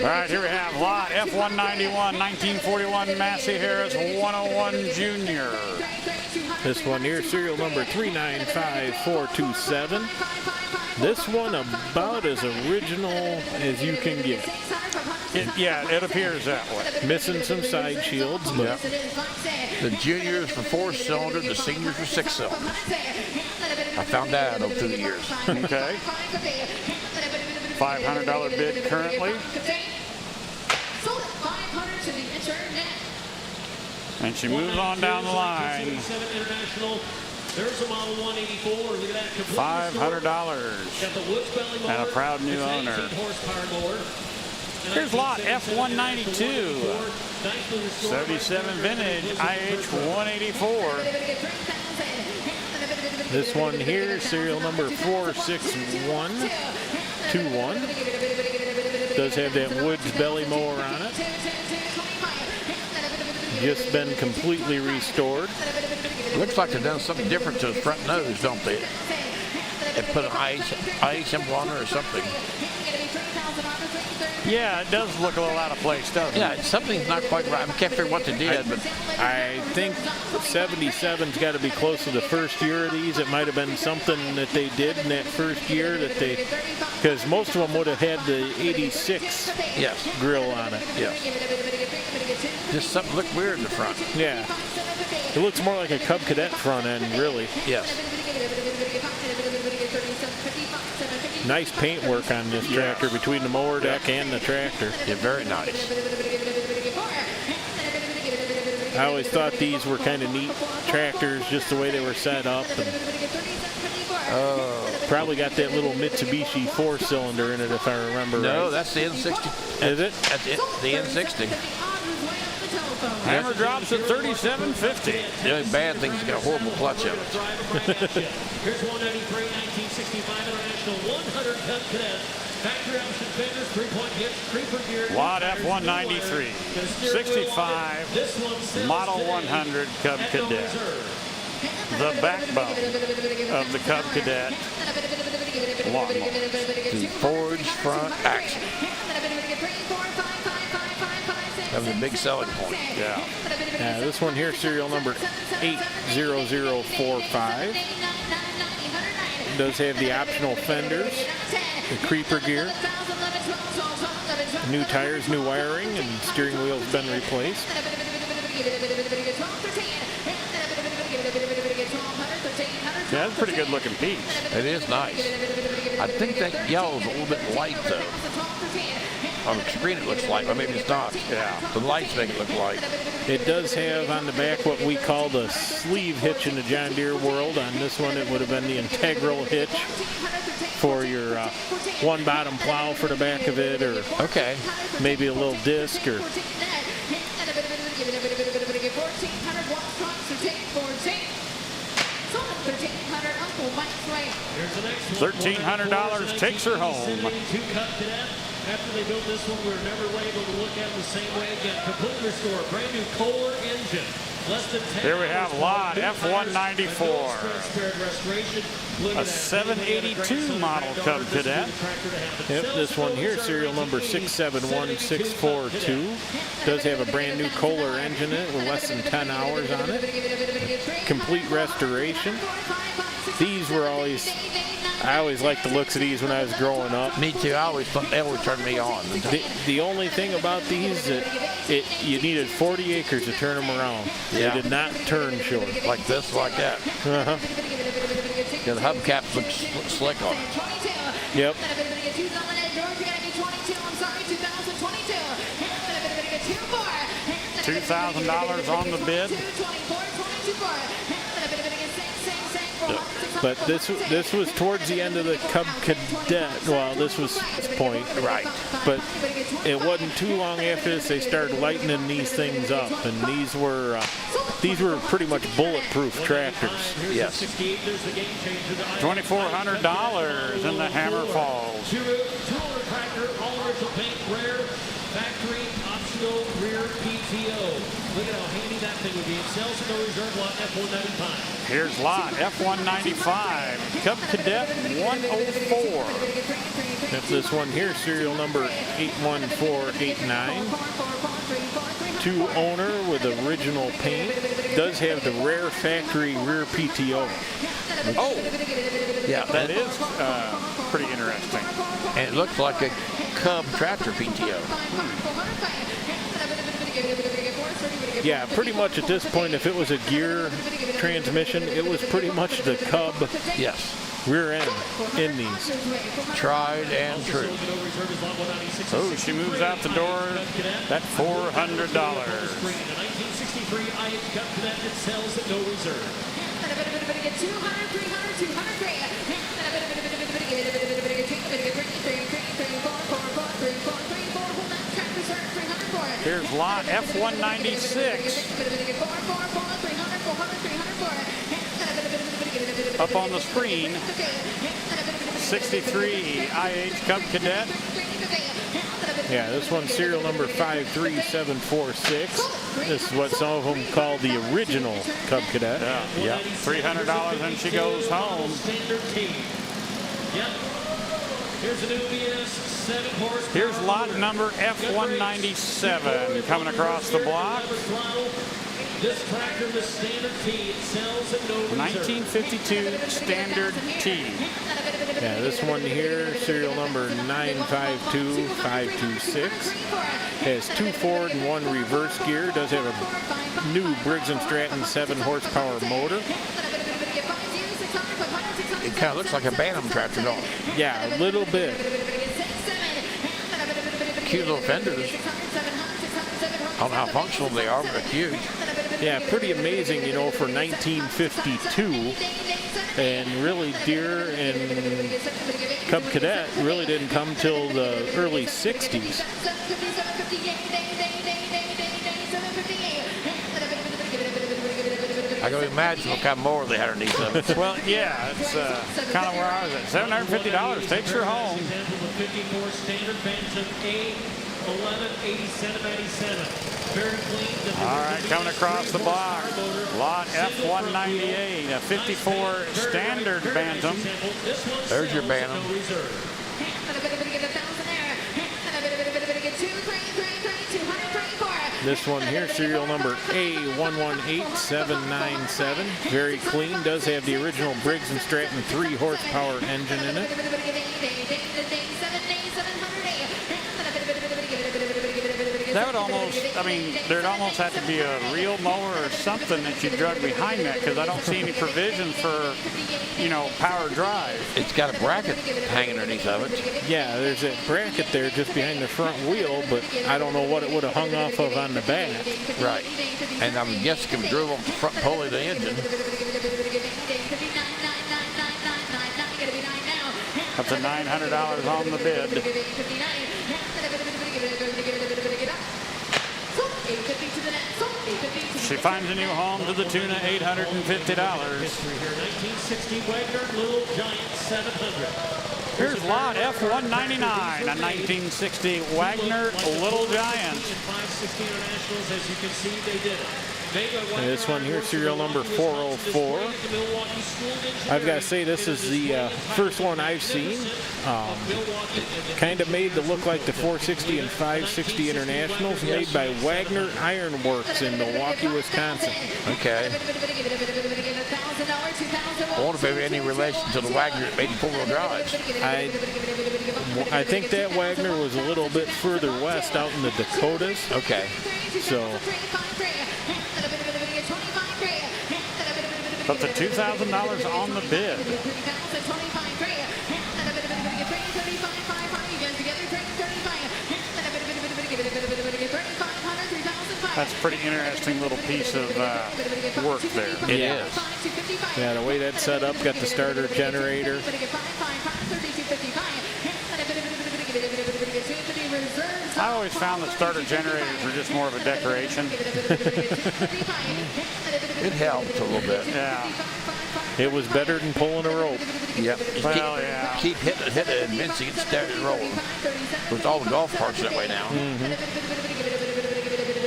All right, here we have lot F191, 1941 Massey-Harris 101 Junior. This one here, serial number 395427. This one about as original as you can get. Yeah, it appears that way. Missing some side shields, but The juniors for 4-cylinder, the seniors for 6-cylinder. I found that out through the years. Okay. $500 bid currently. And she moves on down the line. There's a model 184. Look at that. $500. And a proud new owner. Here's lot F192. 77 vintage IH 184. this one here, serial number 46121. Does have that Woods belly mower on it. Just been completely restored. Looks like they've done something different to the front nose, don't they? They put an ice symbol on it or something. Yeah, it does look a little out of place, doesn't it? Yeah, something's not quite right. I can't figure what they did, but I think 77's got to be close to the first year of these. It might have been something that they did in that first year that they, because most of them would have had the 86 grill on it. Yes. Just something looked weird in the front. Yeah. It looks more like a Cub Cadet front end, really. Yes. Nice paint work on this tractor between the mower deck and the tractor. Yeah, very nice. I always thought these were kind of neat tractors, just the way they were set up. And probably got that little Mitsubishi 4-cylinder in it, if I remember right. No, that's the N60. Is it? That's it, the N60. Hammer drops at $37.50. The only bad thing is it's got a horrible clutch in it. Here's 193, 1965 International 100 Cub Cadet. Factory option fenders, 3-point hitch, creeper gear. Lot F193, 65 Model 100 Cub Cadet. The backbone of the Cub Cadet lawnmower. The forged front axle. That was a big selling point. Yeah. This one here, serial number 80045. Does have the optional fenders, the creeper gear, new tires, new wiring, and steering wheel's been replaced. Yeah, that's a pretty good looking piece. It is nice. I think that yellow's a little bit light though. On the screen it looks like, but maybe it's not. Yeah. The lights make it look like. It does have on the back what we call the sleeve hitch in the John Deere world. On this one, it would have been the integral hitch for your one bottom plow for the back of it, or okay, maybe a little disc, or $1,300 takes her home. After they built this one, we were never able to look at it the same way again. Complete restore, brand new Kohler engine. Less than 10 Here we have lot F194. A 782 model Cub Cadet. Yep, this one here, serial number 671642. Does have a brand new Kohler engine in it with less than 10 hours on it. Complete restoration. These were always, I always liked the looks of these when I was growing up. Me too. They always turned me on. The only thing about these that you needed 40 acres to turn them around. Yeah. They did not turn short. Like this, like that. Uh-huh. Yeah, the hubcap looks slick on it. Yep. $2,000 on the bid. But this was towards the end of the Cub Cadet. Well, this was its point. Right. But it wasn't too long after this they started lightening these things up, and these were pretty much bulletproof tractors. Yes. $2,400 in the Hammer Falls. Two-owner tractor, all original paint, rare, factory, optional, rear PTO. Look at how handy that thing would be. It sells at no reserve, lot F195. Here's lot F195, Cub Cadet 104. That's this one here, serial number 81489. Two-owner with original paint. Does have the rare factory rear PTO. Oh, yeah, that is pretty interesting. And it looks like a Cub tractor PTO. Yeah, pretty much at this point, if it was a gear transmission, it was pretty much the Cub rear end in these. Tried and true. Oh, she moves out the door at $400. 1963 IH Cub Cadet that sells at no reserve. 200, Here's lot F196. Up on the screen, 63 IH Cub Cadet. Yeah, this one's serial number 53746. This is what some of them call the original Cub Cadet. Yeah. $300 and she goes home. Here's a new BS 7 horsepower. Here's lot number F197 coming across the block. This tractor, the standard T, it sells at no reserve. 1952 standard T. Yeah, this one here, serial number 952526. Has 2 forward and 1 reverse gear. Does have a new Briggs & Stratton 7 horsepower motor. It kind of looks like a Bantam tractor, don't it? Yeah, a little bit. Cute little fenders. I don't know how functional they are, but they're cute. Yeah, pretty amazing, you know, for 1952. And really, Deere and Cub Cadet really didn't come till the early 60s. I can imagine what kind of mower they had underneath them. Well, yeah, it's kind of where I was at. $750 takes her home. 54 standard Bantam A 1187.97. Very clean. All right, coming across the block, lot F198, a 54 standard Bantam. There's your Bantam. This one here, serial number A118797. Very clean. Does have the original Briggs & Stratton 3 horsepower engine in it. That would almost, I mean, there'd almost have to be a real mower or something that you drug behind that, because I don't see any provision for, you know, power drive. It's got a bracket hanging underneath of it. Yeah, there's a bracket there just behind the front wheel, but I don't know what it would have hung off of on the back. Right. And I would guess it could be drove off the front pulley of the engine. Up to $900 on the bid. She finds a new home to the tune of $850. History here, 1960 Wagner Little Giant 700. Here's lot F199, a 1960 Wagner Little Giant. 560 Internationals, as you can see, they did it. And this one here, serial number 404. I've got to say, this is the first one I've seen. Kind of made to look like the 460 and 560 Internationals, made by Wagner Iron Works in Milwaukee, Wisconsin. Okay. I wonder if any relation to the Wagner that made the four-wheel drives. I think that Wagner was a little bit further west, out in the Dakotas. Okay. So. Up to $2,000 on the bid. That's a pretty interesting little piece of work there. It is. Yeah, the way that's set up, got the starter generator. I always found that starter generators were just more of a decoration. It helped a little bit. Yeah. It was better than pulling a rope. Yep. Well, yeah. Keep hitting it, and eventually it started rolling. With all the golf carts that way now.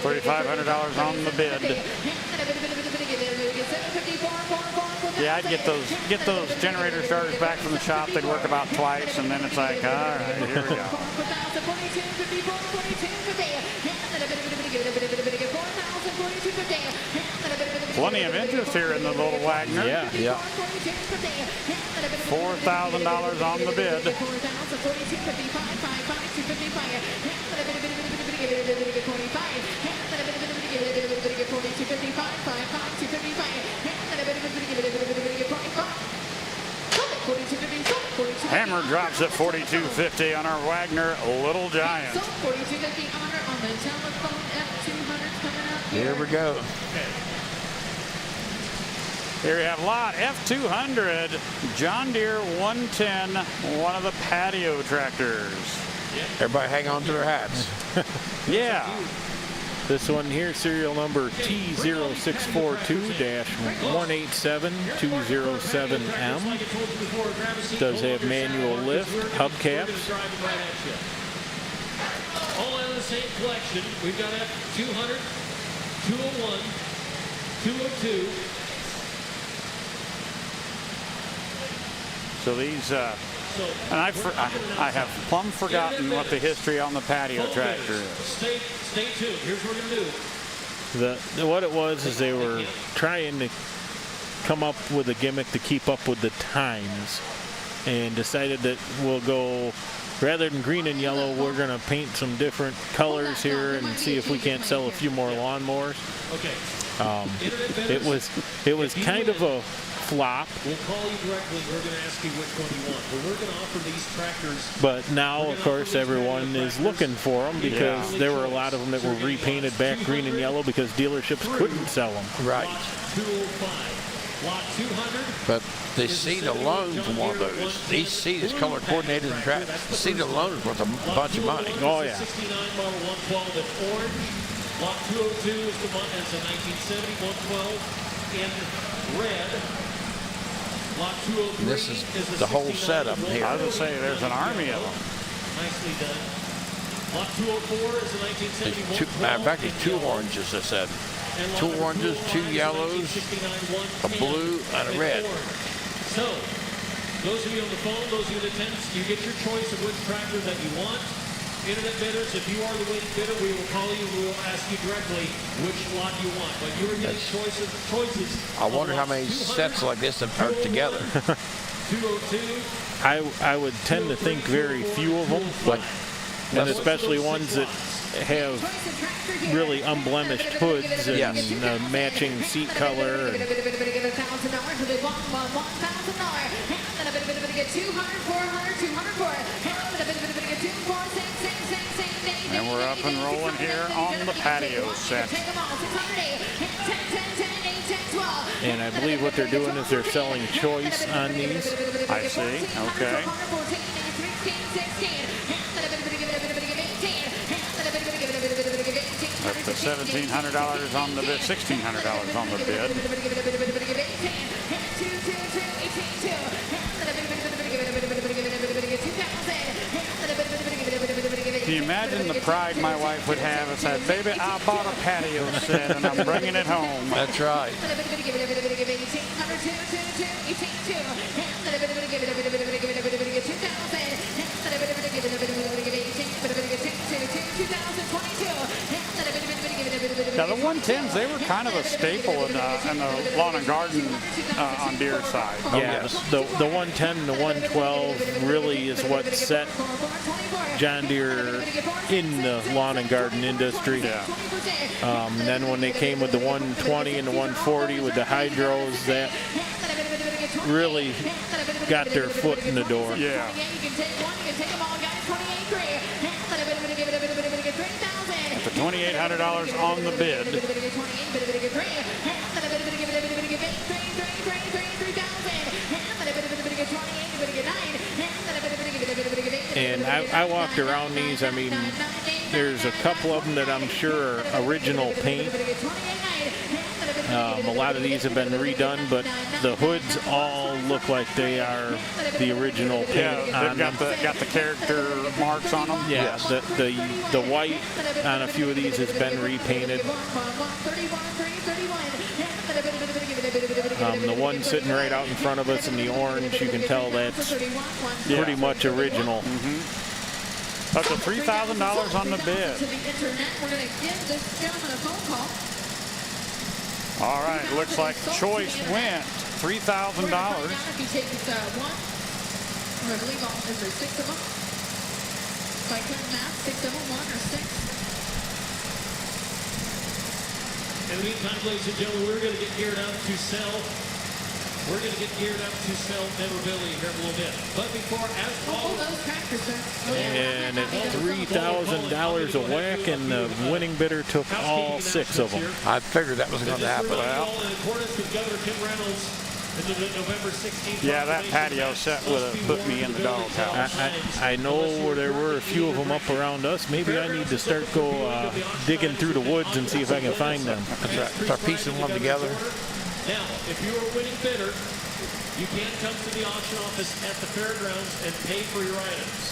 $3,500 on the bid. Yeah, I'd get those generator starters back from the shop. They'd work about twice, and then it's like, all right, here we go. Plenty of interest here in the little Wagner. Yeah. Yeah. $4,000 on the bid. Hammer drops at $4,250 on our Wagner Little Giant. Here we go. Here we have lot F200, John Deere 110, one of the patio tractors. Everybody hang on to their hats. Yeah. This one here, serial number T0642-187207M. Does have manual lift, hubcaps. All in the same collection. We've got F200, 201, 202. So these, and I have plumb forgotten what the history on the patio tractor is. Stay tuned. Here's what we're going to do. What it was is they were trying to come up with a gimmick to keep up with the times, and decided that we'll go, rather than green and yellow, we're going to paint some different colors here and see if we can't sell a few more lawnmowers. Okay. It was kind of a flop. We'll call you directly. We're going to ask you which one you want. But we're going to offer these tractors. But now, of course, everyone is looking for them because there were a lot of them that were repainted back green and yellow because dealerships couldn't sell them. Right. Lot 205. Lot 200. But the seat alone for one of those, each seat is color coordinated and tracked. The seat alone is worth a bunch of money. Oh, yeah. 69 model 112 in orange. Lot 202 is the one, it's a 1970 112 in red. Lot 203 This is the whole setup here. I was going to say, there's an army of them. Nicely done. Lot 204 is a 1971. Matter of fact, there's two oranges, I said. Two oranges, two yellows, a blue, and a red. So, those of you on the phone, those of you in attendance, you get your choice of which tractor that you want. Internet bidders, if you are the winning bidder, we will call you. We will ask you directly which lot you want. But you are getting choices. I wonder how many sets like this have put together. 202. I would tend to think very few of them, but and especially ones that have really unblemished hoods and matching seat color. And And we're up and rolling here on the patio set. And I believe what they're doing is they're selling choice on these. I see. Okay. Up to $1,700 on the bid, $1,600 on the bid. Can you imagine the pride my wife would have if said, baby, I bought a patio set and I'm bringing it home. That's right. Now the 110s, they were kind of a staple in the lawn and garden on Deere side. Yeah, the 110 and the 112 really is what set John Deere in the lawn and garden industry. Yeah. Then when they came with the 120 and the 140 with the hydros, that really got their foot in the door. Yeah. At the $2,800 on the bid. And I walked around these. I mean, there's a couple of them that I'm sure are original paint. A lot of these have been redone, but the hoods all look like they are the original paint. Yeah, they've got the character marks on them. Yeah, the white on a few of these has been repainted. The one sitting right out in front of us in the orange, you can tell that's pretty much original. Up to $3,000 on the bid. All right, looks like choice went $3,000. I believe is there 6 of them? If I couldn't math, 6 of them, 1 or 6. In the meantime, ladies and gentlemen, we're going to get geared up to sell. We're going to get geared up to sell memorabilia here in a little bit. But before, as all those tractors, sir. And at $3,000 a whack, and the winning bidder took all 6 of them. I figured that was going to happen. In accordance with Governor Kim Reynolds. November 16th. Yeah, that patio set would have put me in the doghouse. I know there were a few of them up around us. Maybe I need to start digging through the woods and see if I can find them. That's right. Start piecing them together. Now, if you're a winning bidder, you can come to the auction office at the fairgrounds and pay for your items.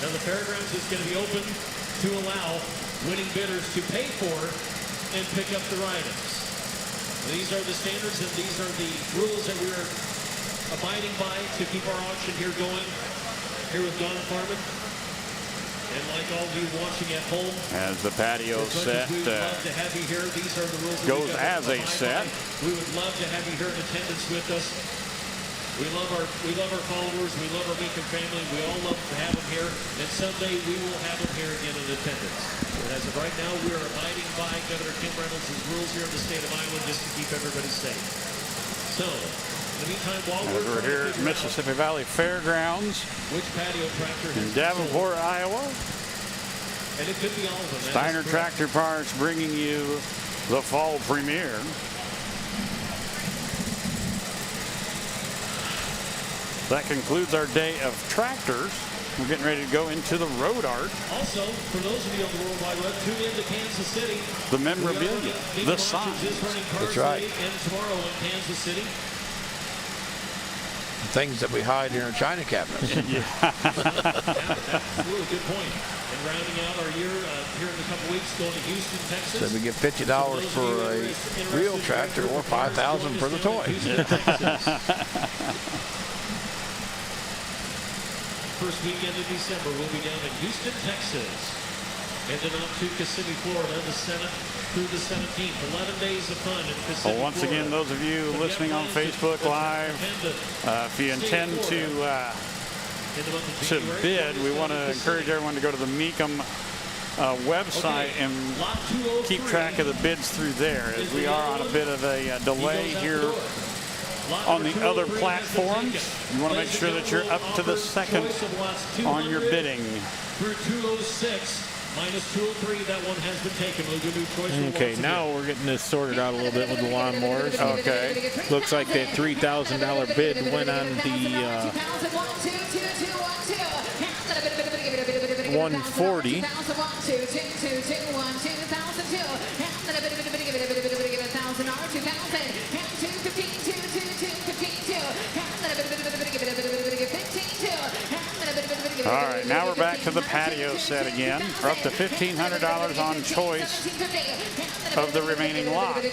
Now, the fairgrounds is going to be open to allow winning bidders to pay for and pick up their items. These are the standards and these are the rules that we're abiding by to keep our auction here going, here with Don Farmin. And like all of you watching at home, as the patio set goes as a set, we would love to have you here in attendance with us. We love our followers. We love our Beacon family. We all love to have them here, and someday we will have them here again in attendance. But as of right now, we are abiding by Governor Kim Reynolds' rules here in the state of Iowa just to keep everybody safe. So, in the meantime, while we're here at Mississippi Valley Fairgrounds, which patio tractor in Davenport, Iowa, and it could be all of them. Steiner Tractor Parts bringing you the fall premiere. That concludes our day of tractors. We're getting ready to go into the road art. Also, for those of you on the World Wide Web, tune in to Kansas City. The memorabilia, the signs. That's right. And tomorrow in Kansas City. Things that we hide in our china cabinets. Yeah. That's a really good point. And rounding out our year here in a couple weeks, going to Houston, Texas. So we get $50 for a real tractor or $5,000 for the toy. First weekend of December, we'll be down in Houston, Texas, and then on to Kissimmee, Florida, the 7th through the 17th. 11 days of fun in Kissimmee, well, once again, those of you listening on Facebook Live, if you intend to bid, we want to encourage everyone to go to the website and keep track of the bids through there, as we are on a bit of a delay here on the other platforms. You want to make sure that you're up to the second on your bidding. Through 206. Minus 203, that one has been taken. We'll give you choice. Okay, now we're getting this sorted out a little bit with the lawnmowers. Okay. Looks like that $3,000 bid went on the 140. All right, now we're back to the patio set again. We're up to $1,500 on choice of the remaining lots.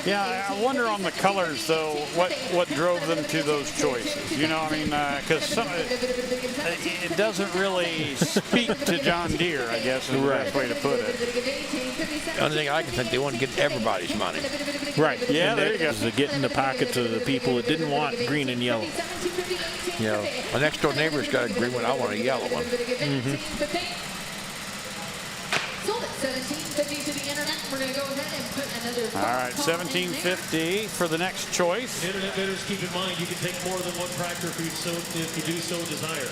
Yeah, I wonder on the colors, though, what drove them to those choices. You know, I mean, because it doesn't really speak to John Deere, I guess, is the best way to put it. The only thing I can think, they want to get everybody's money. Right. Yeah, there you go. To get in the pockets of the people that didn't want green and yellow. You know, my next door neighbor's got a green one. I want a yellow one. Sold at $17.50 to the internet. We're going to go ahead and put another. All right, $17.50 for the next choice. Internet bidders, keep in mind you can take more than one tractor if you do so desire.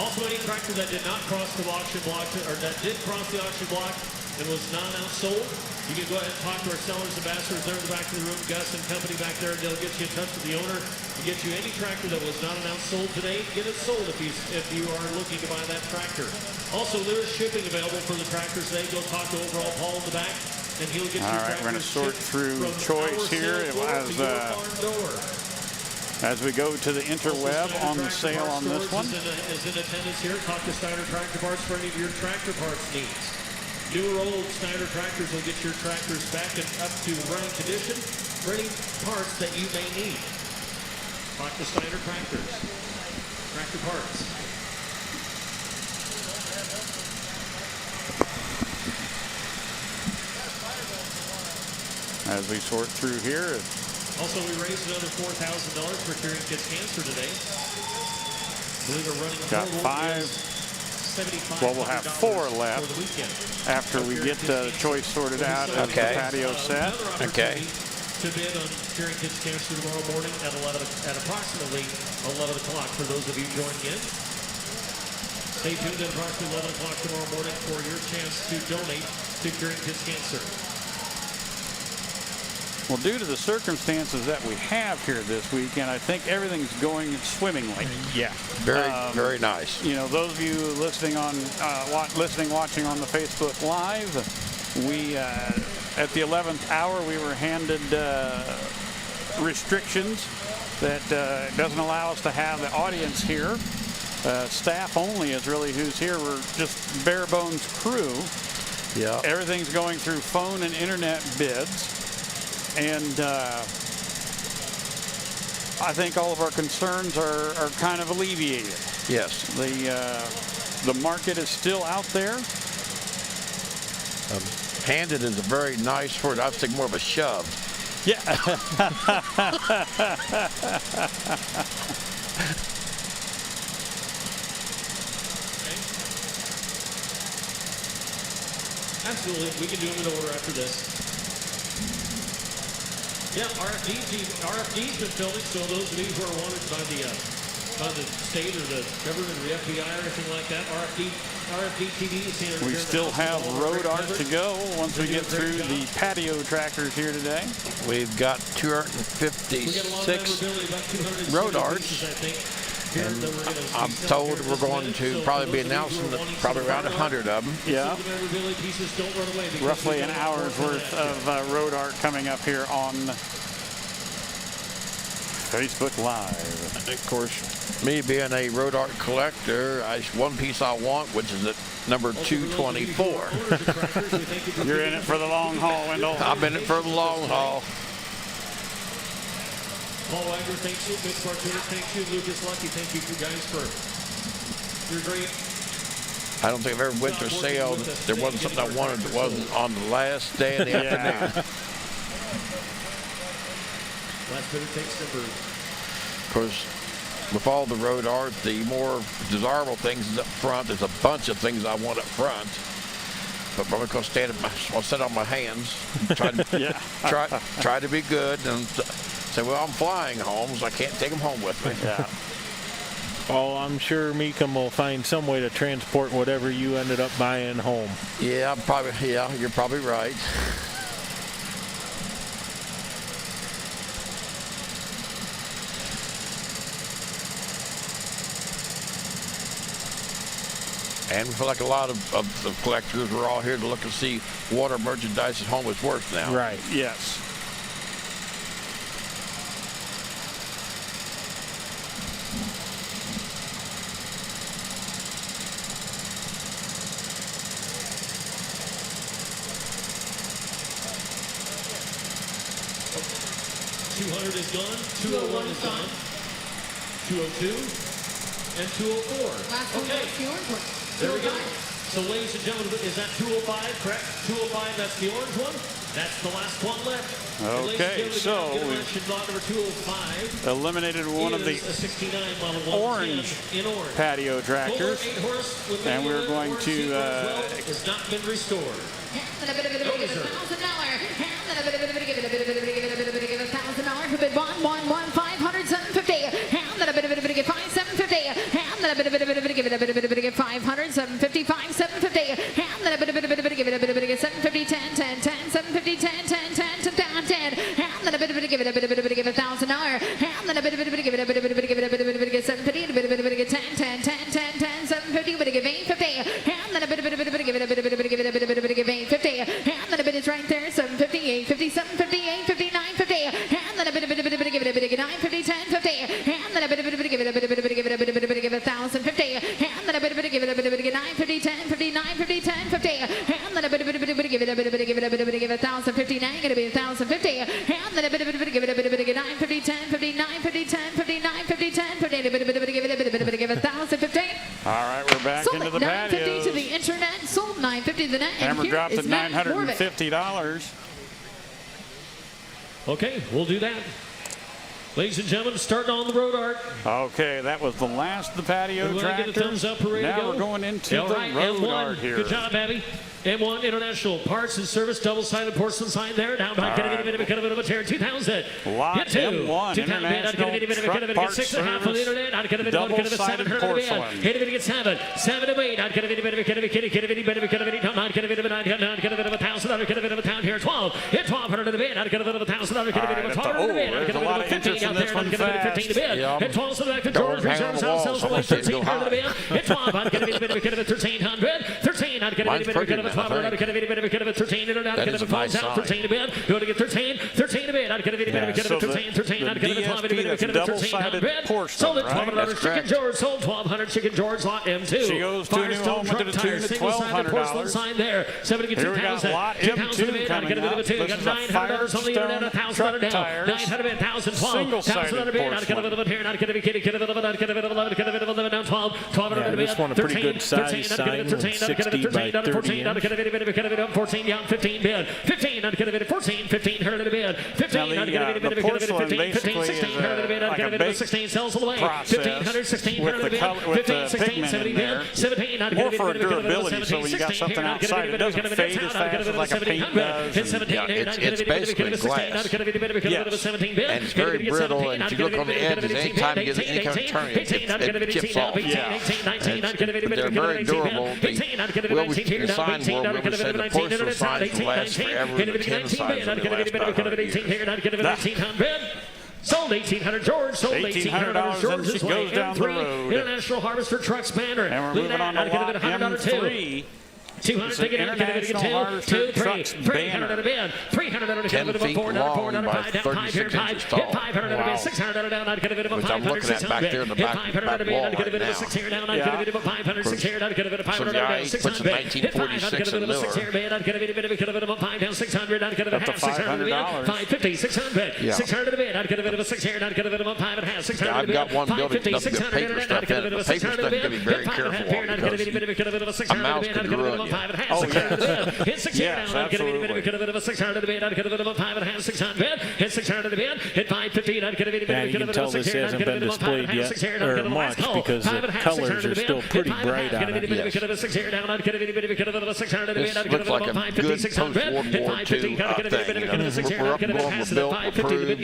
Also, any tractor that did not cross the auction block, or that did cross the auction block and was not outsold, you can go ahead and talk to our sellers ambassadors there in the back of the room, Gus and company back there, and they'll get you in touch with the owner and get you any tractor that was not announced sold today. Get it sold if you are looking to buy that tractor. Also, there is shipping available for the tractors today. Go talk to overall Paul in the back, and he'll get you. All right, we're going to sort through choice here as we go to the interweb on the sale on this one. Is in attendance here. Talk to Snyder Tractor Parts for any of your tractor parts needs. New or old, Snyder Tractors will get your tractors back and up to running condition for any parts that you may need. Talk to Snyder Tractors. Tractor Parts. As we sort through here. Also, we raised another $4,000 for curing kids cancer today. I believe we're running got five. Well, we'll have four left after we get the choice sorted out of the patio set. Okay. To bid on curing kids cancer tomorrow morning at approximately 11 o'clock for those of you joining in. Stay tuned at approximately 11 o'clock tomorrow morning for your chance to donate to curing kids cancer. Well, due to the circumstances that we have here this weekend, I think everything's going swimmingly. Yeah. Very nice. You know, those of you listening, watching on the Facebook Live, we, at the 11th hour, we were handed restrictions that doesn't allow us to have the audience here. Staff only is really who's here. We're just bare bones crew. Yeah. Everything's going through phone and internet bids. And I think all of our concerns are kind of alleviated. Yes. The market is still out there. Handed is a very nice word. I was thinking more of a shove. Yeah. Absolutely. We can do them in order after this. Yeah, RFD's been filming, so those of you who are wanted by the state or the government or the FBI or anything like that, RFD TV is here. We still have road art to go once we get through the patio tractors here today. We've got 256 road arts. And I'm told we're going to probably be announcing probably around 100 of them. Yeah. Roughly an hour's worth of road art coming up here on Facebook Live. And of course, me being a road art collector, one piece I want, which is number 224. You're in it for the long haul, Wendell. I'm in it for the long haul. Paul Wagner, thank you. Vince Martinez, thank you. Lucas Lucky, thank you guys for your great. I don't think I've ever went to a sale that there wasn't something I wanted that wasn't on the last day of the afternoon. Last bidder takes number. Of course, with all the road art, the more desirable things is up front. There's a bunch of things I want up front, but I'm going to I'll sit on my hands, try to, try to be good, and say, well, I'm flying home, so I can't take them home with me. Yeah. Oh, I'm sure Mecum will find some way to transport whatever you ended up buying home. Yeah, you're probably right. And we feel like a lot of collectors are all here to look and see what our merchandise at home is worth now. Right. Yes. $200 is gone, 201 is gone, 202, and 204. Last one, okay. that's the orange one. There we go. So, ladies and gentlemen, is that 205 correct? 205, that's the orange one. That's the last one left. Okay, so number 205 eliminated one of the orange patio tractors, and we're going to has not been restored. $1,000 for bid 111 500 750. And then a bit of 5750. And then a bit of 500 755 750. And then a bit of 750 10 10 10 750 10 10 10 10 10. And then a bit of $1,000. And then a bit of 750 and a bit of 10 10 10 10 10 750 bit of 850. And then a bit of 850. And then a bit is right there 750 850 750 850 950. And then a bit of 950 1050. And then a bit of 1,050. And then a bit of 950 1050 950 1050. And then a bit of 1,050. Now going to be 1,050. And then a bit of 950 1050 950 1050 950 1050. And a bit of 1,050. All right, we're back into the patio. 950 to the internet, sold 950 to the net. Hammer dropped at $950. Okay, we'll do that. Ladies and gentlemen, starting on the road art. Okay, that was the last of the patio tractor. Get a thumbs up, we're ready to go. Now we're going into the road art here. Good job, Abby. M1 International Parts and Service, double-sided porcelain sign there. Down by a bit of a tear, 2000. Lot M1 International Truck Parts Service, double-sided porcelain. Hit a bit, 7. 7 to 8. I'd get a bit of a $1,000 here. 12. Hit 1,200 a bid. I'd get a bit of $1,000. Get a bit of $1,200 a bid. I'd get a bit of 15 out there. I'd get a bit of 15 a bid. Hit 12 to the back to George. Reserves ourselves away. 1300 a bid. Hit 12. I'd get a bit of 1,300. 13. I'd get a bit of 13 to bid. I'd get a falls out 13 to bid. Go to get 13 to bid. I'd get a bit of 13. I'd get a 12 to bid. I'd get a 13 bid. Sold it 1,200 Chicken George. Sold 1,200 Chicken George. Lot M2. She goes to a new home to the tune of $1,200. Sign there. 70 to 2,000. Lot M2 coming up. This is a Firestone truck tires. 900 bid. 1,012. 1,000 bid. I'd get a bit of a here. I'd get a bit of 12. 1,200 bid. This one a pretty good size sign, 60 by 30 inch. 14 down, 15 bid. 15, I'd get a bid of 14. 15, heard a bid. 15, I'd get a bid of 15. 15, 16, heard a bid. I'd get a bid of 16, sells all the way. 1500, 16, heard a bid. 15, 16, 17 bid. 17, I'd get a bid of 17. 16, here, I'd get a bid of 17. I'd get a bid of 1700. Hit 17, It's basically glass. And it's very brittle, and if you look on the edges, anytime you get any kind of turn, it chips off. They're very durable. The sign world would have said the porcelain signs will last forever, the tin signs will last about 100 years. Sold 1,800 George. Sold $1,800 George's way. down the road. International Harvester Trucks banner. And we're moving on to lot M3. 200 It's to get an out, get it, International Harvester 2, 3, Trucks 300 at a bid, 300 at a 10 bid, feet 400, long 400, by 5 down, 5 here, 36 5, inches hit tall. 500 at a bid, 600 down, I'd get a bit of a Which I'm 500, looking at back 600, there in the hit back 500 at a bid, wall I'd get a bit of a right 6 now. here down, I'd get a bit of a 500, 6 here, I'd get a bit of 500 down, 600 bid, hit 500, I'd get a bit of a 6 here bid, I'd get a bit of a 5 down, 600, I'd get a bit of a half, 600 bid, 550, 600, 600 a bid, I'd get a bit of a 6 here, I'd get a bit of a 5 and a half, 600 I've got one building, 550, nothing but 600 paper stuff I'd get a in bit it. of The a paper 600 stuff bid, can be very hit 5 and a half careful here, on I'd get a bit of a 600 mouse bid, could I'd get a bit of ruin a you. 5 and a half, Oh, 600 yes. bid, hit 6 here Yes, down, I'd get a bit absolutely. of a 600 bid, I'd get a bit of a 5 and a half, 600 bid, hit 600 bid, hit 550, I'd get a bit Yeah, of you can tell this hasn't been displayed yet, or much, because the colors are still pretty bright on it. This looks like a good post-World War II thing. We're up and going, we're built, we're proved,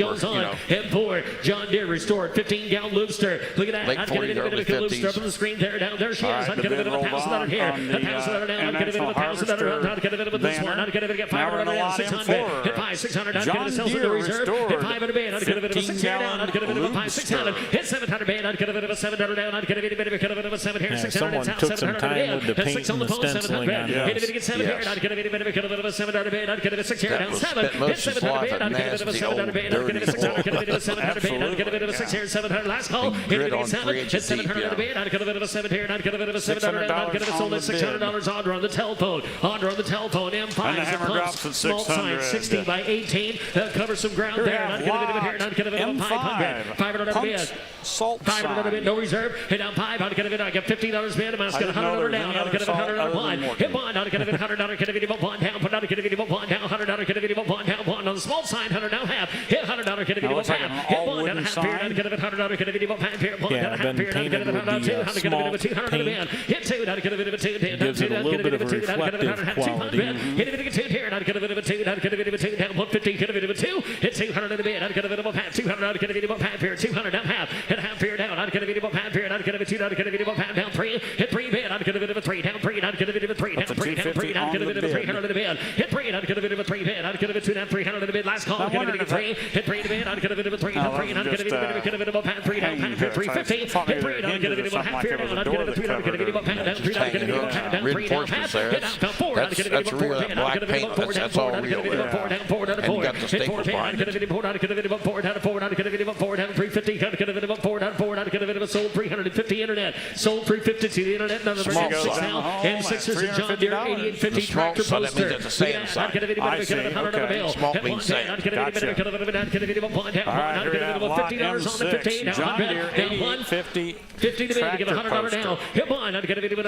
Hit 4, John Deere restored, 15-gallon looster. Look at that. Late I'd get a bit of a 40s, looster up on the screen there. Down there she is. All right, I'd get a bit of a the bid thousand out rolled here. on A thousand out down. I'd get a bit of a thousand out around. I'd get a bit of this one. I'd get a bit of Now we're 500 gonna down. lot in 600. for Hit 5, 600. I'd get a John sales in the Deere reserve. Hit restored 500 band. I'd get a bit of a 6 here down. I'd get a bit of a 5, 600. Hit 700 band. I'd get a bit of a 700 down. I'd get a bit of a 7 here. Yeah, 600 someone south, took some 700 time band. with the Hit paint 6 on and the the phone, stenciling 700. on Hit a this. bit of 7 here. I'd get a bit of a 700 band. I'd get a bit of 6 here That down. was 7. spent most Hit of his 700 life band. at I'd get a bit of a nasty 700 old band. I'd get a bit of 600. Get a bit of a 700 band. I'd get a bit of a 6 here. 700 last call. Hit a bit of 7. Hit 700 a band. I'd get a bit of a 7 here. I'd get a bit of a 700. I'd get a bit of a $600 order on the telephone. Order on the telephone. M5 And the is a hammer pump. drops at Small sign 600. 60 by 18. Cover some ground Here we there. have I'd get a bit of it here. I'd get a bit of a 500. 500 a band. Salt 500 a bit, no reserve. Hit down 5. I'd get a bit. I get $50 bid. I'm asking $100 down. I'd get a bit $100 bond. Hit bond. I'd get a bit $100. Get a bit of a bond down. Put out a get a bit of a bond down. $100. Get a bit of a bond down. Bond on the small sign. $100 down half. Hit $100. Get a bit of a half. Hit bond down a half period. I'd get a bit $100. Get a bit of a half period. Bond down a half period. I'd get a bit of $100. I'd get a bit of a $200 band. Hit 2. I'd get a bit of a 2. Gives it a little bit of a reflective quality. Hit a bit of a 2 here. I'd get a bit of a 2. I'd get a bit of a 2 down. 150. Get a bit of a 2. Hit 200 in a bid. I'd get a bit of a half. 200. I'd get a bit of a half period. 200 down half. Hit a half period down. I'd get a bit of a half period. I'd get a bit of 2. I'd get a bit of a half down 3. Hit 3 bid. I'd get a bit of a 3 down 3. I'd get a bit of a 3 down 3 down 3. I'd get a bit of a 300 in a bid. Hit 3. I'd get a bit of a 3 bid. I'd get a bit of 2 down 300 in a bid. Last call. I'd get a bit of a 3. Hit 3 in a bid. I'd get a bit of a 3 down 3. I'd get a bit of a half 3 down half 350. Hit 3. I'd get a bit of a half period down. I'd get a bit of 3. I'd get a bit of a half down 3. I'd get a bit of a half down 3 down half. Hit out 4. I'd get a bit of a 4 down. I'd get a bit of a 4 down 4. I'd get a bit of a 4 down 4 down 4. Hit 4 down. I'd get a bit of a 4. I'd get a bit of a 4 down 4. I'd get a bit of a 4 down 350. I'd get a bit of a 4 down 4. I'd get a bit of a sold 350 internet. Sold 350 to the internet. Number 6 now. M6ers and John Deere 8850 tractor poster. I'd get a bit of a $100 bill. Small means sand. I'd get a bit of a $100 $50 on the 15. John Deere 8850. 50 to bid, give $100 down. Hit one, I'd get a bit of a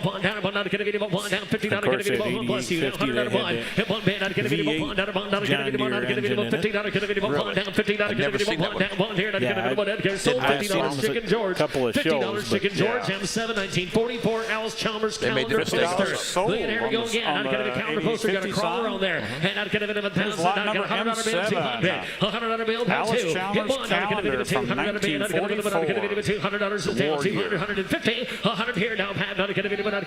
bond down, I'd get a bit of a bond down, $50, get a bit of a bond plus you, $100 bond. Hit one bid, I'd get a bit of a bond down, I'd get a bit of a bond, I'd get a bit of a $50, get a bit of a bond down, $50, get a bit of a bond down, bond here, I'd get a bit of a bond down. Sold $50 Chicken George, $50 Chicken George, M7 1944, Alice-Chalmers calendar poster. Look at here we go again. I'd get a calendar poster, got a crawler on there, and I'd get a bit of a $1,000, I'd get a $100 bill, $200 bill, hit one, I'd get a bit of a $200 bill, I'd get a bit of a $200 down, 200, 150, 100 here now, Pat, I'd get a bit of a $2,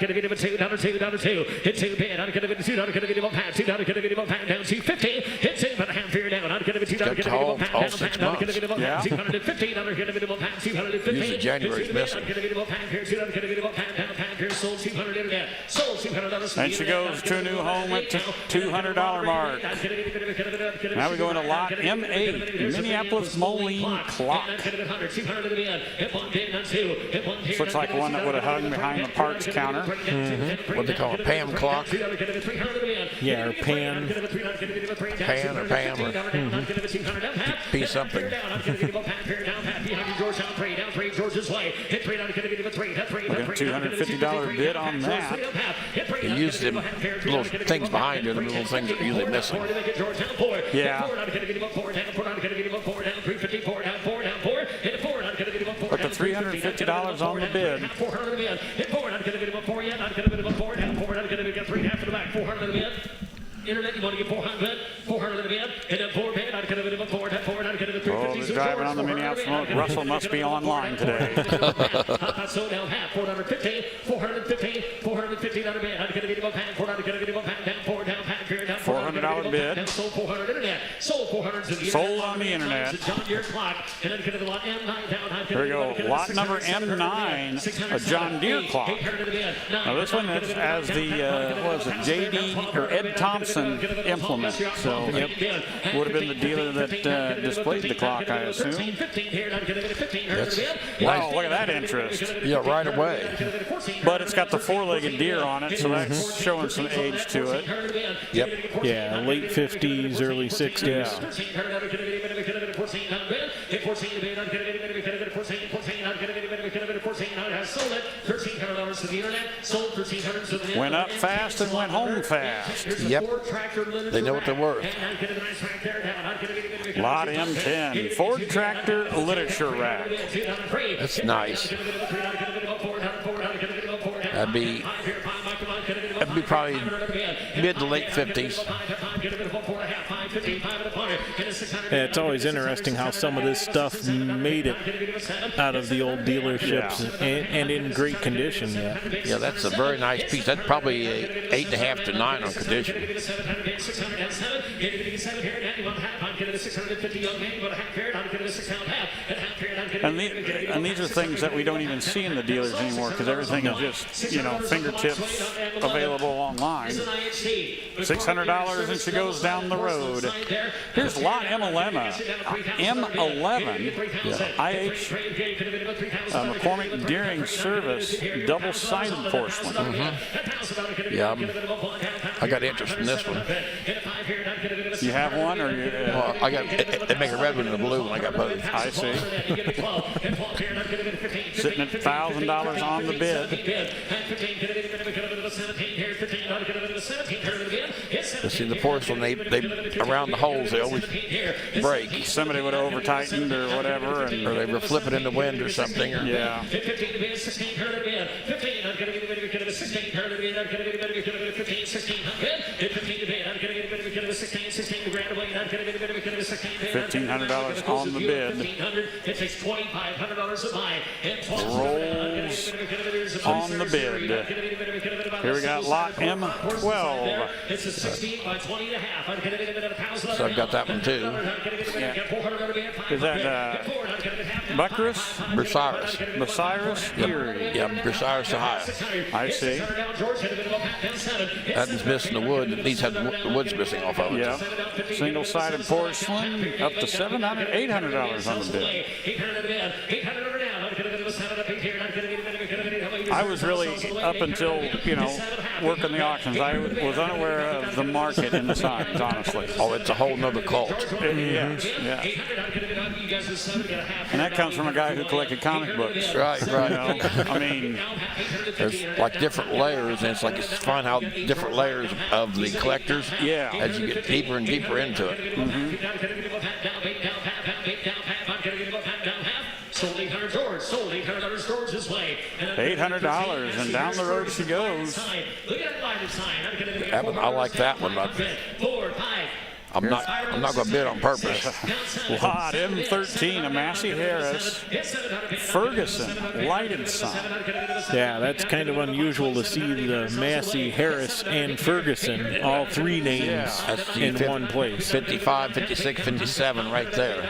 $2, hit 2 bid, I'd get a bit of $2, get a bit of a Pat, $2, get a bit of a Pat down, 250, hit 2, but a half here down, I'd get a bit of $2, get a bit of a Pat down, I'd get a bit of a Pat, 250, I'd get a bit of a Pat, 250, usually January's missing. I'd get a bit of a Pat here, $2, get a bit of a Pat down, Pat here, sold 200 internet, sold $200. And she goes to a new home at the $200 mark. Now we go into lot M8, Minneapolis-Moline clock. Looks like one that would have hung behind the parts counter. What they call a Pam clock? Yeah, or pan. Pan or Pam or P something. Look at $250 bid on that. They use them little things behind it, the little things that are usually missing. Yeah. Put the $350 on the bid. Internet, you want to get 400 in a bid, and then 4 bid, I'd get a bit of a 4, I'd get a bit of 350. Oh, the driver on the Minneapolis. Russell must be online today. So now half, 450, 450, $450 bid, I'd get a bit of a pan, I'd get a bit of a pan, down, 4 down, pan, here, down, $400 bid bid. And sold 400 internet. Sold 400 to the Sold on the internet. John Deere clock. And then get a lot M9 down. Here we go. Lot number M9, a John Deere clock. Now this one is as the what was it, JD or Ed Thompson implement. So would have been the dealer that displayed the clock, I assume. Wow, look at that interest. Yeah, right away. But it's got the four-legged deer on it, so that's showing some age to it. Yep. Yeah, late 50s, early 60s. Went up fast and went home fast. Yep. They know what they're worth. Lot M10, Ford tractor literature rack. That's nice. That'd be probably mid to late 50s. Yeah, it's always interesting how some of this stuff made it out of the old dealerships and in great condition. Yeah, that's a very nice piece. That's probably a 8.5 to 9 on condition. And these are things that we don't even see in the dealers anymore because everything is just, you know, fingertips available online. $600 and she goes down the road. Here's lot M11, IH McCormick Deering Service, double-sided porcelain. Yeah, I got interest in this one. You have one, or you? Well, I got. They make a red one and a blue one. I got both. I see. Sitting at $1,000 on the bid. You see the porcelain, they around the holes, they always break. Somebody would have over tightened or whatever, or they were flipping in the wind or something. Or yeah. $1,500 on the bid. Rolls on the bid. Here we got lot M12. So I've got that one too. Yeah. Is that Buckrus? Bucyrus? Yep. Yeah, Bucyrus, Ohio. I see. That is missing the wood. It needs to have the wood's missing off of it. Yeah. Single-sided porcelain, up to $700, $800 on the bid. I was really, up until, you know, working the auctions, I was unaware of the market in the signs, honestly. Oh, it's a whole nother cult. Yes, yeah. And that comes from a guy who collected comic books. Right. You know? I mean, there's like different layers, and it's like it's fun how different layers of the collectors. Yeah. As you get deeper and deeper into it. Sold $800 George. Sold $800 George's way. $800, and down the road she goes. That one, I like that one. I'm not going to bid on purpose. Lot M13, a Massey-Harris Ferguson lighted sign. Yeah, that's kind of unusual to see the Massey-Harris and Ferguson, all three names in one place. 55, 56, 57 right there.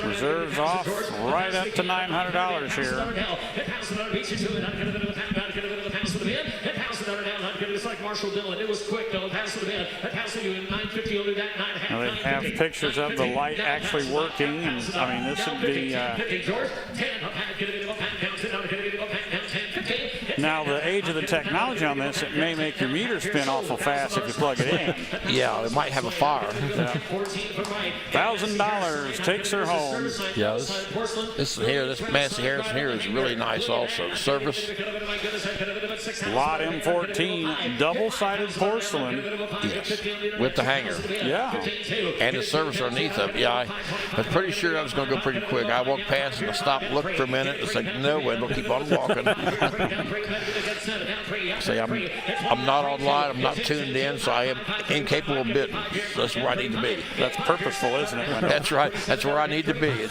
Reserves off right up to $900 here. Now they have pictures of the light actually working, and I mean this would be. Now the age of the technology on this, it may make your meter spin awful fast if you plug it in. Yeah, it might have a fire. Yeah. $1,000 takes her home. Yes. This Massey-Harris here is really nice also. Service. Lot M14, double-sided porcelain. Yes. With the hanger. Yeah. And the service underneath of it. Yeah, I was pretty sure I was going to go pretty quick. I walked past and I stopped, looked for a minute, and said, no way, we'll keep on walking. say I'm not online, I'm not tuned in, so I am incapable of bidding. That's where I need to be. That's purposeful, isn't it? That's right. That's where I need to be.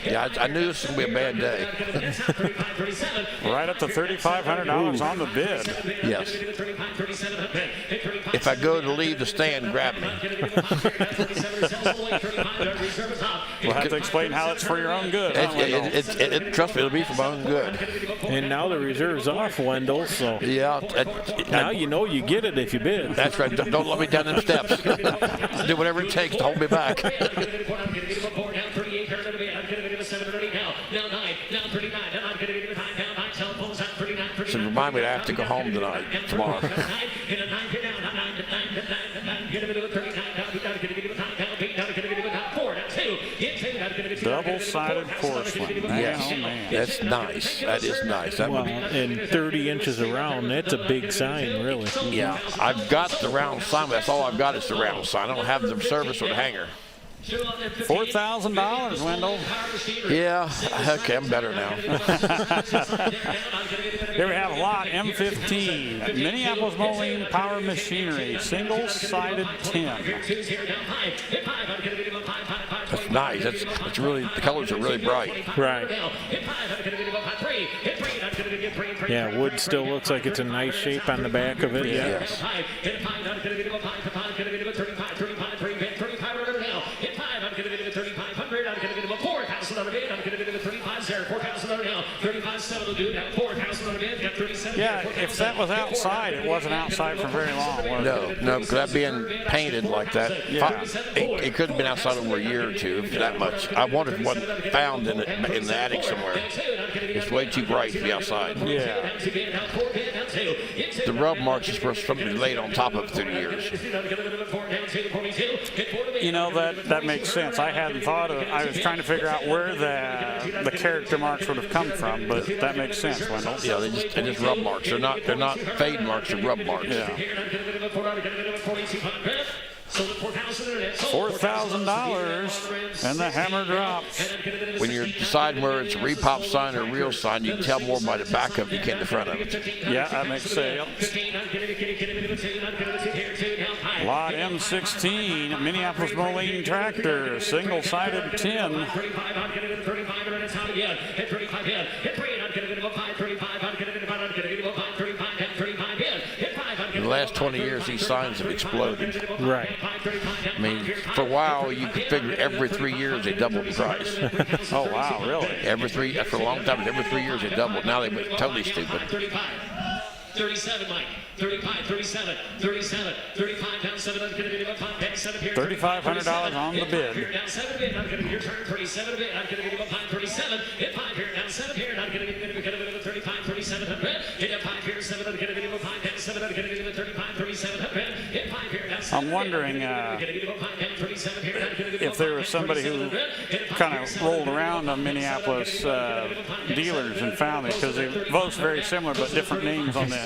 Yeah, I knew this was going to be a bad day. Right up to $3,500 on the bid. Yes. If I go to leave the stand, grab me. We'll have to explain how it's for your own good. Trust me, it'll be for my own good. And now the reserve's off, Wendell, so yeah. Now you know you get it if you bid. That's right. Don't let me down them steps. Do whatever it takes to hold me back. So remind me that I have to go home tonight, tomorrow. Double-sided porcelain. Yes, oh, man. That's nice. That is nice. That well, and 30 inches around, that's a big sign, really. Yeah, I've got the round sign, but that's all I've got is the round sign. I don't have the service or the hanger. $4,000, Wendell. Yeah, okay, I'm better now. Here we have lot M15, Minneapolis-Moline Power Machinery, single-sided 10. That's nice. That's really, the colors are really bright. Right. Yeah, wood still looks like it's in nice shape on the back of it. Yeah. Yes. Yeah, if that was outside, it wasn't outside for very long, was it? No, because that being painted like that, Yeah. it could have been outside over a year or two, if that much. I wondered what found in the attic somewhere. It's way too bright to be outside. Yeah. The rub marks is supposed to be laid on top of it through the years. You know, that makes sense. I hadn't thought of it. I was trying to figure out where the character marks would have come from, but that makes sense, Wendell. Yeah, they're just rub marks. They're not fade marks, they're rub marks. Yeah. $4,000, and the hammer drops. When you're deciding whether it's a repop sign or a real sign, you can tell more by the back of it than you can the front of it. Yeah, that makes sense. Lot M16, Minneapolis-Moline tractor, single-sided 10. In the last 20 years, these signs have exploded. Right. I mean, for a while, you could figure every 3 years they doubled the price. Oh, wow, really? For a long time, every 3 years they doubled. Now they went totally stupid. 37, Mike. 35, 37, 37, 35, down 7, $3,500 on the bid. Down 7 bid, I'm going to your turn, 37 bid, I'm going to give him 37, hit 5 here, down 7 here, I'm going to give him 35, 37, hit 5 here, 7, I'm going to give him 5, down 7, I'm going to give him 35, 37, hit 5 here, down 7. I'm wondering if there was somebody who kind of rolled around on Minneapolis dealers and found it, because they're both very similar but different names on the.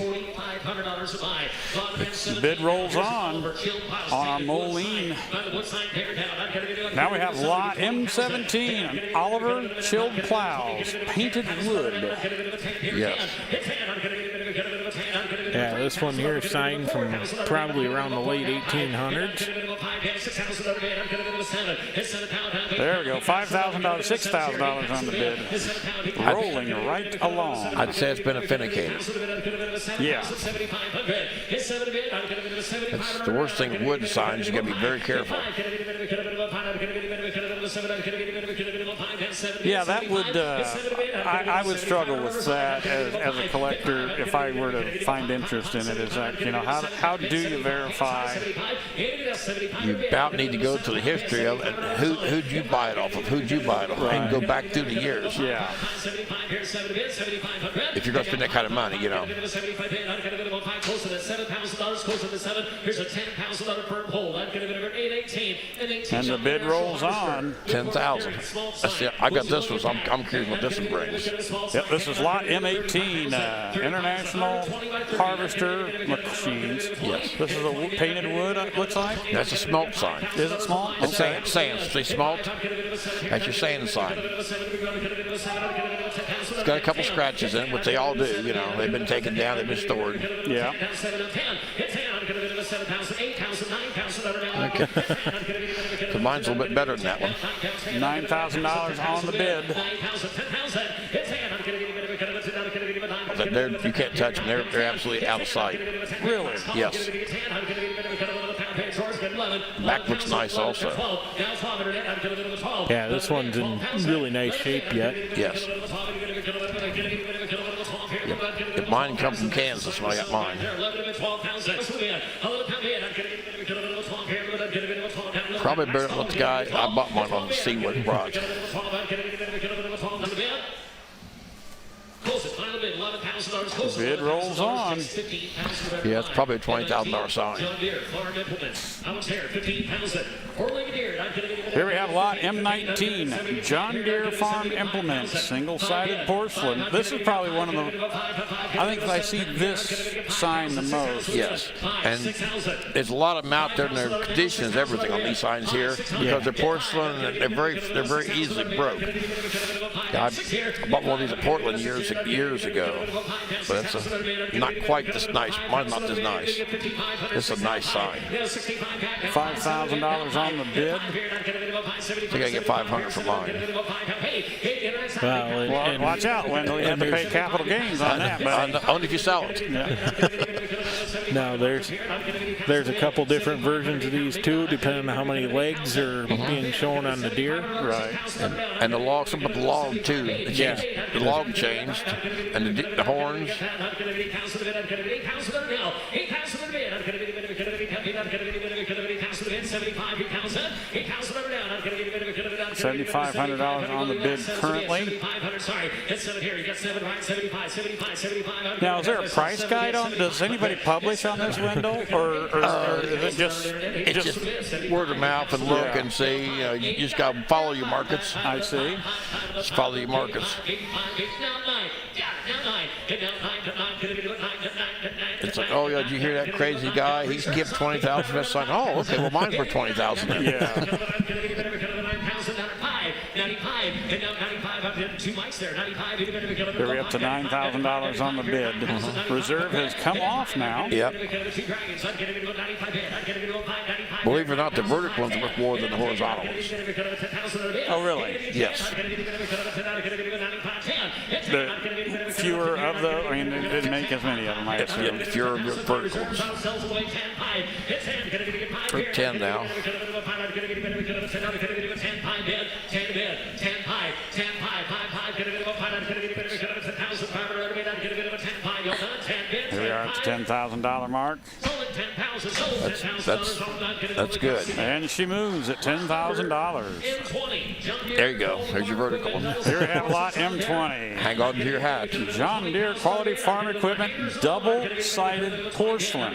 The bid rolls on our Moline. Now we have lot M17, Oliver chilled plows, painted wood. Yes. Yeah, this one here is signed from probably around the late 1800s. There we go, $5,000, $6,000 on the bid. Rolling right along. I'd say it's been authenticated. Yeah. That's the worst thing with wood signs. You got to be very careful. Yeah, that would, I would struggle with that as a collector if I were to find interest in it. Is that, you know, how do you verify? You about need to go to the history of it. Who'd you buy it off of? Who'd you buy it off of? Right. And go back through the years. Yeah. If you're going to spend that kind of money, you know. Here's a $10,000 firm hold. I'm going to go 818 and the bid rolls on. 10,000. I got this one. So I'm curious what this one brings. Yep, this is lot M18, International Harvester Machines. Yes. This is a painted wood, it looks like. That's a smoked sign. Is it small? It's saying, say smoked. That's your saying sign. It's got a couple scratches in it, which they all do. You know, they've been taken down, they've been stored. Yeah. Okay. So mine's a little bit better than that one. $9,000 on the bid. You can't touch them. They're absolutely out of sight. Really? Yes. Back looks nice also. Yeah, this one's in really nice shape yet. Yes. If mine come from Kansas when I got mine. Probably better than what the guy I bought mine on the Seawood brought. Bid rolls on. Yeah, it's probably a $20,000 sign. Here we have lot M19, John Deere Farm Implements, single-sided porcelain. This is probably one of the, I think I see this sign the most. Yes, and there's a lot of them out there, and their condition is everything on these signs here because they're porcelain and they're very easily broke. I bought one of these at Portland years ago, but it's not quite this nice. Mine's not this nice. This is a nice sign. $5,000 on the bid. I think I get $500 for mine. Well, watch out, Wendell. You have to pay capital gains on that, buddy. Only if you sell it. Now there's a couple different versions of these too, depending on how many legs are being shown on the Deere. Right. And the log, some of the log too. The log changed, and the horns. $7,500 on the bid currently. Now, is there a price guide on? Does anybody publish on this, Wendell, or is it just word of mouth and look and see? You just got to follow your markets. I see. Just follow your markets. It's like, oh yeah, did you hear that crazy guy? He's given $20,000 for that sign. Oh, okay, well mine's for $20,000. Yeah. We're up to $9,000 on the bid. Reserve has come off now. Yep. Believe it or not, the vertical ones are worth more than the horizontal ones. Oh, really? Yes. The fewer of the, I mean, they didn't make as many of them, I assume. Yeah, fewer of your verticals. For 10 now. Here we are at the $10,000 mark. That's good. And she moves at $10,000. There you go. There's your vertical one. Here we have lot M20. Hang on to your hat. John Deere Quality Farm Equipment, double-sided porcelain.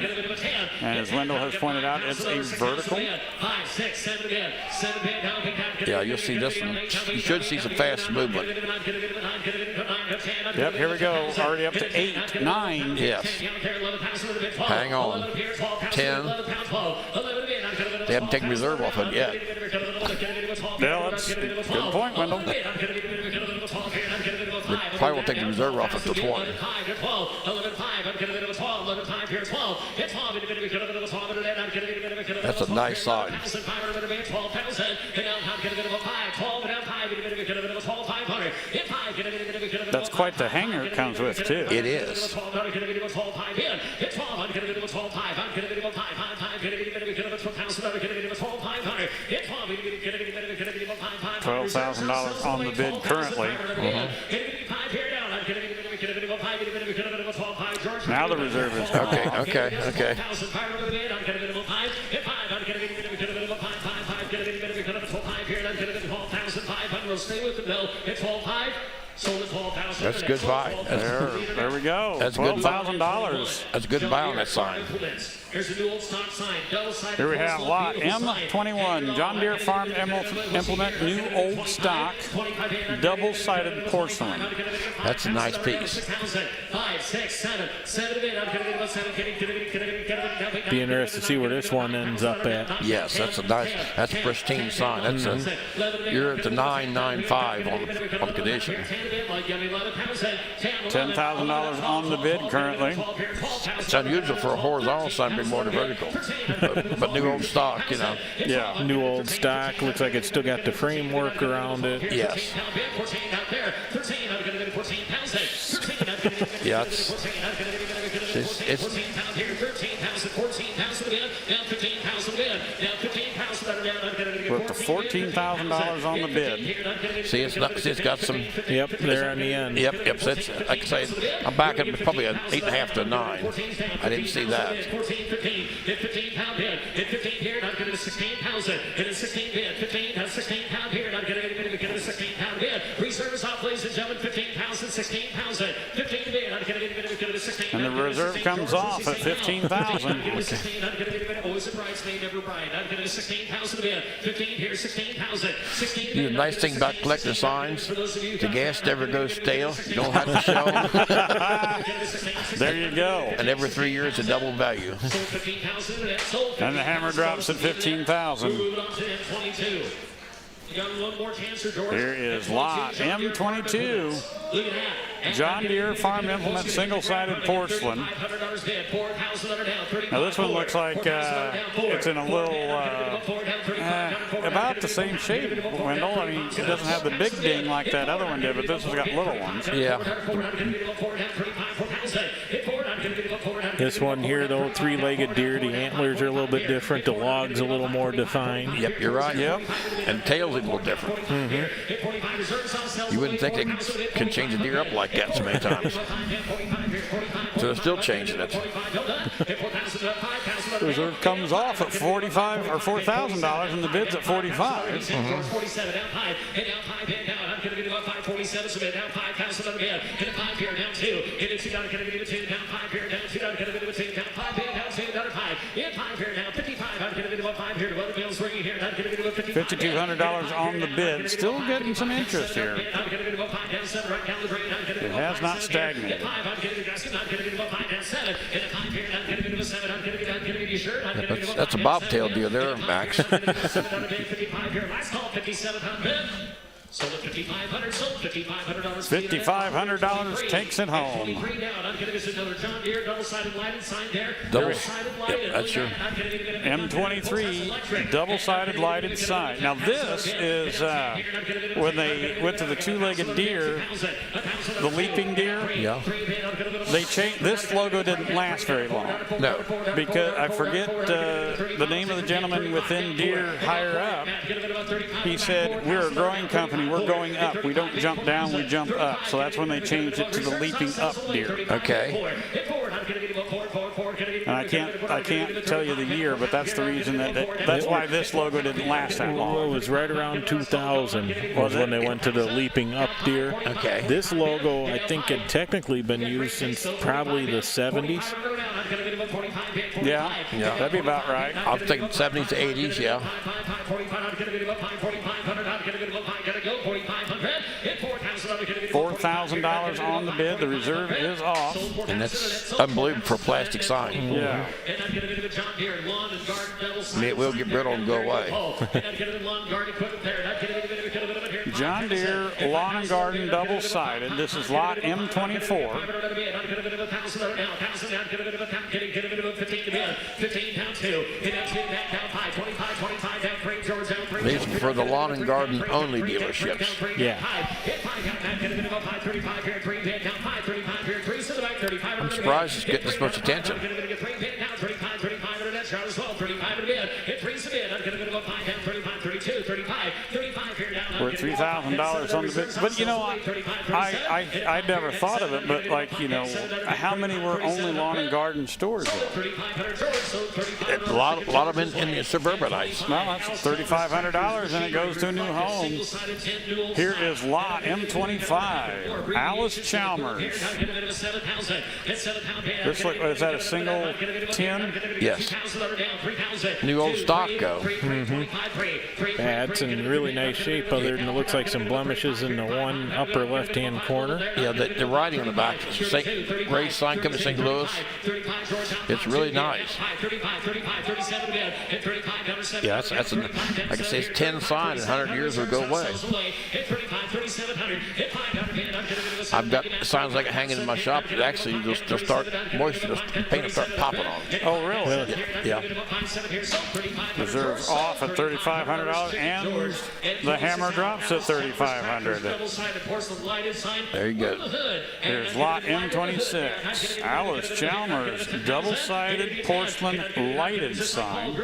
And as Wendell has pointed out, it's a vertical. Yeah, you'll see this one. You should see some fast movement. Yep, here we go. Already up to 8, 9. Yes. Hang on. 10. They haven't taken reserve off it yet. Yeah, that's a good point, Wendell. They probably won't take the reserve off it till 20. That's a nice sign. That's quite the hanger it comes with, too. It is. $12,000 on the bid currently. Now the reserve is gone. Okay. That's a good buy. There we go. That's $12,000. That's a good buy on that sign. Here's a new old stock sign, double sided. Here we have lot M21, John Deere Farm Implement, new old stock, double-sided porcelain. That's a nice piece. 5, 6, 7, 7 bid. Be interested to see where this one ends up at. Yes, that's a nice, that's a pristine sign. That's a, you're at the 995 on condition. $10,000 on the bid currently. It's unusual for a horizontal sign to be more than vertical, but new old stock, you know. Yeah, new old stock. Looks like it's still got the framework around it. Yes. Yeah, it's with the $14,000 on the bid. See, it's got some. Yep, there on the end. Yep. So it's, like I say, I'm back at probably an 8.5 to a 9. I didn't see that. 15-pound bid. 15 here, not going to 16,000. It is 16 bid. 16-pound here, not going to get a 16-pound bid. Reserve is off, ladies and gentlemen. 15,000, 16,000. 15 bid, not going to get a 16. And the reserve comes off at 15,000. Always a bridesmaid, never bride. Not going to 16,000 bid. 15 here, 16,000. 16 The nice thing about collector signs, the gas never goes stale. You don't have to show them. There you go. And every 3 years, a double value. And the hammer drops at 15,000. Here is lot M22. John Deere Farm Implement single-sided porcelain. Now this one looks like it's in a little, about the same shape, Wendell. I mean, it doesn't have the big ding like that other one did, but this has got little ones. Yeah. This one here, though, three-legged deer. The antlers are a little bit different. The log's a little more defined. Yep, you're right. Yep. And tail's a little different. You wouldn't think they could change a deer up like that so many times. So they're still changing it. The reserve comes off at $45 or $4,000, and the bid's at $45. $5,200 on the bid. Still getting some interest here. It has not stagnated. That's a bobtail deer there, Max. Sold at $5,500, sold $5,500. $5,500 takes it home. Yep, that's your M23 double-sided lighted sign. Now this is when they went to the two-legged deer, the leaping deer. Yeah. They changed. This logo didn't last very long. No. Because I forget the name of the gentleman within Deere higher up. He said, "We're a growing company. We're going up. We don't jump down, we jump up." So that's when they changed it to the leaping up deer. Okay. And I can't tell you the year, but that's the reason that's why this logo didn't last that long. It was right around 2000 was when they went to the leaping up deer. Okay. This logo, I think, had technically been used since probably the 70s. Yeah, that'd be about right. I'm thinking 70s to 80s, yeah. $4,000 on the bid. The reserve is off. And that's unbelievable for a plastic sign. Yeah. I mean, it will get brittle and go away. John Deere Lawn and Garden double-sided. This is lot M24. These are for the lawn and garden only dealerships. Yeah. I'm surprised it's getting this much attention. We're at $3,000 on the bid. But, you know, I never thought of it, but, like, you know, how many were only lawn and garden stores, though? A lot of them in the suburbanites. Well, that's $3,500, and it goes to a new home. Here is lot M25, ALLIS-CHALMERS. This look, is that a single 10? Yes. New old stock go. Yeah, it's in really nice shape, other than it looks like some blemishes in the one upper left-hand corner. Yeah, the writing on the back, race sign coming to St. Louis. It's really nice. Yeah, that's like I say, it's 10 sign, and 100 years will go away. I've got signs like it hanging in my shop that actually they'll start moisture, the paint will start popping on. Oh, really? Yeah. Reserves off at $3,500, and the hammer drops at $3,500. There you go. Here's lot M26, ALLIS-CHALMERS, double-sided porcelain lighted sign.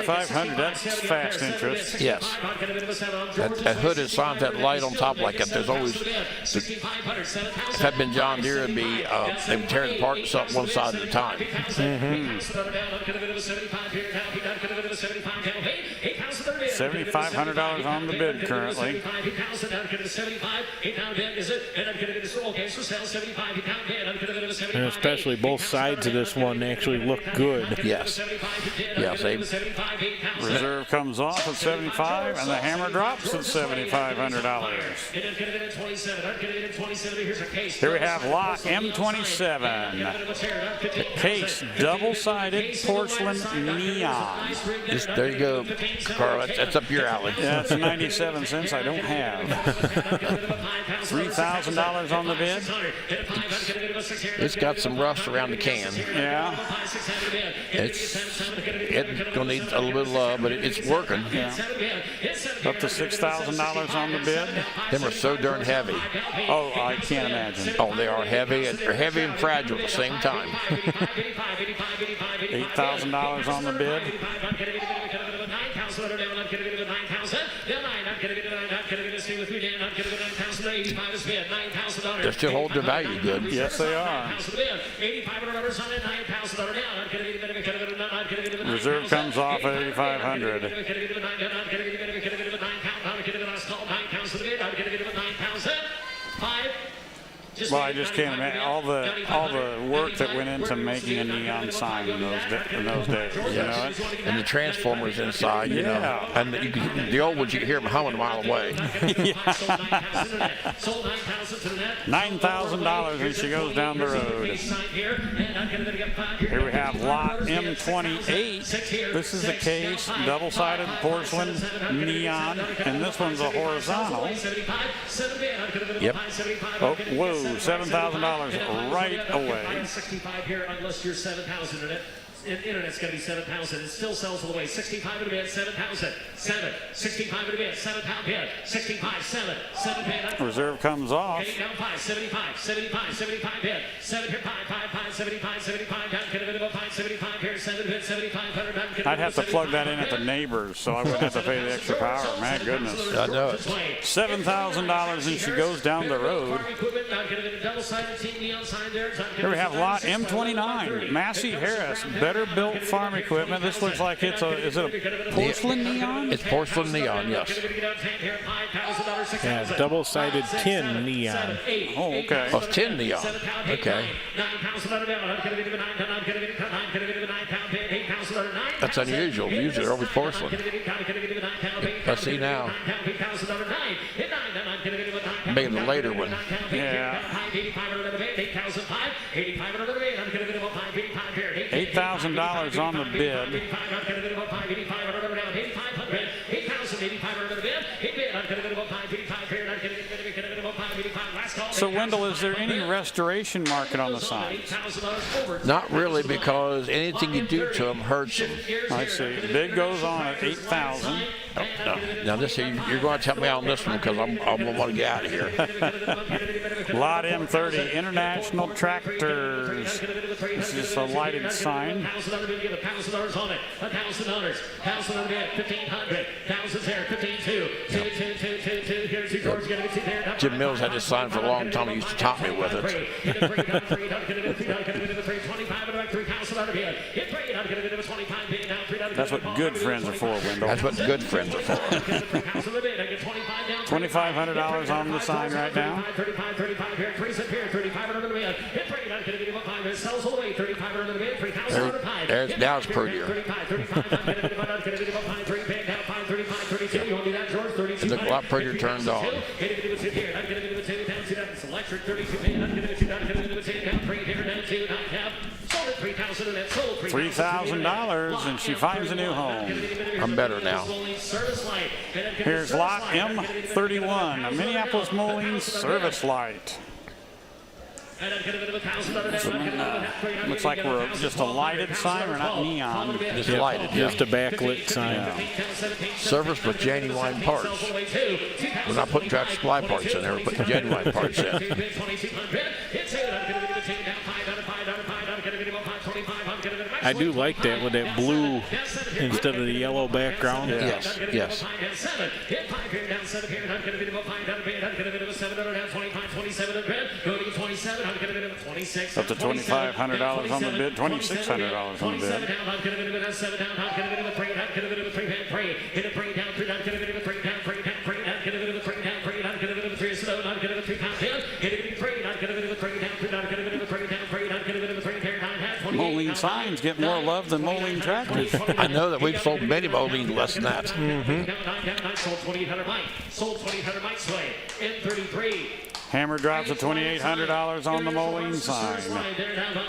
$5,500, that's fast interest. Yes. That hooded sign, that light on top like that, there's always, if that had been John Deere, it'd be, they would tear it apart one side at a time. $7,500 on the bid currently. And especially both sides of this one actually look good. Yes. Yes. Reserve comes off at $75,000, and the hammer drops at $7,500. Here we have lot M27. Case double-sided porcelain neon. There you go, Carl. That's up your alley. Yeah, it's 97 cents I don't have. $3,000 on the bid. It's got some rust around the can. Yeah. It's gonna need a little bit of love, but it's working. Yeah. Up to $6,000 on the bid. Them are so darn heavy. Oh, I can't imagine. Oh, they are heavy. They're heavy and fragile at the same time. $8,000 on the bid. They still hold their value good. Yes, they are. Reserve comes off at $8,500. Well, I just can't imagine all the work that went into making a neon sign in those days. You know it? And the transformers inside, you know. And the old ones, you can hear them humming a mile away. $9,000 and she goes down the road. Here we have lot M28. This is the case, double-sided porcelain neon, and this one's a horizontal. Yep. Oh, whoa, $7,000 right away. 65 here, unless you're 7,000 in it. Internet's going to be 7,000. It still sells all the way. 65 in a bid, 7,000. 7. 65 in a bid, 7 pound bid. 65, 7. 7 bid. Reserve comes off. Okay, down 5. 75. 75. 75 bid. 7 here, 5. 5. 5. 75. 75 down. Get a bit of a 5. 75 here. 7 bid. 7,500 down. I'd have to plug that in at the neighbors, so I wouldn't have to pay the extra power. Man, goodness. I know it. $7,000 and she goes down the road. Here we have lot M29, Massey-Harris, better built farm equipment. This looks like is it a porcelain neon? It's porcelain neon, yes. Yeah, double-sided tin neon. Oh, okay. Oh, it's tin neon. Okay. That's unusual. Usually they're always porcelain. Let's see now. Maybe the later one. Yeah. $8,000 on the bid. So, Wendell, is there any restoration market on the signs? Not really, because anything you do to them hurts them. I see. Bid goes on at $8,000. Now this you're going to help me out on this one because I'm going to get out of here. Lot M30 International Tractors. This is a lighted sign. $1,000 on it. $1,000. $1,000 on it. 1,500. $1,000 there. 15,200. 2,200. Here's your George getting it there. Jim Mills had this sign for a long time. He used to top me with it. That's what good friends are for, Wendell. That's what good friends are for. $2,500 on the sign right now. Now it's prettier. It looked a lot prettier turned on. $3,000, and she finds a new home. I'm better now. Here's lot M31, a Minneapolis-Moline service light. Looks like we're just a lighted sign. We're not neon. Just lighted. Just a backlit sign. Yeah. Service with genuine parts. We're not putting Tractor Supply parts in there. We're putting genuine parts in. I do like that with that blue instead of the yellow background. Yes, yes. Up to $2,500 on the bid, $2,600 on the bid. Moline signs get more love than Moline tractors. I know that we've sold many Moline less than that. Hammer drops at $2,800 on the Moline sign.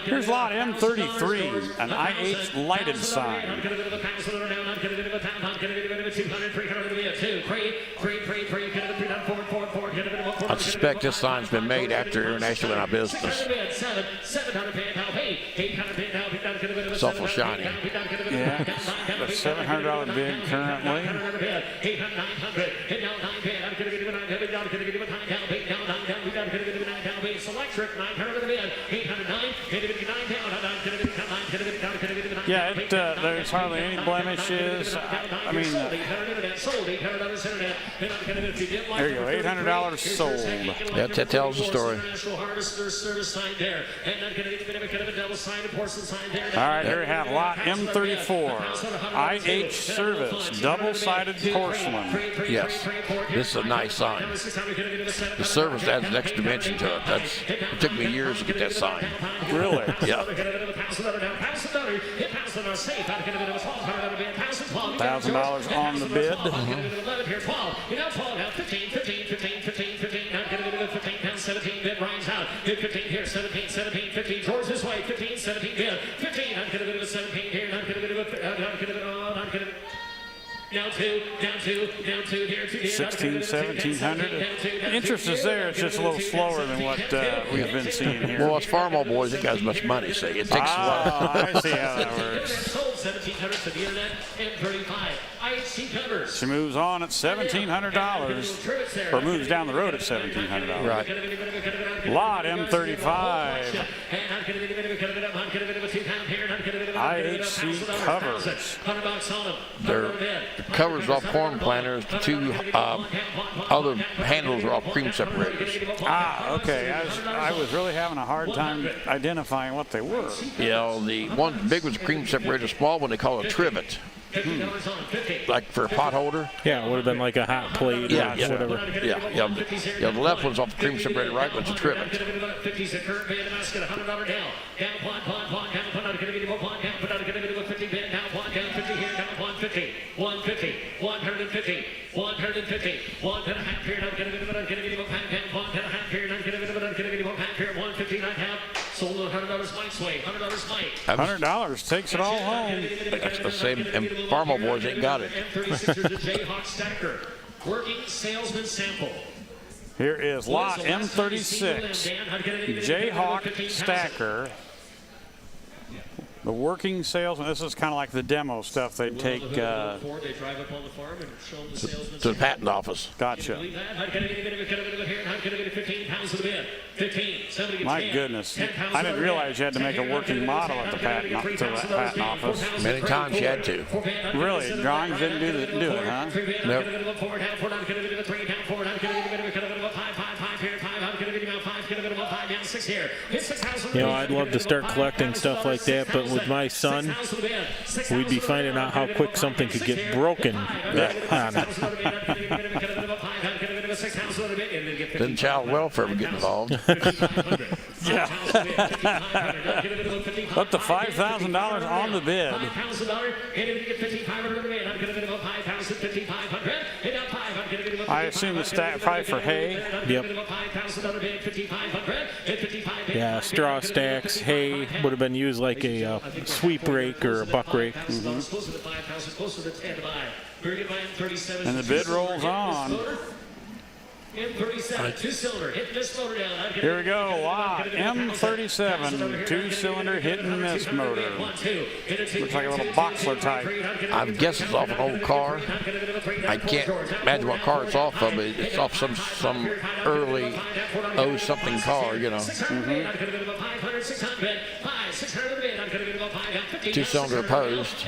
Here's lot M33, an IH lighted sign. I suspect this sign's been made after International went out of business. It's awful shiny. Yeah, a $700 bid currently. Yeah, there's hardly any blemishes. I mean, there you go, $800 sold. That tells the story. All right, here we have lot M34, IH Service, double-sided porcelain. Yes, this is a nice sign. The service adds an extra dimension to it. It took me years to get that sign. Really? Yeah. $1,000 on the bid. George this way, 15, 17 bid, 15, I'm going to go 17 here, I'm going to go down two, here, 16, 1700. Interest is there. It's just a little slower than what we've been seeing here. Well, as Farmin boys, it got as much money. See, it takes a while. I see how that works. Sold 1,700 to the internet and 35. IC covers. She moves on at $1,700, or moves down the road at $1,700. Right. Lot M35. IHC covers. They're covers off corn planters. The two other handles are off cream separators. Ah, okay. I was really having a hard time identifying what they were. You know, the one big one's a cream separator, small one they call a trivet. Like for a pot holder? Yeah, it would have been like a hot plate or whatever. Yeah, the left one's off the cream separator, right one's a trivet. Sold $100 Mike's way, $100 Mike. $100 takes it all home. That's the same, and Farmin boys ain't got it. Jayhawk Stacker, working salesman sample. Here is lot M36, Jayhawk Stacker. The working salesman, this is kind of like the demo stuff. They take They drive up on the farm and show them the salesman. To the patent office. Gotcha. My goodness, I didn't realize you had to make a working model at the patent office. Many times you had to. Really, drawings didn't do it, huh? Nope. You know, I'd love to start collecting stuff like that, but with my son, we'd be finding out how quick something could get broken on it. Then child welfare would get involved. Yeah. Up to $5,000 on the bid. I assume the stack probably for hay. Yep. Yeah, straw stacks, hay would have been used like a sweep rake or a buck rake. And the bid rolls on. M37, two-cylinder, hitting this motor down. Here we go, lot M37, two-cylinder hitting this motor. Looks like a little boxer type. I guess it's off an old car. I can't imagine what car it's off of, but it's off some early something car, you know. Two-cylinder opposed.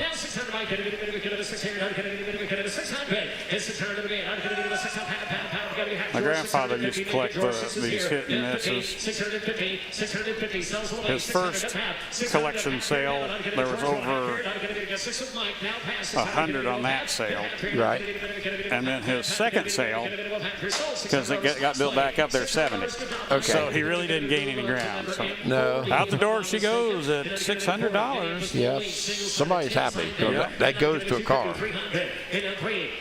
My grandfather used to collect these hit and misses. His first collection sale, there was over 100 on that sale. Right. And then his second sale, because it got built back up there, 70. Okay. So he really didn't gain any ground. So No. out the door she goes at $600. Yeah, somebody's happy. Yep. That goes to a car.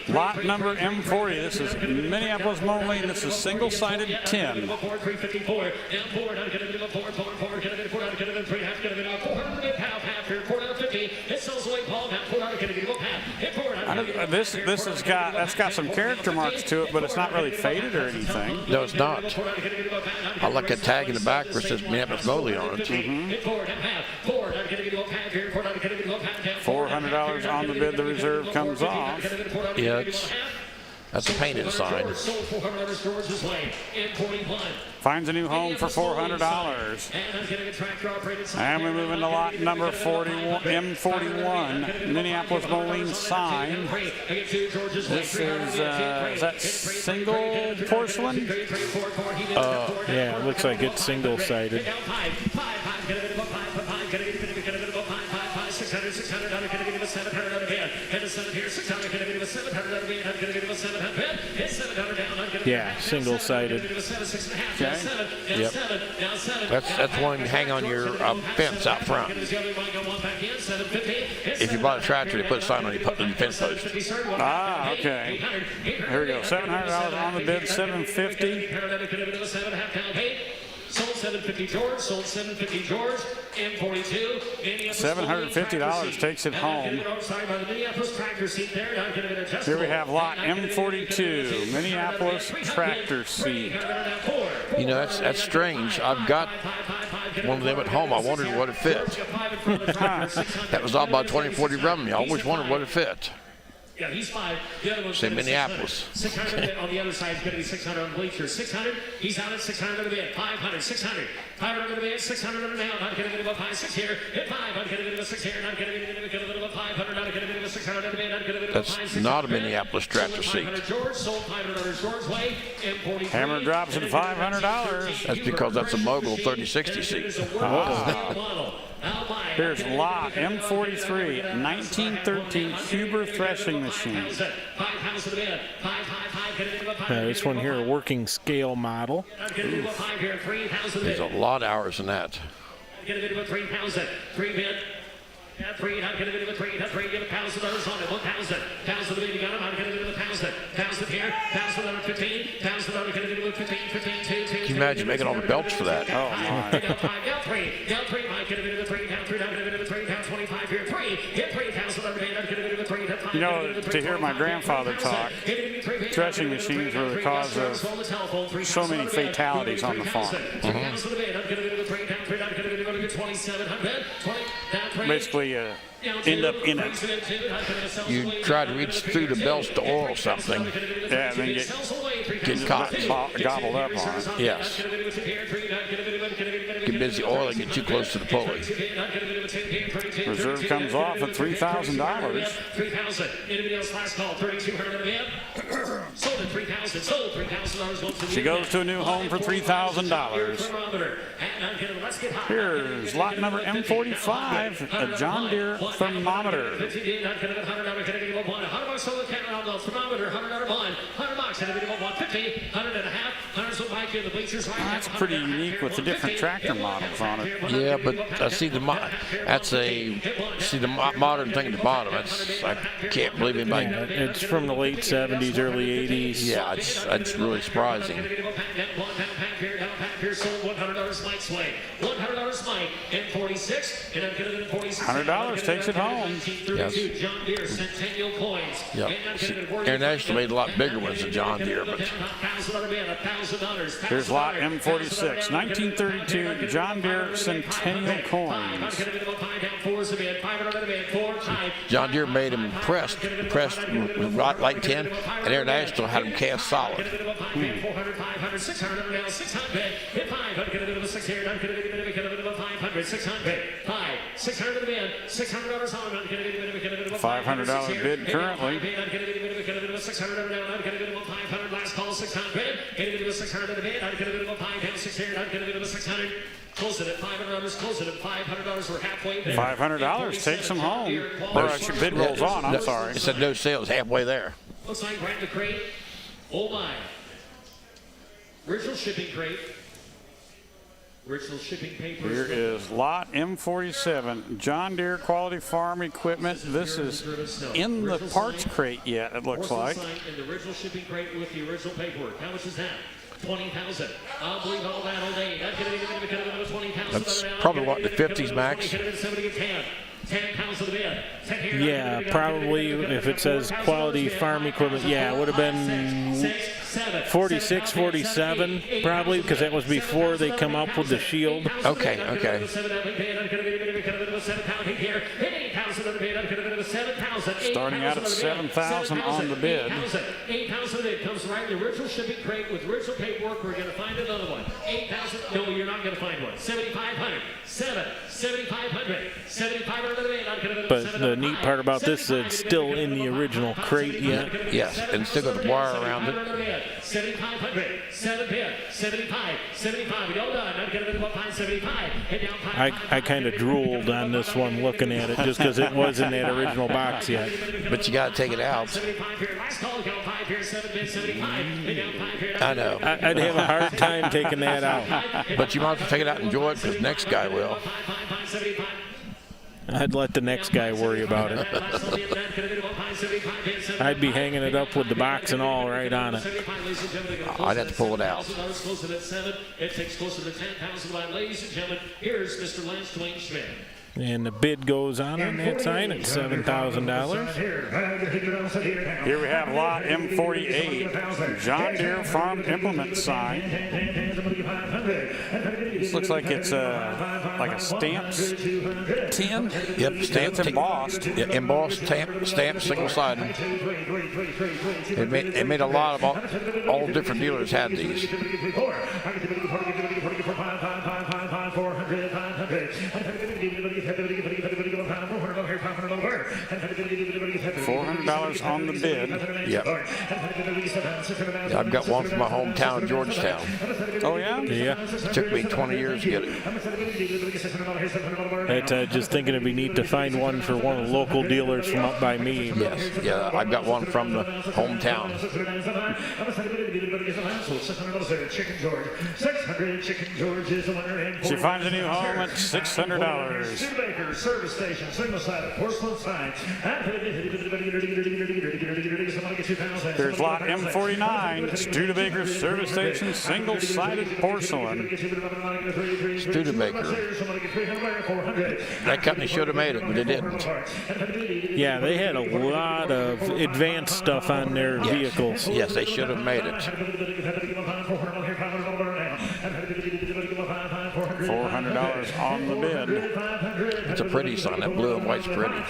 Lot number M40. This is Minneapolis-Moline. This is single-sided 10. That's got some character marks to it, but it's not really faded or anything. No, it's not. I like a tag in the back where it says Minneapolis-Moline on it. $400 on the bid. The reserve comes off. Yeah, that's a painted sign. Finds a new home for $400. And we move into lot number 41, M41, Minneapolis-Moline sign. This is that single porcelain? Yeah, it looks like it's single-sided. Yeah, single-sided. Okay. Yep. That's one you hang on your fence out front. If you bought a tractor, they put a sign on your fence post. Ah, okay. Here we go. $700 on the bid, $750. Sold $750 George, sold $750 George, M42. $750 takes it home. Here we have lot M42, Minneapolis tractor seat. You know, that's strange. I've got one of them at home. I wondered what it fit. That was all about 2040 Rummy. I always wondered what it fit. Yeah, he's 5. The other one's say Minneapolis. 600 on the other side is going to be 600 on bleachers. 600. He's out at 600 on the bid. 500. 600. 500 on the bid. 600 on the now. Not going to get above 5. 6 here. Hit 5. Not going to get above 6 here. Not going to get above 500. Not going to get above 600 on the bid. Not going to get above 5. That's not a Minneapolis tractor seat. George sold $500 George way. M43. Hammer drops at $500. That's because that's a Mogul 3060 seat. Here's lot M43, 1913 Huber threshing machine. This one here, a working scale model. There's a lot of hours in that. At 3, not going to get a 3, at 3, give $1,000 on it, 1,000, 1,000 baby got him, I'm going to get 1,000, 1,000 here, 1,000 15, 1,000 going to get 15, 15, 2, 2. Can you imagine making all the belts for that? Oh my. Down 5, down 3, Mike, going to get a 3, down 3, down, going to get a 3, down 25 here, 3, hit 3,000 on the band, I'm going to get a 3, down 5. You know, to hear my grandfather talk, threshing machines were the cause of so many fatalities on the farm. 2,000 on the band, I'm going to get a 3, down 3, down, going to get 2,700, 20, down 3. basically end up in it. You try to reach through the belts to oil something. Yeah, and then get caught. Gobbled up on it. Yes. Get busy oiling, get too close to the pulley. Reserve comes off at $3,000. $3,000. Anybody else last call? $3,200 a man. Sold at $3,000. Sold $3,000. She goes to a new home for $3,000. Here's lot number M45, a John Deere thermometer. That's pretty unique with the different tractor models on it. Yeah, but I see the modern thing at the bottom. I can't believe anybody. Yeah, it's from the late 70s, early 80s. Yeah, it's really surprising. $100 takes it home. Yes. Yep. International made a lot bigger ones than John Deere, but here's lot M46, 1932 John Deere Centennial coins. John Deere made them pressed with light tin, and International had them cast solid. $500 bid currently. Close it at $500. Close it at $500. We're halfway there. $500 takes them home. Or actually, bid rolls on. I'm sorry. It said no sales halfway there. Looks like right in the crate. Oh my. Original shipping crate. Original shipping paper. Here is lot M47, John Deere quality farm equipment. This is in the parts crate yet, it looks like. In the original shipping crate with the original paperwork. How much is that? $20,000. I'll believe all that all day. That's probably what, the 50s max? Yeah, probably if it says quality farm equipment, yeah, it would have been 46, 47 probably, because that was before they come up with the shield. Okay. Starting out at $7,000 on the bid. $8,000 bid comes right in the original shipping crate with original paperwork. We're going to find another one. $8,000. No, you're not going to find one. $7,500. $7,500. $7,500. But the neat part about this is it's still in the original crate yet. Yes, and still got the wire around it. $7,500. 7 bid. 75. 75. We all done. I'm going to bid about $575. I kind of drooled on this one looking at it just because it wasn't in that original box yet. But you got to take it out. I know. I'd have a hard time taking that out. But you might have to take it out and enjoy it, because the next guy will. I'd let the next guy worry about it. I'd be hanging it up with the box and all right on it. I'd have to pull it out. It takes closer to $10,000. Ladies and gentlemen, here's Mr. Lance Dwayne Schmidt. And the bid goes on that sign at $7,000. Here we have lot M48, John Deere farm implement sign. This looks like it's like a stamped tin. Yep, stamped, it's embossed. Yeah, embossed, stamped, single-sided. It made a lot of all different dealers had these. $400 on the bid. Yep. Yeah, I've got one from my hometown, Georgetown. Oh, yeah? Yeah. It took me 20 years to get it. It's just thinking it'd be neat to find one for one of the local dealers from up by me. Yes, yeah, I've got one from the hometown. She finds a new home at $600. Studebaker service station, single-sided porcelain sign. There's lot M49, Studebaker service station, single-sided porcelain. Studebaker. That company should have made it, but they didn't. Yeah, they had a lot of advanced stuff on their vehicles. Yes, they should have made it. $400 on the bid. It's a pretty sign. That blue and white's pretty.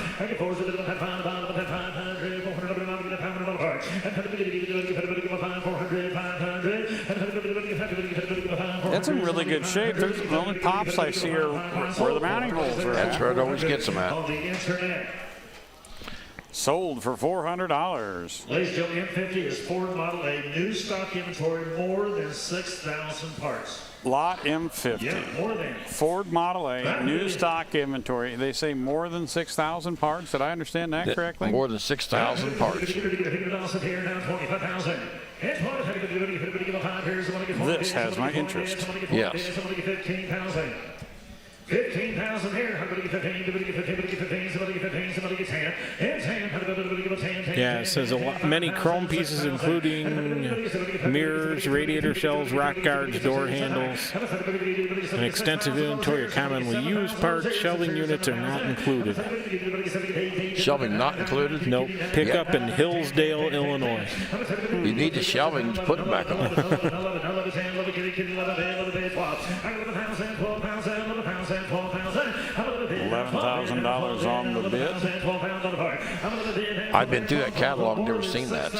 That's in really good shape. There's the only pops I see are where the mounting holes are That's at. where it always gets them at. Sold for $400. Ladies and gentlemen, M50 is Ford Model A, new stock inventory, more than 6,000 parts. Lot M50. Yeah, more than. Ford Model A, new stock inventory. They say more than 6,000 parts. Did I understand that correctly? More than 6,000 parts. This has my interest. Yes. 15,000 here. Yeah, it says many chrome pieces, including mirrors, radiator shells, rock guards, door handles. An extensive inventory of commonly used parts. Shelving units are not included. Shelving not included? Nope. Pickup in Hillsdale, Illinois. You need the shelving to put it back on. $11,000 on the bid. I've been through that catalog, never seen that. The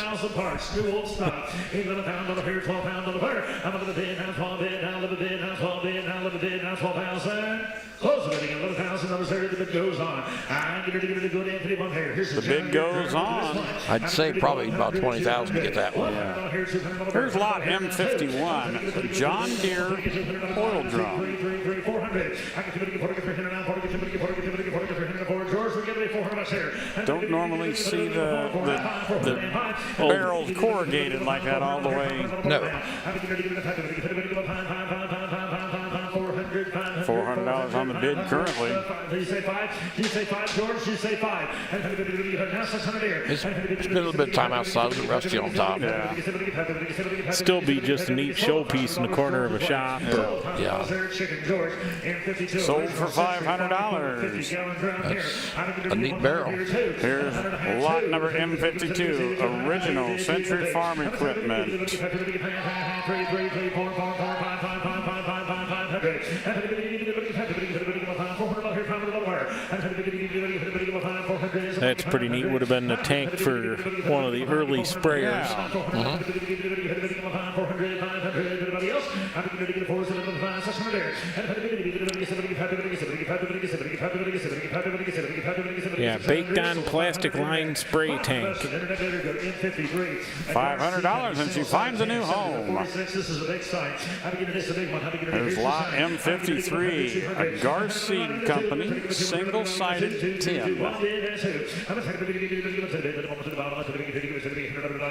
bid goes on. I'd say probably about 20,000 to get that one. Yeah. Here's lot M51, John Deere oil drum. Don't normally see the barrels corrugated like that all the way. No. $400 on the bid currently. You say five, George, you say five. It's been a little bit of time outside with the rusty on top. Yeah. Still be just a neat showpiece in the corner of a shop. Yeah. Sold for $500. That's a neat barrel. Here's lot number M52, original Century Farm equipment. That's pretty neat. Would have been the tank for one of the early sprayers. Yeah, baked on plastic lined spray tank. $500 and she finds a new home. There's lot M53, a Gar Seed Company, single-sided tin.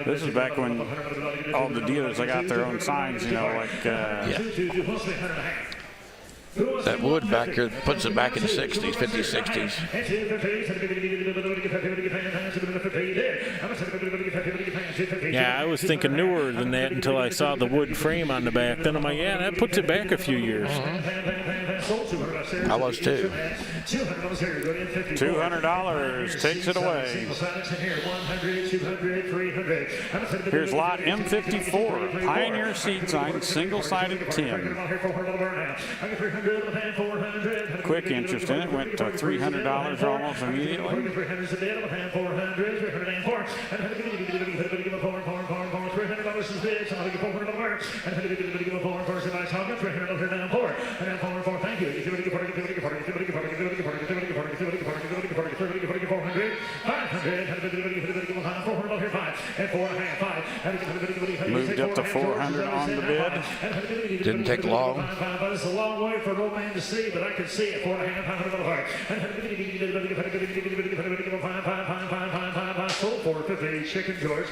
This is back when all the dealers got their own signs, you know, like... Yeah. That wood back here puts it back in the 60s, 50s, 60s. Yeah, I was thinking newer than that until I saw the wood frame on the back. Then I'm like, yeah, that puts it back a few years. I was too. $200 takes it away. Here's lot M54, Pioneer Seed Sign, single-sided tin. Quick interest in it, went to $300 almost immediately. Moved up to $400 on the bid. Didn't take long. It's a long way for an old man to see, but I can see it. $4.5. Sold $450. Chicken George.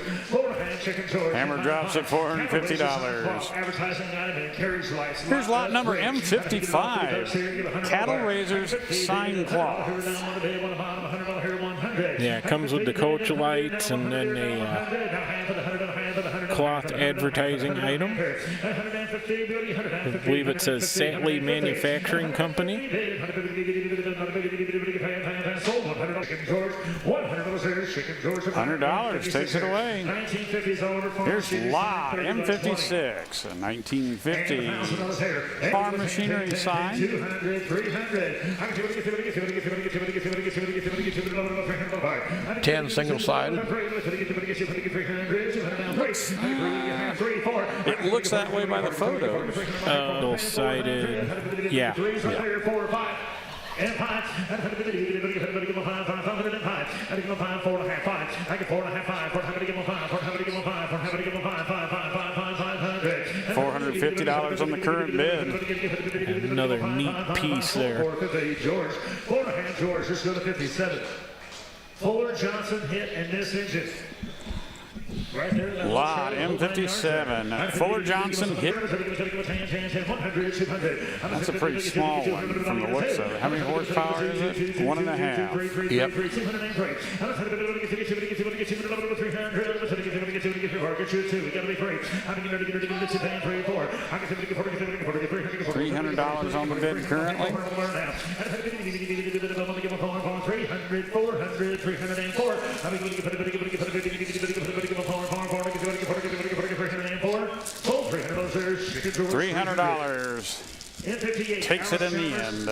Chicken George. Hammer drops at $450. Here's lot number M55, Cattle Raisers Sign Cloth. Yeah, it comes with the coach lights and then a cloth advertising item. I believe it says Sally Manufacturing Company. $100 takes it away. Here's Lot M56, a 1950 farm machinery sign. 10 single-sided. It looks that way by the photos. Double-sided, yeah. And 5, and 5, and 5, 505, and give him 5, 4 and a half, 5. I get 4 and a half, 5, 4 and give him 5, 4 and give him 5, 4 and give him 5, 5, 5, 5, 5, 500. $450 on the current bid. And another neat piece there. 450, George. 4 and a half, George. This goes to 57. Fuller Johnson hit in this engine. Right there, Lot M57. Fuller Johnson hit. That's a pretty small one from the looks of it. How many horsepower is it? 1.5. Yep. 300 on the bid currently. 300, 400, 304. $300 takes it in the end.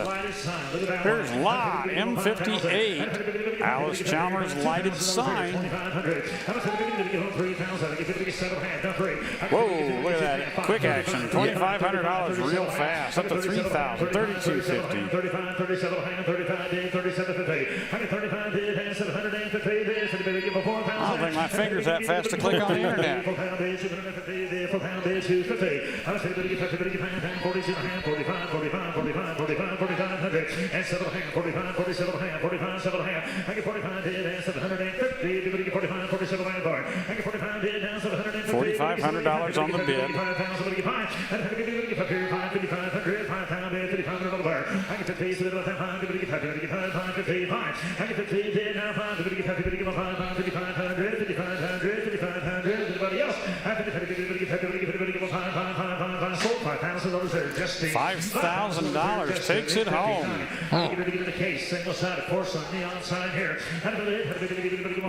Here's Lot M58, Allis-Chalmers lighted sign. Whoa, look at that quick action. $2,500 real fast, up to $3,000, $3,250. I don't think my finger's that fast to click on the internet. 45, 45, 45, 45, 4500, and 700, 45, 47, 45, 7, I get 45 bid and 750, 45, 47 bar. I get 45 bid and 750. $4,500 on the bid. 5,000, 5,500, 5,500 bar. I get 50, 5,500, 5,500, I get 50 bid now 5,500, 5,500, 5,500, everybody else. $5,000 takes it home.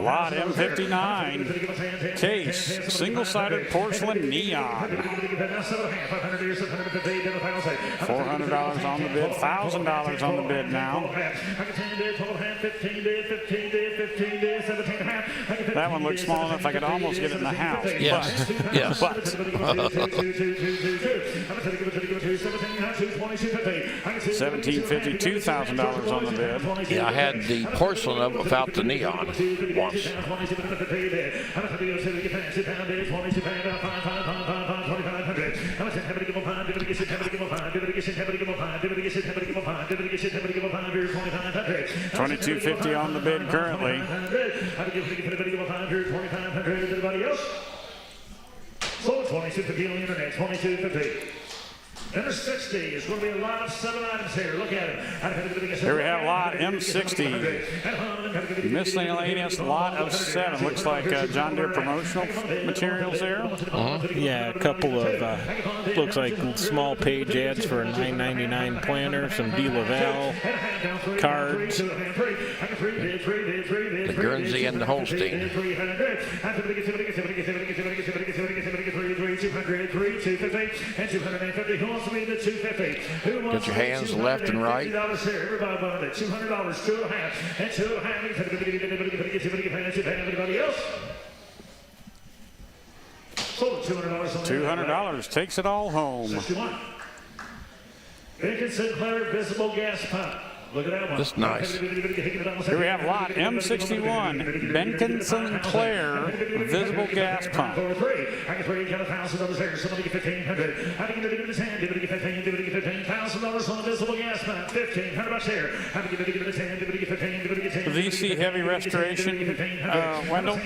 Lot M59 case, single-sided porcelain neon. $400 on the bid, $1,000 on the bid now. That one looks small enough I could almost get it in the house. Yes. Yes. But $1,750, $2,000 on the bid. Yeah, I had the porcelain of it without the neon once. $2,250 on the bid currently. Sold 2250 on the internet, 2250. Number 60 is going to be a lot of 7 items here. Look at it. Here we have lot M60. Miscellaneous lot of 7. Looks like John Deere promotional materials there. Yeah, a couple of, looks like small page ads for a $9.99 planter, some De La Valle cards. The Guernsey and the Holstein. Get your hands left and right. $200 takes it all home. Lincoln Sinclair visible gas pump. Look at that one. That's nice. Here we have lot M61, Benkin Sinclair visible gas pump. I get $1,000 there. Somebody get $1,500. I can give it his hand. Give it $15,000 on the visible gas pump. $1,500 here. I can give it his hand. Give it $15,000. VC heavy restoration, Wendell.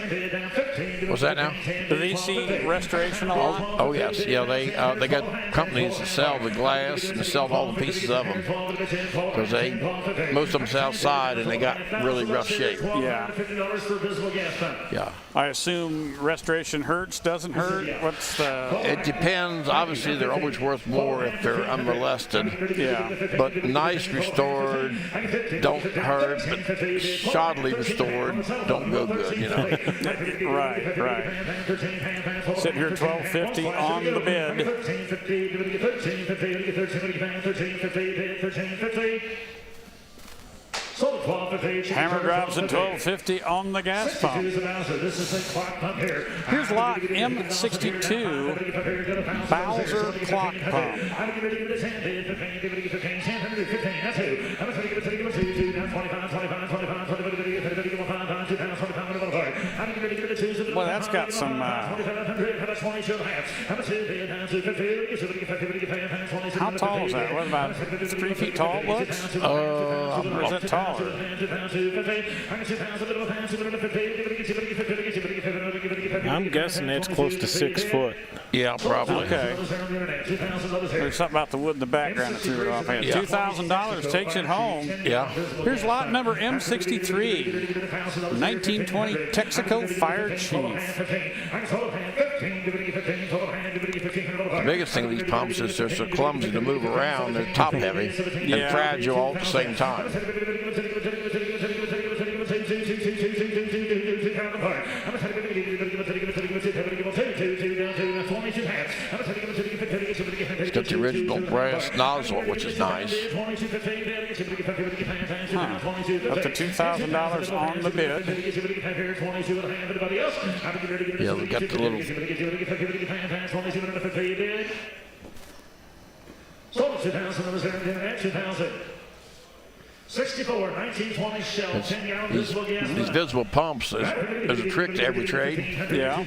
What's that now? The VC restoration a lot. Oh yes, yeah. They got companies that sell the glass and sell all the pieces of them because they most of them south side, and they got really rough shape. Yeah. Yeah. I assume restoration hurts, doesn't hurt? What's the... It depends. Obviously, they're always worth more if they're unmolested. Yeah. But nice restored, don't hurt, but shoddily restored, don't go good, you know. Right, right. Sitting here 1250 on the bid. Hammer drops at 1250 on the gas pump. Here's lot M62 Bowser clock pump. Well, that's got some. How tall is that? What, about 3 feet tall it looks? Or is it taller? I'm guessing it's close to 6 foot. Yeah, probably. Okay. There's something about the wood in the background that threw it off. Yeah. $2,000 takes it home. Yeah. Here's lot number M63, 1920 Texaco Fire Chief. The biggest thing of these pumps is they're so clumsy to move around. They're top heavy and fragile all at the same time. It's got the original brass nozzle, which is nice. Up to $2,000 on the bid. Yeah, we got the little. Sold 2000. 64, 1920 Shell, 10 gallon visible gas. These visible pumps, there's a trick to every trade. Yeah.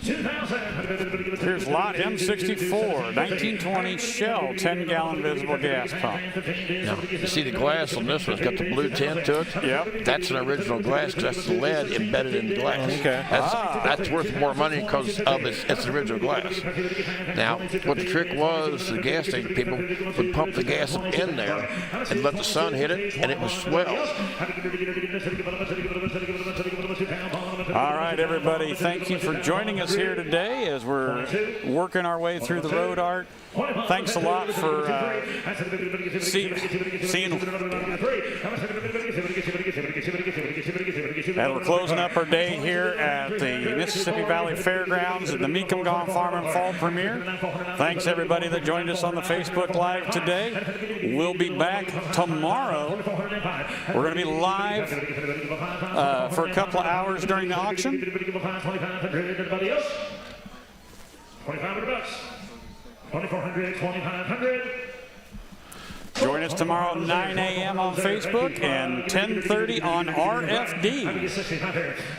Here's lot M64, 1920 Shell, 10-gallon visible gas pump. Now, you see the glass on this one's got the blue tint to it? Yep. That's an original glass because that's the lead embedded in the glass. Okay. That's worth more money because of it's the original glass. Now, what the trick was, the gas station people would pump the gas in there and let the sun hit it, and it would swell. All right, everybody, thank you for joining us here today as we're working our way through the road art. Thanks a lot for seeing. And we're closing up our day here at the Mississippi Valley Fairgrounds at the Mecum Gone Farmin' Fall Premiere. Thanks everybody that joined us on the Facebook Live today. We'll be back tomorrow. We're going to be live for a couple of hours during the auction. $2,500. 2,400, 2,500. Join us tomorrow at 9 a.m. on Facebook and 10:30 on RFD.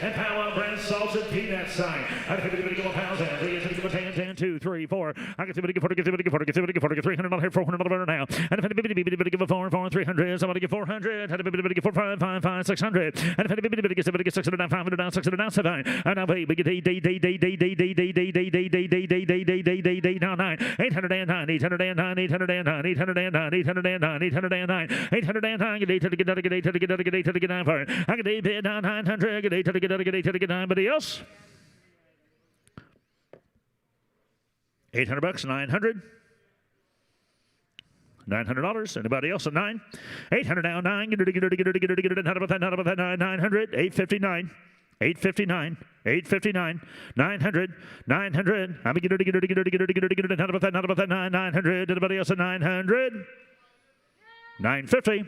And powwow brand salted peanut sign. 2, 3, 4. I can see what $300 here, $400 now. And if anybody give a 4, 300, somebody give 400. And if anybody give 4, 5, 600. And if anybody give 600 down, 500 down, 600 down, 7. And now we get day down 9. 809, 809, 809, 809, 809. 809, 809, get 8 to get out of get 8 to get out of get 8 to get 9 for it. I get 8 bid down 900, get 8 to get out of get 8 to get 9. Anybody else? $800, 900. $900. Anybody else at 9? 800 down 9. Get it. Not about that. 900. 859. 859, 859, 900, 900. I'm going to get it. Not about that. 900. Anybody else at 900? 950.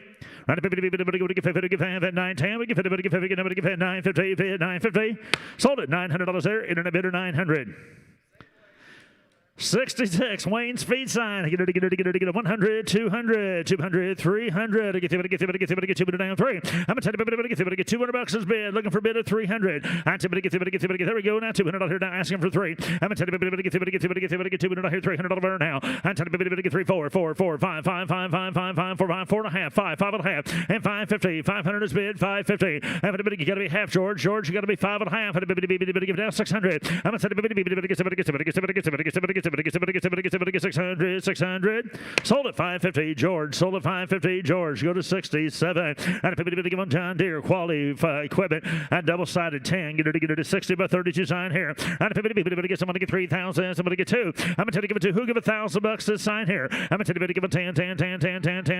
910. We give it. 950. Sold it. $900 there. Internet bidder 900. 66, Wayne's feed sign. Get it. 100, 200, 200, 300. Get it down 3. I'm going to get $200 as bid. Looking for bid at 300. I'm going to get there we go now. $200 here now. Asking for 3. I'm going to get $200 here. $300 now. I'm going to get 3, 4, 5, 4, 5, 4.5, 5, 5.5, and 550. 500 is bid. 550. Everybody got to be half, George. George, you got to be 5.5. Everybody give down 600. I'm going to get 600, 600. Sold at 550, George. Sold at 550, George. Go to 67. And a give on John Deere quality equipment and double-sided 10. Get it to 60 by 32 sign here. And a get somebody get 3,000. Somebody get 2. I'm gonna tell you to give it to who give $1,000 to sign here. I'm gonna tell you to give it 10.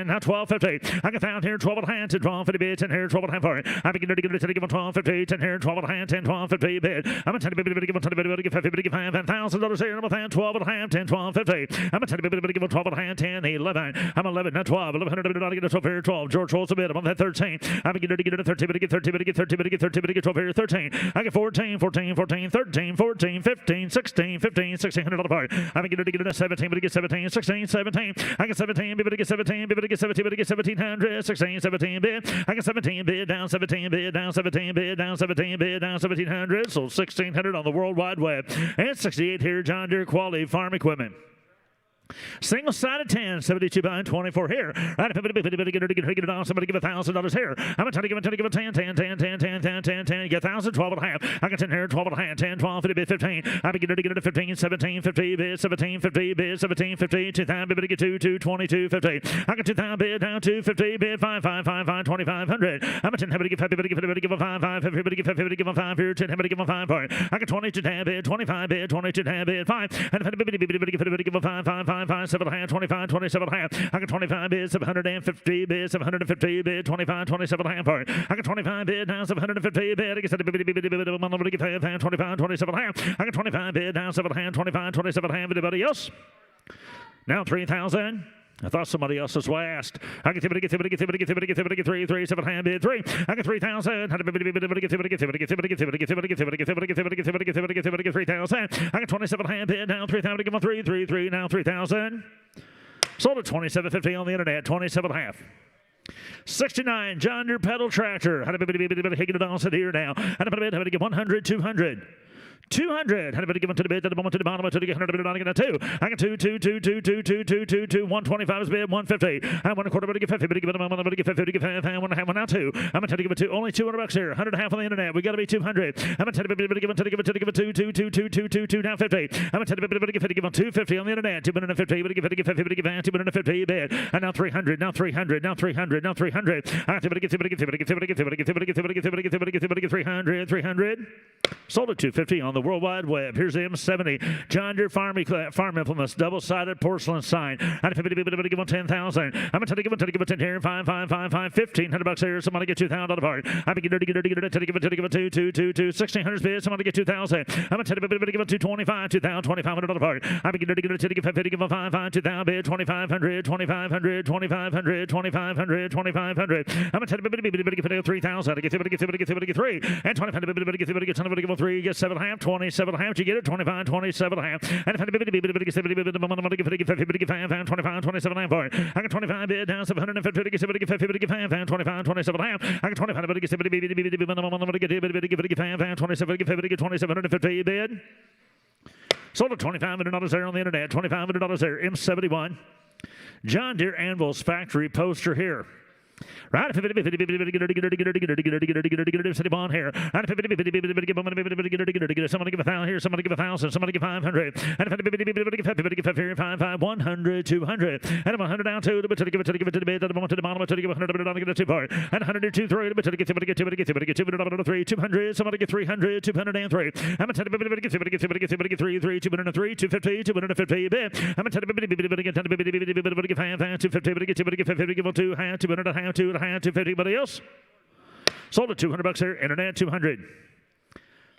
Now 1250. I can found here 12 and a hand to 1250 bid. 10 here 12 and a half for it. I'm gonna give it to give 1250. 10 here 12 and a hand 10 1250 bid. I'm gonna tell you to give $5,000 here. I'm gonna 12 and a half 10 1250. I'm gonna tell you to give 12 and a hand 10 11. I'm 11 now 12 1100 get 12 here 12. George rolls a bit. I'm on that 13. I'm gonna get it to 30 get 30 get 30 get 30 get 12 here 13. I get 14 13 15 16 15 $1,600 part. I'm gonna get it to 17 but get 17 16 17. I get 17 but get 17 but get 17 but get 1700 16 17 bid. I get 17 bid down 17 bid down 17 bid down 17 bid down 1700. So 1,600 on the World Wide Web. And 68 here John Deere quality farm equipment. Single-sided 10, 72 by 24 here. Right, somebody give $1,000 here. I'm going to give it 10, get 1,000, 12 and a half. I got 10 here, 12 and a half, 10, 12, 50 bid, 15. I'm going to get it 15, 17, 50 bid, 17, 50 bid, 17, 50, 2,000 bid, get 2, 22, 50. I got 2,000 bid, down 2, 50 bid, 5, 2,500. I'm going to 10, give 5, give 5, everybody give 5, give 5 here, 10, give 5 for it. I got 22 tab bid, 25 bid, 22 tab bid, 5, and give 5, 7 and a half, 25, 27 and a half. I got 25 bid, 750 bid, 750 bid, 25, 27 and a half part. I got 25 bid, now 750 bid. I get 25, 27 and a half. I got 25 bid, now 7 and a half, 25, 27 and a half. Anybody else? Now 3,000. I thought somebody else, that's why I asked. I get 3, 7 hand bid 3. I get 3,000. I get 3,000. I got 27 hand bid now 3,000. Give them 3, now 3,000. Sold at 27.50 on the internet. 27 and a half. 69 John Deere pedal tractor. Had a bit of it on here now. Had a give 100, 200. 200. Had a bit given to the bid, to the moment, to the bottom, to the 100 bid, I get a 2. I get 2, 125 is bid, 150. I want a quarter bit to get 50, but give it a moment, but give 50, give 5, I want to have one now 2. I'm going to give it 2, only $200 here, 100 and a half on the internet. We got to be 200. I'm going to tell you to give it 2, now 50. I'm going to tell you to give it 250 on the internet, 250, but give 50, 250 bid. And now 300, now 300. I have to get 300. Sold at 250 on the World Wide Web. Here's the M70 John Deere farm implements, double-sided porcelain sign. I'm going to give them 10,000. I'm going to give it 10 here, 5, $1,500 here. Somebody get 2,000 apart. I'm going to give it 2, 1,600 bid. Somebody get 2,000. I'm going to give it 225, $2,500 apart. I'm going to give it 50, give them 5, 2,000 bid, 2,500. I'm going to give it 3,000. I get 3 and 2,500 get 3, get 7 half, 27 half. You get it 25, 27 half. And if I get 5, 25, 27 half. I got 25 bid down 750 get 5, 25, 27 half. I got 25 bid get 2,750 bid. Sold at $2,500 there on the internet. $2,500 there. M71 John Deere Anvil's factory poster here. Right, somebody give $1,000 here, somebody give 1,000, somebody give 500, and 100, 200, and 100 down 2, but to give it to the bid, to the bottom, to give 100 get a 2 part, and 100 2 3, but to get 3, 200, somebody get 300, 203, I'm a 3, 203, 250, 250 bid, I'm a 250, give 2 hand, 200 hand, 2 and a hand, 250. Anybody else? Sold at $200 here. Internet 200.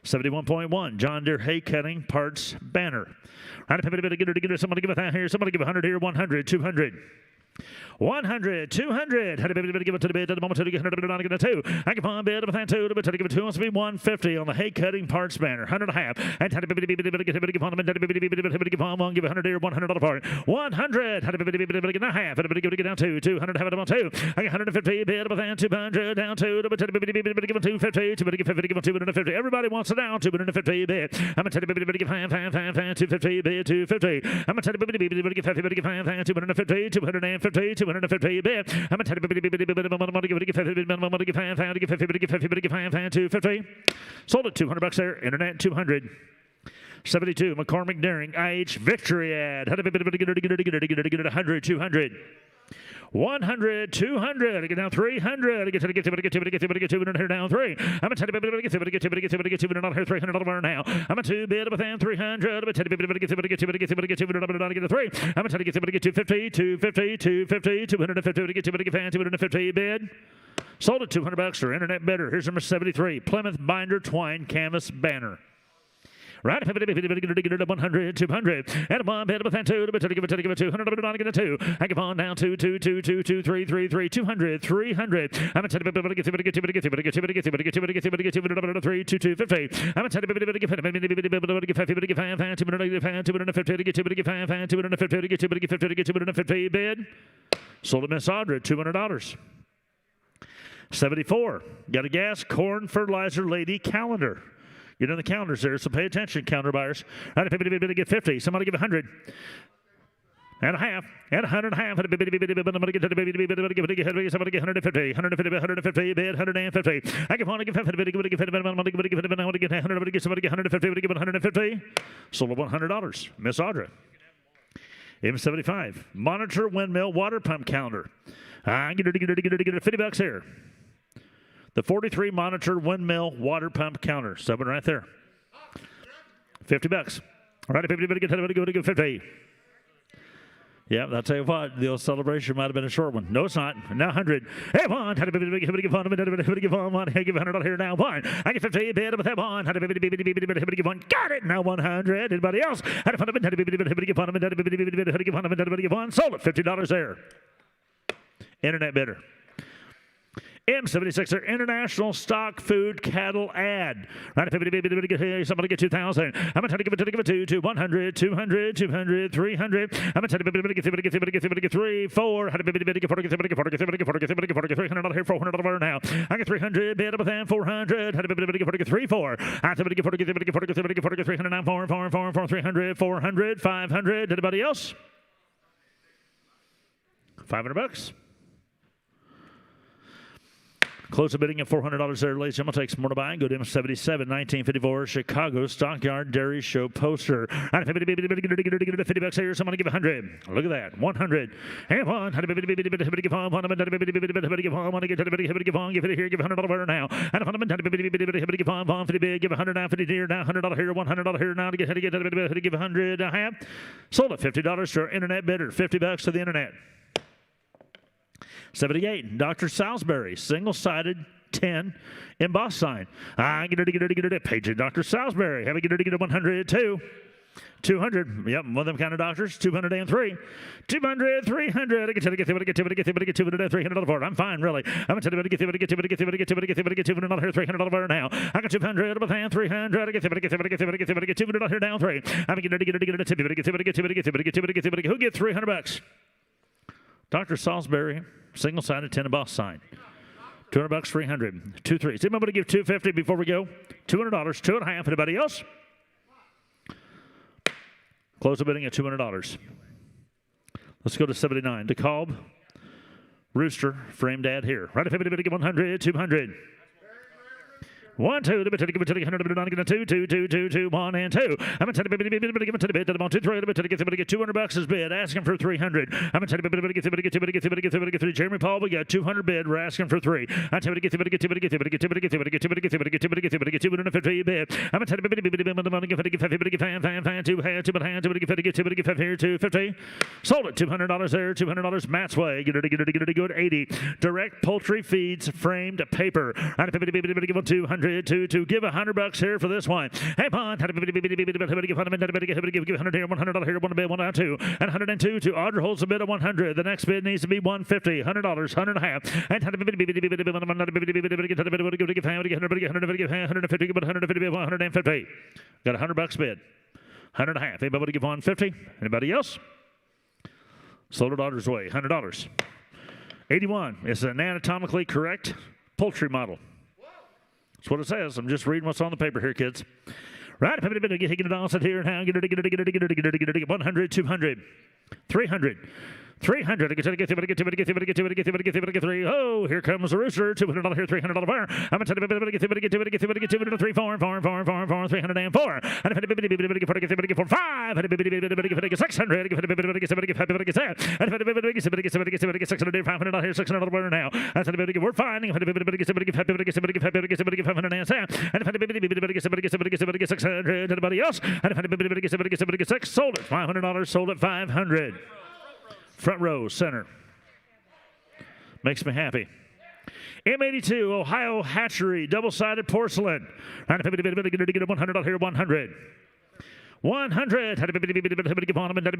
71.1 John Deere hay cutting parts banner. Somebody give a here. Somebody give 100 here. 100, 200. 100, 200. Had a baby to give it to the bid at the moment to get 100 on a 2. I can find a bid of that 2, but to give it 2 wants to be 150 on the hay cutting parts banner. 100 and a half. And had a baby to give on them and give on one, give 100 here, $100 part. 100. Had a baby to give a half. Had a baby to get down 2. 200 have it on 2. I got 150 bid of that 200 down 2, but to give 250, to give 50, give 250. Everybody wants it down 250 bid. I'm going to tell you to give 5, 250 bid 250. I'm going to tell you to give 5, 250, 250. 250 bid. I'm going to tell you to give 250. Sold at $200 there. Internet 200. 72, McCormick Daring, IH Victory Ad. 100, 200. 100, 200, get down 300, get to down 3. I'm a teddy bit get to not here 300 over now. I'm a 2 bit within 300, but teddy bit get to 3. I'm a teddy get 250, 250, 250, 250 get 250 bid. Sold at $200 for internet bidder. Here's number 73, Plymouth Binder Twine Canvas Banner. Right, 100, 200, and a bomb hit with that 2, but give it 200, but not get a 2. I give on down 2, 2, 2, 2, 2, 3, 3, 3, 200, 300. I'm a teddy bit get 3, 2, 250. I'm a teddy bit get 250 bid. Sold at Miss Audra, $200. 74, got a gas, corn, fertilizer, lady calendar. Get in the calendars there, so pay attention, counter buyers. Right, get 50. Somebody give 100. And a half. And 100 and a half. Somebody get 150. 150 bid. 150. I give 100. Give 50. Give 150. Somebody get 150. Give 150. Sold at $100. Miss Audra. M75. Monitor windmill water pump calendar. Get $50 here. The 43 Monitor Windmill Water Pump Counter. Something right there. $50. All right, 50, get 50. Yeah, I'll tell you what, the old celebration might have been a short one. No, it's not. Now 100. Hey, one. Give $100 here now. One. I get 50. Bid with that one. Give one. Got it. Now 100. Anybody else? Give one. Sold it. $50 there. Internet bidder. M76er International Stock Food Cattle Ad. Right, somebody get 2,000. I'm going to give it to 100, 200, 200, 300. I'm going to get 3, 4. $300 here, $400 now. I get 300, bid up with 400. 3, 4. I get 300 now, 4, 300, 400, 500. Anybody else? $500. Close the bidding at $400 there, ladies and gentlemen. Takes more to buy. Go to M77, 1954, Chicago Stockyard Dairy Show poster. $50 here. Somebody give 100. Look at that. 100. And one. Give it here. Give $100 now. And give 100 now. 50 here now. $100 here. $100 here now. To give 100. Sold at $50 to our internet bidder. $50 to the internet. 78, Dr. Salisbury, single-sided 10 embossed sign. Get it. Page Dr. Salisbury. Have a get 100 too. 200. Yep, one of them kind of doctors. 203. 200, 300. I get 200 for it. I'm fine, really. I'm going to get $200 here, $300 now. I got 200 with hand, 300. I get $200 here down 3. I'm going to get who get $300? Dr. Salisbury, single-sided 10 embossed sign. $200, 300. 2 3. Is anybody give 250 before we go? $200, 2.5. Anybody else? Close the bidding at $200. Let's go to 79. DeKalb, Rooster, framed ad here. Right, 100, 200. 1, 2, give it to 100, 2, 2, 2, 2, 2, 1, and 2. I'm going to give it to the bid. I'm on 2, 3, get $200 is bid. Asking for 300. I'm going to get 3. Jeremy Paul, we got 200 bid. We're asking for 3. I'm going to get 250 bid. I'm going to get here, 250. Sold it. $200 there. $200 Matt's way. Get it good. 80. Direct poultry feeds framed paper. I'm going to give 200. To give $100 here for this one. Hey, Pond, give 100 here, $100 here, 1 bid, 1 out 2, and 102 to Audra holds a bid of 100. The next bid needs to be 150, $100, 100 and a half, and 150, got $100 bid, 100 and a half. Anybody give 150? Anybody else? Sold at Audra's way, $100. 81 is an anatomically correct poultry model. That's what it says. I'm just reading what's on the paper here, kids. Right, get it all set here now. Get it, 100, 200, 300. 300. Oh, here comes the rooster. $200 here, $300 bar. I'm going to $200, 3, 4, 4, 4, 4, 4, 304. And for 5, 600. And $500 here, $600 bar now. We're finding. And 600. Anybody else? And 6 sold it. $500 sold at 500. Front row, center. Makes me happy. M82, Ohio Hatchery, double-sided porcelain. $100 here, 100. 100. Give on them. Give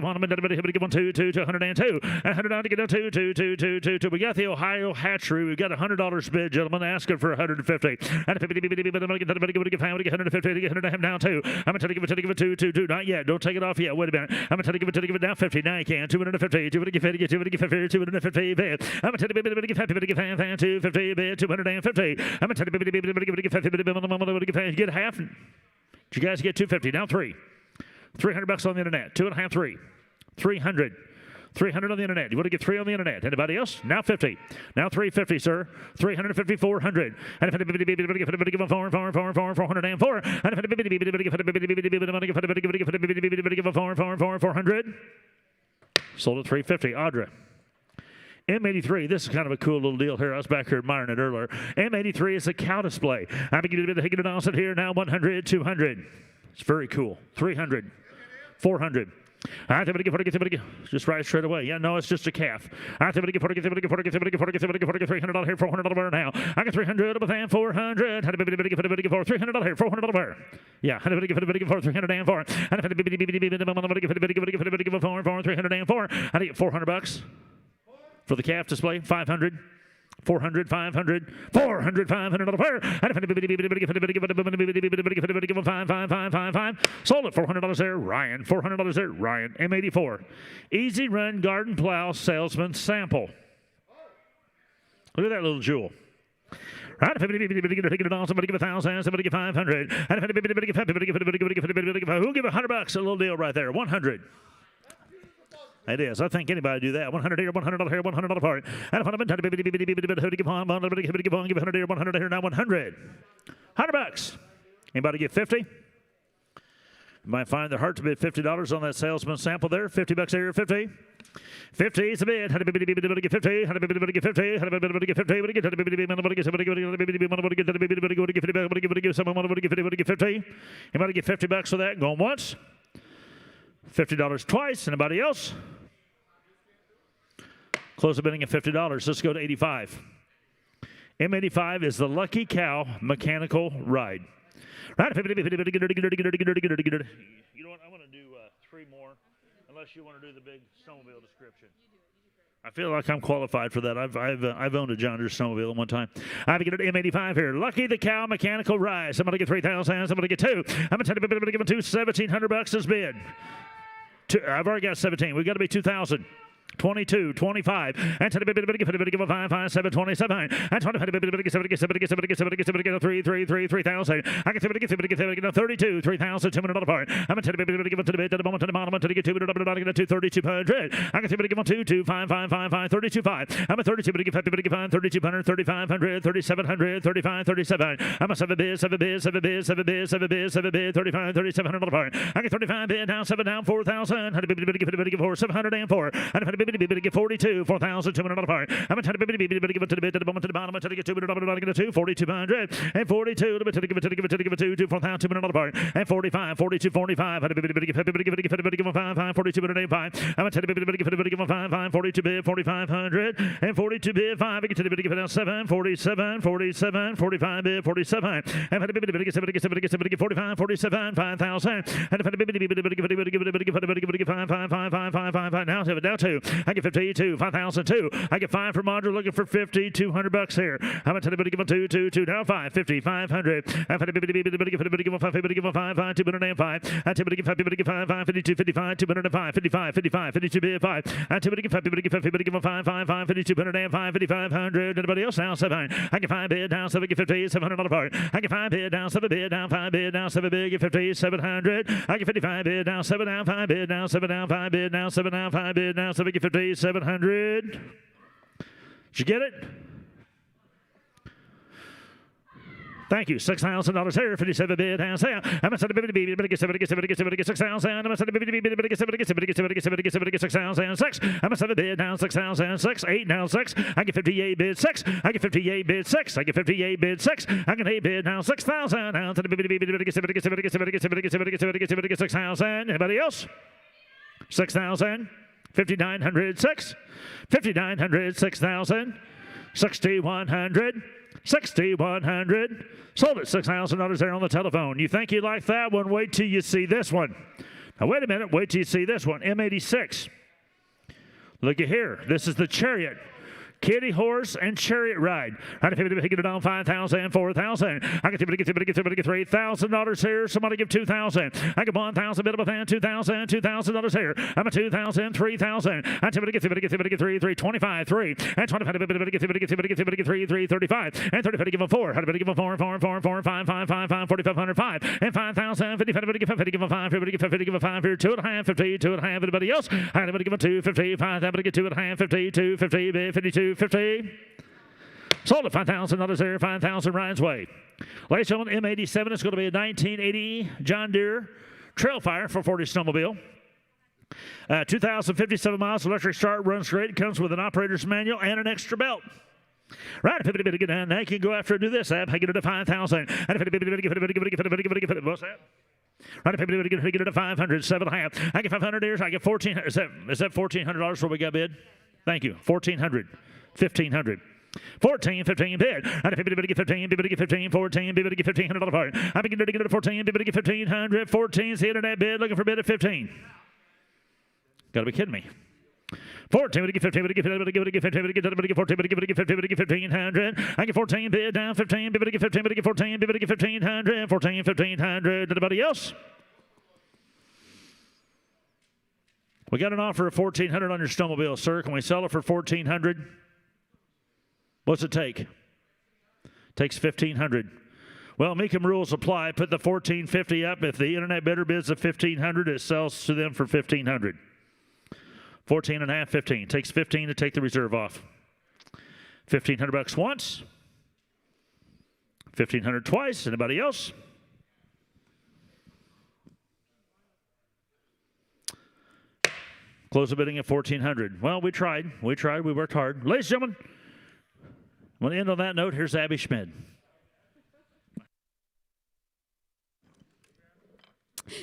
on them. 2, 202. We got the Ohio Hatchery. We got $100 bid, gentlemen, asking for 150. And give 150 now too. I'm going to give it 2. Not yet. Don't take it off yet. Wait a minute. I'm going to give it down 50. Now you can. 250. 250. 250 bid. I'm going to give 250 bid. 250. I'm going to give get half. Did you guys get 250? Now 3. $300 on the internet. 2.5, 3. 300. 300 on the internet. You want to get 3 on the internet? Anybody else? Now 50. Now 350, sir. 350, 400. And if anybody give 404. And 400. Sold at 350. Audra. M83, this is kind of a cool little deal here. I was back here admiring it earlier. M83 is a cow display. I'm going to get it on sit here now. 100, 200. It's very cool. 300, 400. Just right straight away. Yeah, no, it's just a calf. $300 here, $400 now. I got 300 with and 400. $300 here, $400. Yeah, $304. I get $400 for the calf display. 500. 400, 500, 400, 500 per. Sold it. $400 there, Ryan. $400 there, Ryan. M84. Easy Run Garden Plow Salesman Sample. Look at that little jewel. Right, somebody give 1,000, somebody give 500. Who'll give $100? A little deal right there. 100. It is. I think anybody do that. 100 here, $100 here, $100 part. And if I'm give 100 here, 100 here, now 100. $100. Anybody get 50? You might find their heart to bid $50 on that salesman sample there. $50 there, 50. 50 is the bid. 50. 50. 50. Anybody get $50 for that? Going once. $50 twice. Anybody else? Close the bidding at $50. Let's go to 85. M85 is the Lucky Cow mechanical ride. Right? You know what? I want to do 3 more, unless you want to do the big snowmobile description. I feel like I'm qualified for that. I've owned a John Deere snowmobile at one time. I have to get an M85 here. Lucky the Cow mechanical ride. Somebody get 3,000. Somebody get 2. I'm going to give them $1,700 as bid. I've already got 17. We've got to be 2,000. 22, 25, and 5, 7, 27, and 20, 3,000. I can 32, 3,200 part. I'm a $232. I can 2, 5, 32, 5. I'm a 32, 3,500, 3,500, 3,700, 35, 37. I'm a 7 bid, 35, 3,700 part. I get 35 bid, down 7, down 4,000. 704. And 42, 4,200 part. I'm a give it to the bid to the moment to the bottom. I'm going to get 4,200 and 42 to give it to 4,200 part and 45, 42, 45. I'm going to give 5, 42 bid 5. I'm going to give 5, 42 bid 4,500 and 42 bid 5. I get to the bid give it 7, 47, 47, 45 bid 47. I'm going to give 45, 47, 5,000 and 5, 5. Now to I get 52, 5,002. I get 5 for Mondra, looking for 50, $200 here. How about anybody give him 2, 2, 2, now 5, 50, 500. Everybody give him 5, everybody give him 5, 5, 205. Everybody give 5, everybody give 5, 5, 52, 55, 205, 55, 55, 52, bid 5. Everybody give 5, everybody give him 5, 5, 5, 52, 205, 5,500. Anybody else now 7? I get 5 bid down 7, get 50, $700 part. I get 5 bid down 7 bid down 5 bid down 7 bid, get 50, 700. I get 55 bid down 7 down 5 bid down 7 down 5 bid down 7 down 5 bid down 7, get 50, 700. Did you get it? Thank you. $6,000 here. 57 bid down sale. I'm a set of baby. Get 7, get 7, get 7, get 6,000. I'm a set of baby. Get 7, get 7, get 7, get 7, get 7, get 6,006. I'm a 7 bid down 6,006. 8 now 6. I get 58 bid 6. I get 58 bid 6. I get 58 bid 6. I get 8 bid now 6,000. Now to the baby. Get 7, get 7, get 7, get 7, get 7, get 7, get 7, get 6,000. Anybody else? 6,000. 5,906. 5,900. 6,000. 6,100. 6,100. Sold at $6,000 there on the telephone. You think you like that one? Wait till you see this one. Now, wait a minute. Wait till you see this one. M86. Look at here. This is the Chariot. Kitty horse and chariot ride. Right, if you get it on 5,000, 4,000. I get $3,000 here. Somebody give 2,000. I get 1,000, bit of a fan, 2,000, $2,000 here. I'm a 2,000, 3,000. I get 3, 25, 3, and 25, get 3, 35, and 35, give them 4. How do you give them 4, 5, 4,500, 5, and 5,000, 50, give them 5, 50, give them 5 here, 2.5, 50, 2.5. Anybody else? Anybody give them 2, 50, 5, everybody get 2.5, 50, 2, 50, 52. 50. Sold at $5,000 there, 5,000 Ryan's Way. Ladies and gentlemen, M87 is going to be a 1980 John Deere Trailfire for 40 snowmobile. 2,057 miles, electric start, runs great, comes with an operator's manual and an extra belt. Right, if anybody get down now, you can go after and do this. I get it at 5,000. And if anybody give it, what's that? Right, if anybody get it at 500, 7.5. I get 500 here, I get 1,400. Is that $1,400 what we got bid? Thank you. 1,400. 1,500. 14, 15 bid. And if everybody get 15, everybody get 15, 14, everybody get $1,500 part. I'm beginning to get it at 14, everybody get 1,500. 14's the internet bid, looking for bid at 15. Gotta be kidding me. 14, we get 15, we get 15, we get 15, we get 15, we get 14, we get 15, we get 1,500. I get 14 bid down 15, we get 15, we get 14, we get 1,500, 14, 1,500. Anybody else? We got an offer of $1,400 on your snowmobile, sir. Can we sell it for $1,400? What's it take? Takes $1,500. Well, Meekum rules apply. Put the $1,450 up. If the internet bidder bids at $1,500, it sells to them for $1,500. 14.5, 15. Takes 15 to take the reserve off. $1,500 once. $1,500 twice. Anybody else? Close the bidding at $1,400. Well, we tried. We worked hard. Ladies and gentlemen, I'm going to end on that note. Here's Abby Schmid.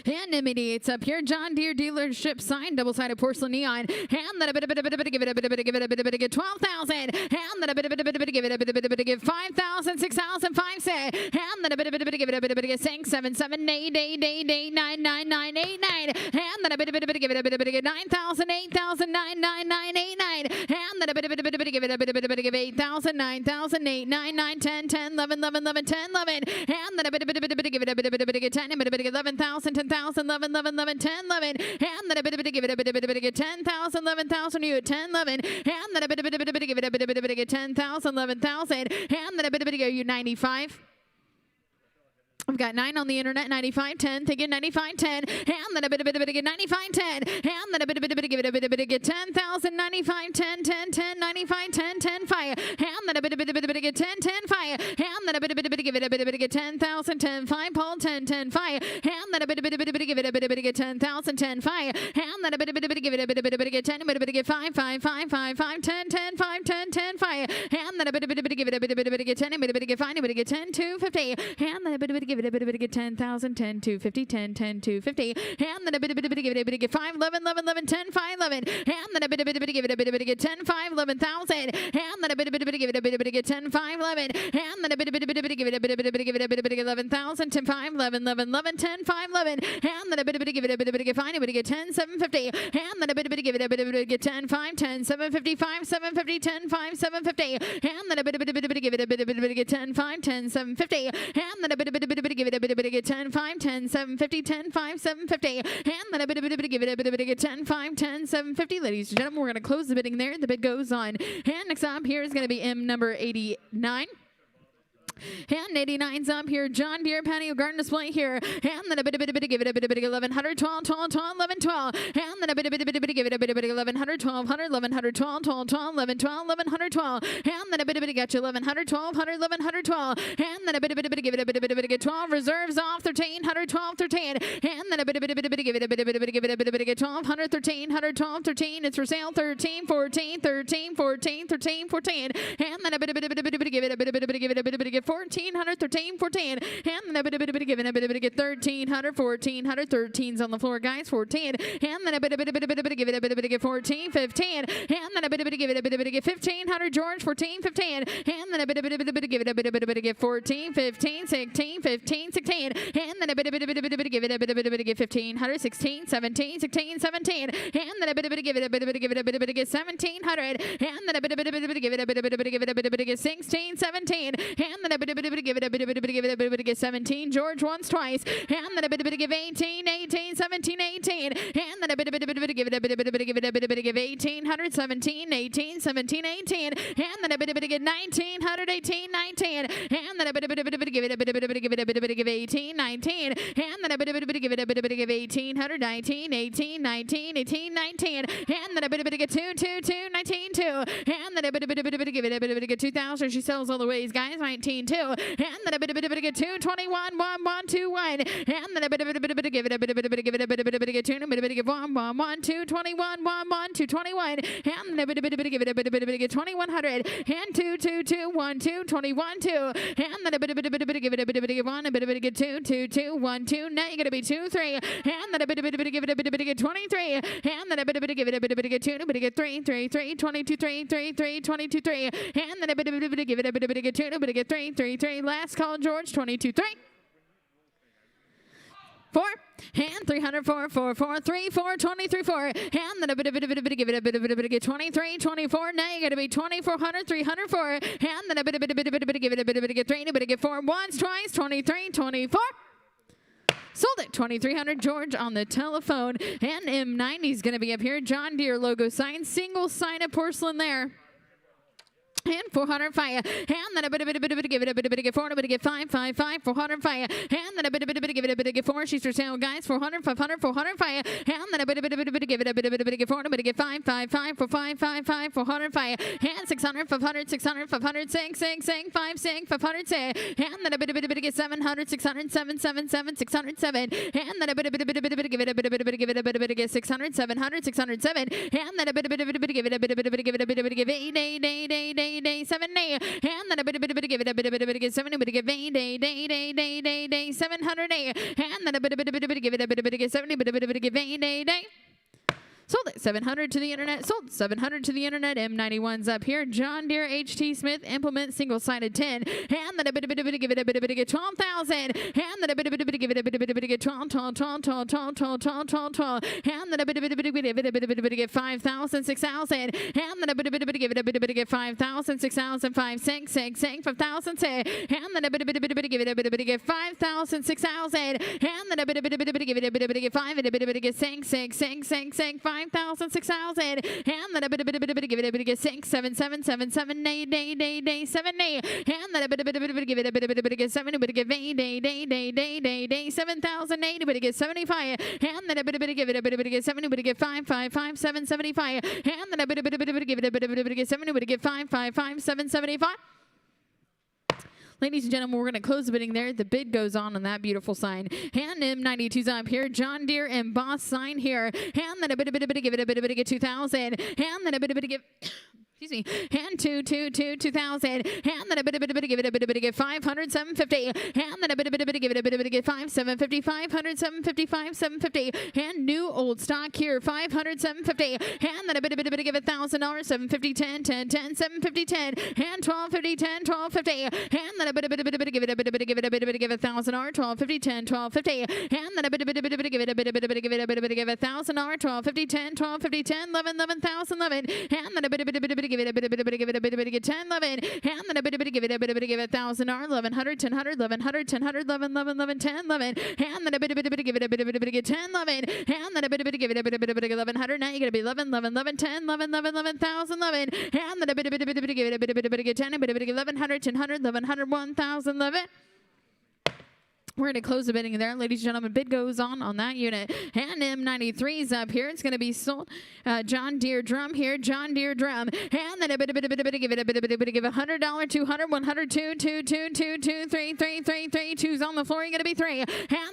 And M88's up here. John Deere dealership sign, double-sided porcelain neon. Hand that a bit, give it a bit, get 12,000. Hand that a bit, give it a bit, give 5,000, 6,000, 5, 6. Hand that a bit, give it a bit, get 6, 7, 7, 8, 8, 8, 8, 9, 9, 9, 8, 9. Hand that a bit, give it a bit, get 9,000, 8,000, 9, 9, 9, 8, 9. Hand that a bit, give it a bit, give 8,000, 9,000, 8, 9, 9, 10, 10, 11, 11, 11, 10, 11. Hand that a bit, give it a bit, get 10, 11,000. 10,000, 11, 11, 11, 10, 11. Hand that a bit, give it a bit, get 10,000, 11,000. You at 10, 11. Hand that a bit, give it a bit, get 10,000, 11,000. Hand that a bit, are you 95? I've got 9 on the internet, 95, 10. Take it 95, 10. Hand that a bit, get 95, 10. Hand that a bit, give it a bit, get 10,000, 95, 10, 10, 10, 95, 10, 10, fire. Hand that a bit, get 10, 10, fire. Hand that a bit, give it a bit, get 10,000, 10, 5, Paul, 10, 10, fire. Hand that a bit, give it a bit, get 10,000, 10, fire. Hand that a bit, give it a bit, get 10, a bit, get 5, 5, 5, 5, 5, 5, 10, 10, 5, 10, 10, fire. Hand that then a bit of give it a bit of get 10, a bit of get 5, a bit of get 10, 250, and then a bit of give it a bit of get 10,000, 10, 250, 10, 10, 250, and then a bit of give it a bit of get 5, 11, 11, 11, 10, 5, 11, and then a bit of give it a bit of get 10, 5, 11,000, and then a bit of give it a bit of get 10, 5, 11, and then a bit of give it a bit of give it a bit of 11,000, 10, 5, 11, 11, 11, 10, 5, 11, and then a bit of give it a bit of get 5, a bit of get 10, 750, and then a bit of give it a bit of get 10, 5, 10, 755, 750, 10, 5, 750, and then a bit of give it a bit of get 10, 5, 10, 750, and then a bit of give it a bit of get 10, 5, 10, 750, 10, 5, 750, and then a bit of give it a bit of get 10, 5, 10, 750. Ladies and gentlemen, we're going to close the bidding there. The bid goes on. And next up here is going to be M number 89. And 89's up here, John Deere patio garden display here. And then a bit give it a bit 1100, 12, 12, 12, 11, 12. And then a bit give it a bit 1100, 1200, 1100, 12, 12, 12, 11, 12, 1100, 12. And then a bit get you 1100, 1200, 1100, 12. And then a bit give it a bit get 12 reserves off 1300, 12, 13. And then a bit give it a bit give it a bit get 1200, 1300, 12, 13. It's for sale 13, 14, 13, 14, 13, 14. And then a bit give it a bit get 1400, 13, 14, and then a bit give it a bit get 1300, 1400, 13's on the floor, guys, 14, and then a bit give it a bit get 14, 15, and then a bit give it a bit get 1500, George, 14, 15, and then a bit give it a bit get 14, 15, 16, 15, 16, and then a bit give it a bit get 1500, 16, 17, 16, 17, and then a bit give it a bit get 1700, and then a bit give it a bit get 16, 17, and then a bit give it a bit get 17, George once, twice, and then a bit give 18, 18, 17, 18, and then a bit give it a bit give 1800, 17, 18, 17, 18, and then a bit get 1900, 18, 19, and then a bit give it a bit give 18, 19, and then a bit give it a bit give 1800, 19, 18, 19, 18, 19, and then a bit get 2, 2, 2, 19, 2, and then a bit give it a bit get 2000. She sells all the ways, guys, 19, 2, and then a bit get 2, 21, 1, 1, 2, 1, and then a bit give it a bit give it a bit get 2, and a bit give 1, 1, 1, 2, 21, 1, 1, 2, 21, and then a bit give it a bit get 2100, and 2, 2, 2, 1, 2, 21, 2, and then a bit give it a bit get 1, a bit get 2, 2, 2, 1, 2, now you're going to be 2, 3, and then a bit give it a bit get 23, and then a bit give it a bit get 2, and a bit get 3, 3, 3, 22, 3, 3, 3, 22, 3, and then a bit give it a bit get 2, and a bit get 3, 3, 3, last call, George, 22, 3. 4, and 300, 4, 4, 4, 3, 4, 23, 4, and then a bit give it a bit get 23, 24, now you're going to be 2400, 304, and then a bit give it a bit get 3, and a bit get 4, once, twice, 23, 24. Sold it, 2300, George on the telephone, and M90 is going to be up here, John Deere logo sign, single sign of porcelain there. And 400 fire, and then a bit give it a bit get 4, and a bit get 5, 5, 5, 400 fire, and then a bit give it a bit get 4. She's for sale, guys, 400, 500, 400 fire, and then a bit give it a bit get 4, and a bit get 5, 5, 5, 4, 5, 5, 5, 400 fire, and 600, 500, 600, 500, 6, 6, 6, 5, 6, 500, 6, and then a bit get 700, 600, 7, 7, 7, 600, 7, and then a bit give it a bit get 600, 700, 607, and then a bit give it a bit give 8, 7 day, and then a bit give it a bit get 7, a bit give 8, 700 day, and then a bit give it a bit get 70, but a bit give 8. Sold it, 700 to the internet. Sold 700 to the internet. M91's up here. John Deere HT Smith implement single-sided 10. And then a bit give it a bit get 12,000. And then a bit give it a bit get 12. And then a bit get 5,000, 6,000. And then a bit give it a bit get 5,000, 6,000, 5, 6, 6, 6, 5,000, 6. And then a bit give it a bit get 5,000, 6,000. And then a bit give it a bit get 5, and a bit get 6, 6, 6, 6, 6, 5,000, 6,000, and then a bit give it a bit get 6, 7, 7, 7, 7, 8, 8, 8, 8, 7, 8, and then a bit give it a bit get 7, a bit get 8, 8, 8, 8, 8, 8, 8, 7,008, a bit get 75, and then a bit give it a bit get 7, a bit get 5, 5, 5, 7, 75, and then a bit give it a bit get 7, a bit get 5, 5, 5, 7, 75. Ladies and gentlemen, we're going to close the bidding there. The bid goes on that beautiful sign. And M92's up here. John Deere embossed sign here. And then a bit give it a bit get 2,000. And then a bit give Excuse me, and 2,000, and then a bit give it a bit give 500, 750, and then a bit give it a bit give 5, 750, 500, 755, 750, and new old stock here 500, 750, and then a bit give it $1,000, 750, 10, 10, 10, 750, 10, and 1250, 10, 1250, and then a bit give it a bit give it a bit give $1,000, 1250, 10, 1250, and then a bit give it a bit give it a bit give $1,000, 1250, 10, 1250, 10, 11,000, 11, and then a bit give it a bit give it a bit 10, 11, and then a bit give it a bit give it $1,000, 1,100, 10, 1100, 10, 11, 11, 10, 11, and then a bit give it a bit give 10, 11, and then a bit give it a bit 1,100. Now you're gonna be 11, 11, 11, 10, 11, 11,000, 11, and then a bit give it a bit give 10, a bit 1,100, 10, 1100, 1,000, 11. We're going to close the bidding there. Ladies and gentlemen, bid goes on that unit. And M93's up here. It's going to be sold. John Deere drum here. John Deere drum. And then a bit give it $100, 200, 100, 2, 2, 2, 2, 2, 3, 3, 3, 3, 2's on the floor. You're going to be 3. And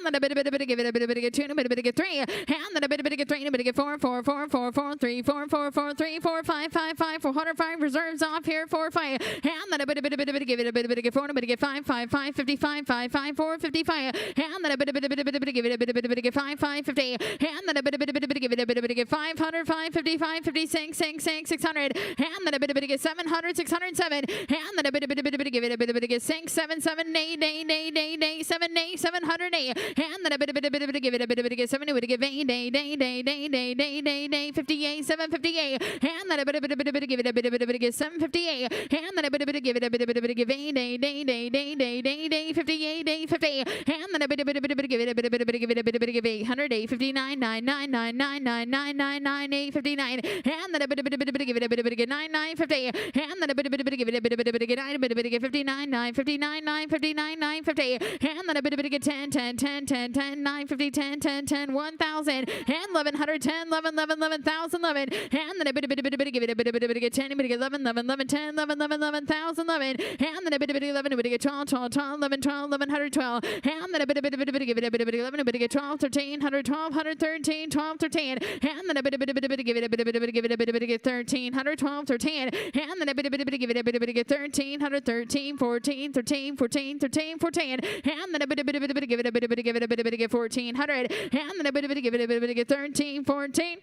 then a bit give it a bit give 2, a bit give 3. And then a bit give 3, a bit give 4, 4, 4, 4, 4, 3, 4, 4, 4, 3, 4, 5, 5, 5, 405 reserves off here. 4, 5. And then a bit give it a bit give 4, a bit give 5, 5, 5, 55, 5, 5, 4, 55. And then a bit give it a bit give 5, 550, and then a bit give it a bit give 500, 550, 556, 600, and then a bit give 700, 607, and then a bit give it a bit give 6, 7, 7, 8, 8, 8, 8, 8, 7, 8, 708, and then a bit give it a bit give 7, would give 8, 8, 8, 8, 8, 8, 8, 8, 8, 58, 758, and then a bit give it a bit give 758, and then a bit give it a bit give 8, 8, 8, 8, 8, 8, 8, 8, 58, 850, and then a bit give it a bit give 800, 859, 999, 999, 859, and then a bit give it a bit give 9950, and then a bit give it a bit give 9, a bit give 59, 959, 959, 950, and then a bit give 10, 10, 10, 10, 10, 950, 10, 10, 10, 1,000, and 1,100, 10, 11, 11, 11,000, 11, and then a bit give it a bit give 10, a bit give 11, 11, 11, 10, 11, 11, 11,000, 11, and then a bit give 11, a bit give 12, 12, 12, 11, 12, 1100, 12, and then a bit give it a bit 11, a bit give 12, 13, 100, 12, 100, 13, 12, 13, and then a bit give it a bit give 13, 100, 12, 13, and then a bit give it a bit give 13, 100, 13, 14, 13, 14, 13, 14, and then a bit give it a bit give 1400, and then a bit give it a bit give 13, 14.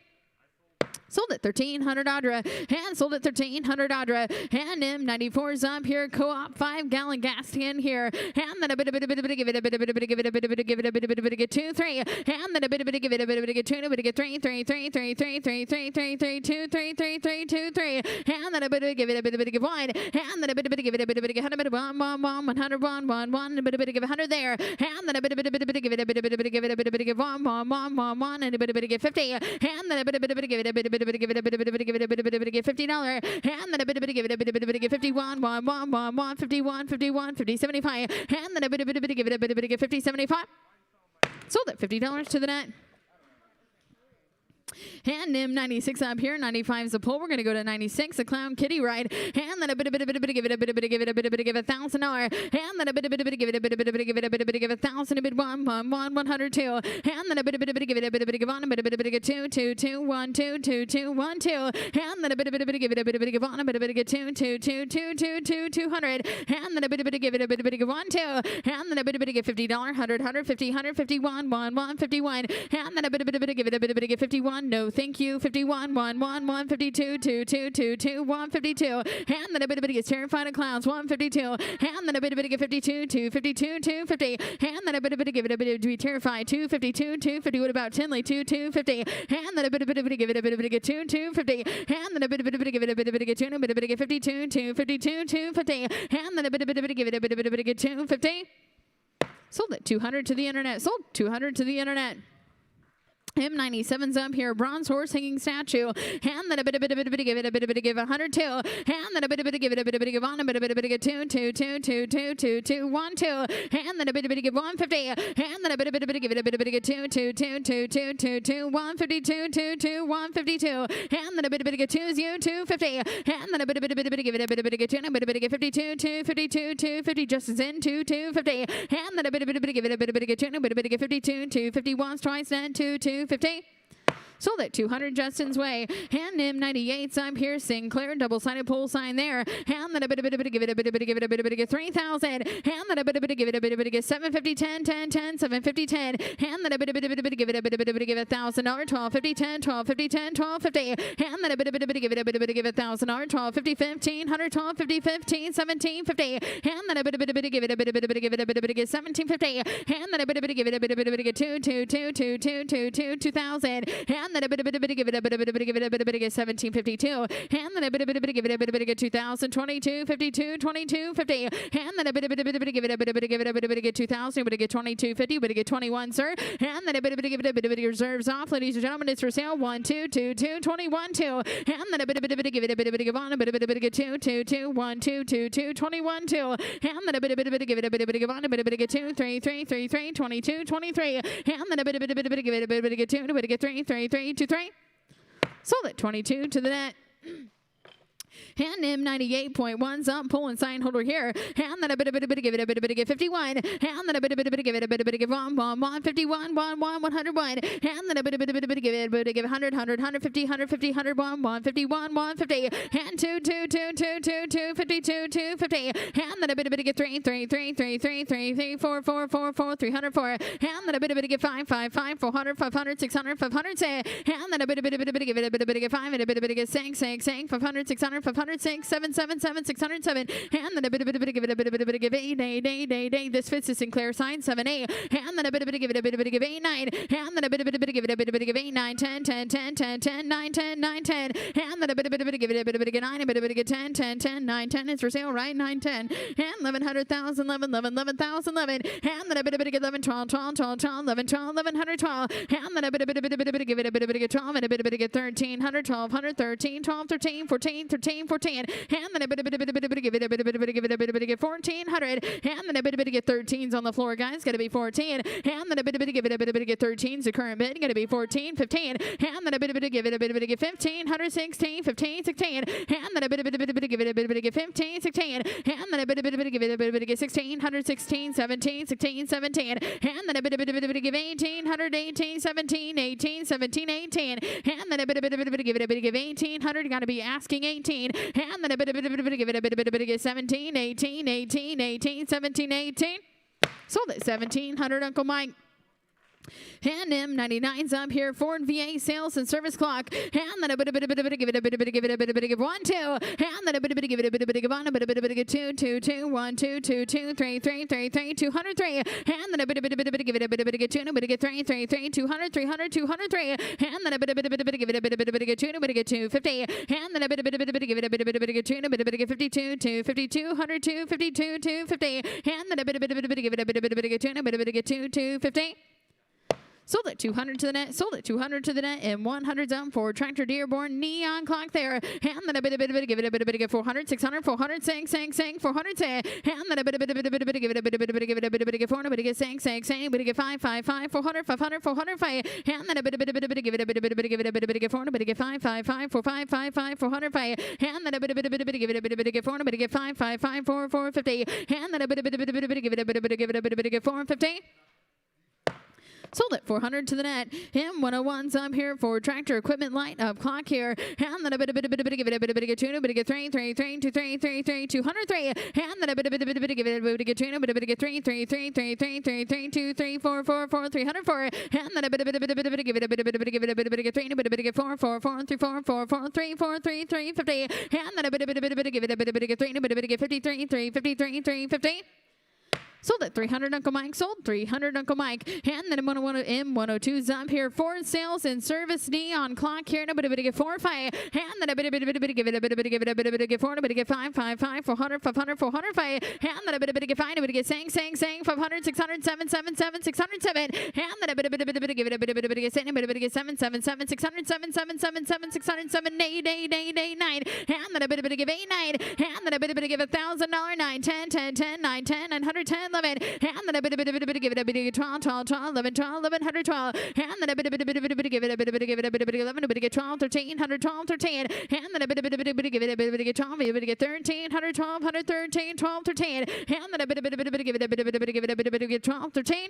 Sold at 1,300 Audra, and sold at 1,300 Audra, and M94's up here, Co-op 5-gallon gas can here, and then a bit give it a bit give it a bit give 2, 3, and then a bit give it a bit give 2, a bit give 3, 3, 3, 3, 3, 3, 3, 3, 3, 2, 3, 3, 3, 2, 3, and then a bit give it a bit give 1, and then a bit give it a bit give 100, 1, 1, 1, 100, 1, 1, 1, a bit give 100 there, and then a bit give it a bit give it a bit give 1, 1, 1, 1, 1, and a bit give 50, and then a bit give it a bit give it a bit give it a bit give $50, and then a bit give it a bit give 51, 1, 1, 1, 1, 51, 51, 50, 75, and then a bit give it a bit give 50, 75. Sold at $50 to the net. And M96 up here, 95 is a pull. We're going to go to 96, a clown kitty ride, and then a bit give it a bit give $1,000, and then a bit give it a bit give 1,000, a bit 1, 1, 1, 102, and then a bit give it a bit give 1, a bit give 2, 2, 2, 1, 2, 2, 2, 1, 2, and then a bit give it a bit give 1, a bit give 2, 2, 2, 2, 2, 2, 200, and then a bit give it a bit give 1, 2, and then a bit give $50, 100, 150, 151, 1, 1, 51, and then a bit give it a bit give 51. No, thank you. 51, 1, 1, 1, 52, 2, 2, 2, 2, 1, 52, and then a bit gets terrified of clowns, 152, and then a bit get 52, 252, 250, and then a bit give it a bit to be terrified, 252, 250. What about Tinley, 250, and then a bit give it a bit get 2, 250, and then a bit give it a bit get 2, a bit get 52, 252, 250, and then a bit give it a bit get 250. Sold at 200 to the internet. Sold 200 to the internet. M97's up here, bronze horse hanging statue, and then a bit give it a bit give 102, and then a bit give it a bit give 1, a bit give 2, 2, 2, 2, 2, 2, 2, 1, 2, and then a bit give 150, and then a bit give it a bit give 2, 2, 2, 2, 2, 2, 2, 152, 2, 2, 152, and then a bit give 2, 0, 250, and then a bit give it a bit give 2, and a bit give 52, 252, 250, Justin's in 2, 250, and then a bit give it a bit give 2, and a bit give 52, 251, twice then 2, 250. Sold at 200 Justin's Way. And M98's I'm here. Sinclair, double-sided pole sign there. And then a bit of it, give it a bit of it, give it a bit of it, 3,000. And then a bit of it, give it a bit of it, 750, 10, 10, 10, 750, 10. And then a bit of it, give it a bit of it, give it $1,000, 1250, 10, 1250, 10, 1250. And then a bit of it, give it a bit of it, give it $1,000, 1250, 1,500, 1250, 15, 1750. And then a bit of it, give it a bit of it, give it a bit of it, 1750. And then a bit of it, give it a bit of it, 2, 2, 2, 2, 2, 2, 2, 2,000. And then a bit of it, give it a bit of it, give it a bit of it, 1752. And then a bit of it, give it a bit of it, 2,000, 22, 52, 22, 50. And then a bit of it, give it a bit of it, give it a bit of it, 2,000, but it get 22, 50, but it get 21, sir. And then a bit of it, give it a bit of it, reserves off, ladies and gentlemen, it's for sale, 1, 2, 2, 2, 21, 2. And then a bit of it, give it a bit of it, give on, a bit of it, get 2, 2, 2, 1, 2, 2, 2, 21, 2. And then a bit of it, give it a bit of it, give on, a bit of it, get 2, 3, 3, 3, 3, 22, 23. And then a bit of it, give it a bit of it, get 2, a bit of get 3, 3, 3, 2, 3. Sold at 22 to the net. And M98.1's up, pull and sign holder here. And then a bit of it, give it a bit of it, get 51. And then a bit of it, give it a bit of it, give 1, 1, 1, 51, 1, 1, 101. And then a bit of it, give it a bit of 100, 100, 150, 150, 100, 1, 1, 51, 150. And 2, 2, 2, 2, 2, 2, 52, 250. And then a bit of it, get 3, 3, 3, 3, 3, 3, 3, 4, 4, 4, 4, 304. And then a bit of it, get 5, 5, 5, 400, 500, 600, 500, say. And then a bit of it, give it a bit of it, get 5, and a bit of it, get 6, 6, 6, 500, 600, 500, 6, 7, 7, 7, 607. And then a bit of it, give it a bit of it, give 8, 8, 8, 8, 8. This fits the Sinclair sign, 7, 8. And then a bit of it, give it a bit of it, give 8, 9. And then a bit of it, give it a bit of it, give 8, 9, 10, 10, 10, 10, 10, 9, 10, 9, 10. And then a bit of it, give it a bit of it, 9, a bit of it, 10, 10, 10, 9, 10. It's for sale, right? 9, 10. And 1100, 1,000, 11, 11, 11,000, 11. And then a bit of it, 11, 12, 12, 12, 12, 11, 12, 1100, 12. And then a bit of it, give it a bit of it, 12, and a bit of it, 1300, 1200, 13, 12, 13, 14, 13, 14. And then a bit of it, give it a bit of it, give it a bit of it, get 1,400. And then a bit of it, get 13s on the floor, guys. Got to be 14. And then a bit of it, give it a bit of it, get 13s. The current bid, got to be 14, 15. And then a bit of it, give it a bit of it, get 1,500, 16, 15, 16. And then a bit of it, give it a bit of it, get 15, 16. And then a bit of it, give it a bit of it, get 1,600, 16, 17, 16, 17. And then a bit of it, give 1,800, 18, 17, 18, 17, 18. And then a bit of it, give it a bit, give 1,800. Got to be asking 18. And then a bit of it, give it a bit of it, get 17, 18, 18, 18, 17, 18. Sold at 1,700, Uncle Mike. And M99's up here, Ford VA sales and service clock. And then a bit of it, give it a bit of it, give it a bit of it, give 1, 2. And then a bit of it, give it a bit of it, give 1, a bit of it, get 2, 2, 2, 1, 2, 2, 2, 3, 3, 3, 3, 203. And then a bit of it, give it a bit of it, get 2, and a bit of get 3, 3, 3, 200, 300, 203. And then a bit of it, give it a bit of it, get 2, and a bit of get 250. And then a bit of it, give it a bit of it, get 2, and a bit of get 52, 250, 200, 252, 250. And then a bit of it, give it a bit of it, get 2, and a bit of get 2, 250. Sold at 200 to the net, sold at 200 to the net, and 100's up for Tractor Dearborn neon clock there. And then a bit of it, give it a bit of it, get 400, 600, 400, sing, 400, say. And then a bit of it, give it a bit of it, give it a bit of it, get 400, but it get sing, but it get 5, 5, 5, 400, 500, 400, 5. And then a bit of it, give it a bit of it, give it a bit of it, get 400, but it get 5, 5, 5, 4, 5, 5, 5, 400, 5. And then a bit of it, give it a bit of it, get 400, but it get 5, 5, 5, 4, 450. And then a bit of it, give it a bit of it, give it a bit of it, get 450. Sold at 400 to the net. M101's up here for Tractor Equipment Light Up Clock here. And then a bit of it, give it a bit of it, get 2, a bit of get 3, 3, 3, 2, 3, 3, 3, 203. And then a bit of it, give it a bit of get 2, a bit of get 3, 3, 3, 3, 3, 3, 3, 2, 3, 4, 4, 4, 304. And then a bit of it, give it a bit of give it a bit of get 3, a bit of get 4, 4, 4, 3, 4, 4, 4, 3, 4, 3, 3, 50. And then a bit of it, give it a bit of get 3, a bit of get 53, 3, 53, 3, 50. Sold at 300, Uncle Mike. Sold 300, Uncle Mike. And then M102's up here. Ford sales and service neon clock here. And a bit of it to get 4, 5. And then a bit of it, give it a bit of it, give it a bit of it, get 4, a bit of get 5, 5, 5, 400, 500, 400, 5. And then a bit of it, get 5, a bit of get sang, 500, 600, 7, 7, 7, 607. And then a bit of it, give it a bit of it, get 7, a bit of it, get 7, 7, 7, 600, 7, 7, 7, 7, 607, 8, 8, 8, 8, 9. And then a bit of it, give 8, 9. And then a bit of it, give $1,000, 9, 10, 10, 10, 9, 10, 910, 11. And then a bit of it, give it a bit of 12, 12, 12, 11, 12, 1112. And then a bit of it, give it a bit of give it a bit of 11, a bit of get 12, 13, 100, 12, 13. And then a bit of it, give it a bit of get 12, a bit of get 13, 100, 12, 100, 13, 12, 13. And then a bit of it, give it a bit of give it a bit of get 12, 13.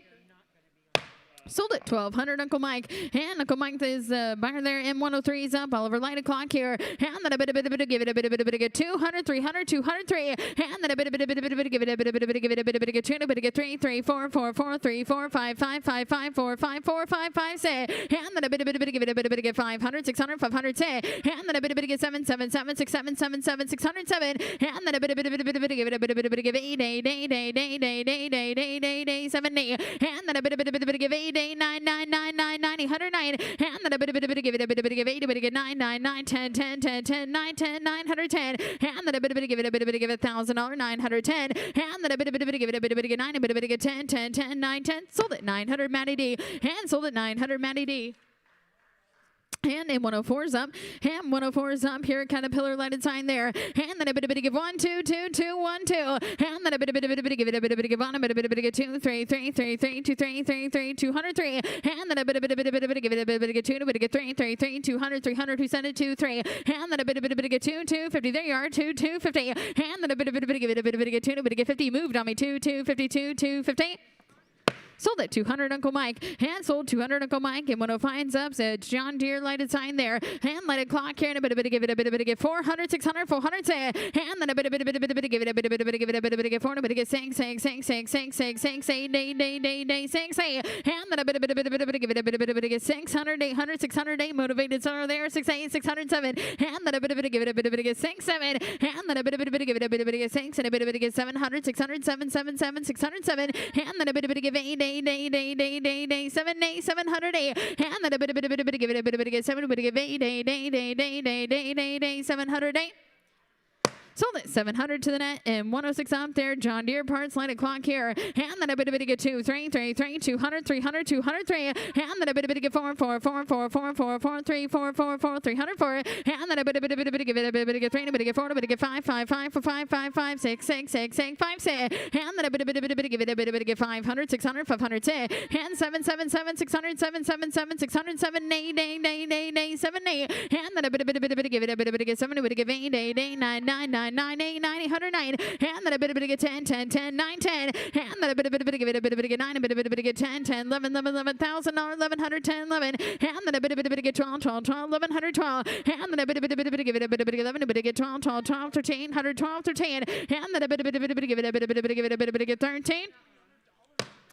Sold at 1,200, Uncle Mike. And Uncle Mike is buyer there. M103 is up. Oliver light o'clock here. And then a bit of give it a bit of 200, 300, 203. And then a bit of give it a bit of 2, a bit of 3, 3, 4, 4, 4, 3, 4, 5, 5, 5, 5, 4, 5, 4, 5, 5, say. And then a bit of give it a bit of 500, 600, 500, say. And then a bit of 7, 7, 7, 6, 7, 7, 7, 607. And then a bit of give it a bit of 8, 70. And then a bit of give 8, 9, 9, 9, 9, 9, 109. And then a bit of give it a bit of give 8, a bit of 9, 9, 9, 10, 10, 10, 10, 9, 10, 910. And then a bit of give it a bit of give $1,000, 910. And then a bit of give it a bit of 9, a bit of 10, 10, 10, 9, 10. Sold at 900, Matty D. And sold at 900, Matty D. And M104 is up. And 104 is up here. Caterpillar lighted sign there. And then a bit of give 1, 2, 2, 2, 1, 2. And then a bit of give it a bit of give 1, a bit of 2, 3, 3, 3, 3, 2, 3, 3, 3, 203. And then a bit of give it a bit of 2, a bit of 3, 3, 3, 200, 300, who sent it 2, 3. And then a bit of 2, 250. There you are, 2, 250. And then a bit of give it a bit of 2, a bit of 50. Moved on me, 2, 252, 250. Sold at 200, Uncle Mike. And sold 200, Uncle Mike. And 105's up. So John Deere lighted sign there. And lighted clock here. And a bit of give it a bit of 400, 600, 400 say. And then a bit of give it a bit of give it a bit of 400, a bit of sing, day, sing, say. And then a bit of give it a bit of 600, 800, 600, 8 motivated seller there. 608, 607. And then a bit of give it a bit of 6, 7. And then a bit of give it a bit of 6 and a bit of 700, 600, 777, 607. And then a bit of give 8, 708. And then a bit of give it a bit of 7, a bit of 8, 708. Sold at 700 to the net and 106 up there. John Deere parts light o'clock here. And then a bit of 2, 3, 3, 3, 200, 300, 203. And then a bit of 4, 4, 4, 4, 4, 4, 4, 3, 4, 4, 4, 304. And then a bit of give it a bit of 3, a bit of 4, a bit of 5, 5, 5, 4, 5, 5, 5, 6, 6, 6, 6, 5, 6. And then a bit of give it a bit of 500, 600, 500 say. And 7, 7, 7, 600, 7, 7, 7, 600, 7, 8, 8, 8, 8, 8, 7, 8. And then a bit of give it a bit of 7, a bit of 8, 8, 8, 9, 9, 9. 9, 8, 9, 109, and then a bit of 10, 10, 10, 9, 10, and then a bit of give it a bit of 9, a bit of 10, 10, 11, 11, $11,000, 1110, 11, and then a bit of 12, 12, 12, 1112, and then a bit of give it a bit of 11, a bit of 12, 12, 12, 13, 112, 13, and then a bit of give it a bit of 13.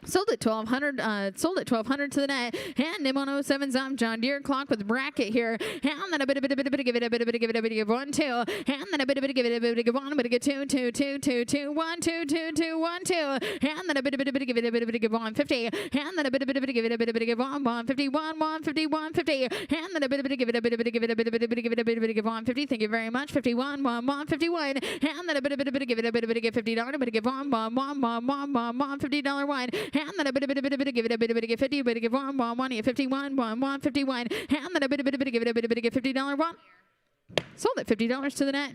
Sold at 1,200 to the net. And M107's up. John Deere clock with bracket here. And then a bit of give it a bit of 1, 2. And then a bit of give it a bit of 1, a bit of 2, 2, 2, 2, 2, 1, 2, 2, 2, 1, 2. And then a bit of give it a bit of 150. And then a bit of give it a bit of 150, 150, 150. And then a bit of give it a bit of 150. Thank you very much. 51, 151. And then a bit of give it a bit of $50, a bit of give $1, $50 wine. And then a bit of give it a bit of 50, a bit of give 1, 51, 151. And then a bit of give it a bit of $50 one. Sold at $50 to the net.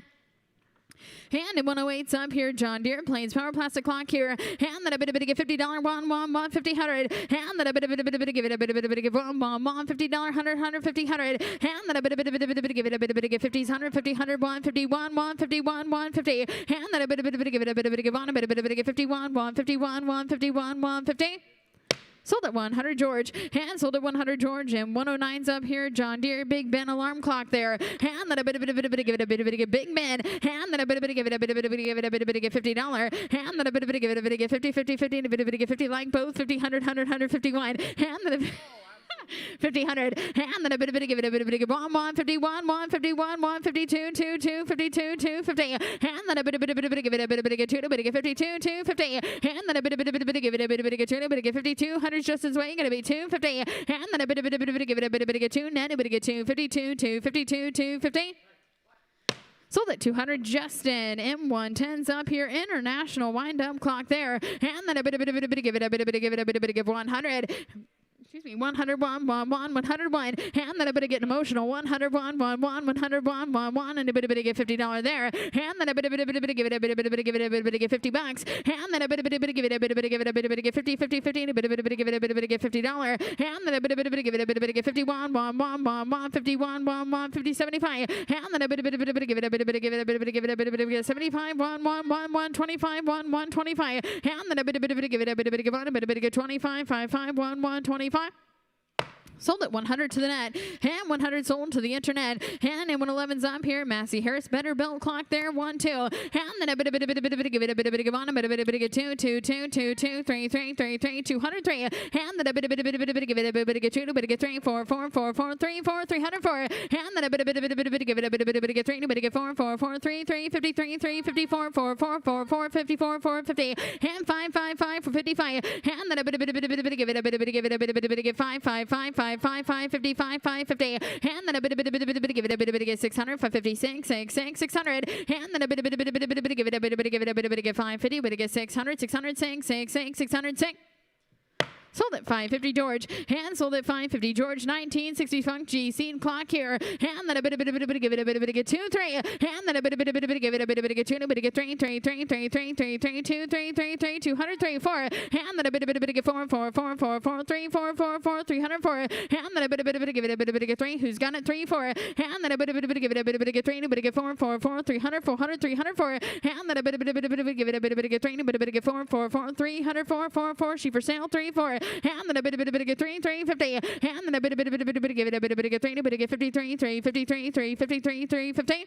And in 108's up here, John Deere Plains Power Plastic clock here. And then a bit of $50 1, 50, 100. And then a bit of give it a bit of $1, $50, 100, 150, 100. And then a bit of give it a bit of 50s, 100, 50, 100, 151, 151, 150. And then a bit of give it a bit of 1, a bit of 51, 151, 151, 150. Sold at 100 George. And sold at 100 George. And 109's up here. John Deere Big Ben alarm clock there. And then a bit of give it a bit of Big Ben. And then a bit of give it a bit of $50. And then a bit of give it a bit of 50, 50, 50. And a bit of give 50 like both. 50, 100, 100, 151. And then 50, 100, and then a bit of give it a bit of 151, 151, 152, 2, 252, 250, and then a bit of give it a bit of 2, a bit of 52, 250, and then a bit of give it a bit of 2, a bit of 52, 100 just as way, going to be 250, and then a bit of give it a bit of 2, net a bit of 252, 252, 250. Sold at 200, Justin. M110's up here. International wind-up clock there, and then a bit of give it a bit of 100. Excuse me, 101, 101, 101, and then a bit of getting emotional, 101, 101, 101, 101, and a bit of get $50 there, and then a bit of give it a bit of $50, and then a bit of give it a bit of 50, 50, 50, and a bit of give it a bit of $50, and then a bit of give it a bit of 51, 51, 50, 75, and then a bit of give it a bit of 75, 125, 125, and then a bit of give it a bit of 1, a bit of 25, 55, 125. Sold at 100 to the net. And 100 sold to the internet. And in 111's up here. Massey-Harris, better belt clock there. 1, 2. And then a bit of give it a bit of on a bit of get 2, 2, 2, 2, 2, 3, 3, 3, 3, 203. And then a bit of give it a bit of get 2, bit of get 3, 4, 4, 4, 4, 3, 4, 304. And then a bit of give it a bit of get 3, bit of get 4, 4, 4, 3, 3, 53, 3, 54, 4, 4, 4, 4, 54, 4, 50. And 5, 5, 5 for 55. And then a bit of give it a bit of get 5, 5, 5, 5. 555 550 and then a bit give it a bit of get 600 556 6 600 and then a bit give it a bit of get 550 bit of get 600 606 606. Sold at 550 George and sold at 550 George 1960 Funk GC clock here and then a bit give it a bit of get 2 3 and then a bit give it a bit of get 2 bit of get 3 3 3 3 3 3 3 2 3 3 3 203 4 and then a bit get 4 4 4 4 4 3 4 4 4 304 and then a bit give it a bit of get 3 who's got it 3 4 and then a bit give it a bit of get 3 bit of get 4 4 4 300 400 304 and then a bit give it a bit of get 3 bit of get 4 4 4 304 4 4 she for sale 3 4 and then a bit get 3 350 and then a bit give it a bit of get 3 bit of get 53 353 353 350.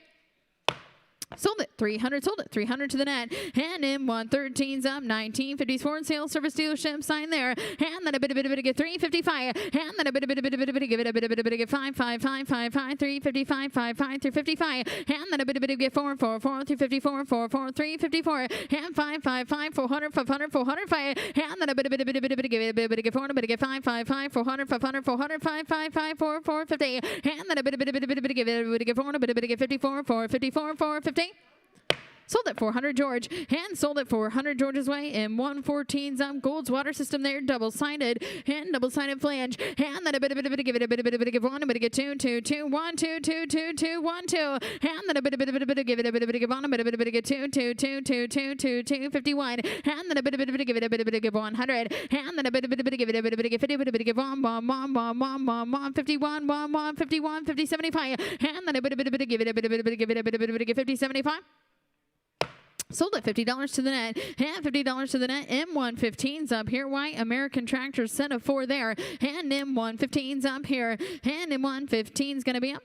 Sold it 300, sold it 300 to the net, and in 113's up 1950s Ford sales service dealership sign there, and then a bit get 355, and then a bit give it a bit of get 5 5 5 5 5 355 5 5 355, and then a bit get 4 4 4 354 4 4 354, and 5 5 5 400 500 405, and then a bit give it a bit get 4 a bit get 5 5 5 400 500 400 5 5 5 4 450, and then a bit give it a bit get 4 a bit get 54 4 54 450. Sold at 400 George and sold at 400 George's way in 114's Gold's water system there, double-sided and double-sided flange, and then a bit give it a bit of give 1 a bit get 2 2 2 1 2 2 2 2 1 2 and then a bit give it a bit give 1 a bit get 2 2 2 2 2 2 2 51 and then a bit give it a bit give 100 and then a bit give it a bit get 50 bit give 1 51 50 75 and then a bit give it a bit get 50 75. Sold at $50 to the net and $50 to the net. M115's up here. White American Tractor set of 4 there. And M115's up here. And M115's going to be up.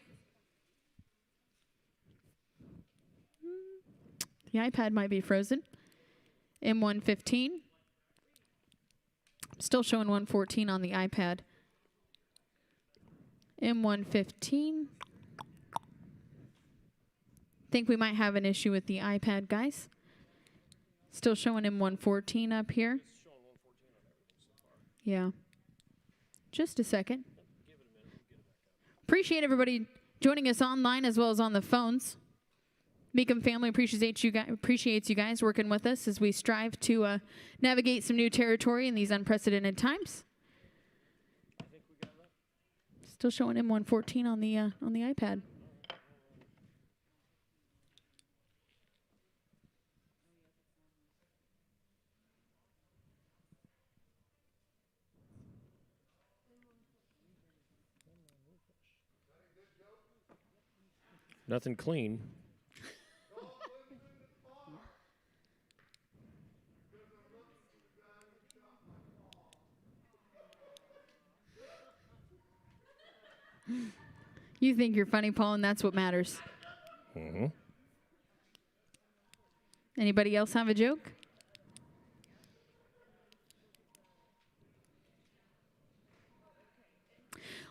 The iPad might be frozen. M115. Still showing 114 on the iPad. M115. Think we might have an issue with the iPad, guys. Still showing him 114 up here. Yeah. Just a second. Appreciate everybody joining us online as well as on the phones. Beacom family appreciates you guys working with us as we strive to navigate some new territory in these unprecedented times. Still showing him 114 on the iPad. Nothing clean. You think you're funny, Paul, and that's what matters. Mm-hmm. Anybody else have a joke?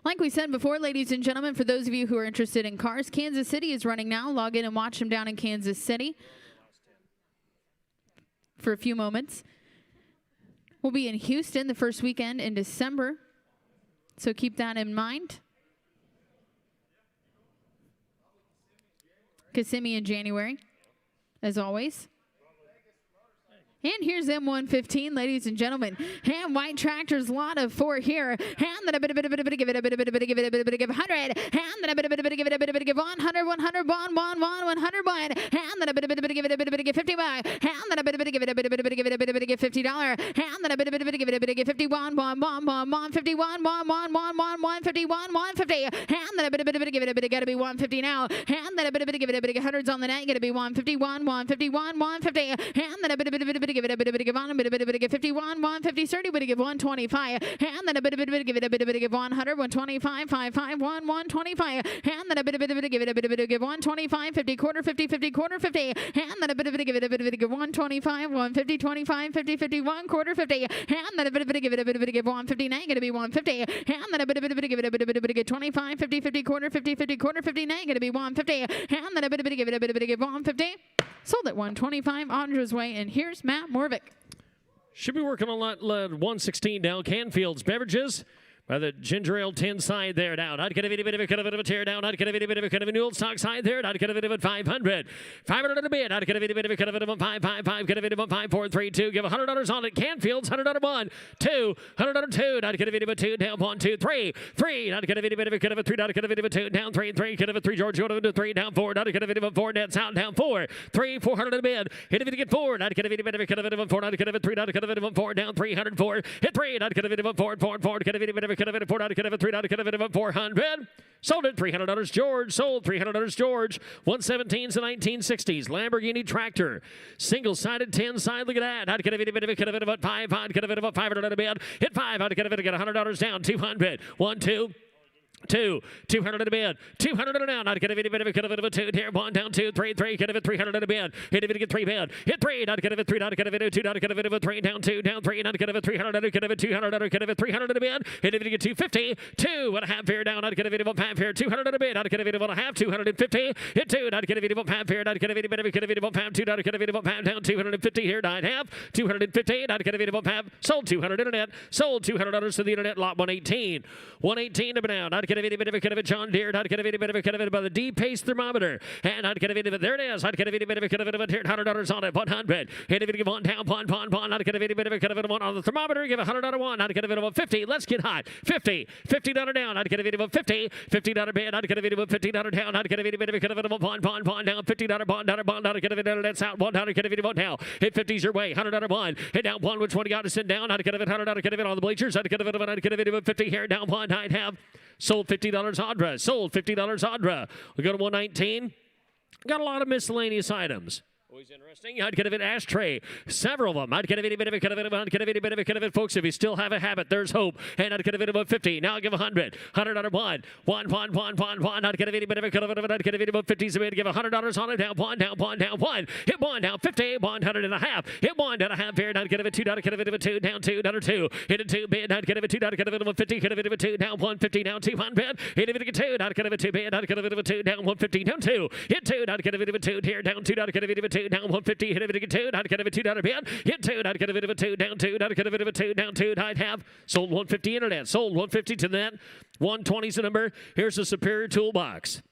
Like we said before, ladies and gentlemen, for those of you who are interested in cars, Kansas City is running now. Log in and watch them down in Kansas City for a few moments. We'll be in Houston the first weekend in December, so keep that in mind. Kissimmee in January, as always. And here's M115, ladies and gentlemen. And white tractors, lot of 4 here. And then a bit give it a bit give 100. And then a bit give it a bit give 100 100 101. And then a bit give it a bit give 50 buy. And then a bit give it a bit give it a bit give $50. And then a bit give it a bit give 51 1 51 1 51 150. And then a bit give it a bit got to be 150 now. And then a bit give it a bit hundreds on the net. Got to be 151 151 150. And then a bit give give it a bit of give on, a bit of give 51, 150, 30, bit of give 125, and then a bit of give it a bit of give 100, 125, 55, 125, and then a bit of give it a bit of give 125, 50, quarter 50, 50, quarter 50, and then a bit of give it a bit of give 125, 150, 25, 50, 51, quarter 50, and then a bit of give it a bit of give 150, negative be 150, and then a bit of give it a bit of give 25, 50, 50, quarter 50, 50, quarter 50, negative be 150, and then a bit of give it a bit of give 150. Sold at 125 Audra's way, and here's Matt Morvick. Should be working on lot 116 now. Canfield's Beverages by the ginger ale tin side there down. I'd get a bit of a tear down. I'd get a bit of a new old stock side there. I'd get a bit of a 500. 500 in a bid. I'd get a bit of a 555. Get a bit of a 5432. Give $100 on it. Canfield's $100 1, 2, $100 2. I'd get a bit of a 2 down 1, 2, 3, 3. I'd get a bit of a 3. I'd get a bit of a 2 down 3, 3. Get a 3 George. Go to 3 down 4. I'd get a bit of a 4 nets out down 4, 3, 400 in a bid. Hit a bit to get 4. I'd get a bit of a 4. I'd get a 3. I'd get a bit of a 4 down 304. Hit 3. I'd get a bit of a 4. Get a bit of a 4. I'd get a 3. I'd get a bit of a 400. Sold at $300 George. Sold $300 George. 117s and 1960s. Lamborghini tractor. Single-sided 10-side. Look at that. I'd get a bit of a 5. I'd get a bit of a 500 in a bid. Hit 5. I'd get a bit of $100 down. 200. 1, 2. 200 in a bid, 200 in a down. I'd get a bit of a 2 here, 1 down 2, 3, 3, get a bit 300 in a bid. Hit a bit, get 3 bid, hit 3, not get a bit 3, not get a bit of 2, not get a bit of a 3 down 2, down 3, not get a bit 300, get a bit 200, get a bit 300 in a bid. Hit a bit, get 250, 2 and a half here down. I'd get a bit of a half here, 200 in a bid. I'd get a bit of a half, 250, hit 2, not get a bit of a half here, not get a bit of a half, 2, not get a bit of a half down 250 here, 9 half, 250, not get a bit of a half. Sold 200 internet, sold $200 to the internet. Lot 118, 118 to down. I'd get a bit of a John Deere. I'd get a bit of it by the D-Pace thermometer. And I'd get a bit of it. There it is. I'd get a bit of it $100 on it. 100. Hit a bit of one down. One. I'd get a bit of it one on the thermometer. Give $100 one. I'd get a bit of a 50. Let's get hot. 50. $50 down. I'd get a bit of a 50. $50 bid. I'd get a bit of a $50 down. I'd get a bit of a bond down. $50 bond. I'd get a bit of that's out. $100. Get a bit of down. Hit 50's your way. $100 one. Hit down one. Which one you got to sit down? I'd get a bit $100. Get a bit on the bleachers. I'd get a bit of I'd get a bit of a 50 here down one. I'd have. Sold $50 Audra. Sold $50 Audra. We go to 119. Got a lot of miscellaneous items. Always interesting. I'd get a bit ashtray. Several of them. I'd get a bit of it, folks. If you still have a habit, there's hope. And I'd get a bit of a 50. Now I'll give 100. $100 one. I'd get a bit of it. I'd get a bit of a 50. So we'd give $100 on it. Down one. Hit one down 50. 100 and a half. Hit one and a half here. And I'd get a bit 2. I'd get a bit of a 2. Down 2. Another 2. Hit a 2 bid. I'd get a bit 2. I'd get a bit of a 50. Get a bit of a 2. Down 150. Down 200. Hit a bit of a 2. I'd get a bit 2 bid. I'd get a bit of a 2. Down 150. Down 2. Hit 2. I'd get a bit of a 2 here. Down 2. I'd get a bit of a 2. Down 150. Hit a bit of a 2. I'd get a bit of a $2 bid. Hit 2. I'd get a bit of a 2. Down 2. I'd get a bit of a 2. Down 2. I'd have sold 150 internet. Sold 150 to that. 120's the number. Here's the Superior Toolbox.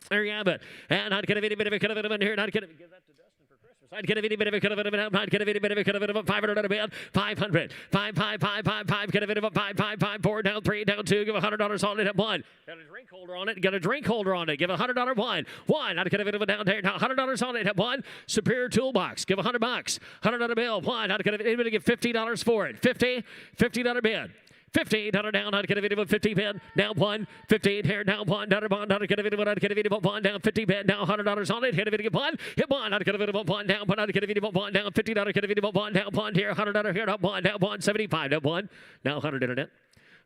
There you have it. And I'd get a bit of a here. And I'd get a give that to Dustin for Christmas. I'd get a bit of a I'd get a bit of a 500 on a bid. 500. 5. Get a bit of a 5. 4 down 3 down 2. Give $100 on it at 1. Got a drink holder on it. Got a drink holder on it. Give $100 one. I'd get a bit of a down there. Now $100 on it at 1. Superior Toolbox. Give $100. $100 bill. 1. I'd get anybody give $50 for it. $50 bid. $50 down. I'd get a bit of a 50 bid. Down 1. 50 here. Down 1. Down bond. I'd get a bit of I'd get a bit of 1 down. 50 bid. Down $100 on it. Hit a bit of 1. Hit 1. I'd get a bit of 1 down. I'd get a bit of 1 down. $50. Get a bit of 1 down. 1 here. $100 here. Down 1. Down 1. 75. Down 1. Now 100 internet.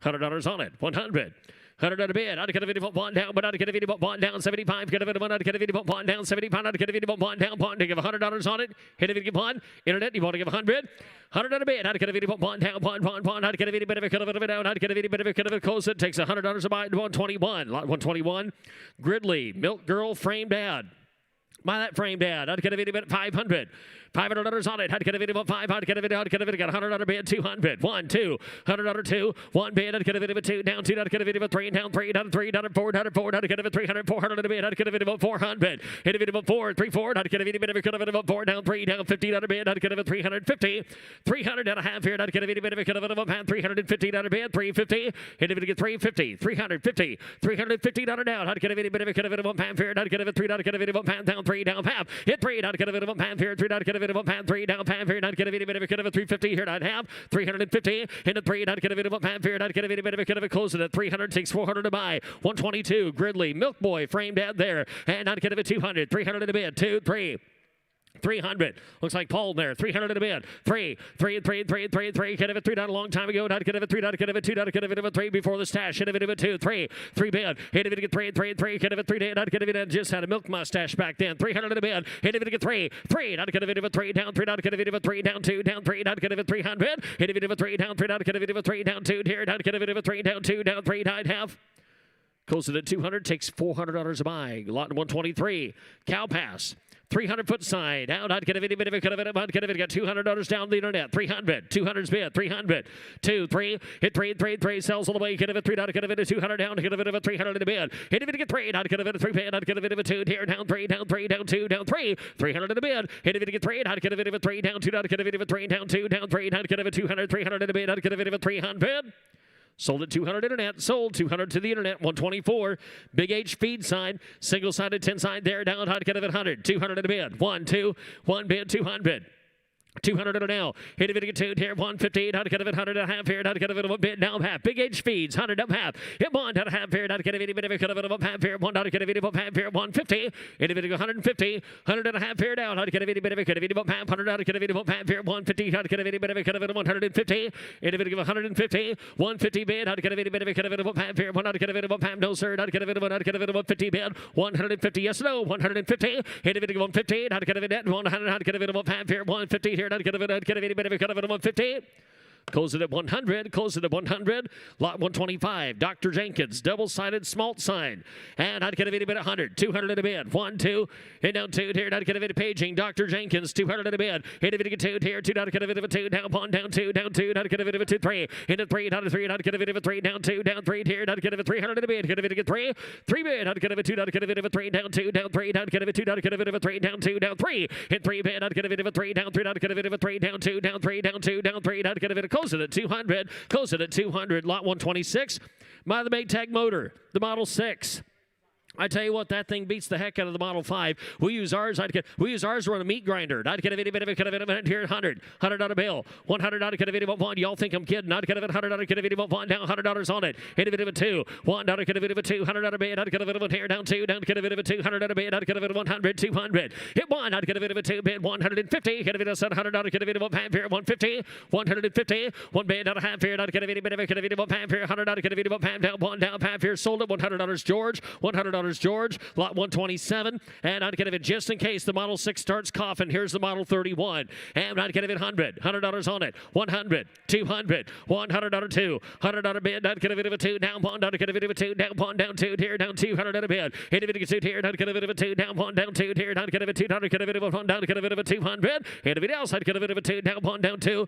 $100 on it. 100. $100 bid. I'd get a bit of 1 down, but I'd get a bit of 1 down. 75. Get a bit of 1. I'd get a bit of 1 down. 75. I'd get a bit of 1 down. 1 to give $100 on it. Hit a bit of 1. Internet. You want to give 100. $100 bid. I'd get a bit of 1 down. 1. I'd get a bit of a down. I'd get a bit of a close. It takes $100 a buy. 121. Lot 121. Gridley. Milk Girl Framed Ad. Buy that framed ad. I'd get a bit of 500. $500 on it. I'd get a bit of 5. I'd get a bit. Got $100 bid. 200. 1, 2. $100 2. 1 bid. I'd get a bit of a 2. Down 2. I'd get a bit of a 3. Down 3. Down 3. Down 4. Down 4. I'd get a bit of 300. 400 a bid. I'd get a bit of 400. Hit a bit of 4. 3 4. I'd get a bit of a 4. Down 3. Down 50. Down a bid. I'd get a 350. 300 and a half here. I'd get a bit of a 350 down a bid. 350. Hit a bit of 350. 350. 350 down down. I'd get a bit of a pound here. I'd get a 3. I'd get a bit of a pound down 3 down half. Hit 3. I'd get a bit of a pound here. 3. I'd get a bit of a pound 3 down. Pound here, I'd get a bit of a 350 here. I'd have 350 into 3. I'd get a bit of a pound here. I'd get a bit of a close at 300. Takes 400 to buy. 122. Gridley Milk Boy framed ad there, and I'd get a bit 200. 300 in a bid. 2 3. 300. Looks like Paul there. 300 in a bid. 3. Could have it 3 down a long time ago. Not could have it 3. Not could have it 2. Not could have it 3 before the stash. Hit it 2. 3 bid. Hit it 3. Could have it 3 down. Not could have it just had a milk mustache back then. 300 in a bid. Hit it 3. Not could have it 3 down. 3 not could have it 3 down 2 down 3. Not could have it 300. Hit it 3 down 3. Not could have it 3 down 2 here. Not could have it 3 down 2 down 3 9 half. Closes it at 200. Takes $400 a buy. Lot 123. Cow pass. 300-foot side. Out. Not could have it. Could have it. Got $200 down the internet. 300. 200's bid. 300. 2. 3. Hit 3. Sells all the way. Could have it 3. Not could have it 200 down. Could have it 300 in the bid. Hit it get 3. Not could have it 3 bid. Not could have it 2 here. Down 3. Down 3. Down 2. Down 3. 300 in the bid. Hit it get 3. Not could have it 3 down 2. Not could have it 3 down 2. Down 3. Not could have it 200. 300 in the bid. Not could have it 300. Sold at 200 internet. Sold 200 to the internet. 124. Big H feed sign. Single sided 10 side there. Down. Hot cut of 100. 200 in a bid. 1, 2. 1 bid. 200. 200 in a now. Hit it get 2 here. 150. Not cut of 100 and a half here. Not cut of it a bid. Down half. Big H feeds. 100 up half. Hit 1. Not a half here. Not cut of 80. Cut of it up half here. 1. Not cut of 80 up half here. 150. Hit it 150. 100 and a half here down. Not cut of 80. Cut of 80 up half. 100. Not cut of 80 up half here. 150. Not cut of 80. Cut of it 150. Hit it 150. 150 bid. Not cut of 80. Cut of it up half here. 1. Not cut of it up half. No sir. Not cut of it. Not cut of it 150 bid. 150. Yes no. 150. Hit it 150. Not cut of it net. 100. Not cut of it up half here. 150 here. Not cut of it. Not cut of cut of it 150. Close it at 100. Close it at 100. Lot 125. Dr. Jenkins. Double-sided smalt sign. And I'd get a bid at 100. 200 in a bid. 1, 2. Hit down 2 here. Not get a bid paging. Dr. Jenkins. 200 in a bid. Hit a bid at 2 here. 2. Not get a bid of 2. Down 1. Down 2. Down 2. Not get a bid of 2. 3. Hit a 3. Not a 3. Not get a bid of 3. Down 2. Down 3 here. Not get a bid 300 in a bid. Get a bid at 3. 3 bid. Not get a bid 2. Not get a bid of 3. Down 2. Down 3. Not get a bid 2. Not get a bid of 3. Down 2. Down 3. Hit 3 bid. Not get a bid of 3. Down 3. Not get a bid of 3. Down 2. Down 3. Down 2. Down 3. Not get a bid. Close it at 200. Close it at 200. Lot 126 by the Maytag motor, the Model 6. I tell you what, that thing beats the heck out of the Model 5. We use ours. We use ours to run a meat grinder. I'd get a video, here 100. $100 bill. 100 out of get a video 1. Y'all think I'm kidding? I'd get a $100 out of get a video 1 down $100 on it. Hit a video 2. $1 get a video 2. $100 out of bid. I'd get a video here down 2. Down get a video 2. $100 out of bid. I'd get a video 100. 200. Hit 1. I'd get a video 2. Bid 150. Get a video $100 out of get a video 1 half here 150. 150. 1 bid out of half here. I'd get a video $1 half here. $100 out of get a video 1 half down 1 down half here. Sold at $100 George. $100 George. Lot 127, and I'd get it just in case the Model 6 starts coughing. Here's the Model 31, and I'd get it $100 on it. 100, 200, $100 2, $100 bid. I'd get a bit of a 2 down 1. I'd get a bit of a 2 down 1 down 2 here down 200 a bid. Hit a bit of a 2 here. I'd get a bit of a 2 down 1 down 2 here. I'd get a bit of a 2. I'd get a bit of a 1 down. Get a bit of a 200. Hit a bit else. I'd get a bit of a 2 down 1 down 2.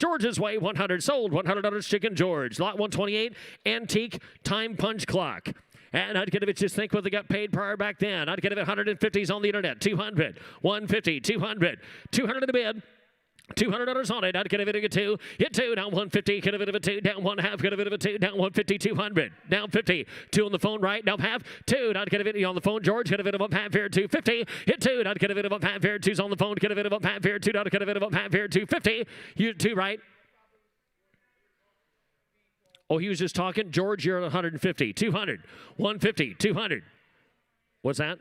George's way 100 sold. $100 Chicken George. Lot 128 antique time punch clock. And I'd get a bit, just think what they got paid prior back then. I'd get a bit 150s on the internet. 200, 150, 200, 200 in the bid. $200 on it. I'd get a bit of a 2. Hit 2. Down 150. Get a bit of a 2. Down 1 half. Get a bit of a 2. Down 150. 200. Down 50. 2 on the phone. Right. Down half. 2. I'd get a bit on the phone. George. Get a bit of up half here. 250. Hit 2. I'd get a bit of up half here. 2's on the phone. Get a bit of up half here. 2. I'd get a bit of up half here. 250. You 2 right. Oh, he was just talking. George, you're at 150. 200. 150. 200. What's that?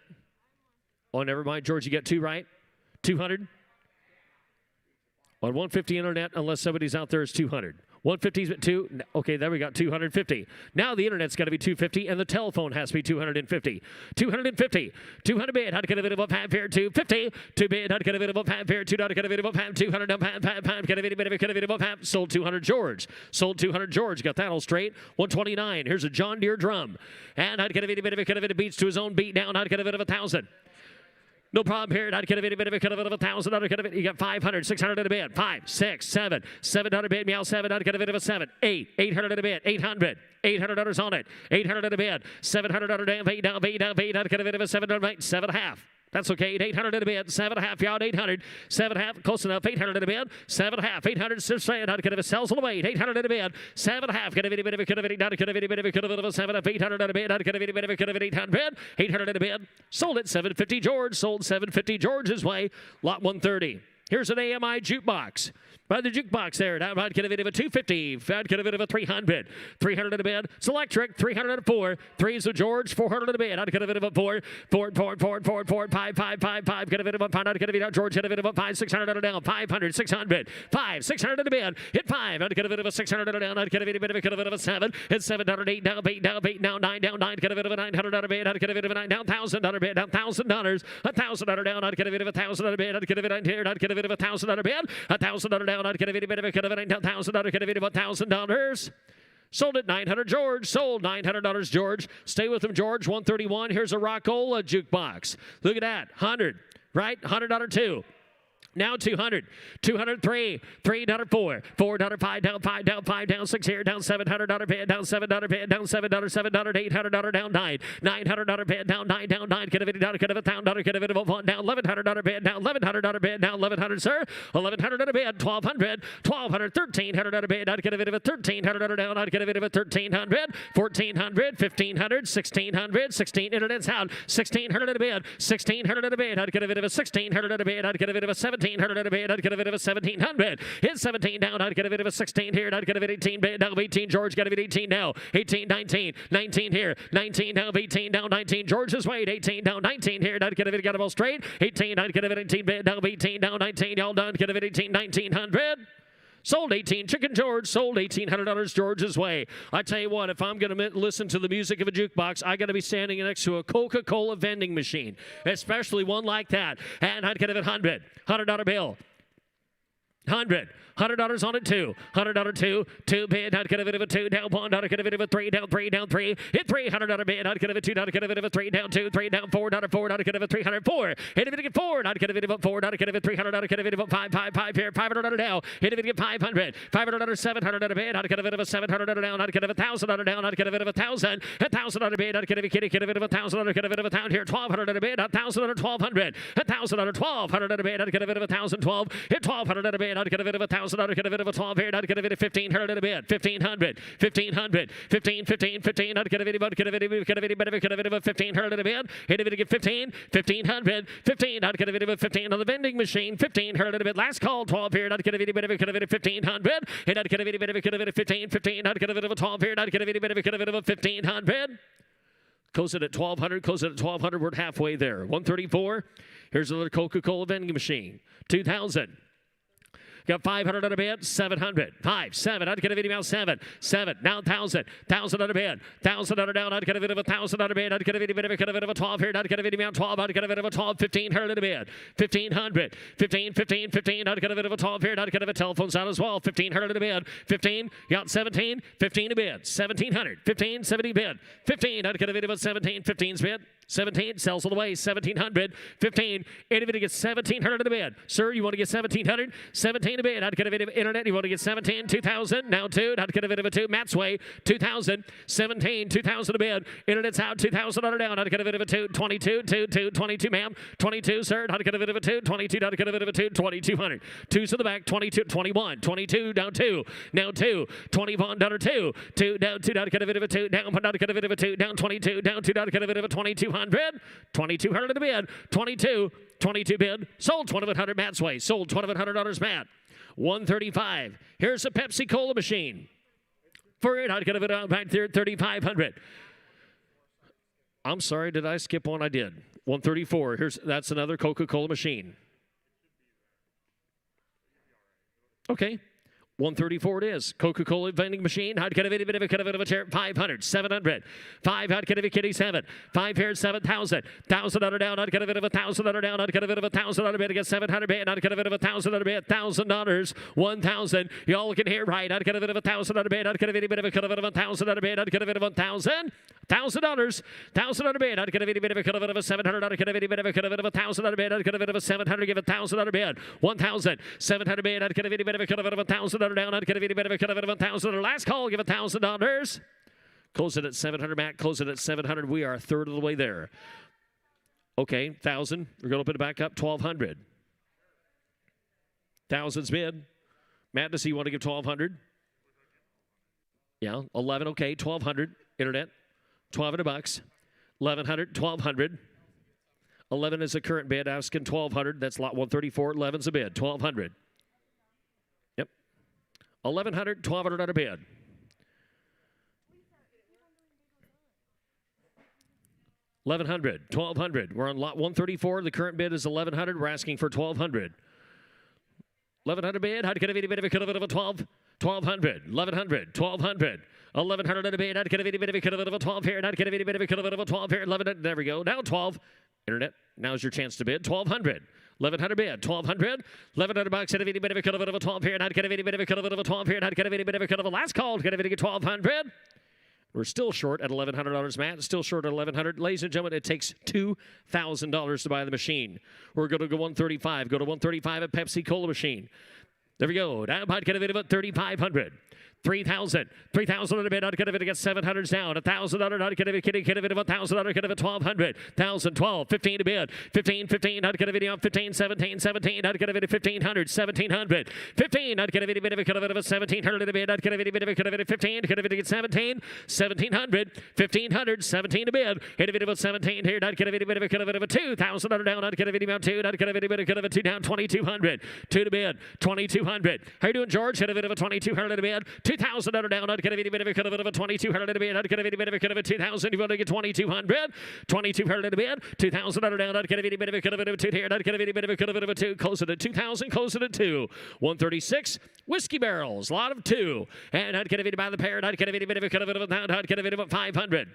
Oh, never mind. George, you get 2 right. 200. On 150 internet, unless somebody's out there, is 200. 150's at 2. Okay, there we got 250. Now the internet's got to be 250, and the telephone has to be 250. 250. 200 bid. How to get a bit of up half here. 250. 2 bid. How to get a bit of up half here. 2 to get a bit of up half. 200 up half. Get a bit of up half. Sold 200 George. Sold 200 George. Got that all straight. 129. Here's a John Deere drum. And I'd get a bit of a beats to his own beat down. I'd get a bit of 1,000. No problem here. I'd get a bit of 1,000. I'd get a bit. You got 500, 600 in a bid. 5, 6, 7, 700 bid. Meow 7. I'd get a bit of a 7, 8, 800 in a bid. 800, $800 on it. 800 in a bid. $700 down. I'd get a bit of a 700, 7.5. That's okay. 800 in a bid. 7.5 yard. 800. 7.5. Close enough. 800 in a bid. 7.5. 800. Straight. I'd get a sells on the weight. 800 in a bid. 7.5. Get a bit of a could have it. Not get a bit of a 7 of 800 in a bid. I'd get a bit of a could have it. 800. 800 in a bid. Sold it. 750 George. Sold 750 George's way. Lot 130. Here's an AMI jukebox. By the jukebox there. Now I'd get a bit of a 250. I'd get a bit of a 300. 300 in a bid. It's electric. 304. 3 is a George. 400 in a bid. I'd get a bit of a 4. 4. 5. 5. Get a bit of a 5. I'd get a bit of a George. Get a bit of a 5. 600 on a down. 500. 600. 5. 600 in a bid. Hit 5. I'd get a bit of a 600 on a down. I'd get a bit of a 7. It's 700. 8 down. 8 down. 8 down. 9 down. 9. Get a bit of a 900 on a bid. I'd get a bit of a 9 down. $1,000 bid. Down $1,000. $1,000 down. I'd get a bit of a 1,000 on a bid. I'd get a bit of a here. I'd get a bit of a 1,000 on a bid. $1,000 down. I'd get a bit of a $1,000. Get a bit of $1,000. Sold at $900, George. Sold $900, George. Stay with him, George. 131. Here's a Rockola jukebox. Look at that. 100, right? $100 2. Now 200, 203, $3, 4, $4, 5 down, 5 down, 5 down, 6 here, down $700 bid, down $7 bid, down $7, $7, $800 down 9, $900 bid, down 9 down 9, get a bit of $1,000, get a bit of a 1 down $1,100 bid, down $1,100 bid, down $1,100, sir, $1,100 bid, $1,200, $1,200, $1,300 bid, I'd get a bit of a $1,300 down, I'd get a bit of a $1,300, $1,400, $1,500, $1,600, 16 internet's out, $1,600 bid, $1,600 bid, I'd get a bit of a $1,600 bid, I'd get a bit of a $1,700 at a bid, I'd get a bit of a 1,700. Hit 17 down, I'd get a bit of a 16 here, and I'd get a bit of 18 bid, down 18, George, got a bit 18 now, 18, 19, 19 here, 19 down, 18 down, 19, George's weight, 18 down, 19 here, and I'd get a bit, got a ball straight, 18, I'd get a bit 18 bid, down 18 down, 19, y'all done, get a bit 18, 1900. Sold 18, Chicken George, sold $1,800 George's way. I tell you what, if I'm going to listen to the music of a jukebox, I got to be standing next to a Coca-Cola vending machine, especially one like that. And I'd get it at $100 bill. $100 on it, $200 2 bid, I'd get a bit of a 2 down 1, I'd get a bit of a 3 down 3 down 3, hit $300 bid, I'd get a 2, I'd get a bit of a 3 down 2 3 down 4, I'd get a 304, hit a bit of 4, I'd get a bit of a 4, I'd get a 300, I'd get a bit of a 5 here, $500 down, hit a bit of 500, $500 700 bid, I'd get a bit of a $700 down, I'd get a $1,000 down, I'd get a bit of $1,000 bid, I'd get a bit of $1,000, I'd get a bit of $1,000 here, $1,200 bid, $1,000 $1,200, $1,100 bid, I'd get a bit of $1,012, hit $1,200 bid, I'd get a bit of $1,000, I'd get a bit of a 12 here, I'd get a bit of 1,500 at a bid, 1,500, 1,500, 15, 15, 15, I'd get a bit of a 1,500 at a bid, hit a bit of 15, 1,500, 15, I'd get a bit of a 15 on the vending machine, 1,500 at a bid, last call, 12 here, I'd get a bit of 1,500, and I'd get a bit of 15, 15, I'd get a bit of a 12 here, I'd get a bit of 1,500. Close it at 1,200, close it at 1,200, we're halfway there. 134, here's another Coca-Cola vending machine, 2,000. Got 500 on a bid, 700, 5, 7, I'd get a video now 7, 7, now 1,000, 1,000 on a bid, 1,000 on a down, I'd get a bit of 1,000 on a bid, I'd get a bit of a 12 here, I'd get a video now 12, I'd get a bit of a 12, 1,500 on a bid, 1,500, 15, 15, 15, I'd get a bit of a 12 here, I'd get a telephones out as well, 1,500 on a bid, 15, got 17, 15 a bid, 1,700, 15, 70 bid, 15, I'd get a video about 17, 15's bid, 17, sells all the way, 1,700, 15, anybody gets 1,700 in a bid. Sir, you want to get 1,700? 17 a bid. I'd get a bit of internet. You want to get 17, 2,000, now 2, I'd get a bit of a 2, Matt's way, 2,000, 17, 2,000 a bid. Internet's out, 2,000 on it down. I'd get a bit of a 2, 22, 2, 2, 22, ma'am, 22, sir, I'd get a bit of a 2, 22, I'd get a bit of a 2, 2,200. 2's in the back, 22, 21, 22, down 2, now 2, 21, down 2, 2, down 2, I'd get a bit of a 2, down 1, I'd get a bit of a 2, down 22, down 2, I'd get a bit of a 2,200, 2,200 in the bid, 22, 22 bid, sold 2,100 Matt's way, sold $2,100 Matt. 135. Here's a Pepsi Cola machine. For it, I'd get a bit of back there, 3,500. I'm sorry, did I skip one? I did. 134. That's another Coca-Cola machine. Okay. 134 it is. Coca-Cola vending machine. I'd get a bit of a chair. 500, 700. 5, I'd get a kitty 7. 5 here, 7,000. 1,000 on a down. I'd get a bit of 1,000 on a down. I'd get a bit of 1,000 on a bid. I'd get 700 bid. I'd get a bit of 1,000 on a bid. $1,000. 1,000. Y'all can hear right. I'd get a bit of 1,000 on a bid. I'd get a bit of 1,000 on a bid. I'd get a bit of 1,000. $1,000. 1,000 on a bid. I'd get a bit of 700. I'd get a bit of 1,000 on a bid. I'd get a bit of 700. Give 1,000 on a bid. 1,000. 700 bid. I'd get a bit of 1,000 on a down. I'd get a bit of 1,000. Last call. Give $1,000. Close it at 700, Matt. Close it at 700. We are a third of the way there. Okay, 1,000. We're going to put it back up. 1,200. 1,000's bid. Matt, does he want to give 1,200? Yeah, 11. Okay, 1,200. Internet. 1,200 bucks. 1,100. 1,200. 11 is a current bid. Asking 1,200. That's lot 134. 11's a bid. 1,200. Yep. $1,100, $1,200 bid. $1,100, $1,200. We're on lot 134. The current bid is $1,100. We're asking for $1,200. $1,100 bid. I'd get a bid of a $1,200. $1,200. $1,100. $1,200. $1,100 a bid. I'd get a bid of a $12 here. I'd get a bid of a $12 here. $1,100. There we go. Now 12. Internet. Now's your chance to bid. $1,200. $1,100 bid. $1,200. $1,100 at a bid of a $12 here. I'd get a bid of a $12 here. I'd get a bid of a last call. Get a bid of $1,200. We're still short at $1,100, Matt. Still short at $1,100. Ladies and gentlemen, it takes $2,000 to buy the machine. We're going to go 135. Go to 135 at Pepsi Cola machine. There we go. Now I'd get a bid of $3,500. 3,000. 3,000 on a bid. I'd get a bid to get 700s down. $1,000. I'd get a bid of $1,000. Get a bid 1,200. 1,000. 12. 15 to bid. 15. 15. I'd get a bid of 15. 17. 17. I'd get a bid of 1,500. 1,700. 15. I'd get a bid of a 1,700 a bid. I'd get a bid of 15. Get a bid to get 17. 1,700. 1,500. 17 to bid. Hit a bid of 17 here. I'd get a bid of a 2,000 down. I'd get a bid of 2. I'd get a bid of a 2 down. 2,200. 2 to bid. 2,200. How you doing, George? Hit a bid of a 2,200 a bid. 2,000 down. I'd get a bid of a 2,200 a bid. I'd get a bid of a 2,000. You want to get 2,200. 2,200 a bid. 2,000 down. I'd get a bid of a 2 here. I'd get a bid of a 2. Close it at 2,000. Close it at 2. 136 whiskey barrels. Lot of 2. And I'd get a bid by the pair. And I'd get a bid of a I'd get a bid of 500.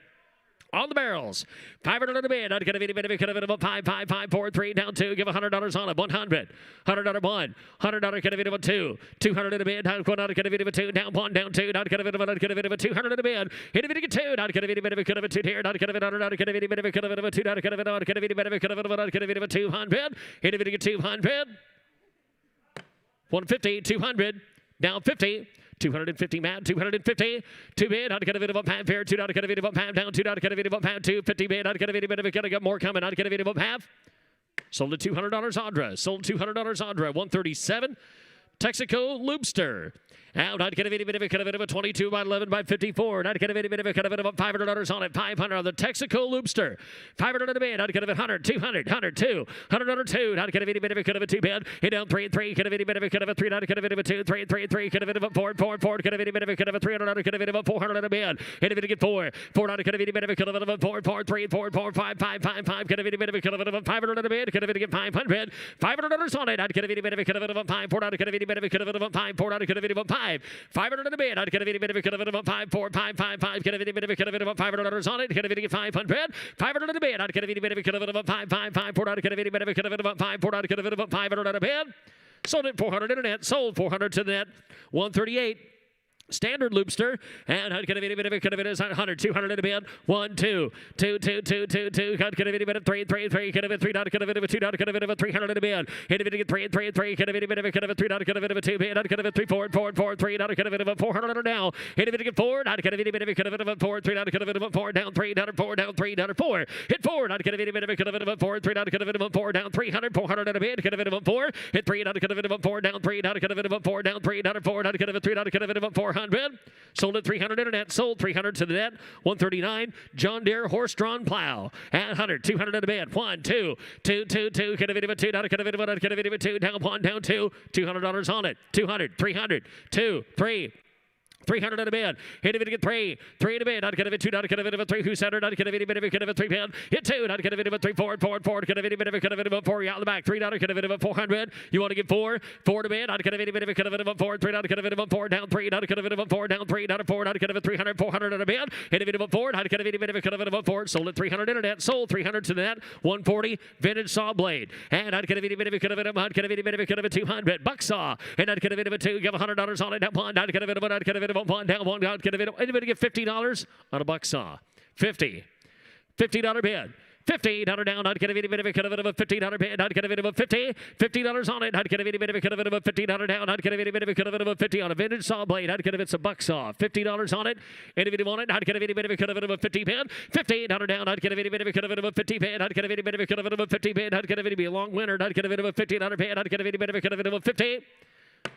On the barrels, 500 on the bid. I'd get a bid of a 5, 5, 5, 4, 3, down 2. Give $100 on it. 100. $100 1. $100 get a bid of a 2. 200 in a bid. I'd get a bid of a 2. Down 1, down 2. I'd get a bid of a 200 in a bid. Hit a bid of a 2. I'd get a bid of a 2 here. I'd get a bid of a 2. I'd get a bid of a 2. I'd get a bid of a 200. Hit a bid of a 200. 150. 200. Down 50. 250, Matt. 250. 2 bid. I'd get a bid of a half here. 2. I'd get a bid of a half down. 2. I'd get a bid of a half. 2. 50 bid. I'd get a bid of a get more coming. I'd get a bid of a half. Sold at $200 Audra. Sold $200 Audra. 137. Texaco Loopster. Out, I'd get a bid of a 22 by 11 by 54. And I'd get a bid of a $500 on it. 500 on the Texaco Loopster. 500 on the bid. I'd get a bid 100, 200, 100, 2. 100 on 2. I'd get a bid of a 2 bid. Hit down 3, 3. Get a bid of a 3. I'd get a bid of a 2, 3, 3, 3. Get a bid of a 4, 4, 4. Get a bid of a 300. I'd get a bid of a 400 on a bid. Hit a bid to get 4. 4. I'd get a bid of a 4, 4, 3, 4, 4, 5, 5, 5, 5. Get a bid of a 500 on a bid. Get a bid to get 500. $500 on it. I'd get a bid of a 5. 4. I'd get a bid of a 5. 4. I'd get a bid of a 5. 500 on a bid. I'd get a bid of a 5, 4, 5, 5, 5. Get a bid of a $500 on it. Get a bid to get 500. 500 on a bid. I'd get a bid of a 5, 5, 5. 4. I'd get a bid of a 5. 4. I'd get a bid of a 500 on a bid. Sold at 400 internet. Sold 400 to the net. 138. Standard Loopster, and I'd get a bid of it 100, 200 in a bid. 1, 2, 2, 2, 2, 2, 2. I'd get a bid of 3, 3, 3. Get a bid 3. I'd get a bid of a 2. I'd get a bid of a 300 in a bid. Hit a bid to get 3, 3, 3. Get a bid of a 3. I'd get a bid of a 2 bid. I'd get a bid 3, 4, 4, 4, 3. I'd get a bid of a 400 now. Hit a bid to get 4. I'd get a bid of a 4, 3. I'd get a bid of a 4 down 3, down 4, down 3, down 4. Hit 4. I'd get a bid of a 4, 3. I'd get a bid of a 4 down 300, 400 in a bid. Get a bid of a 4. Hit 3. I'd get a bid of a 4 down 3. I'd get a bid of a 4 down 3, down 4. I'd get a bid of a 3. I'd get a bid of a 400. Sold at 300 internet. Sold 300 to the net. 139. John Deere horse-drawn plow. At 100. 200 in the bid. 1, 2, 2, 2, 2. Get a bid of a 2. Not get a bid of a 1. Get a bid of a 2. Down 1, down 2. $200 on it. 200. 300. 2, 3. 300 in a bid. Hit a bid to get 3. 3 in a bid. I'd get a bid 2. I'd get a bid of a 3. Who's centered? I'd get a bid of a 3 bid. Hit 2. I'd get a bid of a 3. 4, 4, 4. Get a bid of a 4. Out in the back. 3. I'd get a bid of a 400. You want to get 4. 4 to bid. I'd get a bid of a 4. 3. I'd get a bid of a 4. Down 3. I'd get a bid of a 4. Down 3. Down 4. I'd get a bid of 300. 400 in a bid. Hit a bid of a 4. I'd get a bid of a 4. Sold at 300 internet. Sold 300 to the net. 140. Vintage saw blade. And I'd get a bid of a I'd get a bid of a 200. Buck saw. And I'd get a bid of a 2. Give $100 on it. Down 1. I'd get a bid of a 1. I'd get a bid of a 1. Down 1. I'd get a bid of anybody get $50 on a buck saw. 50. $50 bid. $50 down. I'd get a bid of a $50 bid. I'd get a bid of a 50. $50 on it. I'd get a bid of a $50 down. I'd get a bid of a 50 on a vintage saw blade. I'd get a it's a buck saw. $50 on it. Individual on it. I'd get a bid of a 50 bid. $50 down. I'd get a bid of a 50 bid. I'd get a bid of a 50 bid. I'd get a bid of a long winner. I'd get a bid of a $50 bid. I'd get a bid of a 50.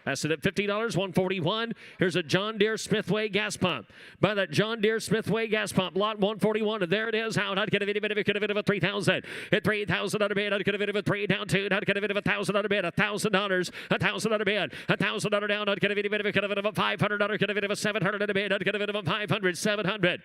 That's it at $50, $141. Here's a John Deere Smithway gas pump. By that John Deere Smithway gas pump, lot 141. And there it is. Out. I'd get a bit of a 3,000. At 3,000 on a bid. I'd get a bit of a 3 down 2. I'd get a bit of 1,000 on a bid. $1,000. 1,000 on a bid. 1,000 on a down. I'd get a bit of a $500. I'd get a bit of a 700 on a bid. I'd get a bit of a 500. 700.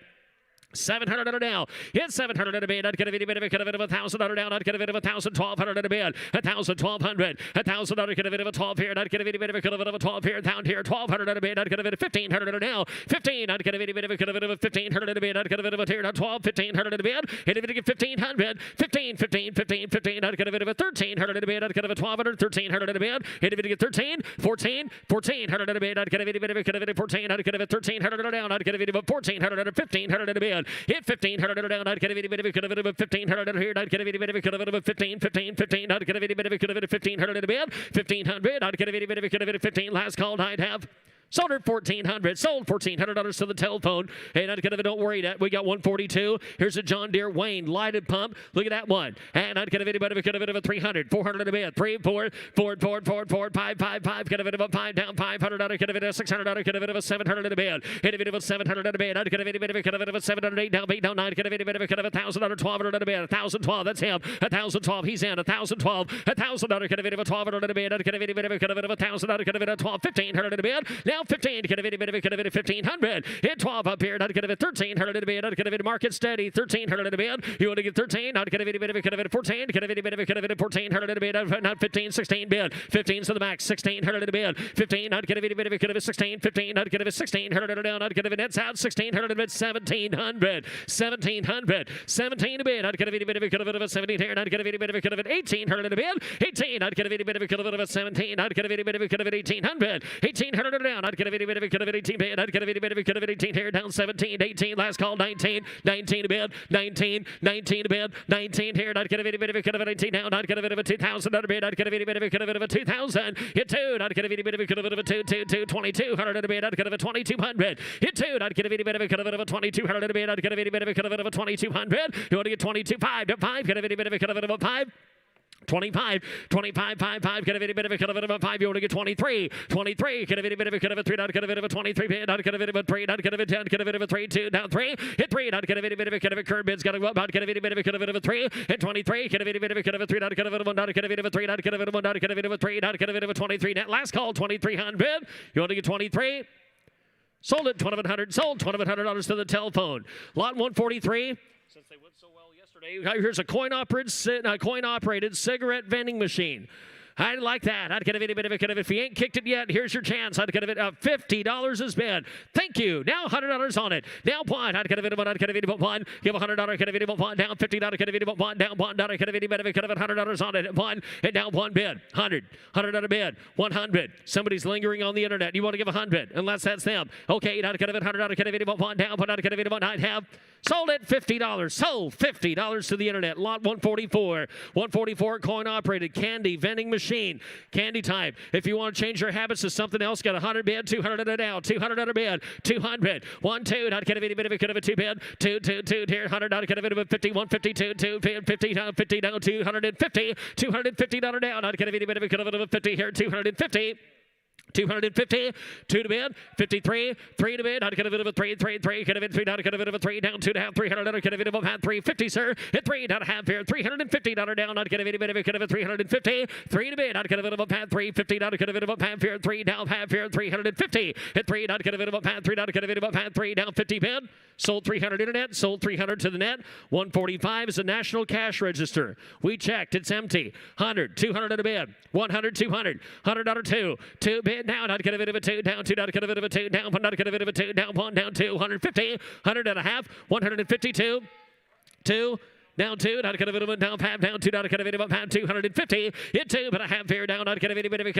700 on a down. It's 700 on a bid. I'd get a bit of a 1,000 on a down. I'd get a bit of 1,000. 1,200 on a bid. 1,000. 1,200. 1,000 on a get a bit of a 12 here. I'd get a bit of a 12 here. Down here. 1,200 on a bid. I'd get a bit of 1,500 on a down. 15. I'd get a bit of a 1,500 on a bid. I'd get a bit of a tier. 12. 1,500 on a bid. Hit a bit of 1,500. 15. 15. 15. 15. I'd get a bit of a 1,300 on a bid. I'd get a 1,200. 1,300 on a bid. Hit a bit of 13. 14. 1,400 on a bid. I'd get a bit of a 14. I'd get a 1,300 on a down. I'd get a bit of a 1,400 on a 1,500 on a bid. Hit 15. Down, I'd get a bit of a 1,500 here. I'd get a bit of a 15. I'd get a bit of a 1,500 in a bid. 1,500. I'd get a bit of a 15. Last call I'd have. Sold her $1,400. Sold $1,400 to the telephone. And I'd get it. Don't worry. That we got 142. Here's a John Deere Wayne lighted pump. Look at that one. And I'd get a bit of a 300. 400 in a bid. 3, 4, 5, 5. Get a bit of a 5 down. 500. I'd get a bit of 600. I'd get a bit of a 700 in a bid. Hit a bit of a 700 in a bid. I'd get a bit of a 700. 8 down. 8 down. 9. Get a bit of a 1,000. 1,200 in a bid. 1,012. That's him. 1,012. He's in. 1,012. 1,000. I'd get a bit of a 1,200 in a bid. I'd get a bit of a 1,000. I'd get a bit of 12. 1,500 in a bid. Now 15. Get a bit of 1,500. Hit 12 up here. I'd get a 1,300 in a bid. I'd get a bit of market steady. 1,300 in a bid. You want to get 13? I'd get a bit of 14. Get a bit of 1,400 in a bid. Not 15, 16 bid. 15's to the max. 1,600 in a bid. 15. I'd get a bit of a 16. 15. I'd get a 1,600 in a down. I'd get a nets out. 1,600 in a bid. 1,700. 1,700. 17 a bid. I'd get a bit of a 17 here. I'd get a bit of a 1,800 in a bid. 18. I'd get a bit of a 17. I'd get a bit of a 1,800. 1,800 in a down. I'd get a bit of 18 bid. I'd get a bit of 18 here. Down 17. 18. Last call 19. 19 a bid. 19. 19 a bid. 19 here. I'd get a bit of 18 down. I'd get a bit of a 2,000 on a bid. I'd get a bit of a 2,000. Hit 2. I'd get a bit of a 2,200 in a bid. I'd get a 2,200. Hit 2. I'd get a bit of a 2,200 in a bid. I'd get a bit of a 2,200. You want to get 22. 5 to 5. Get a bit of a 5. 25, 25, 5, 5, get a bit of a 5, you want to get 23, 23, get a bit of a 3, not get a bit of a 23 bid, not get a bit of a 3, not get a bit of a 10, get a bit of a 3, 2, down 3, hit 3, not get a bit of a curve bid's got to go up, not get a bit of a 3, hit 23, get a bit of a 3, not get a bit of a 1, not get a bit of a 3, not get a bit of a 1, not get a bit of a 3, not get a bit of a 23, net last call, 2,300, you want to get 23, sold it, $2,100, sold $2,100 to the telephone, lot 143, since they went so well yesterday, here's a coin-operated cigarette vending machine. I like that. I'd get a bit of it. If you ain't kicked it yet, here's your chance. I'd get a bit of $50 is bid. Thank you. Now $100 on it. Now one. I'd get a bit of one. I'd get a bit of one. Give $100. Get a bit of one. Down $50. Get a bit of one. Down $1. Get a bit of $100 on it. One and down one bid. 100. 100 on a bid. 100. Somebody's lingering on the internet. You want to give 100 unless that's them. Okay. I'd get a bit 100. Get a bit of one. Down. I'd get a bit of one. I'd have sold it $50. Sold $50 to the internet. Lot 144. 144 coin operated candy vending machine. Candy time. If you want to change your habits to something else, got 100 bid, 200 on a down, 200 on a bid, 200, 1, 2, not get a bit of a 2 bid, 2, 2, 2, here, 100, not get a bit of a 50, 152, 2, 50 down, 50 down, 250, 250 down, not get a bit of a 50 here, 250. 250, 2 to bid, 53, 3 to bid, I'd get a bit of a 3, get a bit 3, not get a bit of a 3, down 2.5, 300, get a bit of a 350, sir, hit 3, not a half here, $350 down, I'd get a bit of a 350, 3 to bid, I'd get a bit of a 350, not get a bit of a half here, 3 down half here, 350, hit 3, not get a bit of a 3, not get a bit of a 3, down 50 bid, sold 300 internet, sold 300 to the net, 145 is a national cash register. We checked, it's empty, 100, 200 at a bid, 100, 200, $100, 2 bid, down, I'd get a bit of a 2, down 2, not get a bit of a 2, down 1, not get a bit of a 2, down 1, down 2, 150, 100 and a half, 152, 2, down 2, not get a bit of a down 5, down 2, not get a bit of a 250, hit 2, but a half here down, not get a bit of a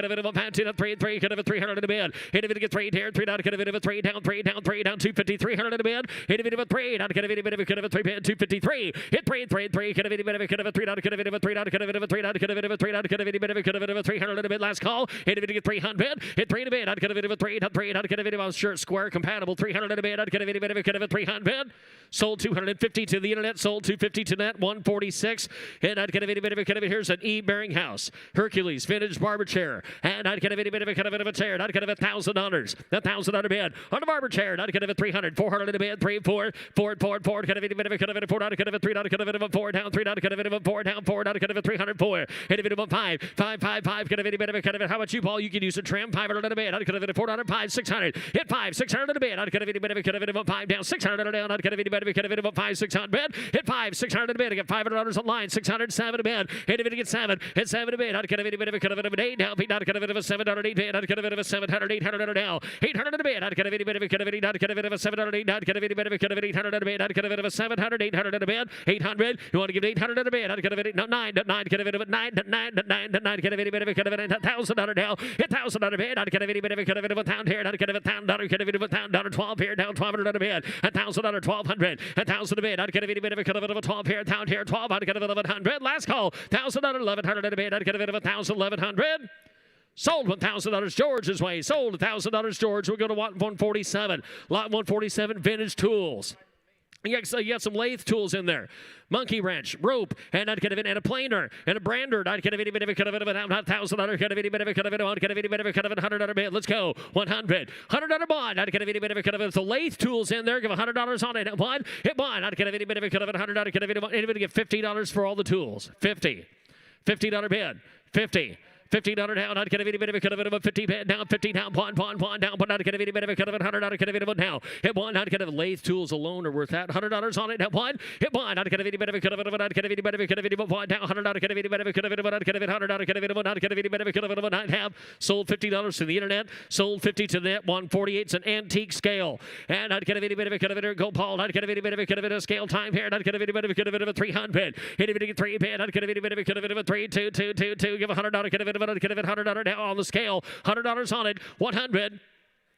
2, not 3, get a 300 in a bid, hit a bit of 3 here, 3, not get a bit of a 3, down 3, down 250, 300 in a bid, hit a bit of a 3, not get a bit of a 3 bid, 253, hit 3, get a bit of a 3, not get a bit of a 3, not get a bit of a 3, not get a bit of a 3, not get a bit of a 300 in a bid, last call, hit a bit of 300, hit 3 in a bid, not get a bit of a 3, not get a bit of a shirt square compatible, 300 in a bid, not get a bit of a 300, sold 250 to the internet, sold 250 to net. internet, 146. And I'd get a bit of a here's an E Bearinghouse. Hercules vintage barber chair. And I'd get a bit of a chair. I'd get $1,000. $1,000 bid on the barber chair. I'd get a 300. 400 in a bid. 3, 4. Forward. Get a bit of a 4. I'd get a 3. I'd get a 4 down. 3. I'd get a 4 down. 4. I'd get a 304. Hit a bit of a 5. 5. Get a bit of a how about you, Paul? You can use a trim. 500 in a bid. I'd get a 405. 600. Hit 5. 600 in a bid. I'd get a bit of a 5 down. 600 down. I'd get a bit of a 5. 600 bid. Hit 5. 600 in a bid. I get $500 on line. 607 a bid. Hit a bit to get 7. Hit 7 a bid. I'd get a bit of an 8 down. I'd get a bit of a 708 bid. I'd get a bit of a 700. 800 down. 800 in a bid. I'd get a bit of a I'd get a bit of a 708. I'd get a bit of a 800 in a bid. I'd get a bit of a 700. 800 in a bid. 800. You want to give 800 in a bid? I'd get a bit of 9. Get a bit of a 9. Get a bit of a $1,000 down. $1,000 bid. I'd get a bit of a $1,000 here. I'd get a $1,000. Get a bit of a $1,000. 12 here. Down $1,200 a bid. $1,000. 1,200. 1,000 a bid. I'd get a bit of a 12 here. Down here. 12. I'd get a bit of 100. Last call. $1,000. 1,100 in a bid. I'd get a bit of 1,000. 1,100. Sold $1,000 George's way. Sold $1,000 George. We're going to lot 147. Lot 147 vintage tools. You got some lathe tools in there. Monkey wrench, rope, and I'd get a planer and a brander. I'd get a bit of $1,000. Get a bit of $100 bid. Let's go. 100. $100 bond. I'd get a bit of the lathe tools in there. Give $100 on it. One. Hit bond. I'd get a bit of $100. Get a bit of anybody get $50 for all the tools. $50 bid. 50. $50 down. I'd get a bit of a 50 bid down. 50 down. Pawn down. But I'd get a bit of a $100. I'd get a bit of a now. Hit one. I'd get a lathe tools alone are worth that. $100 on it. Hit one. Hit one. I'd get a bit of a I'd get a bit of a pawn down. $100. I'd get a bit of a I'd get a bit of $100. I'd get a bit of I'd get a bit of I'd have sold $50 to the internet. Sold 50 to the net. 148. It's an antique scale. And I'd get a bit of a go Paul. I'd get a bit of a scale time here. And I'd get a bit of a 300. Hit a bit of a 3 bid. I'd get a bit of a 3 2 2 2 2. Give $100. Get a bit of $100 down on the scale. $100 on it. 100.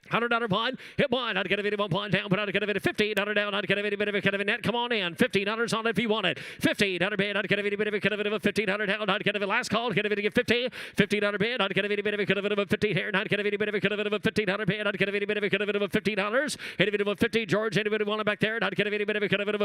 $100 bond. Hit one. I'd get a bit of a bond down, but I'd get a bit of $50 down. I'd get a bit of a net. Come on in. $50 on it if you want it. $50 bid. I'd get a bit of a $15 down. I'd get a last call. Get a bit of $50. $50 bid. I'd get a bit of a 50 here. And I'd get a bit of a $15 bid. I'd get a bit of a $50. Hit a bit of a 50. George, anybody want it back there? I'd get a bit of a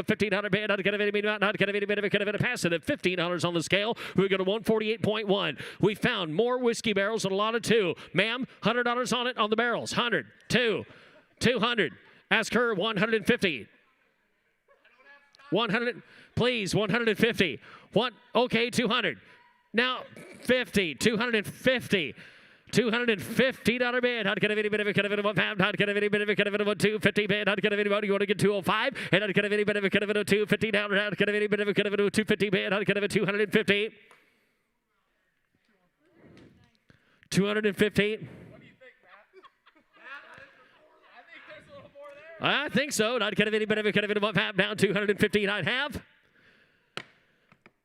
$15 bid. I'd get a bit of a pass it at $50 on the scale. We go to 148.1. We found more whiskey barrels and a lot of two. Ma'am, $100 on it on the barrels. 100. 200. Ask her 150. 100. Please, 150. What? Okay, 200. Now 50. 250. $250 bid. I'd get a bit of a pound. I'd get a bit of a $250 bid. I'd get a bit of you want to get 205, and I'd get a bit of a $250 down. I'd get a bit of a $250 bid. I'd get a 250. 250. I think so. And I'd get a bit of a half down. 250 I'd have.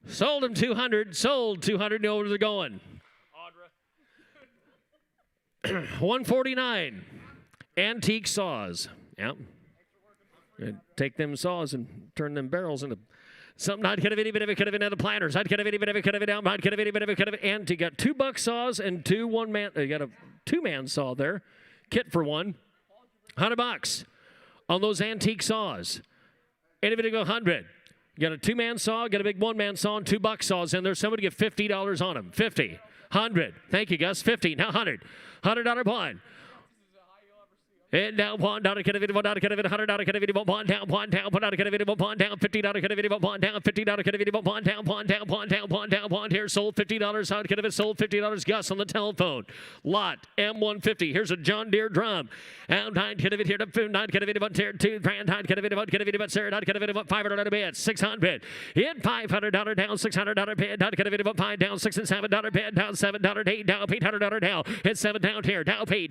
Sold them 200. Sold 200. Know where they're going. 149. Antique saws. Yep. Take them saws and turn them barrels into something. I'd get a bit of a planters. I'd get a bit of a down. I'd get a bit of a antique. Got 2 buck saws and 2 one-man. You got a 2-man saw there. Kit for one. $100 on those antique saws. Anybody go 100. You got a 2-man saw, got a big 1-man saw, and 2 buck saws in there. Somebody get $50 on them. 50. 100. Thank you, Gus. 50. Now 100. $100 bond. And down one down, get a video, down, get a video, $100, get a video, bond down, put out, get a video, bond down, $50, get a video, bond down, $50, get a video, bond down, bond here, sold $50 out, get a video, sold $50. Gus on the telephone. Lot M150. Here's a John Deere drum. And nine, get a video, nine, get a video, but here, 2 grand, nine, get a video, but Sarah, get a video, but $500 bid, 600. Hit $500 down, $600 bid, down, get a video, but $5 down, $6 and $7 bid, down $7, $8 down, $800 down, hit 7 down here, down, $8,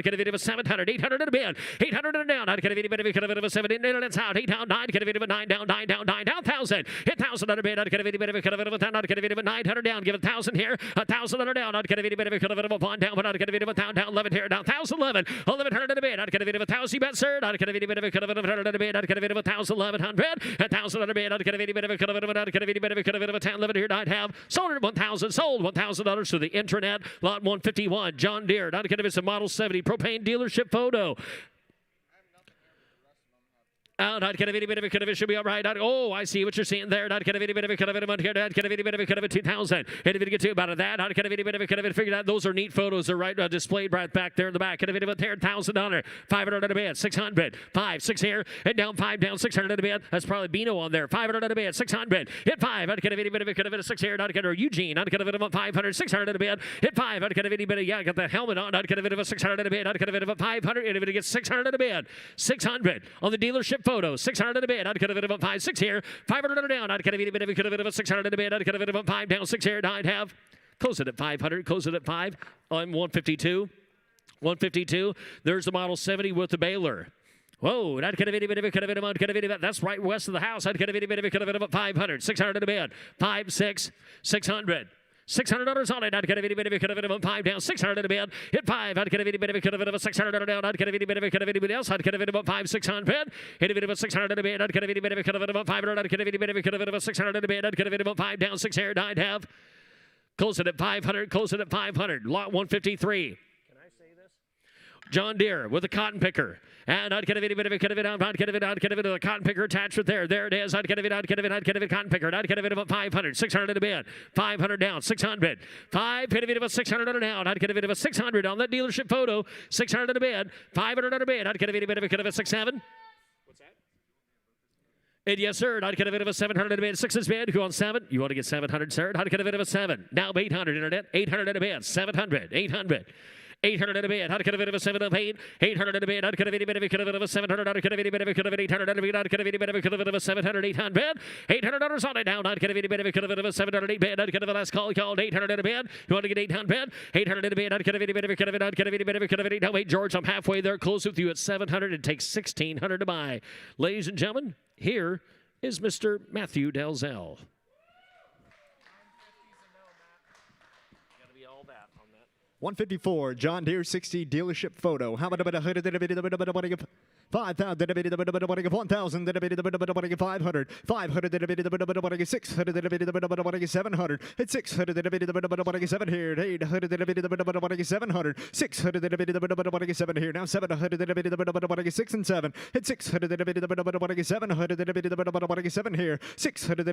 get a video, but $700, $800 in a bid, $800 down. I'd get a video, get a video, 7 in, and it's out. 8 down, 9, get a video, 9 down, 9 down, 9 down, 1,000. Hit $1,000 bid. I'd get a video, get a video, I'd get a video, 900 down. Give 1,000 here, $1,000 down. I'd get a video, get a video, bond down, but I'd get a video, down, 11 here, down, 1,011, 1,100 in a bid. I'd get a video, 1,000. You bet, sir. I'd get a video, get a video, 100 in a bid. I'd get a video, 1,000, 1,100, 1,000 in a bid. I'd get a video, get a video, I'd get a video, get a video, 10, 11 here. I'd have sold it 1,000, sold $1,000 to the internet. Lot 151, John Deere. I'd get a video, Model 70 propane dealership photo. Out, not gonna be any bit of a could have should be all right. Oh, I see what you're seeing there. Not gonna be any bit of a could have not gonna be any bit of a could have 2,000. And if you get to about that, not gonna be any bit of a could have figured out. Those are neat photos. They're right displayed right back there in the back. Could have been about $10,000, 500 at a bid, 600, 5, 6 here, and down 5, down 600 at a bid. That's probably Bino on there. 500 at a bid, 600, hit 5. Not gonna be any bit of a could have 6 here. Not gonna Eugene. Not gonna be about 500, 600 at a bid, hit 5. Not gonna be any bit of got the helmet on. Not gonna be about 600 at a bid. Not gonna be about 500. And if it gets 600 at a bid, 600 on the dealership photo, 600 at a bid. I'd could have been about 5, 6 here. 500 down. I'd could have been about 600 at a bid. I'd could have been about 5 down, 6 here. I'd have close it at 500. Close it at 5. I'm 152. 152. There's the Model 70 with the Baylor. Whoa, that could have been about that's right west of the house. I'd could have been about 500. 600 at a bid. 5, 6, 600. $600 on it. I'd get a bit of 5 down, 600 at a bid. Hit 5. I'd get a bit of 600 down. I'd get a bit of anybody else. I'd get a bit about 5, 600. Hit a bit of 600 at a bid. I'd get a bit of about 500. I'd get a bit of 600 at a bid. I'd get a bit about 5 down, 6 here. I'd have close it at 500. Close it at 500. Lot 153. John Deere with a cotton picker. And I'd get a bit of it, I'd get a cotton picker attached there. There it is. I'd get a bit, cotton picker. I'd get a bit of 500, 600 at a bid. 500 down, 600. 5, hit a bit of 600 on out. I'd get a bit of 600 on that dealership photo. 600 at a bid. 500 at a bid. I'd get a bit of a 6, 7. What's that? And yes, sir. I'd get a bit of 700 at a bid. 6 is bid. Who on 7? You want to get 700, sir? I'd get a bit of 7. Now 800 internet. 800 at a bid. 700. 800. 800 at a bid. I'd get a bit of a 7 of 8. 800 at a bid. I'd get a bit of a 700. I'd get a bit of 800 at a bid. I'd get a bit of a 700. 800. $800 on it now. I'd get a bit of a 700 bid. I'd get a last call called 800 at a bid. You want to get 800? 800 at a bid. I'd get a bit of it. I'd get a bit of it. Now wait, George, I'm halfway there. Close with you at 700. It takes 1,600 to buy. Ladies and gentlemen, here is Mr. Matthew Dalzell. 154, John Deere 60 dealership photo. How about a 5,000, 1,000, 500, 500, 600, 700, it's 600, 7 here, 800, 700, 600, 7 here, now 700, 6 and 7, it's 600, 700, 7 here, 600,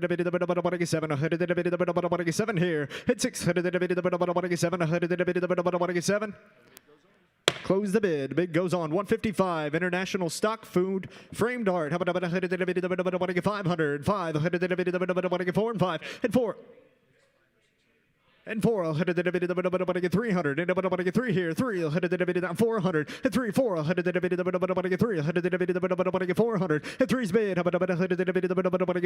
700, here, it's 600, 700, Close the bid. Bid goes on. 155. International stock food frame dart. How about 500? 500. 4 and 5 and 4. And 400, 300, and 3 here, 300, 400, and 3, 400, 300, 400, and 3's bid,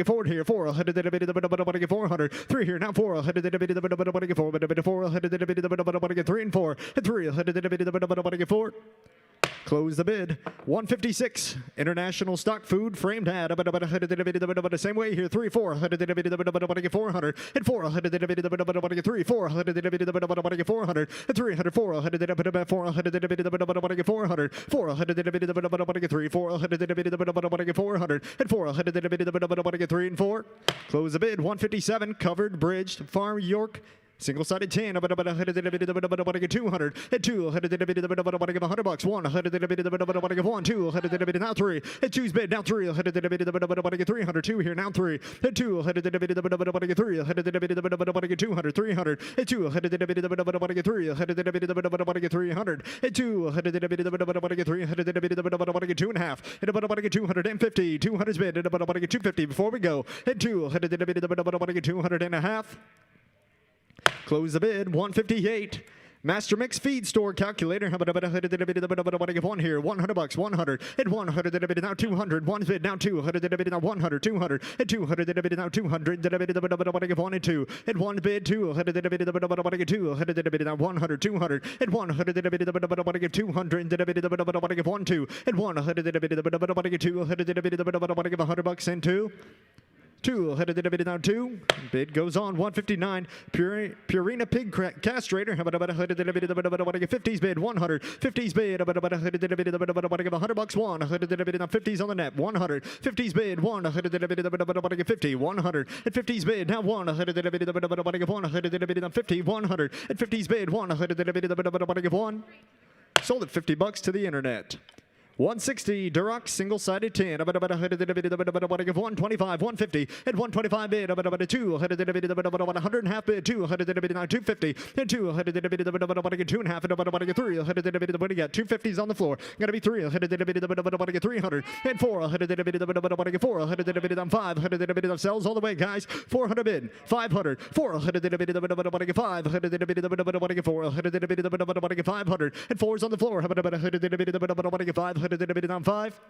4 here, 400, 400, 3 here, now 400, 400, 3 and 4, and 300, 4. Close the bid. 156. International stock food framed hat. Same way here. 3, 400, 400, and 400, 3, 400, 400, and 300, 400, 400, 400, 3, 400, 400, and 400, 3 and 4. Close the bid. 157. Covered, bridged, Farm York. Single-sided tin, 200, and 200, $100, 1, 200, now 3, and 2's bid, now 300, 300, 2 here, now 3, and 200, 300, 200, 300, and 200, 300, and 200, 2.5, and 250, 200's bid, and 250 before we go, and 200, 200.5. Close the bid. 158. Master Mix Feed Store Calculator. How about 1 here? $100, 100, and 100, now 200, 1 bid, now 200, now 100, 200, and 200, now 200, 1 and 2, and 1 bid, 200, 200, now 100, 200, and 100, 200, 1, 2, and 100, 200, $100 and 2. 200 now 2. Bid goes on. 159. Purina Pig Castrator. How about 50's bid? 100. 50's bid. $100. 1. 50's on the net. 100. 50's bid. 150. 100. And 50's bid. Now 100. 150. 100. And 50's bid. 100. 1. Sold at $50 to the internet. 160, Duroc, single-sided tin. 125, 150, and 125 bid. 2, 100 and half bid. 2, 250, and 2, 2 and half, and 3. What do you got? 250s on the floor. Gonna be 3, 300, and 4, 4, 5, sells all the way, guys. 400 bid, 500, 400, 5, 500, and 4's on the floor. 5.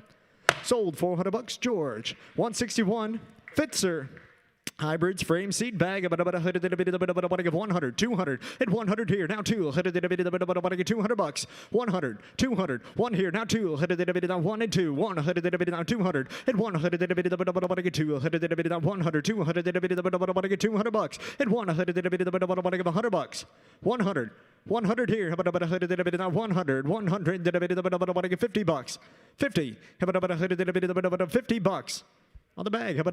Sold $400, George. 161, Fitzer. Hybrids, frame, seat, bag, 100, 200, and 100 here, now 2, 200 bucks, 100, 200, 1 here, now 2, 1 and 2, 100, 200, and 100, 200, 200 bucks, and 100 bucks, 100, 100 here, 100, 50 bucks, 50, 50 bucks. On the bag, 50,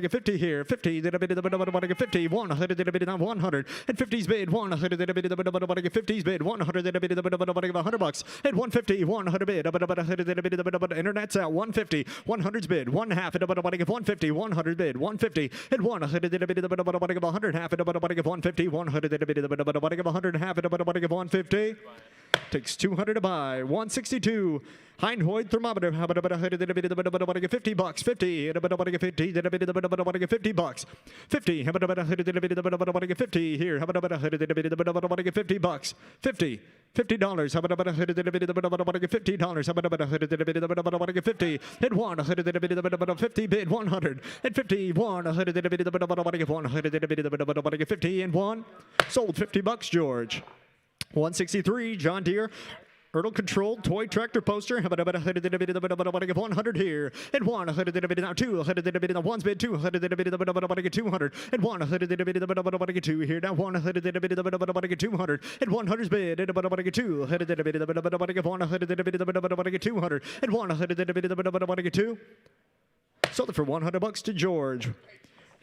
50 here, 50, 50, 100, and 50's bid, 50's bid, 100 bucks, and 150, 100 bid, internet's out, 150, 100's bid, 1 half, 150, 100 bid, 150, and 100 half, 150, 100 half, 150. Takes 200 to buy. 162. Heinhoid thermometer. 50 bucks. 50. 50 bucks. 50. 50 here. 50 bucks. 50. $50. $50. 50. And 150 bid. 100. And 50. 150 and 1. Sold $50, George. 163, John Deere. Ertl controlled toy tractor poster. 100 here. And 100 now 200 one's bid 200 and 100 2 here. Now 100 200 and 100's bid 200 200 and 100 2. Sold it for $100 to George.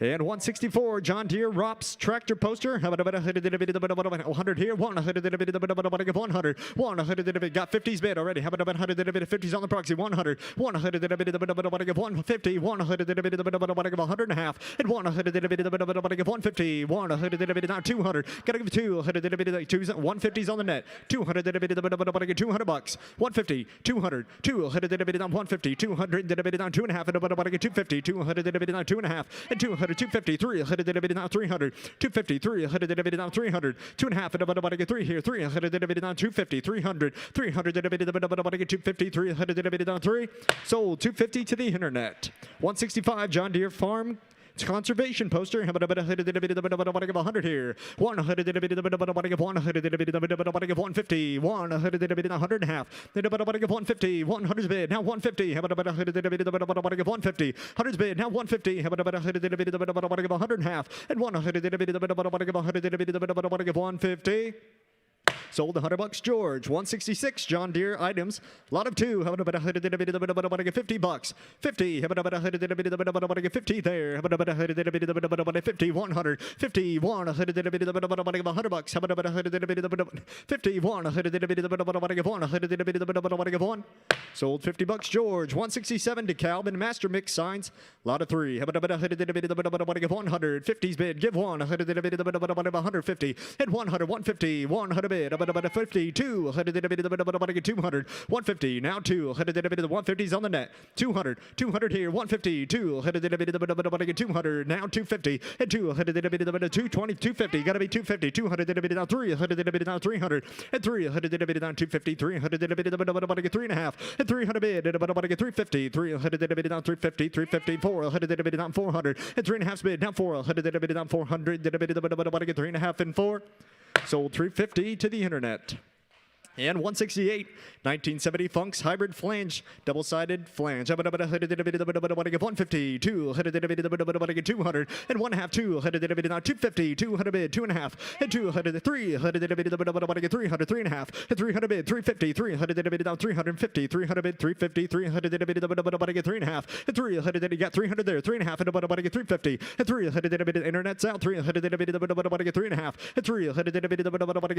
And 164, John Deere ROPS tractor poster. 100 here, 100, 100, got 50's bid already. 50's on the proxy, 100, 150, 100 and a half, and 150, 100, now 200, gotta give 200, 150's on the net, 200, 200 bucks, 150, 200, 200, 150, 200, 2 and a half, and 250, 200, 2 and a half, and 200, 250, 300, now 300, 250, 300, now 300, 2 and a half, and 3 here, 300, now 250, 300, 250, 300, now 3. Sold 250 to the internet. 165, John Deere Farm conservation poster. 100 here. 100, 150, 100 and a half. 150, 100's bid. Now 150. 150. 100's bid. Now 150. 100 and a half. And 150. Sold $100, George. 166, John Deere items. Lot of 2. 50 bucks. 50. 50 there. 50. 100. 50. 100 bucks. 50. 1. Sold $50, George. 167, DeKalb and Master Mix signs. Lot of 3. 100. 50's bid. Give 1. 150. And 100. 150. 100 bid. 50, 200, 150, now 200, 150's on the net, 200 here, 150, 200, 200, now 250, and 220, 250, gotta be 250, 200, now 300, now 300, and 300, now 250, 300, 3 and a half, and 300 bid, 350, 300, now 350, 350, 400, now 400, and 3 and a half bid, now 400, now 400, 3 and a half, and 4. Sold 350 to the internet. And 168, 1970 Funks hybrid flange, double-sided flange. 150, 200, and 1 half, 250, 200 bid, 2 and a half, and 200, 300, 300, 3 and a half, and 300 bid, 350, 300 down 350, 300 bid, 350, 300 3 and a half, and 300, you got 300 there, 3 and a half, and 350, and 300 internet's out, 300 3 and a half, and 300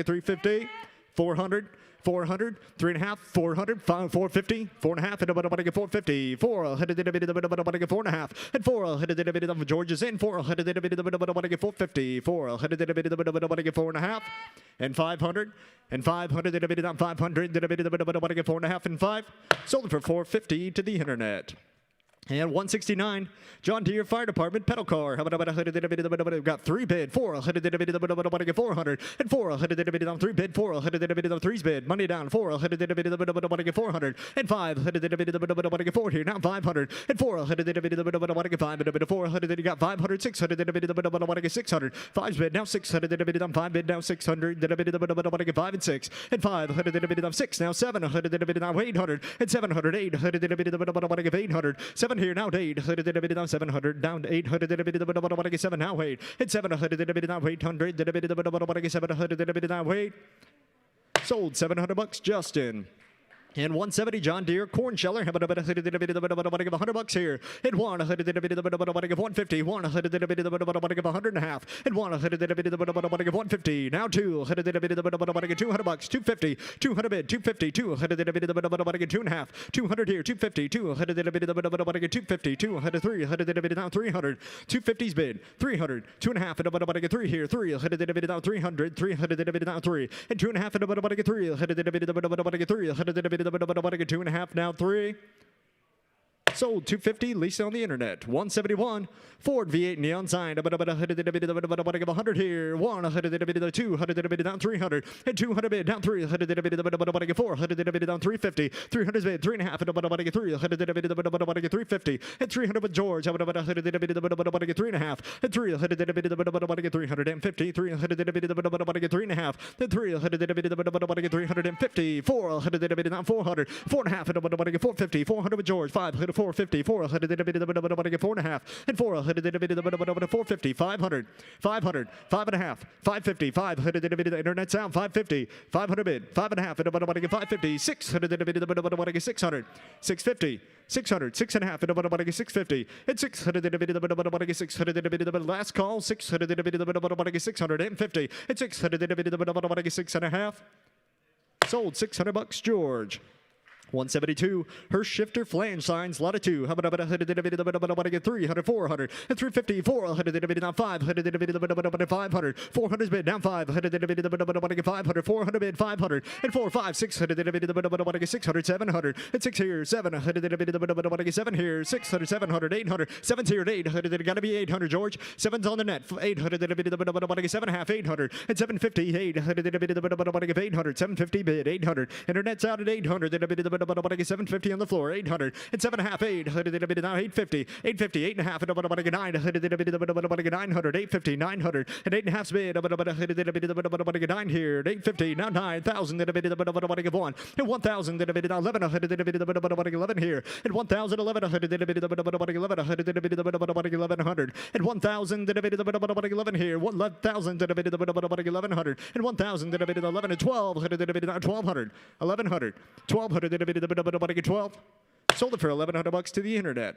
350, 400. 400, 3.5, 400, 5, 450, 4.5, and a 450, 400, 4.5, and 400, George is in, 400, 450, 400, 4.5, and 500, and 500, 500, 4.5, and 5, sold it for 450 to the internet. And 169, John Deere Fire Department pedal car. How about we've got 3 bid, 400, 400, and 400, 3 bid, 400, 3's bid. Money down, 400, 400, and 500, 4 here. Now 500, and 400, 5, 400, you got 500, 600, 600, 5's bid, now 600, 5 bid, now 600, 5 and 6, and 500, 6, now 700, now 800, and 700, 800, 800, 7 here, now 800, down 700, down 800, 7 now 8, and 700, now 800, 700, now 8. Sold $700, Justin. And 170 John Deere corn sheller. How about $100 here? And 150, 100 and a half. And 150. Now 200, $200, 250, 200 bid, 250, 200, 2 and a half. 200 here, 250, 200, 250, 200, 300, now 300. 250's bid, 300, 2 and a half, and 3 here, 300, now 300, 300, now 3, and 2 and a half, and 300, 2 and a half, now 3. Sold 250, leased on the internet. 171 Ford V8 neon sign. 100 here. 100, 200 down 300, and 200 bid down 300, 400 down 350, 300 bid 3.5, 350, and 300 with George. 3.5, and 350, 3.5, then 350, 400 down 400, 4.5, 450, 400 with George. 500, 450, 400, 4.5, and 400, 450, 500, 500, 5.5, 550, 500, internet sound, 550, 500 bid, 5.5, 550, 600, 600, 650, 600, 6.5, 650, and 600, 600, last call, 600, 650, and 600, 6.5. Sold $600, George. 172, her shifter flange signs, lot of 2. How about 300, 400, and 350, 400, down 500, 500, 400 bid, down 500, 500, 400 bid, 500, and 4, 5, 600, 600, 700, and 6 here, 700, 7 here, 600, 700, 800, 7's here, 800, gotta be 800, George. 7's on the net, 800, 7.5, 800, and 750, 800, 750 bid, 800, internet's out at 800, 750 on the floor, 800, and 7.5, 800, now 850, 850, 8.5, 900, 850, 900, and 8.5's bid, 9 here, 850, now 9,000, 1, and 1,000, 11 here, and 1,000, 1100, 1100, and 1,000, 11 here, 1,000, 1100, and 1,000, 11 and 1,200, 1,100, 1,200, 12. Sold it for $1,100 to the internet.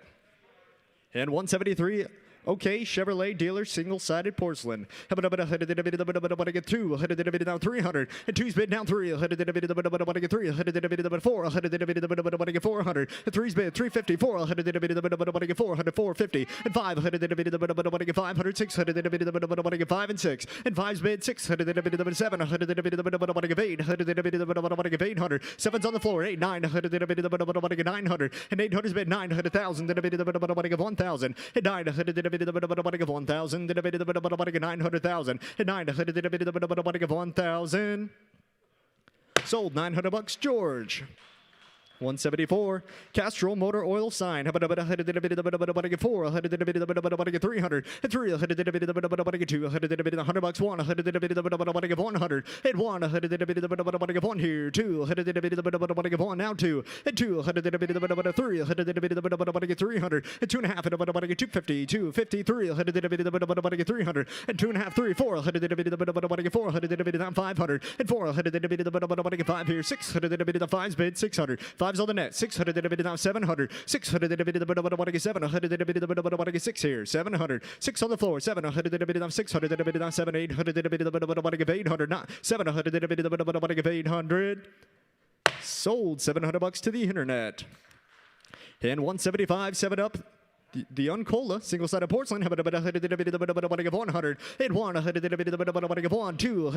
And 173. Okay, Chevrolet dealer, single-sided porcelain. How about 200, down 300, and 2's bid down 300, 300, 400, 400, and 3's bid 350, 400, 400, 450, and 500, 500, 600, 5 and 6, and 5's bid 600, 700, 800, 800, 7's on the floor, 8, 900, 900, and 800's bid 900,000, 1,000, and 900, 1,000, 900,000, and 900, 1,000. Sold $900, George. 174, Castrol motor oil sign. How about 400, 300, and 300, 200, 100 100, and 100, 1 here, 200, 1 now 2, and 200, 300, 300, and 2.5, 250, 250, 300, 300, and 2.5, 3, 400, 400, down 500, and 400, 5 here, 600, 5's bid 600, 5's on the net, 600, now 700, 600, 700, 6 here, 700, 6 on the floor, 700, now 600, now 7, 800, 800, not 700, 800. Sold $700 to the internet. And 175, 7-Up. The Uncola, single-sided porcelain, 100, and 1, 2,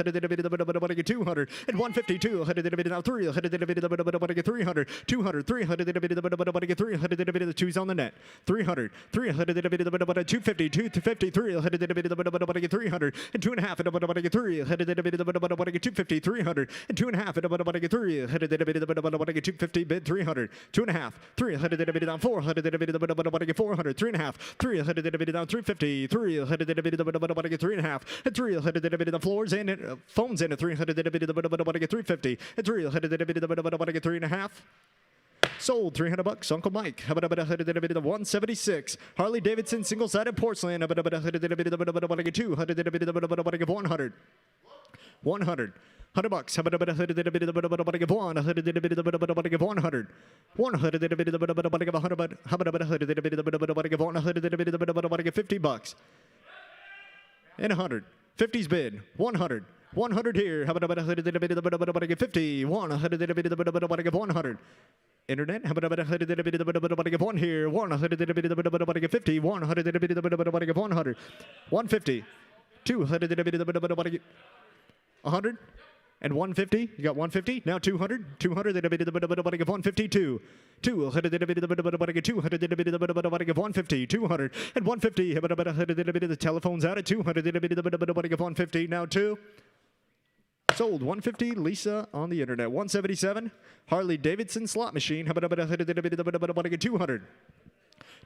200, and 150, 200, 300, 200, 300, two's on the net, 300, 250, 250, 300, and 2.5, 250, 300, and 2.5, 250, bid 300, 2.5, 300, 400, 3.5, 300 down 350, 300 3.5, and 300 floors and phones in at 300 350, and 300 3.5. Sold $300. Uncle Mike. 176. Harley Davidson single-sided porcelain. 200. 100. $100. 150 and 100. 50's bid. 100. 100 here. 50. 100. Internet. 1 here. 150. 100. 150. 200. 100. And 150, you got 150, now 200, 200, 152, 200, 150, 200, and 150, the telephone's out at 200, 150, now 2. Sold 150, Lisa on the internet. 177, Harley Davidson slot machine, 200,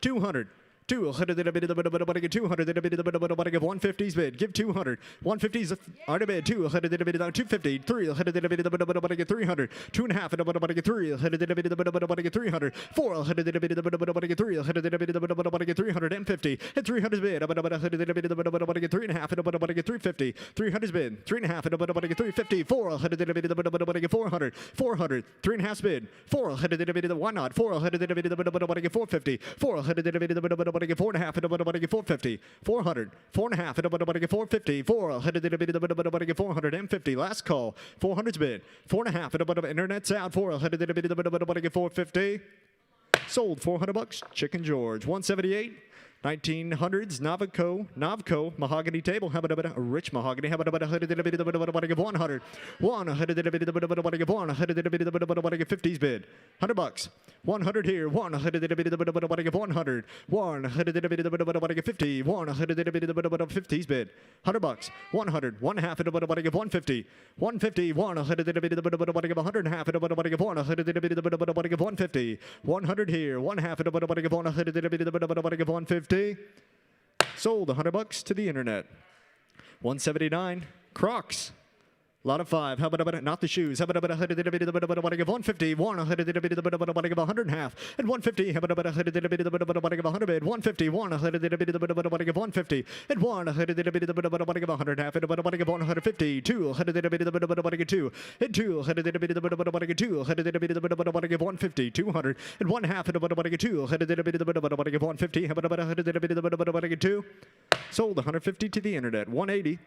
200. 150's bid. Give 200. 150's out of bid. 250. 300. 2.5. 300. 400. 350. And 300's bid. 3.5. 350. 300's bid. 3.5. 350. 400. 400. 3.5's bid. 400. Why not? 400. 450. 400. 4.5 450, 400, 4.5 450, 450. Last call, 400's bid, 4.5 internet's out, 450. Sold $400. Chicken George. 178. 1900s Novco mahogany table. How about a rich mahogany? How about 100? 150's bid. $100. 100 here. 100. 150. 150's bid. $100. 100. 1/2. 150. 150. 100. 150. 100 here. 1/2. 150. Sold $100 to the internet. 179. Crocs. Lot of 5. How about not the shoes? How about 150? 100 and half. And 150. How about 100 bid? 150. 150. And 100 half. And 150. 200 2. And 200 150. 200 and 1/2. And 150. How about 100 Sold 150 to the internet. 180.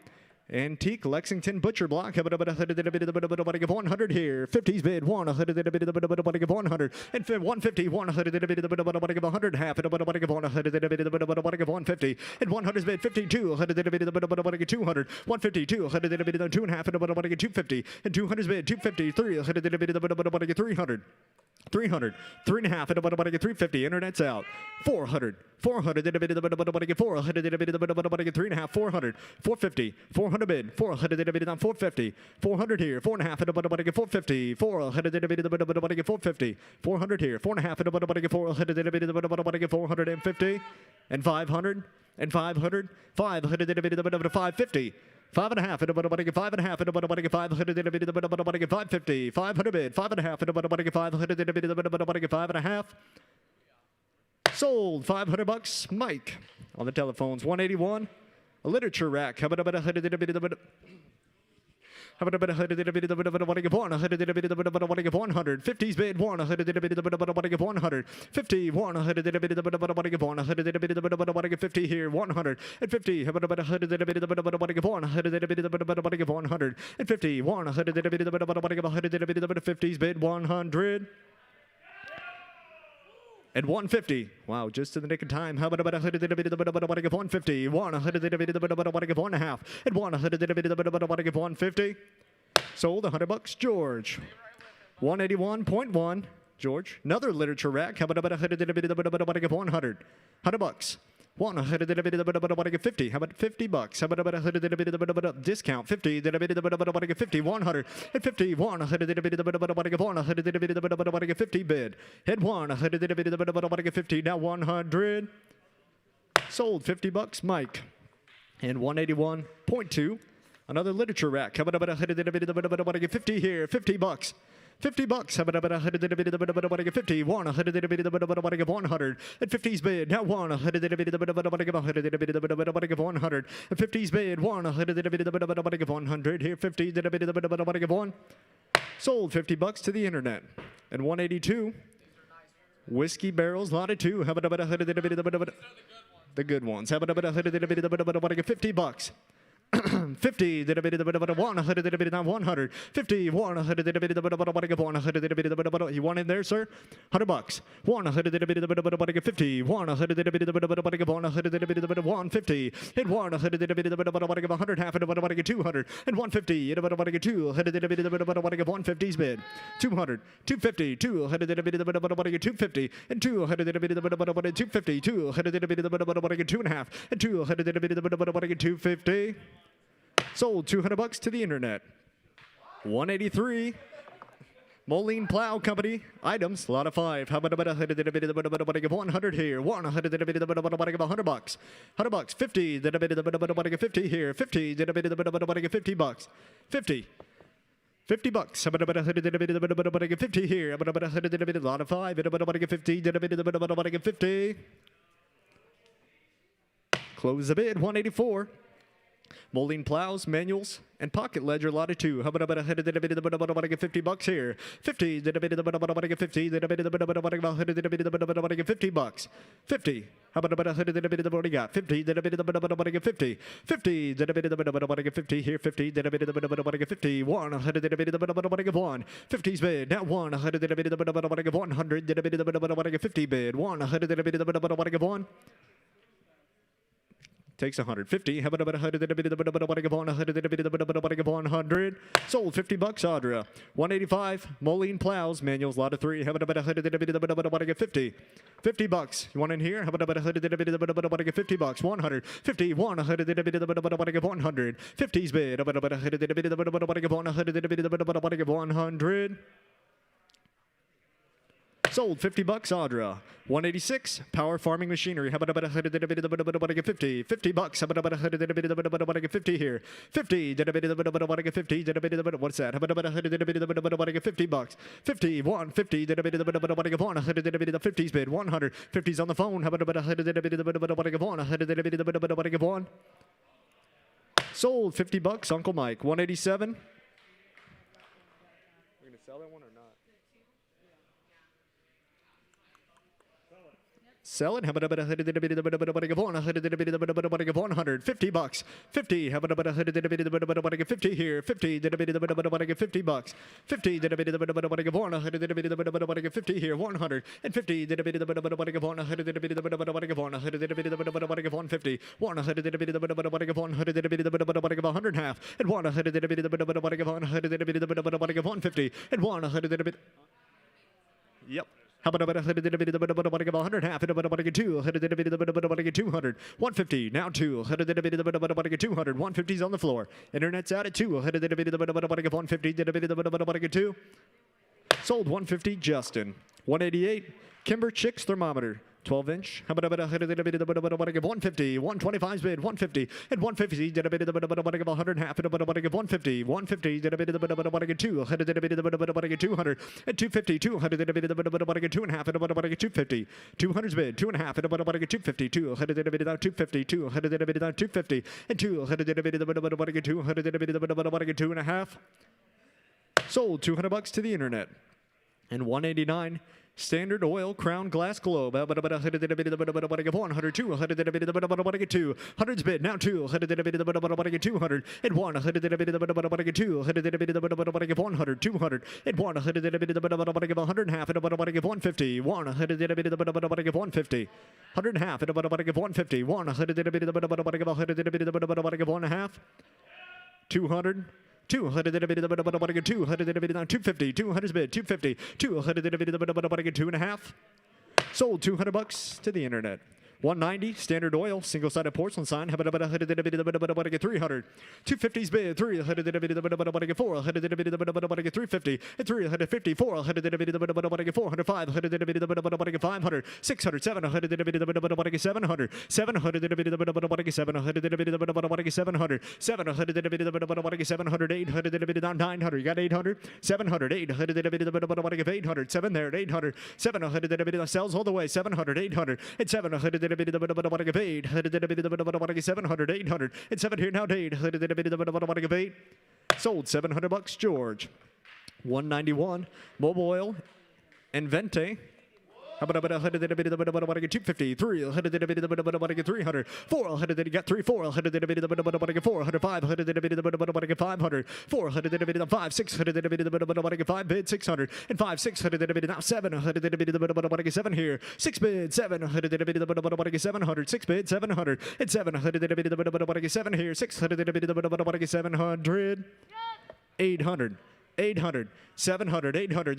Antique Lexington Butcher Block. 100 here. 50's bid. 100 and 150. 100 half. 150 and 100's bid. 52. 200. 150. 2.5. 250 and 200's bid. 250. 300. 300. 3.5. 350. Internet's out. 400. 400. 3.5. 400. 450. 400 bid. 400 bid on 450. 400 here. 4.5. 450. 400 450. 400 here. 4.5. 450 and 500 and 500. 550. 5.5. 5.5. 550. 500 bid. 5.5. 5.5. Sold $500. Mike on the telephones. 181. A literature rack. How about 100? 50's bid 1. 100. 50 150 here 100 and 50. How about 100? 150 150's bid 100. And 150. Wow, just in the nick of time. How about 150? 1 1.5. And 150. Sold $100. George. 181.1. George. Another literature rack. How about 100? 100 bucks. 150. How about $50? How about discount? 50. 50. 100 and 50. 150 bid. Hit 150. Now 100. Sold $50. Mike. And 181.2. Another literature rack. How about 50 here? $50. $50. How about 150? 100 and 50's bid. Now 100 and 50's bid. 100 here. 50 1. Sold $50 to the internet. And 182. Whiskey barrels, lot of 2. How about the good ones? How about $50? 50 100 50 100 you want in there, sir? $100 150 150 and 100 half and 200 and 150 150's bid 200 250 250 and 250 2.5 and 250. Sold $200 to the internet. 183. Moline Plow Company. Items, lot of 5. How about 100 here? 100 $100. $100. 50 50 here. 50 $50. 50. $50. How about 150 here? How about 100 lot of 5. 50 Close the bid. 184. Moline plows, manuals, and pocket ledger lot of 2. How about $50 here? 50 $50. 50. How about what do you got? 50 50 50 50 here. 50 50 1 50's bid. Now 100 150 bid. 1 takes 150. How about 100? Sold $50. Audra. 185. Moline plows. Manuals lot of 3. How about 100? 50. $50. You want in here? How about 100? 50 bucks. 100. 50. 100. 50's bid. How about 100? Sold $50. Audra. 186. Power farming machinery. How about 100? 50. $50. How about 150 here? 50. 50. What's that? How about 100? 50 bucks. 50. 150. 50's bid. 100. 50's on the phone. How about 100? Sold $50. Uncle Mike. 187. We're gonna sell that one or not? Sell it. How about 100? 50 bucks. 50. How about 50 here? 50. 50 bucks. 50. 150 here. 100 and 50. 150. 100 half and 150 and 100. Yep. How about 100 half and 200 150 now 200 200 150's on the floor. Internet's out at 200 150 2. Sold 150. Justin. 188. Kimber Chicks thermometer. 12-inch. How about 150, 125's bid, 150, and 150, did a bit of 100 and half, and 150, 150, did a bit of 200, 200, and 250, 200, did a bit of 2 and a half, and 250, 200's bid, 2 and a half, and 250, 200, did a bit of 250, 200, did a bit of 250, and 200, did a bit of 200, did a bit of 2 and a half. Sold $200 to the internet. And 189. Standard Oil Crown Glass Globe. 100, 200, 200's bid. Now 200, 200, and 100, 200, 100, 200, and 100, 100 and half, and 150, 100, 150, 100 and half, and 150, 100, 1 and a half, 200. 200, 250, 200's bid, 250, 200, 2 and a half. Sold $200 to the internet. 190, Standard Oil, single-sided porcelain sign. 300, 250's bid, 300, 400, 350, 350, 400, 400, 500, 500, 600, 700, 700, 700, 700, 700, 800, 900, you got 800, 700, 800, 7 there, 800, 700, sells all the way, 700, 800, and 700, 800, 700, 800, and 7 here now, 8, sold $700, George. 191, Mobile Oil, Invente. How about 250, 300, 300, 400, got 3, 400, 400, 500, 500, 400, 5, 600, 5 bid, 600, and 5, 600, now 700, 7 here, 6 bid, 700, 700, 6 bid, 700, and 700, 7 here, 600, 700, 800. 800, 700, 800,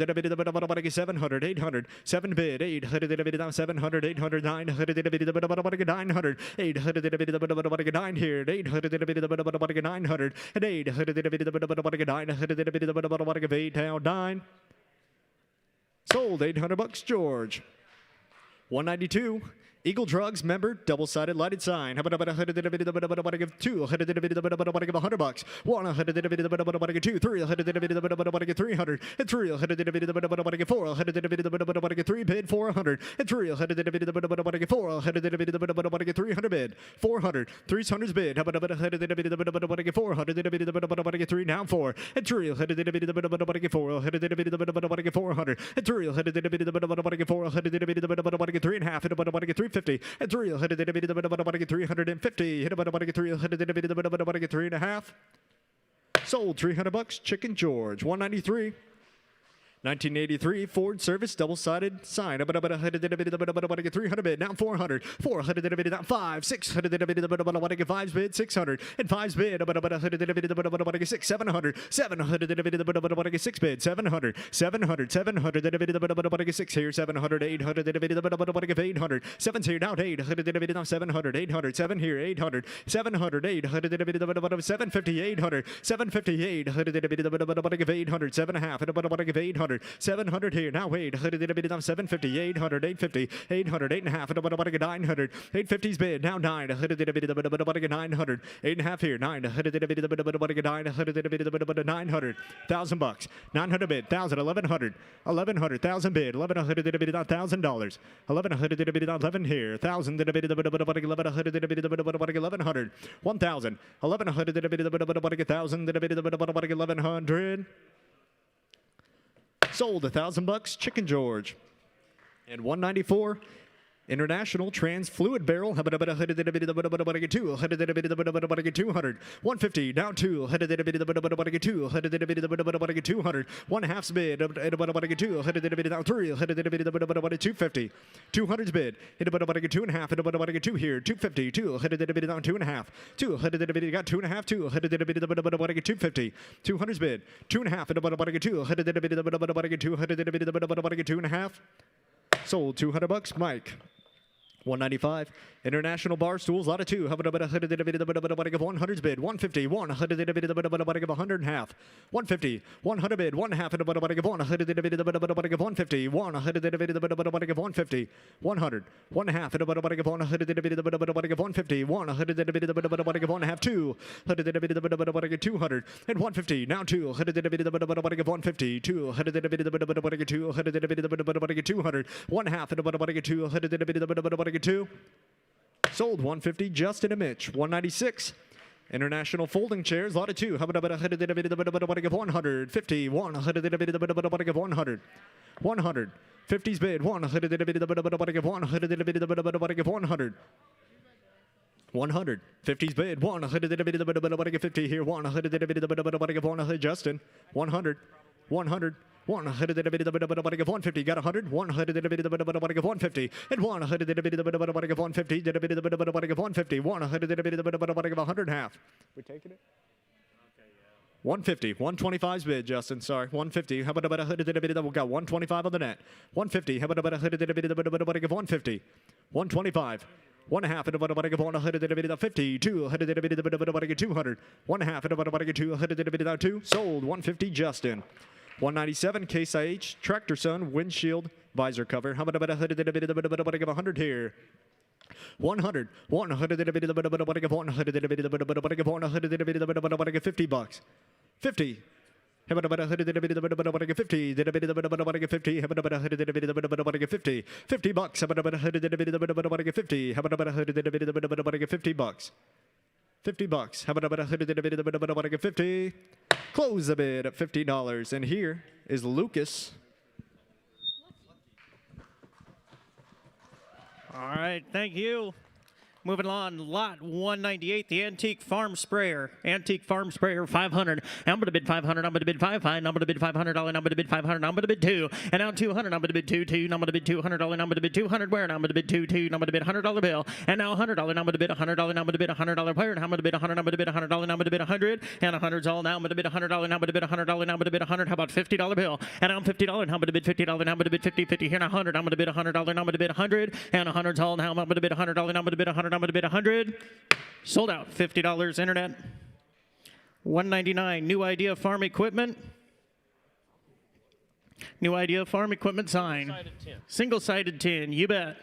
700, 800, 7 bid, 800, 700, 800, 900, 900, 800, 9 here, 800, 900, and 800, 900, 8 down, 9. Sold $800, George. 192. Eagle Drugs member, double-sided lighted sign. How about 100, 200, $100, 100, 2, 300, 300, 400, 3 bid, 400, and 300, 400, 300 bid, 400, 300's bid. How about 100, 400, 3 down 4, and 300, 400, and 300, 3 and a half, and 350, and 300, 350, hit about 300, 3 and a half. Sold $300, Chicken George. 193. 1983 Ford Service double-sided sign. 300 bid, now 400, 400 bid, now 5, 600 bid, 5's bid, 600, and 5's bid, 6, 700, 700 6 bid, 700, 700, 700 6 here, 700, 800 800, 7's here, now 800 now 700, 800, 7 here, 800, 700, 800 750, 800, 750, 800 7 and a half, 800. 700 here, now 800, 750, 800, 850, 800, 8 and a half, 900, 850's bid, now 900, 900, 8 and a half here, 900, 900, $1,000, 900 bid, 1,000, 1,100, 1,100, 1,000 bid, 1,100, $1,000, 1,100, 11 here, 1,000, 1,100, 1,000, 1,100, 1,100. Sold $1,000, Chicken George. And 194. International Trans Fluid Barrel. 200, 150 down 2, 200, 1 half's bid, 2, 250, 200's bid, 2 and a half, 2 here, 250, 200 down 2 and a half, 200 got 2 and a half, 250, 200's bid, 2 and a half, 200 2 and a half. Sold $200, Mike. 195. International bar stools, lot of 2. 100's bid. 150. 100 and half. 150. 100 bid. 1 half. 150. 150. 150. 100. 1 half. 150. 1 half. 2. 200 and 150. Now 2. 150. 2. 200. 1 half. 2. Sold 150, Justin and Mitch. 196. International folding chairs, lot of 2. 150. 100. 100. 50's bid. 100. 100. 50's bid. 150 here. 100. Justin. 100. 100. 150. Got 100. 150. And 150. 100 half. We taking it? 150. 125's bid, Justin. Sorry. 150. How about 100? We got 125 on the net. 150. How about 150? 125. 1 half. 50. 200. 1 half. 2. Sold. 150, Justin. 197, Case IH, Tractor Sun, windshield, visor cover. How about 100 here? 100. 50 bucks. 50. How about 50? 50 bucks. How about 50? How about 50 bucks? 50 bucks. How about 50? Close the bid at $50. And here is Lucas. All right, thank you. Moving on, lot 198, the Antique Farm Sprayer. Antique Farm Sprayer, 500. I'm going to bid 500. I'm going to bid 500. I'm going to bid $500. I'm going to bid 500. I'm going to bid 2. And now 200. I'm going to bid 2. I'm going to bid $200. I'm going to bid 200. Where? And I'm going to bid 2. I'm going to bid $100 bill. And now $100. I'm going to bid $100. I'm going to bid $100 player. And I'm going to bid 100. I'm going to bid $100. I'm going to bid 100. And 100's all now. I'm going to bid $100. And I'm going to bid $100. And I'm going to bid 100. How about $50 bill? And now I'm $50. And I'm going to bid $50. And I'm going to bid 50. 50 here. Now 100. I'm going to bid $100. And I'm going to bid 100. And 100's all now. I'm going to bid $100. And I'm going to bid 100. I'm going to bid 100. Sold out. $50 internet. 199 New Idea Farm Equipment. New Idea Farm Equipment sign. Single-sided tin. You bet.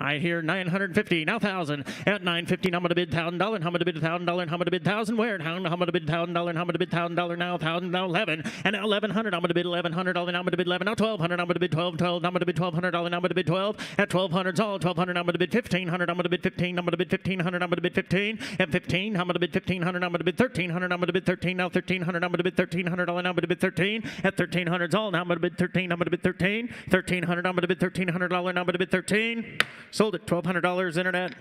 I hear 950, now 1,000. At 950, I'm going to bid $1,000. I'm going to bid $1,000. I'm going to bid 1,000. Where? I'm going to bid $1,000. I'm going to bid $1,000 now. 1,000 now 11. And now 1,100. I'm going to bid $1,100. I'm going to bid 11. Now 1,200. I'm going to bid 12. 12. I'm going to bid $1,200. I'm going to bid 12. At 1,200's all. 1,200. I'm going to bid 1,500. I'm going to bid 15. I'm going to bid 1,500. I'm going to bid 15. At 15, I'm going to bid 1,500. I'm going to bid 1,300. I'm going to bid 13. Now 1,300. I'm going to bid $1,300. I'm going to bid 13. At 1,300's all. Now I'm going to bid 13. I'm going to bid 13. 1,300. I'm going to bid $1,300. Now I'm going to bid 13. Sold it. $1,200 internet.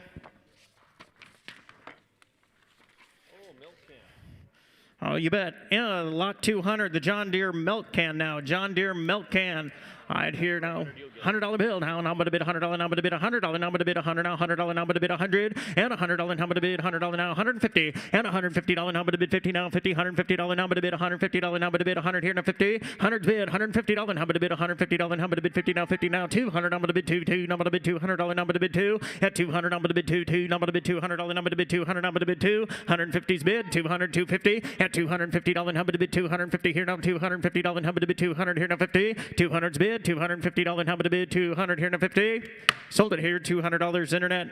Oh, you bet. Yeah, lot 200, the John Deere milk can now. John Deere milk can. I'd hear now $100 bill now, and I'm going to bid $100. I'm going to bid $100. Now I'm going to bid $100 now. $100 now. I'm going to bid 100 and $100. Now I'm going to bid $100 now. 150 and $150 now. I'm going to bid 50 now. 50. $150 now. I'm going to bid $150. Now I'm going to bid 100 here now. 50. 100's bid $150. Now I'm going to bid $150. Now I'm going to bid 50 now. 50 now. 200. I'm going to bid 2. 2. Now I'm going to bid $200. Now I'm going to bid 2. At 200. I'm going to bid 2. 2. Now I'm going to bid $200. Now I'm going to bid 200. Now I'm going to bid 2. 150's bid 200. 250. At $250. Now I'm going to bid 250 here now. $250. Now I'm going to bid 200 here now. 50. 200's bid $250. And how about a bid 200 here now 50. Sold it here $200 internet.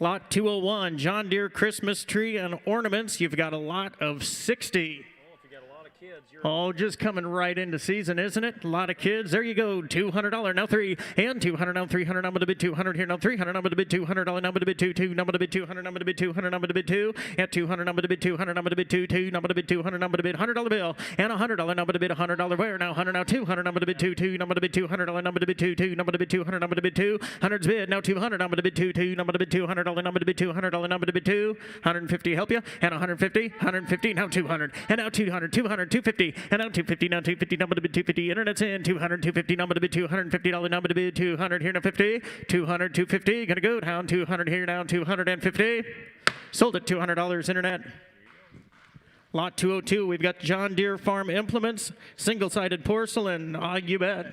Lot 201 John Deere Christmas tree and ornaments. You've got a lot of 60. Oh, just coming right into season, isn't it? A lot of kids. There you go. $200 now 3 and 200 now 300. I'm going to bid 200 here now 300. I'm going to bid $200. Now I'm going to bid 2. 2. I'm going to bid 200. I'm going to bid 200. I'm going to bid 2. At 200. I'm going to bid 200. I'm going to bid 2. 2. I'm going to bid 200. I'm going to bid $100 bill and $100. Now I'm going to bid $100. Where now? 100 now 200. I'm going to bid 2. 2. I'm going to bid $200. Now I'm going to bid 2. 2. I'm going to bid 200. I'm going to bid 2. 100's bid now 200. I'm going to bid 2. 2. I'm going to bid $200. Now I'm going to bid $200. Now I'm going to bid 2. 150 help you and 150. 150 now 200 and now 200. 200. 250 and now 250. Now 250, now I'm going to bid 250, internet's in, 200, 250, now I'm going to bid $250, now I'm going to bid 200 here, now 50, 200, 250, going to go down, 200 here, now 250, sold at $200, internet. Lot 202, we've got John Deere Farm Implements, single-sided porcelain, you bet.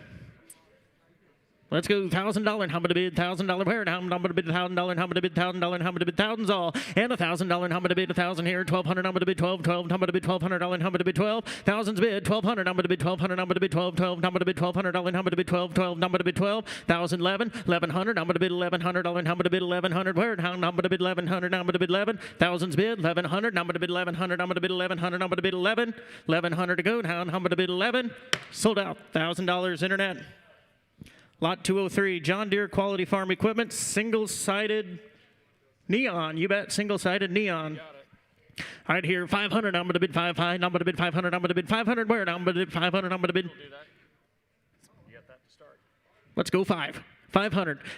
Let's go $1,000. How about a bid $1,000 where? How about a bid $1,000? How about a bid $1,000? How about a bid thousands all? And $1,000. How about a bid 1,000 here? 1,200. How about a bid 12? How about a bid $1,200? How about a bid 12? Thousands bid 1,200. How about a bid 1,200? How about a bid 12? How about a bid $1,200? How about a bid 12? How about a bid 12? 1,000 11. 1,100. How about a bid $1,100? How about a bid 1,100 where? How about a bid 1,100? How about a bid 11? Thousands bid 1,100. How about a bid 1,100? How about a bid 1,100? How about a bid 11? 1,100 to go. How about a bid 11? Sold out. $1,000 internet. Lot 203, John Deere Quality Farm Equipment, single-sided neon. You bet, single-sided neon. All right, here, 500. I'm going to bid 500. I'm going to bid 500. I'm going to bid 500. Where? I'm going to bid 500. I'm going to bid. Let's go 500.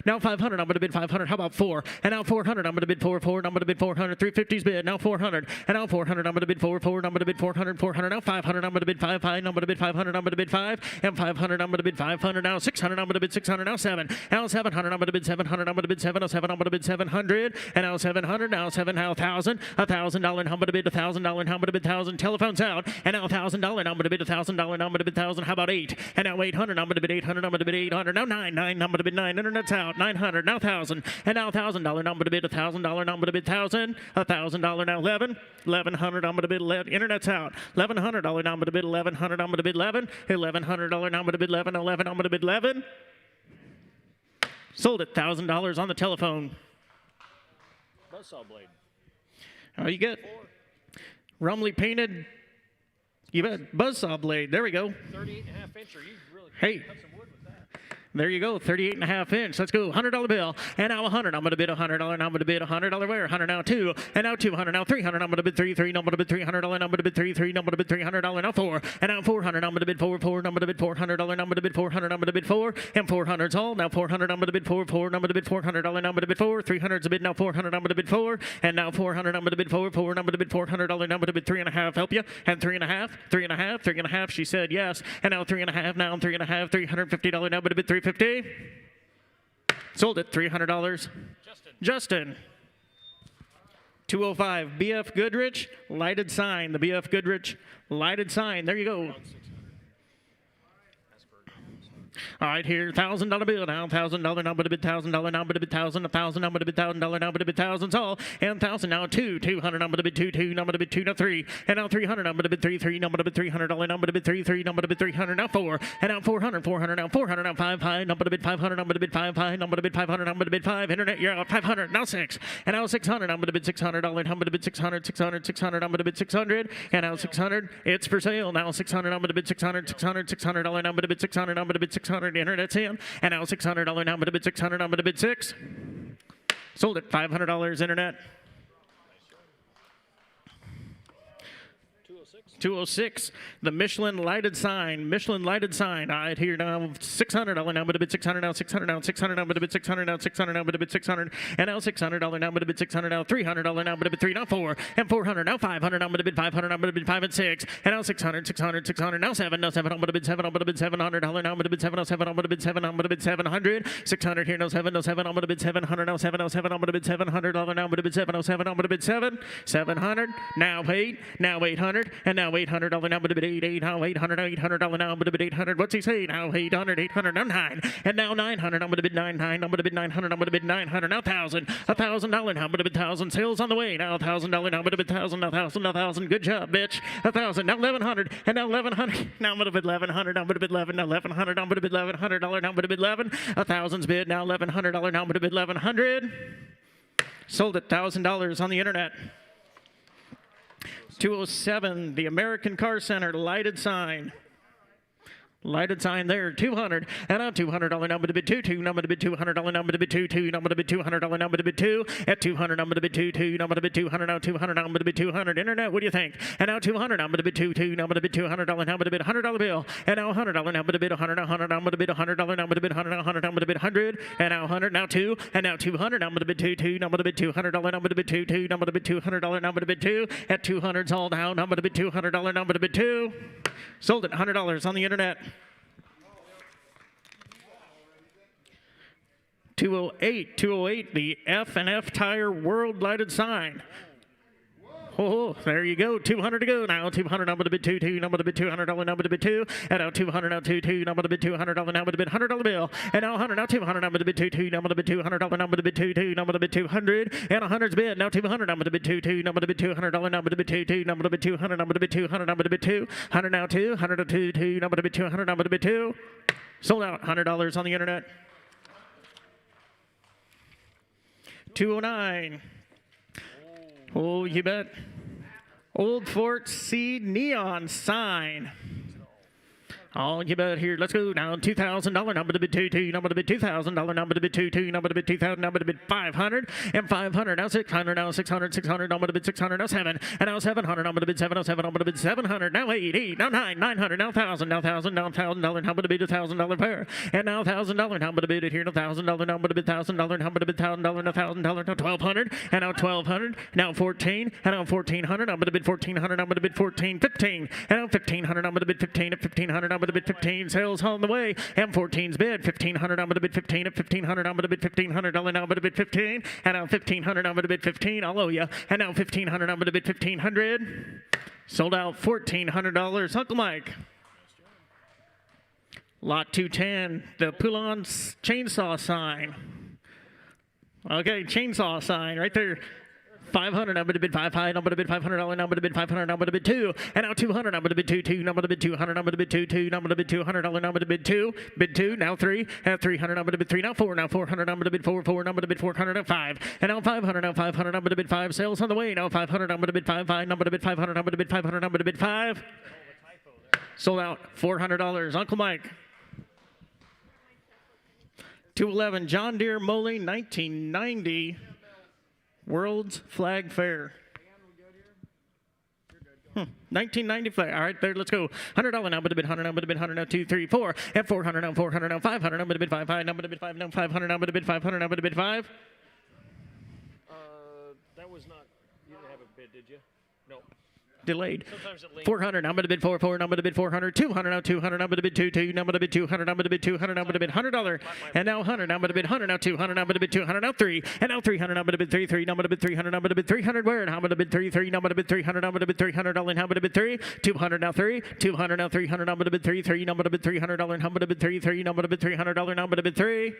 Now 500. I'm going to bid 500. How about 4? And now 400. I'm going to bid 4. I'm going to bid 400. 350's bid. Now 400. And now 400. I'm going to bid 4. I'm going to bid 400. 400. Now 500. I'm going to bid 5. I'm going to bid 500. I'm going to bid 5. And 500. I'm going to bid 500. Now 600. I'm going to bid 600. Now 7. Now 700. I'm going to bid 700. I'm going to bid 707. I'm going to bid 700. And now 700. Now 7. Now 1,000. $1,000. I'm going to bid $1,000. I'm going to bid 1,000. Telephone's out. And now $1,000. I'm going to bid $1,000. I'm going to bid 1,000. How about 8? And now 800. I'm going to bid 800. I'm going to bid 800. Now 9. I'm going to bid 9. Internet's out. 900, now 1,000, and now $1,000. Now I'm going to bid $1,000. Now I'm going to bid 1,000. $1,000 now 11. 1,100. I'm going to bid 11. Internet's out. $1,100. Now I'm going to bid 1,100. I'm going to bid 11. $1,100. Now I'm going to bid 11. 11. I'm going to bid 11. Sold it. $1,000 on the telephone. Buzzsaw blade. Oh, you get Rumley painted. You bet. Buzzsaw blade. There we go. 38.5 inch. You really hey. cut some wood with that. There you go, 38.5 inch. Let's go, $100 bill. And now 100. I'm going to bid $100. Now I'm going to bid $100 where? 100 now 2. And now 200. Now 300. I'm going to bid 3. Now I'm going to bid $300. Now I'm going to bid 3. Now I'm going to bid $300. Now 4. And now 400. Now I'm going to bid 4. Now I'm going to bid $400. Now I'm going to bid 400. I'm going to bid 4. And 400's all. Now 400. I'm going to bid 4. Now I'm going to bid $400. Now I'm going to bid 4. 300's a bid. Now 400. I'm going to bid 4. And now 400. I'm going to bid 4. Now I'm going to bid $400. Now I'm going to bid 3.5. Help you? And 3.5. 3.5. 3.5. She said yes. And now 3.5. Now 3.5. $350. Now I'm going to bid 350. Sold it, $300. Justin. 205, BF Goodrich, lighted sign. The BF Goodrich lighted sign. There you go. All right, here, $1,000 bill now, $1,000. Now I'm going to bid $1,000. Now I'm going to bid 1,000. 1,000. I'm going to bid $1,000. Now I'm going to bid thousands all. And 1,000 now 2. 200. I'm going to bid 2. 2. Now I'm going to bid 2. Now 3. And now 300. I'm going to bid 3. 3. Now I'm going to bid $300. Now I'm going to bid 3. 3. Now I'm going to bid 300. Now 4. And now 400. 400. Now 400. Now 5. 5. Now I'm going to bid 500. I'm going to bid 5. 5. Now I'm going to bid 500. I'm going to bid 5. Internet, you're out. 500. Now 6. And now 600. I'm going to bid $600. I'm going to bid 600. 600. 600. I'm going to bid 600. And now 600. It's for sale. Now 600. I'm going to bid 600. 600. $600. Now I'm going to bid 600. I'm going to bid 600. Internet's in. And now $600. Now I'm going to bid 600. I'm going to bid 6. Sold it. $500 internet. 206, the Michelin lighted sign. Michelin lighted sign. All right, here now, $600. Now I'm going to bid 600. Now 600. Now 600. Now I'm going to bid 600. Now 600. Now I'm going to bid 600. And now $600. Now I'm going to bid 600. Now $300. Now I'm going to bid 3. Now 4. And 400. Now 500. Now I'm going to bid 500. Now I'm going to bid 5 and 6. And now 600. 600. 600. Now 7. Now 7. I'm going to bid 7. I'm going to bid $700. Now I'm going to bid 7. Now 7. I'm going to bid 7. I'm going to bid 700. 600 here. Now 7. Now 7. I'm going to bid 700. Now 7. Now 7. I'm going to bid $700. Now I'm going to bid 7. Now 7. I'm going to bid 7. 700. Now 8. Now 800. And now $800. Now I'm going to bid 8. Now 800. $800. Now I'm going to bid 800. What's he say? Now 800. 800. Now 9. And now 900. I'm going to bid 9. I'm going to bid 900. I'm going to bid 900. Now 1,000. $1,000. Now I'm going to bid 1,000. Sales on the way. Now $1,000. Now I'm going to bid 1,000. Now 1,000. Now 1,000. Good job, bitch. 1,000. Now 1,100. And now 1,100. Now I'm going to bid 1,100. Now I'm going to bid 11. Now 1,100. Now I'm going to bid $1,100. Now I'm going to bid 11. 1,000's bid. Now $1,100. Now I'm going to bid 1,100. Sold at $1,000 on the internet. 207, the American Car Center lighted sign. Lighted sign there, 200. And now $200. Now I'm going to bid 2. 2. Now I'm going to bid $200. Now I'm going to bid 2. 2. Now I'm going to bid $200. Now I'm going to bid 2. At 200, I'm going to bid 2. 2. Now I'm going to bid 200. Now 200. Now I'm going to bid 200. Internet, what do you think? And now 200. Now I'm going to bid 2. 2. Now I'm going to bid $200. Now I'm going to bid $100 bill. And now $100. Now I'm going to bid 100. 100. Now I'm going to bid $100. Now I'm going to bid 100. 100. Now I'm going to bid 100. And now 100. Now 2. And now 200. Now I'm going to bid 2. 2. Now I'm going to bid $200. Now I'm going to bid 2. 2. Now I'm going to bid $200. Now I'm going to bid 2. At 200's all down. Now I'm going to bid $200. Now I'm going to bid 2. Sold at $100 on the internet. 208, the F&F Tire World lighted sign. Oh, there you go. 200 to go now. 200 number to bid 2, number to bid $200 number to bid 2, and now 200 now 2, number to bid $200 number to bid $100 bill, and now 100 now 200 number to bid 2, number to bid $200 number to bid 2, number to bid 200, and 100's bid now 200 number to bid 2, number to bid $200 number to bid 2, number to bid 200 number to bid 200 number to bid 200 now 200 to 2, number to bid 200 number to bid 2. Sold out. $100 on the internet. 209. Oh, you bet. Old Fort Seed neon sign. Oh, you bet here. Let's go now. $2,000 number to bid 2, number to bid $2,000 number to bid 2, number to bid 2,000 number to bid 500 and 500 now 600 now 600 number to bid 600 now 7 and now 700 number to bid 707 number to bid 700 now 8 now 900 now 1,000 now $1,000 number to bid $1,000 pair and now $1,000 number to bid it here now $1,000 number to bid $1,000 number to bid $1,000 now $1,000 now 1,200 and now 1,200 now 14 and now 1,400 number to bid 1,400 number to bid 15 and now 1,500 number to bid 15 at 1,500 number to bid 15 sales on the way and 14's bid 1,500 number to bid 15 at 1,500 number to bid $1,500 number to bid 15 and now 1,500 number to bid 15 I'll owe you and now 1,500 number to bid 1,500 sold out $1,400 Uncle Mike. Lot 210 the Poulon chainsaw sign. Okay, chainsaw sign right there. 500 number to bid 55 number to bid $500 number to bid 500 number to bid 2 and now 200 number to bid 2 number to bid 200 number to bid 2 number to bid $200 number to bid 2 now 3 and 300 number to bid 3 now 4 now 400 number to bid 4 number to bid 400 and 5 and now 500 now 500 number to bid 5 sales on the way now 500 number to bid 5 number to bid 500 number to bid 500 number to bid 5 sold out $400 Uncle Mike. 211 John Deere Moline 1990 World's Flag Fair. 1990 flag. All right, there. Let's go. $100 number to bid 100 number to bid 100 now 2, 3, 4 and 400 now 400 now 500 number to bid 5 number to bid 5 now 500 number to bid 500 number to bid 5. That was not. You didn't have a bid, did you? No. Delayed. 400 number to bid 4 number to bid 400 200 now 200 number to bid 2 number to bid 200 number to bid 200 number to bid $100 and now 100 number to bid 100 now 200 number to bid 200 now 3 and now 300 number to bid 3 number to bid 300 number to bid 300 where and number to bid 3 number to bid 300 number to bid $300 number to bid 3 200 now 3 200 now 300 number to bid 3 number to bid $300 number to bid 3 number to bid $300 number to bid 3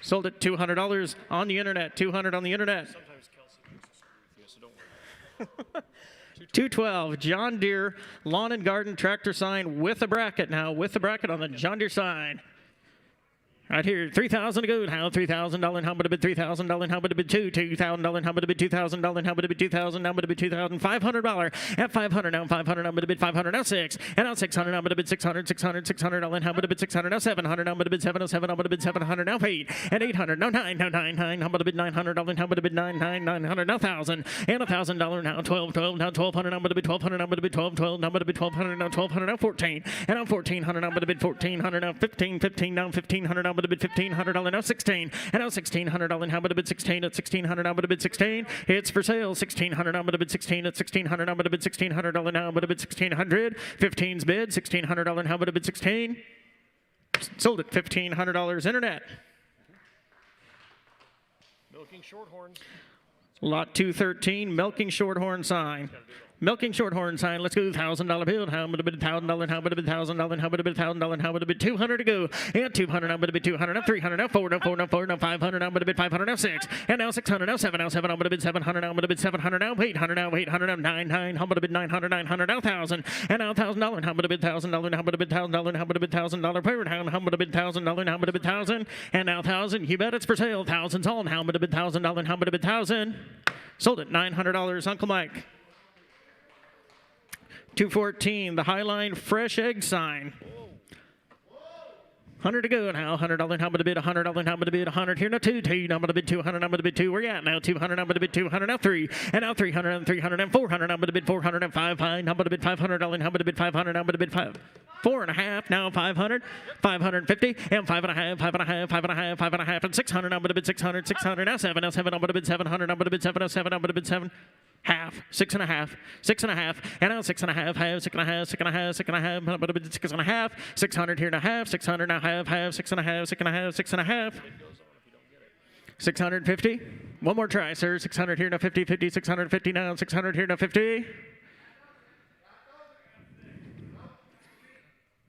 sold at $200 on the internet 200 on the internet. Sometimes Kelsey makes us screw with you, so don't worry. 212 John Deere lawn and garden tractor sign with a bracket now with a bracket on the John Deere sign. Right here, $3,000 to go now. $3,000 number to bid $3,000 number to bid $2,000 number to bid $2,000 number to bid $2,000 number to bid $2,500 at 500 now 500 number to bid 500 now 6 and now 600 number to bid $600 number to bid $600 now 700 number to bid 707 number to bid $700 now 8 and 800 now 9 now 9 number to bid $900 number to bid 900 now 1,000 and $1,000 now 12 now 1,200 number to bid 1,200 number to bid 12 number to bid 1,200 now 1,200 now 14 and now 1,400 number to bid 1,400 now 15 now 1,500 number to bid $1,500 now 16 and now $1,600 number to bid 16 at 1,600 number to bid 16 it's for sale 1,600 number to bid 16 at 1,600 number to bid $1,600 number to bid 1,600 15's bid $1,600 number to bid 16 sold at $1,500 internet. Milking Shorthorn. Lot 213 milking Shorthorn sign. Milking Shorthorn sign. Let's go. $1,000 bill. How much to bid $1,000? How much to bid $1,000? How much to bid $1,000? How much to bid 200 to go? And 200. How much to bid 200? Now 300. Now 4. Now 4. Now 4. Now 500. How much to bid 500? Now 6. And now 600. Now 7. Now 7. How much to bid 700? How much to bid 700? Now 800. Now 800. Now 9. How much to bid 900? 900. Now 1,000. And now $1,000. How much to bid $1,000? How much to bid $1,000? How much to bid $1,000? Pirate Hound. How much to bid $1,000? How much to bid 1,000? And now 1,000. You bet it's for sale. 1,000's on. How much to bid $1,000? How much to bid 1,000? Sold at $900. Uncle Mike. 214, the Highline Fresh Egg sign. 100 to go now. $100 number to bid $100 number to bid 100 here now 2 number to bid 200 number to bid 2 where you at now 200 number to bid 200 now 3 and now 300 and 300 and 400 number to bid 400 and 5 number to bid $500 number to bid 500 number to bid 5 4.5 now 500 550 and 5.5 5.5 5.5 5.5 and 600 number to bid 600 600 now 7 number to bid 700 number to bid 707 number to bid 7 half 6.5 6.5 and now 6.5 half 6.5 6.5 6.5 number to bid 6.5 600 here now half 600 now half 6.5 6.5 6.5 650. One more try, sir. 600 here, now 50, 50, 650 now, 600 here, now 50.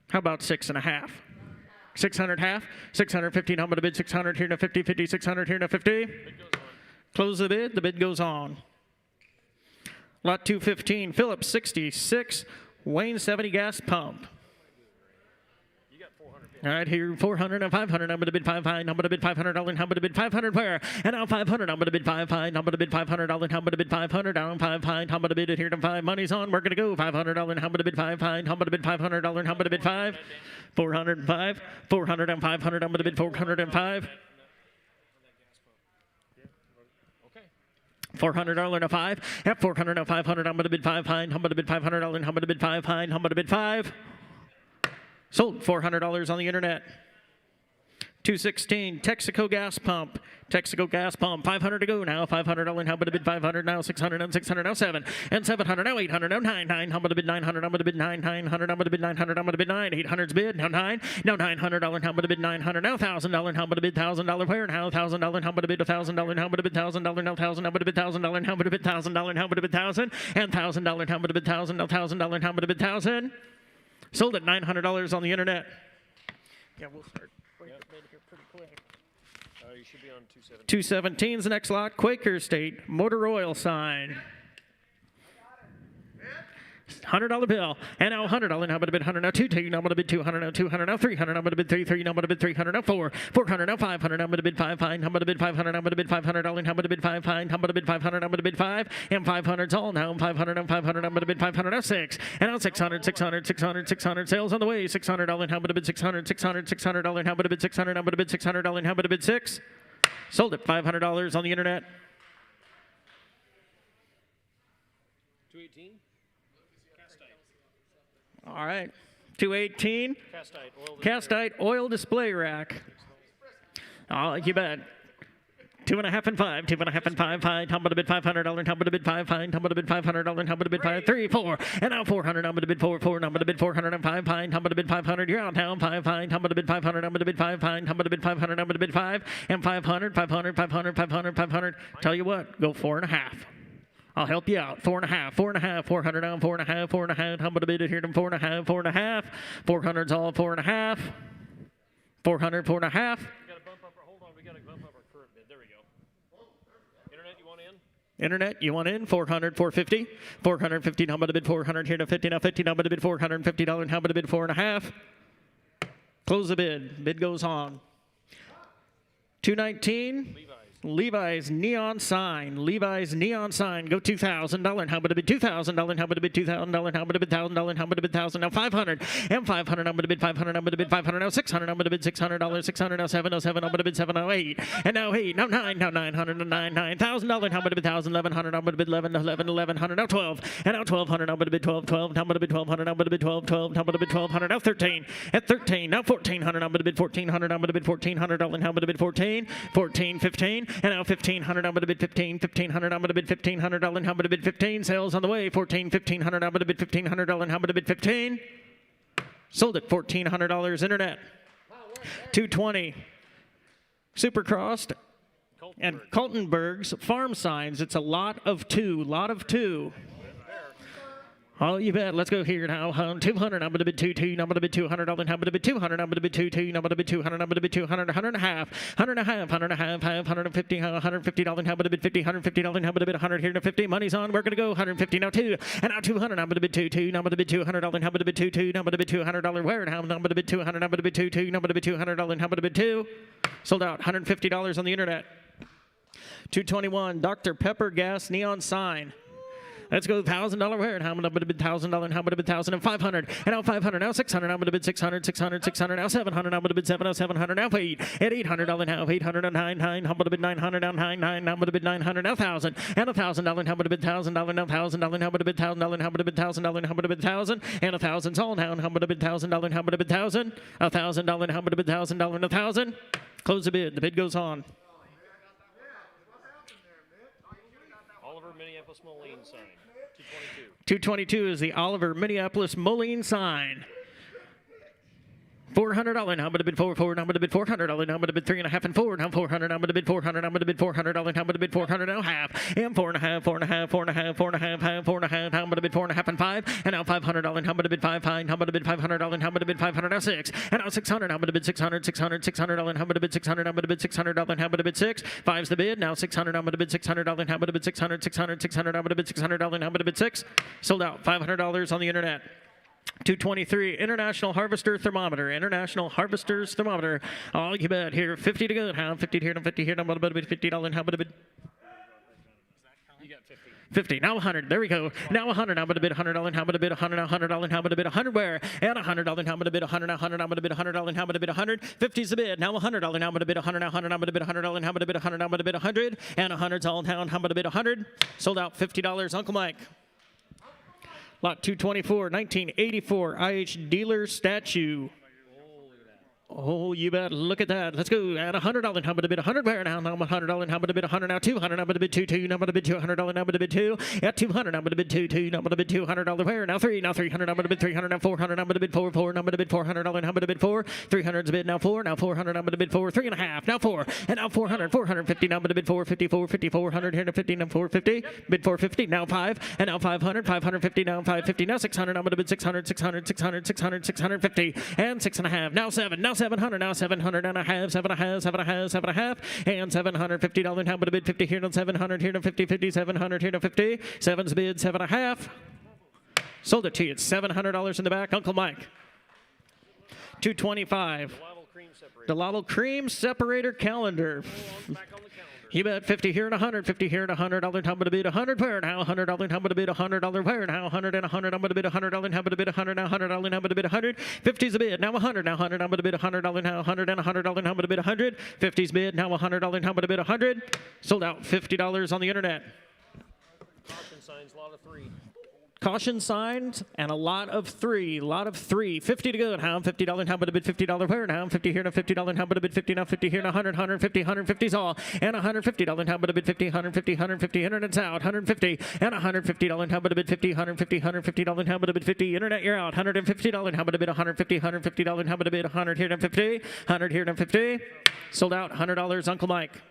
How about 6.5? 600 half, 650, now I'm going to bid 600 here, now 50, 50, 600 here, now 50. Close the bid goes on. Lot 215, Phillips 66, Wayne 70 gas pump. All right, here 400 and 500. I'm going to bid 500. I'm going to bid $500. I'm going to bid 500 where? And now 500. I'm going to bid 500. I'm going to bid $500. I'm going to bid 500. Down 500. I'm going to bid it here to 5. Money's on. We're going to go $500. I'm going to bid 500. I'm going to bid $500. I'm going to bid 5. 405. 400 and 500. I'm going to bid 405. $400 and a 5. At 400 and 500. I'm going to bid 500. I'm going to bid $500. I'm going to bid 500. I'm going to bid 5. Sold $400 on the internet. 216, Texaco gas pump. Texaco gas pump, 500 to go now. $500, how about a bid 500 now? 600 and 600 now 7 and 700 now 800 now 9 how about a bid 900? I'm going to bid 900. I'm going to bid 900. I'm going to bid 9. 800's bid now 9 now $900. How about a bid 900 now $1,000? How about a bid $1,000 where now? $1,000. How about a bid $1,000? How about a bid $1,000 now 1,000? How about a bid $1,000? How about a bid $1,000? How about a bid $1,000 and $1,000? How about a bid $1,000? Now $1,000. How about a bid $1,000? Sold at $900 on the internet. Yeah, we'll start. You should be on 217. 217's the next lot. Quaker State motor oil sign. $100 bill. And now $100. Now I'm going to bid 100. Now 2. Now I'm going to bid 200. Now 200. Now 300. I'm going to bid 3. Now I'm going to bid 300. Now 4. 400. Now 500. I'm going to bid 500. I'm going to bid 500. I'm going to bid $500. I'm going to bid 500. I'm going to bid 500. I'm going to bid 5. And 500's all now. 500. I'm 500. I'm going to bid 500. Now 6. And now 600. 600. 600. 600. Sales on the way. $600. How about to bid 600. 600. $600. How about to bid 600. I'm going to bid $600. How about to bid 6? Sold at $500 on the internet. 218. All right, 218. Castite oil display rack. Oh, you bet. 2.5 and 5. 2.5 and 5. How about a bid $500? How about a bid 5? How about a bid $500? How about a bid 5? 3, 4. And now 400. I'm going to bid 4. 4. Now I'm going to bid 400 and 5. How about a bid 500? You're out now. 5. How about a bid 500? I'm going to bid 5. How about a bid 500? I'm going to bid 5 and 500. 500. 500. 500. 500. Tell you what, go 4.5. I'll help you out. 4.5, 4.5, 400 down, 4.5, 4.5. How about a bid it here to 4.5, 4.5. 400's all 4.5. 400, 4.5. We got to bump up hold on, we got to bump up our current bid. There we go. Internet, you want in? Internet, you want in? 400, 450. 450, how about a bid 400 here to 50, now 50, how about a bid $450, how about a bid 4.5. Close the bid. Bid goes on. 219. Levi's neon sign. Levi's neon sign. Go $2,000. How about a bid $2,000? How about a bid $2,000? How about a bid $1,000? How about a bid $1,000? Now 500 and 500. I'm going to bid 500. I'm going to bid 500. Now 600. I'm going to bid $600. 600. Now 707. I'm going to bid 708. And now 8. Now 9. Now 900. Now 9,000. How about a bid 1,000? 1,100. I'm going to bid 1,100. Now 12. And now 1,200. I'm going to bid 12. 12. How about a bid 1,200? I'm going to bid 12. 12. How about a bid 1,200? Now 13. At 13. Now 1,400. I'm going to bid 1,400. I'm going to bid $1,400. How about a bid 14? 14. 15. And now 1,500. I'm going to bid 15. 1,500. I'm going to bid $1,500. How about a bid 15? Sales on the way. 14. 1,500. I'm going to bid $1,500. How about a bid 15? Sold at $1,400 internet. 220. Supercrossed and Kaltenberg's farm signs. It's a lot of 2. Lot of 2. Oh, you bet. Let's go here now. 200. I'm going to bid 2. I'm going to bid $200. How about a bid 200? I'm going to bid 2. I'm going to bid 200. I'm going to bid 200. 100 and a half. 100 and a half. 100 and a half. 150. $150. How about a bid 50? $150. How about a bid 100 here to 50? Money's on. We're going to go 150 now 2. And now 200. I'm going to bid 2. Now I'm going to bid $200. How about a bid 2? Now I'm going to bid $200. Where? Now I'm going to bid 200. I'm going to bid 2. Now I'm going to bid $200. How about a bid 2? Sold out. $150 on the internet. 221. Dr. Pepper gas neon sign. Let's go $1,000 where? And how about a bid $1,000? And how about a bid 1,000 and 500? And now 500. Now 600. I'm going to bid 600. 600. 600. Now 700. I'm going to bid 700. Now 8. At $800. Now 800 and 9. How about a bid 900? Now 9. Now I'm going to bid 900. Now 1,000. And $1,000. How about a bid $1,000? Now $1,000. How about a bid $1,000? How about a bid $1,000? How about a bid 1,000? And 1,000's all now. How about a bid $1,000? How about a bid 1,000? $1,000. How about a bid $1,000? And 1,000. Close the bid. The bid goes on. Minneapolis-MOLINE sign. 222. 222 is the Oliver Minneapolis-MOLINE sign. $400, now I'm going to bid $4, now I'm going to bid $400, now I'm going to bid 3.5 and 4, now 400, now I'm going to bid $400, now I'm going to bid $400, now I'm going to bid $400, now half, and 4.5, 4.5, 4.5, 4.5, 4.5, now I'm going to bid 4.5 and 5, and now $500, now I'm going to bid 5, now I'm going to bid $500, now I'm going to bid 500, now 6, and now 600, now I'm going to bid 600, 600, $600, now I'm going to bid 600, now I'm going to bid $600, now I'm going to bid 6, 5's the bid, now 600, now I'm going to bid $600, now I'm going to bid 600, 600, 600, now I'm going to bid $600, now I'm going to bid 6, sold out, $500 on the internet. 223 International Harvester Thermometer. International Harvester's Thermometer. Oh, you bet. Here, 50 to go. How 50 here, 50 here. Now, I'm going to bid $50. How about a bid? 50, now 100, there we go. Now 100, now I'm going to bid $100, how about a bid $100, now $100, how about a bid $100 where? And $100, how about a bid $100, now $100, now I'm going to bid $100, how about a bid $100, 50's the bid, now $100, now I'm going to bid $100, now $100, now I'm going to bid $100, how about a bid $100, now I'm going to bid $100, and 100's all down, how about a bid $100, sold out, $50, Uncle Mike. Lot 224, 1984 IH Dealer Statue. Oh, you bet. Look at that. Let's go. At $100, how about a bid $100 where now? Now $100, how about a bid $100 now? $200, now about a bid $2, now about a bid $200, now about a bid $2. At $200, now about a bid $2, now about a bid $200 where now? $3, now $300, now about a bid $300, now $400, now about a bid $4, now about a bid $400, now about a bid $4. $300's bid now $4, now $400, now about a bid $4, 3.5, now $4, and now $400, $450, now about a bid $4, $50, $400 here now $50, now $450, bid $450, now $5, and now $500, $550, now $550, now $600, now about a bid $600, $650, and $6.5, now $7, now $700, now $700 and a half, and $750, how about a bid $50 here, now $700 here, now $50, $700 here, now $50, 7's bid, 7.5. Sold it to you. It's $700 in the back. Uncle Mike. 225. Delallo Cream Separator Calendar. You bet 50 here and 100, 50 here and $100, how about a bid $100 where now? $100, how about a bid $100 where now? 100 and 100, how about a bid $100, how about a bid $100 now? $100, how about a bid $100, 50's a bid, now 100, now 100, how about a bid $100 now? 100 and 100, how about a bid $100, 50's bid, now 100, how about a bid $100, sold out, $50 on the internet. Caution signs, lot of 3. Caution signs and a lot of 3. 50 to go. Now $50. How about a bid $50 where now? 50 here now $50. How about a bid 50 now? 50 here now 100, 150, 150's all. And $150. How about a bid 50, 150, 150, internet's out. 150 and $150. How about a bid 50, 150, $150. How about a bid 50, internet you're out. $150. How about a bid 150, $150. How about a bid 100 here now 50, 100 here now 50. Sold out. $100. Uncle Mike.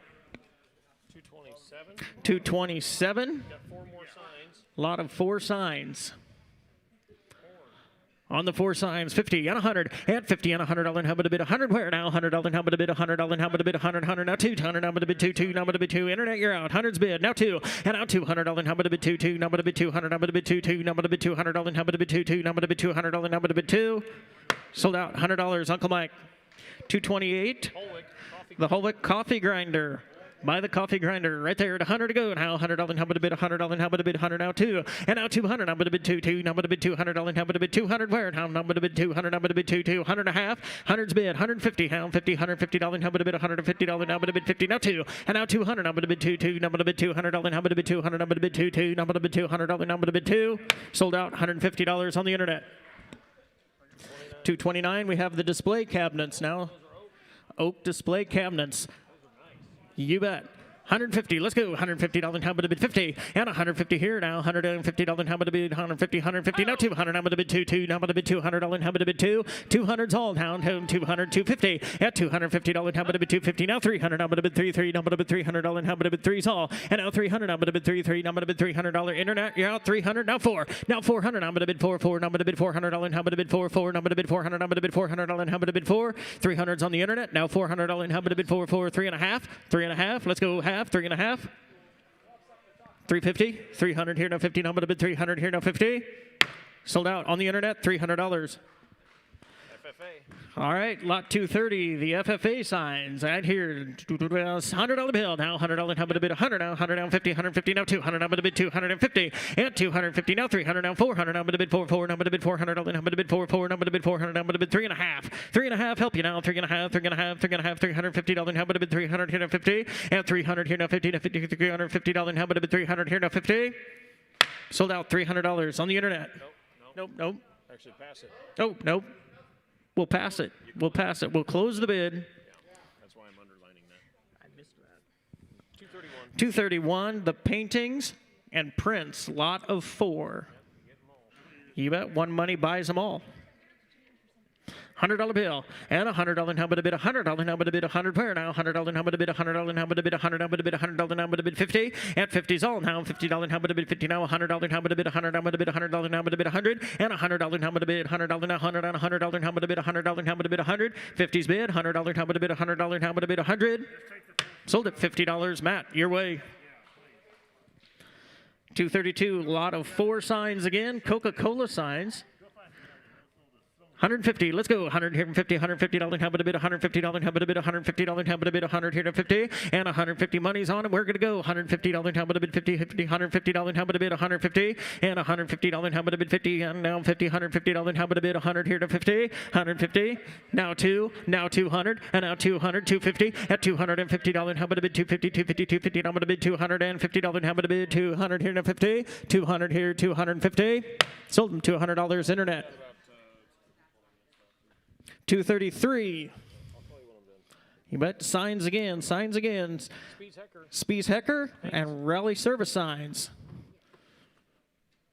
227. 227. Got 4 more signs. Lot of 4 signs. On the 4 signs, 50 and 100, and 50 and $100. How about a bid 100 where now? $100. How about a bid $100? How about a bid 100? 100 now 200. How about a bid 2? Now about a bid 2. Internet you're out. 100's bid now 2, and now $200. How about a bid 2? Now about a bid 200. How about a bid 2? Now about a bid $200. How about a bid 2? Now about a bid $200. Now about a bid 2. Sold out. $100. Uncle Mike. 228. The Holwick Coffee Grinder. Buy the coffee grinder right there at 100 to go. Now $100. How about a bid $100? How about a bid 100 now 2? And now 200. How about a bid 2? Now about a bid $200. How about a bid 200 where? How about a bid 200? How about a bid 2? 100 and a half. 100's bid. 150. How 50? $150. How about a bid $150? Now about a bid 50. Now 2. And now 200. How about a bid 2? Now about a bid $200. How about a bid 200? How about a bid 2? Now about a bid $200. Now about a bid 2. Sold out. $150 on the internet. 229. We have the display cabinets now. Oak display cabinets. You bet. 150. Let's go. $150. How about a bid 50? And 150 here now. $150. How about a bid 150? 150. Now 200. How about a bid 2? Now about a bid $200. How about a bid 2? 200's all down. 200. 250. At $250. How about a bid 250? Now 300. How about a bid 3? Now about a bid $300. How about a bid 3's all. And now 300. How about a bid 3? Now about a bid $300. Internet. You're out. 300. Now 4. Now 400. How about a bid 4? Now about a bid $400. How about a bid 4? Now about a bid $400. How about a bid $400. How about a bid 4? 300's on the internet. Now $400. How about a bid 4? 3.5. 3.5. Let's go half. 3.5. 350. 300 here, now 50. Now I'm going to bid 300 here, now 50. Sold out on the internet. $300. All right, lot 230, the FFA signs. Right here, $100 bill. Now $100. How about a bid 100 now? 100 now 50, 150 now 200. Now about a bid 250 and 250 now 300 now 400. Now about a bid 4. Now about a bid $400. Now about a bid 4. Now about a bid 400. Now about a bid 3.5. 3.5 help you now. 3.5. 350. How about a bid 300 here now 50 and 300 here now 50 to 50 $350. How about a bid 300 here now 50? Sold out. $300 on the internet. Nope. Actually, pass it. Oh, nope. We'll pass it. We'll pass it. We'll close the bid. That's why I'm underlining that. I missed that. 231, the paintings and prints, lot of 4. You bet. One money buys them all. $100 bill, and $100 now, but a bid $100 now, but a bid 100 pair now, $100 now, but a bid $100 now, but a bid 100 now, but a bid $100 now, but a bid 50, and 50's all now, $50 now, but a bid 50 now, $100 now, but a bid 100 now, but a bid $100 now, but a bid 100, and $100 now, but a bid $100 now, 100 and $100 now, but a bid $100 now, but a bid 100, 50's bid, $100 now, but a bid $100 now, but a bid 100, sold at $50. Matt, your way. 232, lot of 4 signs again, Coca-Cola signs. 150, let's go. 150, $150, how about a bid $150, how about a bid $150, how about a bid 100 here to 50, and 150 money's on it. We're gonna go $150, how about a bid 50, $150, how about a bid 150, and $150, how about a bid 50, and now 50, $150, how about a bid 100 here to 50, 150, now 2, now 200, and now 200, 250, at $250, how about a bid 250, 250, 250, how about a bid $250, how about a bid 200 here to 50, 200 here, 250, sold them $200 internet. 233. You bet. Signs again. Signs again. Spies Hecker and Rally Service signs.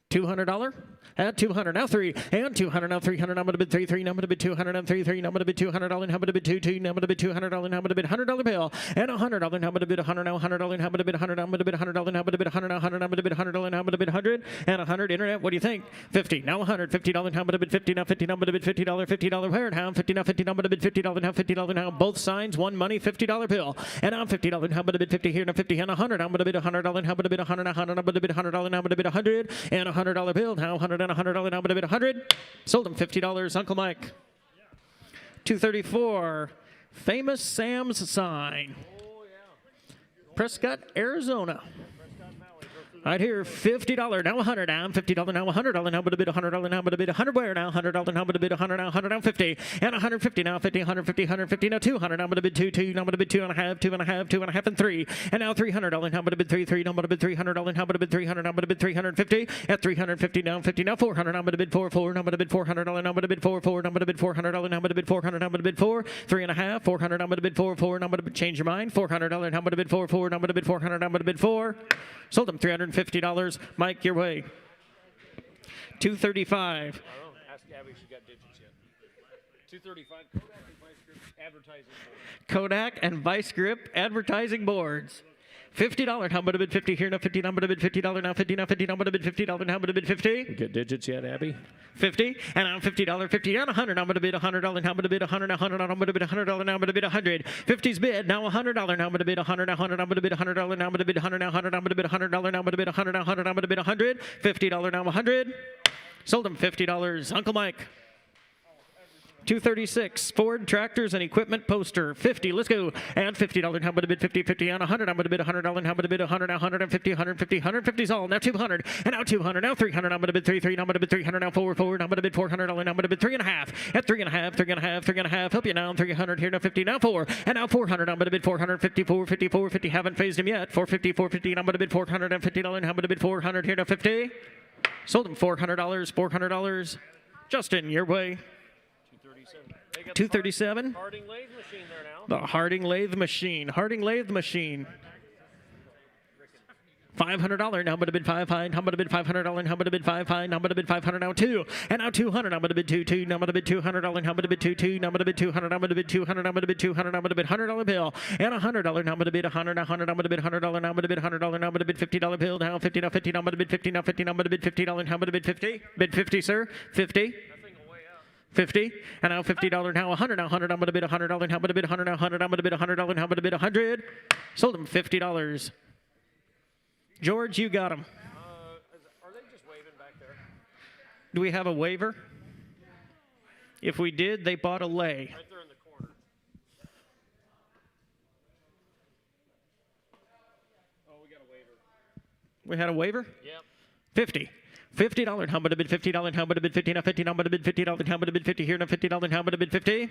$200. At 200, now 3, and 200, now 300, now I'm going to bid 3, now I'm going to bid 200, now 3, now I'm going to bid $200, now I'm going to bid 2, now I'm going to bid $200, now I'm going to bid $100 bill, and $100, now I'm going to bid $100, now $100, now I'm going to bid $100, now I'm going to bid $100, now I'm going to bid $100, now $100, now I'm going to bid $100, now I'm going to bid $100, and $100 internet. What do you think? 50, now $100, $50, now I'm going to bid 50, now 50, now I'm going to bid $50 where now 50, now 50, now I'm going to bid $50, now $50, now both signs, one money, $50 bill, and now $50, now I'm going to bid 50 here, now 50, and $100, now I'm going to bid $100, now I'm going to bid $100, now I'm going to bid $100, now I'm going to bid $100, and $100 bill, now $100 and $100, now I'm going to bid 100, sold him $50. Uncle Mike. 234, Famous Sam's sign. Prescott, Arizona. Right here, $50, now $100, now $50, now $100, now but a bid $100, now but a bid $100 where now $100, now but a bid $100, now $100, now 50, and $150, now 50, $150, $150, now $200, now but a bid 2, now but a bid 2.5, 2.5, 2.5, and 3, and now $300, now but a bid 3, now but a bid $300, now but a bid 300, now but a bid 350, at $350, now 50, now $400, now but a bid 4, now but a bid $400, now but a bid 4, now but a bid $400, now but a bid $400, now but a bid 4, 3.5, $400, now but a bid 4, now but a bid change your mind, $400, now but a bid 4, now but a bid $400, now but a bid 4, sold them $350. Mike, your way. 235. Ask Abby if she got digits yet. 235, Kodak and Vice Grip advertising boards. $50. How about a bid 50 here? Now 50. Now but a bid $50. Now 50. Now 50. Now but a bid $50. Now but a bid 50. You get digits yet, Abby? 50. And now $50. 50 and 100. Now but a bid $100. Now but a bid 100. 100. Now but a bid $100. Now but a bid 100. 50's bid. Now $100. Now but a bid 100. 100. Now but a bid $100. Now but a bid 100. Now 100. Now but a bid $100. Now but a bid 100. Now 100. Now but a bid 100. $50. Now 100. Sold him $50. Uncle Mike. 236, Ford tractors and equipment poster, 50. Let's go. And $50. How about a bid 50, 50 and 100? How about a bid $100? How about a bid 100? Now 150, 150, 150's all. Now 200. And now 200. Now 300. Now about a bid 3. Now about a bid 300. Now 4. Now about a bid $400. Now about a bid 3.5. At 3.5, 3.5, 3.5. Help you now. 300 here. Now 50. Now 4. And now 400. Now about a bid 450, 450, 450. Haven't phased him yet. 450, 450. Now about a bid $450. How about a bid 400 here? Now 50. Sold him $400. $400. Justin, your way. 237. Harding lathe machine there now. The Harding lathe machine. Harding lathe machine. $500. Now but a bid 500. How about a bid $500? How about a bid 500? How about a bid 500? Now 2. And now 200. Now but a bid 2. Now but a bid $200. How about a bid 2. Now but a bid 200. Now but a bid 200. Now but a bid 200. Now but a bid $100 bill. And $100. Now but a bid 100. 100. Now but a bid $100. Now but a bid $100. Now but a bid $50 bill. Now 50. Now 50. Now but a bid 50. Now 50. Now but a bid $50. How about a bid 50? Bid 50, sir. 50. 50, and now $50, now 100, now 100, I'm going to bid $100, how about a bid 100, now 100, I'm going to bid $100, how about a bid 100? Sold him $50. George, you got him. Are they just waving back there? Do we have a waiver? If we did, they bought a lay. Right there in the corner. Oh, we got a waiver. We had a waiver? Yep. 50. $50. How about a bid $50? How about a bid 50? Now 50. Now about a bid $50. How about a bid 50 here? Now $50. How about a bid 50?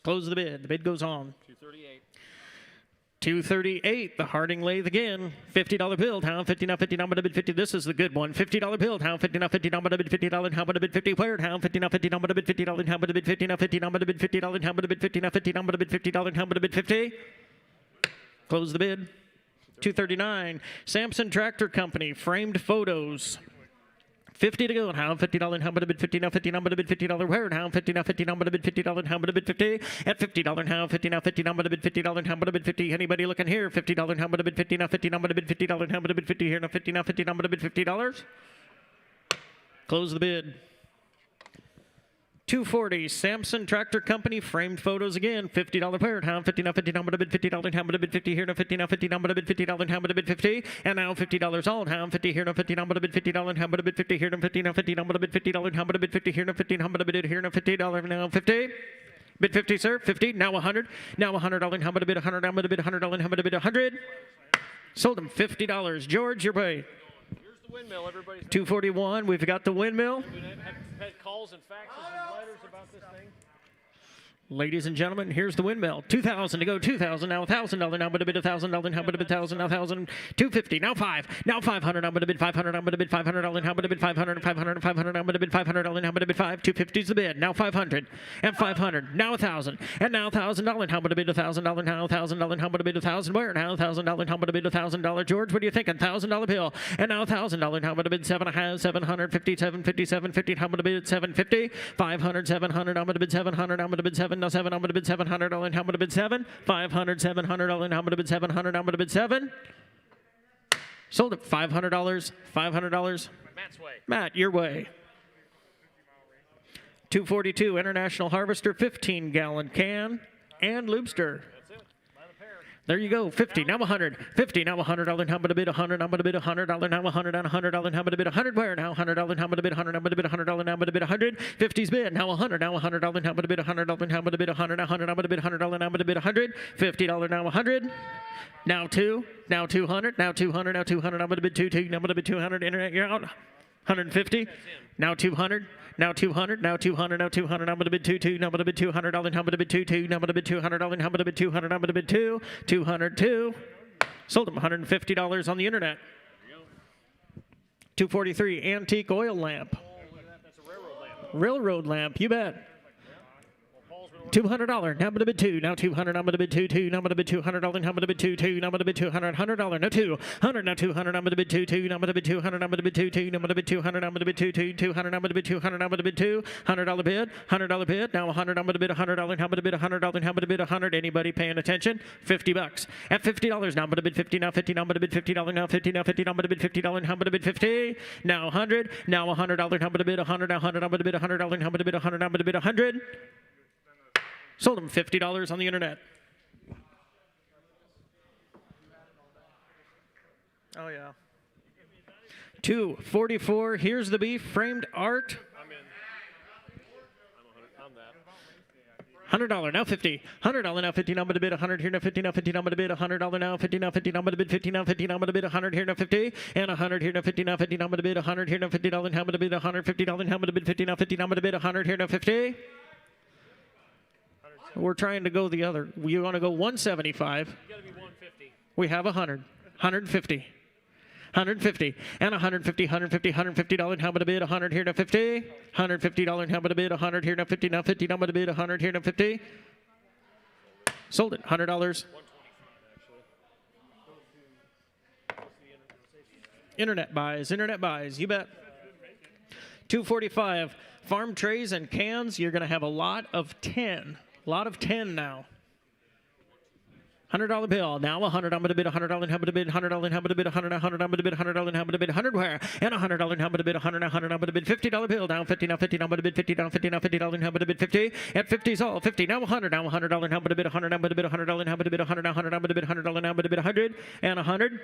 Close the bid. The bid goes on. 238. 238. The Harding lathe again. $50 bill. How 50? Now 50. Now about a bid 50. This is the good one. $50 bill. How 50? Now 50. Now about a bid $50. How about a bid 50? Where? How 50? Now 50. Now about a bid $50. How about a bid 50? Now 50. Now about a bid $50. How about a bid 50? Now 50. Now about a bid $50. How about a bid 50? Close the bid. 239. Samson Tractor Company. Framed photos. $50 to go now. $50 now, but a bid $50 now. $50 now, but a bid $50 where now? $50 now. $50 now, but a bid $50 now, but a bid $50 at $50 now. $50 now. $50 now, but a bid $50 now, but a bid $50. Anybody looking here? $50 now, but a bid $50 now. $50 now, but a bid $50 now, but a bid $50 here now. $50 now. $50 now, but a bid $50. Close the bid. 240 Samson Tractor Company framed photos again. $50 pair. Now $50 now. $50 now, but a bid $50 now, but a bid $50 here now. $50 now. $50 now, but a bid $50 now, but a bid $50. And now $50 all. Now $50 here now. $50 now, but a bid $50 now, but a bid $50 here now. $50 now. $50 now, but a bid $50 now, but a bid $50 here now. $50 now, but a bid here now. $50 now. $50. Bid 50, sir. 50. Now 100. Now $100. How about a bid 100? How about a bid $100? How about a bid 100? Sold him $50. George, your way. Here's the windmill. Everybody's 241. We've got the windmill. We've had calls and faxes and letters about this thing. Ladies and gentlemen, here's the windmill. 2,000 to go. 2,000 now. $1,000 now, but a bid $1,000. How about a bid 1,000 now? 1,000. 250 now. 5 now. 500 now, but a bid 500 now, but a bid $500. How about a bid 500? 500 500 now, but a bid $500. How about a bid 5? 250's the bid. Now 500 and 500. Now 1,000 and now $1,000. How about a bid $1,000? Now $1,000. How about a bid 1,000? Where now $1,000? How about a bid $1,000? George, what are you thinking? $1,000 bill and now $1,000. How about a bid 750 750. How about a bid 750? 500 700. How about a bid 700? How about a bid 7? Now 7. How about a bid $700? How about a bid 7? 500 $700. How about a bid 700? How about a bid 7? Sold it $500. $500. Matt's way. Matt, your way. 242 International Harvester 15-gallon can and Loopster. There you go. 50 now. 100. 50 now. $100. How about a bid 100? How about a bid $100? Now 100 and $100. How about a bid 100? Where now? $100. How about a bid 100? How about a bid $100? Now about a bid 100. 50's bid. Now 100. Now $100. How about a bid $100? How about a bid 100? 100. How about a bid $100? Now about a bid 100. $50 now. 100. Now 2. Now 200. Now 200. Now 200. Now about a bid 2. Now about a bid 200. Internet, you're out. 150. Now 200. Now 200. Now 200. Now 200. Now about a bid 2. Now about a bid $200. How about a bid 2. Now about a bid $200. How about a bid 200? Now about a bid 2. 202. Sold him $150 on the internet. 243 Antique Oil Lamp. Railroad lamp. You bet. $200. Now but a bid 2. Now 200. Now but a bid 2. Now but a bid $200. Now but a bid 2. Now but a bid $200. $100. Now 200. Now 200. Now but a bid 2. Now but a bid 200. Now but a bid 2. Now but a bid 200. Now but a bid 200. Now but a bid 200. Now but a bid 2. $100 bid. $100 bid. Now 100. Now but a bid $100. How about a bid $100? How about a bid 100? Anybody paying attention? $50. At $50 now but a bid 50. Now 50. Now but a bid $50. Now 50. Now 50. Now but a bid $50. How about a bid 50? Now 100. Now $100. How about a bid 100? Now 100. How about a bid $100? How about a bid 100? How about a bid 100? Sold him $50 on the internet. Oh, yeah. 244. Here's the beef. Framed art. I'm in. $100 now 50. $100 now 50. Now but a bid 100 here now 50 now 50 now but a bid $100 now 50 now 50 now but a bid 50 now 50 now but a bid 100 here now 50 and 100 here now 50 now 50 now but a bid 100 here now $50 how but a bid $150 how but a bid 50 now 50 now but a bid 100 here now 50. We're trying to go the other. You want to go 175? You got to be 150. We have 100. 150. 150 and 150, 150, $150. How about a bid 100 here now 50? $150. How about a bid 100 here now 50? Now 50. How about a bid 100 here now 50? Sold it. $100. Internet buys. Internet buys. You bet. 245. Farm trays and cans. You're going to have a lot of 10. A lot of 10 now. $100 bill. Now 100. I'm going to bid $100. How about a bid $100? How about a bid $100? 100. I'm going to bid $100. How about a bid 100 where? And $100. How about a bid 100? 100. How about a bid $50 bill? Down 50. Now 50. Now about a bid 50. Down 50. Now $50. How about a bid 50? At 50's all 50. Now 100. Now $100. How about a bid 100? How about a bid $100? How about a bid 100? Now 100. How about a bid $100? Now about a bid 100 and 100.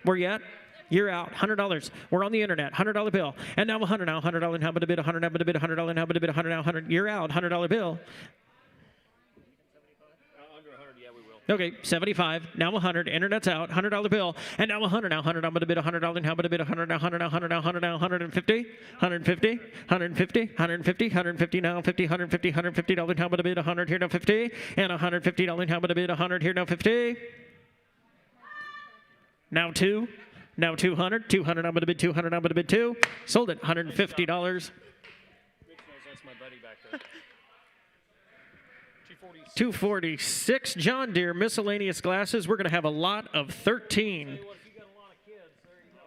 Where you at? You're out. $100. We're on the internet. $100 bill. And now 100. Now $100. How about a bid 100? How about a bid $100? How about a bid 100? Now 100. You're out. $100 bill. Okay, 75. Now 100. Internet's out. $100 bill. And now 100. Now 100. I'm going to bid $100. How about a bid 100? Now 100. Now 100. Now 100. Now 150. 150. 150. 150. 150. Now 50. 150. $150. How about a bid 100 here? Now 50. And $150. How about a bid 100 here? Now 50. Now 2. Now 200. 200. I'm going to bid 200. I'm going to bid 2. Sold it. $150. That's my buddy back there. 246 John Deere miscellaneous glasses. We're going to have a lot of 13.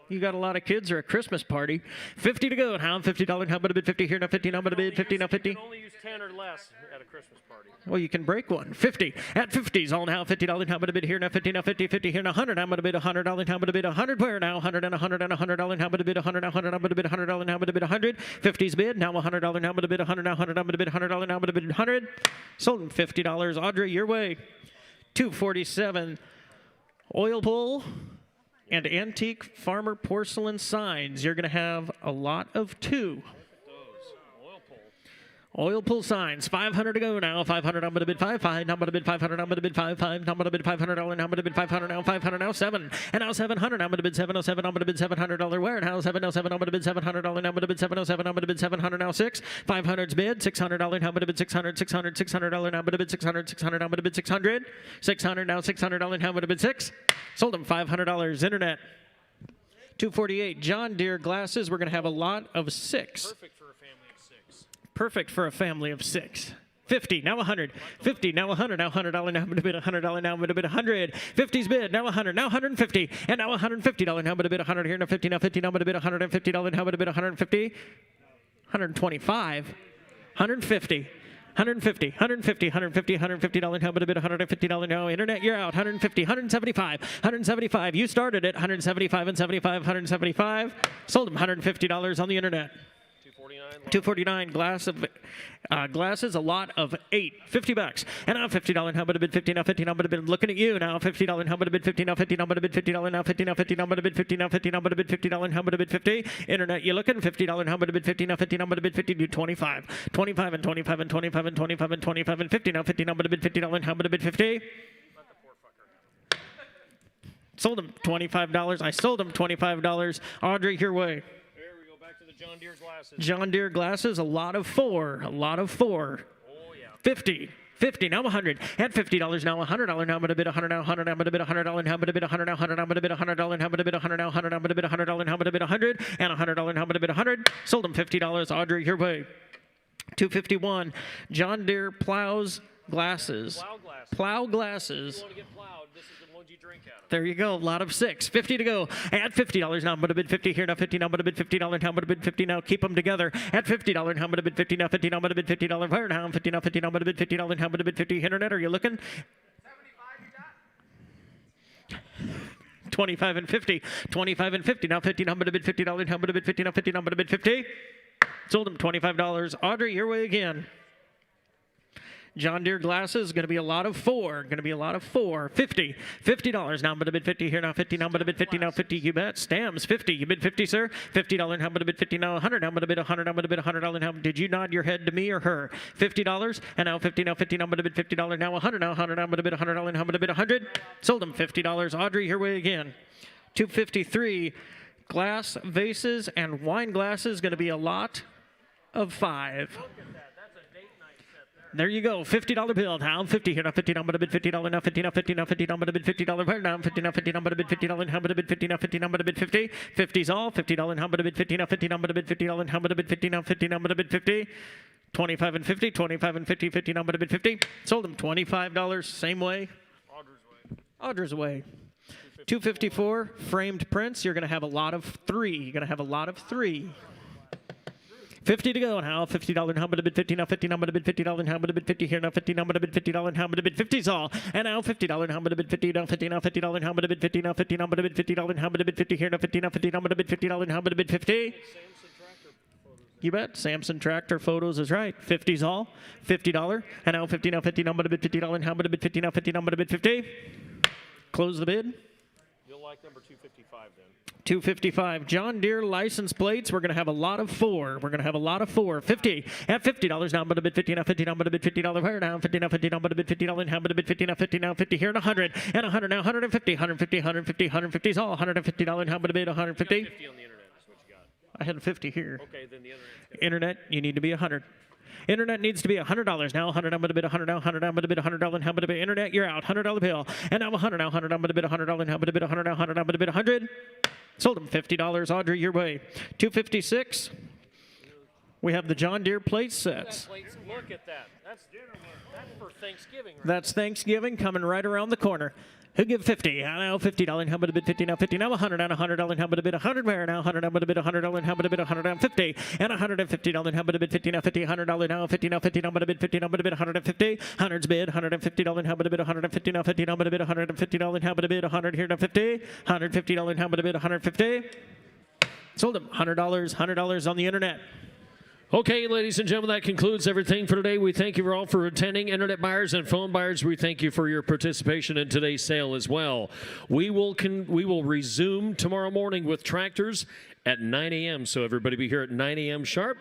You got a lot of kids or a Christmas party. 50 to go. How $50? How about a bid 50 here? Now 50. Now about a bid 50. Now 50. You can only use 10 or less at a Christmas party. Well, you can break one. 50 at 50's all now. $50. How about a bid here? Now 50. Now 50. 50 here. Now 100. How about a bid $100? How about a bid 100? Where now? 100 and 100 and $100. How about a bid 100? Now 100. How about a bid $100? Now about a bid 100. 50's bid. Now $100. Now about a bid 100. Now 100. Now about a bid $100. Now about a bid 100. Sold him $50. Audrey, your way. 247. Oil pull and antique farmer porcelain signs. You're going to have a lot of 2. Oil pull signs. 500 to go now. 500. I'm going to bid 5. I'm going to bid 500. I'm going to bid 5. I'm going to bid $500. I'm going to bid 500 now. 500 now. 7. And now 700. I'm going to bid 707. I'm going to bid $700 warehouse. 707. I'm going to bid $700. Now I'm going to bid 707. I'm going to bid 700 now. 6. 500's bid. $600. Now I'm going to bid 600. $600. $600. Now I'm going to bid 600. $600. I'm going to bid 600. 600 now. $600. Now I'm going to bid 6. Sold him $500. Internet. 248. John Deere glasses. We're going to have a lot of 6. Perfect for a family of 6. 50, now 100. 50, now 100. Now $100. Now I'm going to bid $100. Now I'm going to bid 100. 50's bid. Now 100. Now 150. And now $150. Now I'm going to bid 100 here. Now 50. Now 50. Now I'm going to bid $150. Now I'm going to bid 150. 125. 150. 150, 150, 150, $150. How about a bid $150 now? Internet, you're out. 150, 175, 175. You started it. 175 and 75, 175. Sold him $150 on the internet. 249 glasses, a lot of 8, $50. And now $50. How about a bid 50? Now 50. Now I'm going to bid looking at you now. $50. How about a bid 50? Now 50. Now I'm going to bid $50. Now 50. Now 50. Now I'm going to bid 50. Now 50. Now I'm going to bid $50. How about a bid 50? Internet, you looking $50. How about a bid 50? Now 50. Now I'm going to bid 50. Do 25. 25 and 25 and 25 and 25 and 25 and 50. Now 50. Now I'm going to bid $50. How about a bid 50? Sold him $25. I sold him $25. Audrey, your way. John Deere glasses. John Deere glasses, a lot of 4. A lot of 4. Oh, yeah. 50. 50, now 100. At $50, now $100. Now I'm going to bid $100. Now 100. I'm going to bid $100. Now I'm going to bid $100. Now 100. I'm going to bid $100. Now I'm going to bid $100. Now 100. I'm going to bid $100. Now I'm going to bid $100. And $100. Now I'm going to bid $100. Sold him $50. Audrey, your way. 251. John Deere plows glasses. Plow glasses. There you go. A lot of 6. 50 to go. At $50. Now I'm going to bid 50 here. Now 50. Now I'm going to bid $50. Now I'm going to bid 50. Now keep them together. At $50. Now I'm going to bid 50. Now 50. Now I'm going to bid $50. Where now? 50. Now 50. Now I'm going to bid $50. Now I'm going to bid 50. Internet, are you looking? 25 and 50. 25 and 50. Now 50. Now I'm going to bid $50. Now I'm going to bid 50. Now 50. Now I'm going to bid 50. Sold him $25. Audrey, your way again. John Deere glasses, going to be a lot of 4. Going to be a lot of 4. 50. $50. Now I'm going to bid 50 here. Now 50. Now I'm going to bid 50. Now 50. You bet. Stams. 50. You bid 50, sir. $50. Now I'm going to bid 50. Now 100. Now I'm going to bid 100. Now I'm going to bid $100. Now did you nod your head to me or her? $50. And now 50. Now 50. Now I'm going to bid $50. Now 100. Now 100. Now I'm going to bid $100. Now I'm going to bid 100. Sold him $50. Audrey, your way again. 253. Glass vases and wine glasses. Going to be a lot of 5. There you go, $50 bill. Now 50 here. Now 50. Now I'm going to bid $50. Now 50. Now 50. Now 50. Now I'm going to bid $50. Where now? 50. Now 50. Now I'm going to bid $50. Now I'm going to bid 50. Now 50. Now I'm going to bid 50. 50's all. $50. Now I'm going to bid 50. Now 50. Now I'm going to bid $50. Now I'm going to bid 50. Now 50. Now I'm going to bid 50. 25 and 50. 25 and 50. 50. Now I'm going to bid 50. Sold him $25. Same way. Audrey's way. 254 framed prints. You're going to have a lot of 3. You're going to have a lot of 3. 50 to go now. $50. Now I'm going to bid 50. Now 50. Now I'm going to bid $50. Now I'm going to bid 50 here. Now 50. Now I'm going to bid $50. Now I'm going to bid 50's all. And now $50. Now I'm going to bid 50. Now 50. Now $50. Now I'm going to bid 50. Now 50. Now I'm going to bid $50. Now I'm going to bid 50 here. Now 50. Now 50. Now I'm going to bid $50. Now I'm going to bid 50. You bet. Samson tractor photos is right. 50's all. $50. And now 50. Now 50. Now I'm going to bid $50. Now I'm going to bid 50. Now 50. Now I'm going to bid 50. Close the bid. You'll like number 255 then. 255. John Deere license plates. We're going to have a lot of 4. We're going to have a lot of 4. 50. At $50. Now I'm going to bid 50. Now 50. Now I'm going to bid $50. Where now? 50. Now 50. Now I'm going to bid $50. Now I'm going to bid 50. Now 50. Now 50 here. And 100. And 100. Now 150. 150. 150. 150's all. $150. Now I'm going to bid 150. 50 on the internet is what you got. I had 50 here. Okay, then the internet, you need to be 100. Internet needs to be $100 now. 100. I'm going to bid 100 now. 100. I'm going to bid $100. Now I'm going to bid internet. You're out. $100 bill. And now 100. Now 100. I'm going to bid $100. Now I'm going to bid 100. Now 100. I'm going to bid 100. Sold him $50. Audrey, your way. 256. We have the John Deere plate sets. Look at that. That's for Thanksgiving. Right? That's Thanksgiving coming right around the corner. Who give 50? Now $50. How about a bid 50? Now 50. Now 100. Now $100. How about a bid 100? Where now 100? How about a bid $100? How about a bid 100? Now 50. And $150. How about a bid 50? Now 50. $100. Now 50. Now 50. Now about a bid 50. Now about a bid 150. 100's bid. $150. How about a bid 150? Now 50. Now about a bid $150. How about a bid 100 here? Now 50. $150. How about a bid 150? Sold them. $100 on the internet. Okay, ladies and gentlemen, that concludes everything for today. We thank you all for attending. Internet buyers and phone buyers, we thank you for your participation in today's sale as well. We will resume tomorrow morning with tractors at 9 a.m. So everybody be here at 9 a.m. sharp,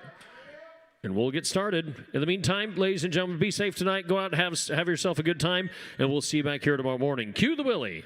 and we'll get started. In the meantime, ladies and gentlemen, be safe tonight. Go out and have yourself a good time, and we'll see you back here tomorrow morning. Cue the Willie.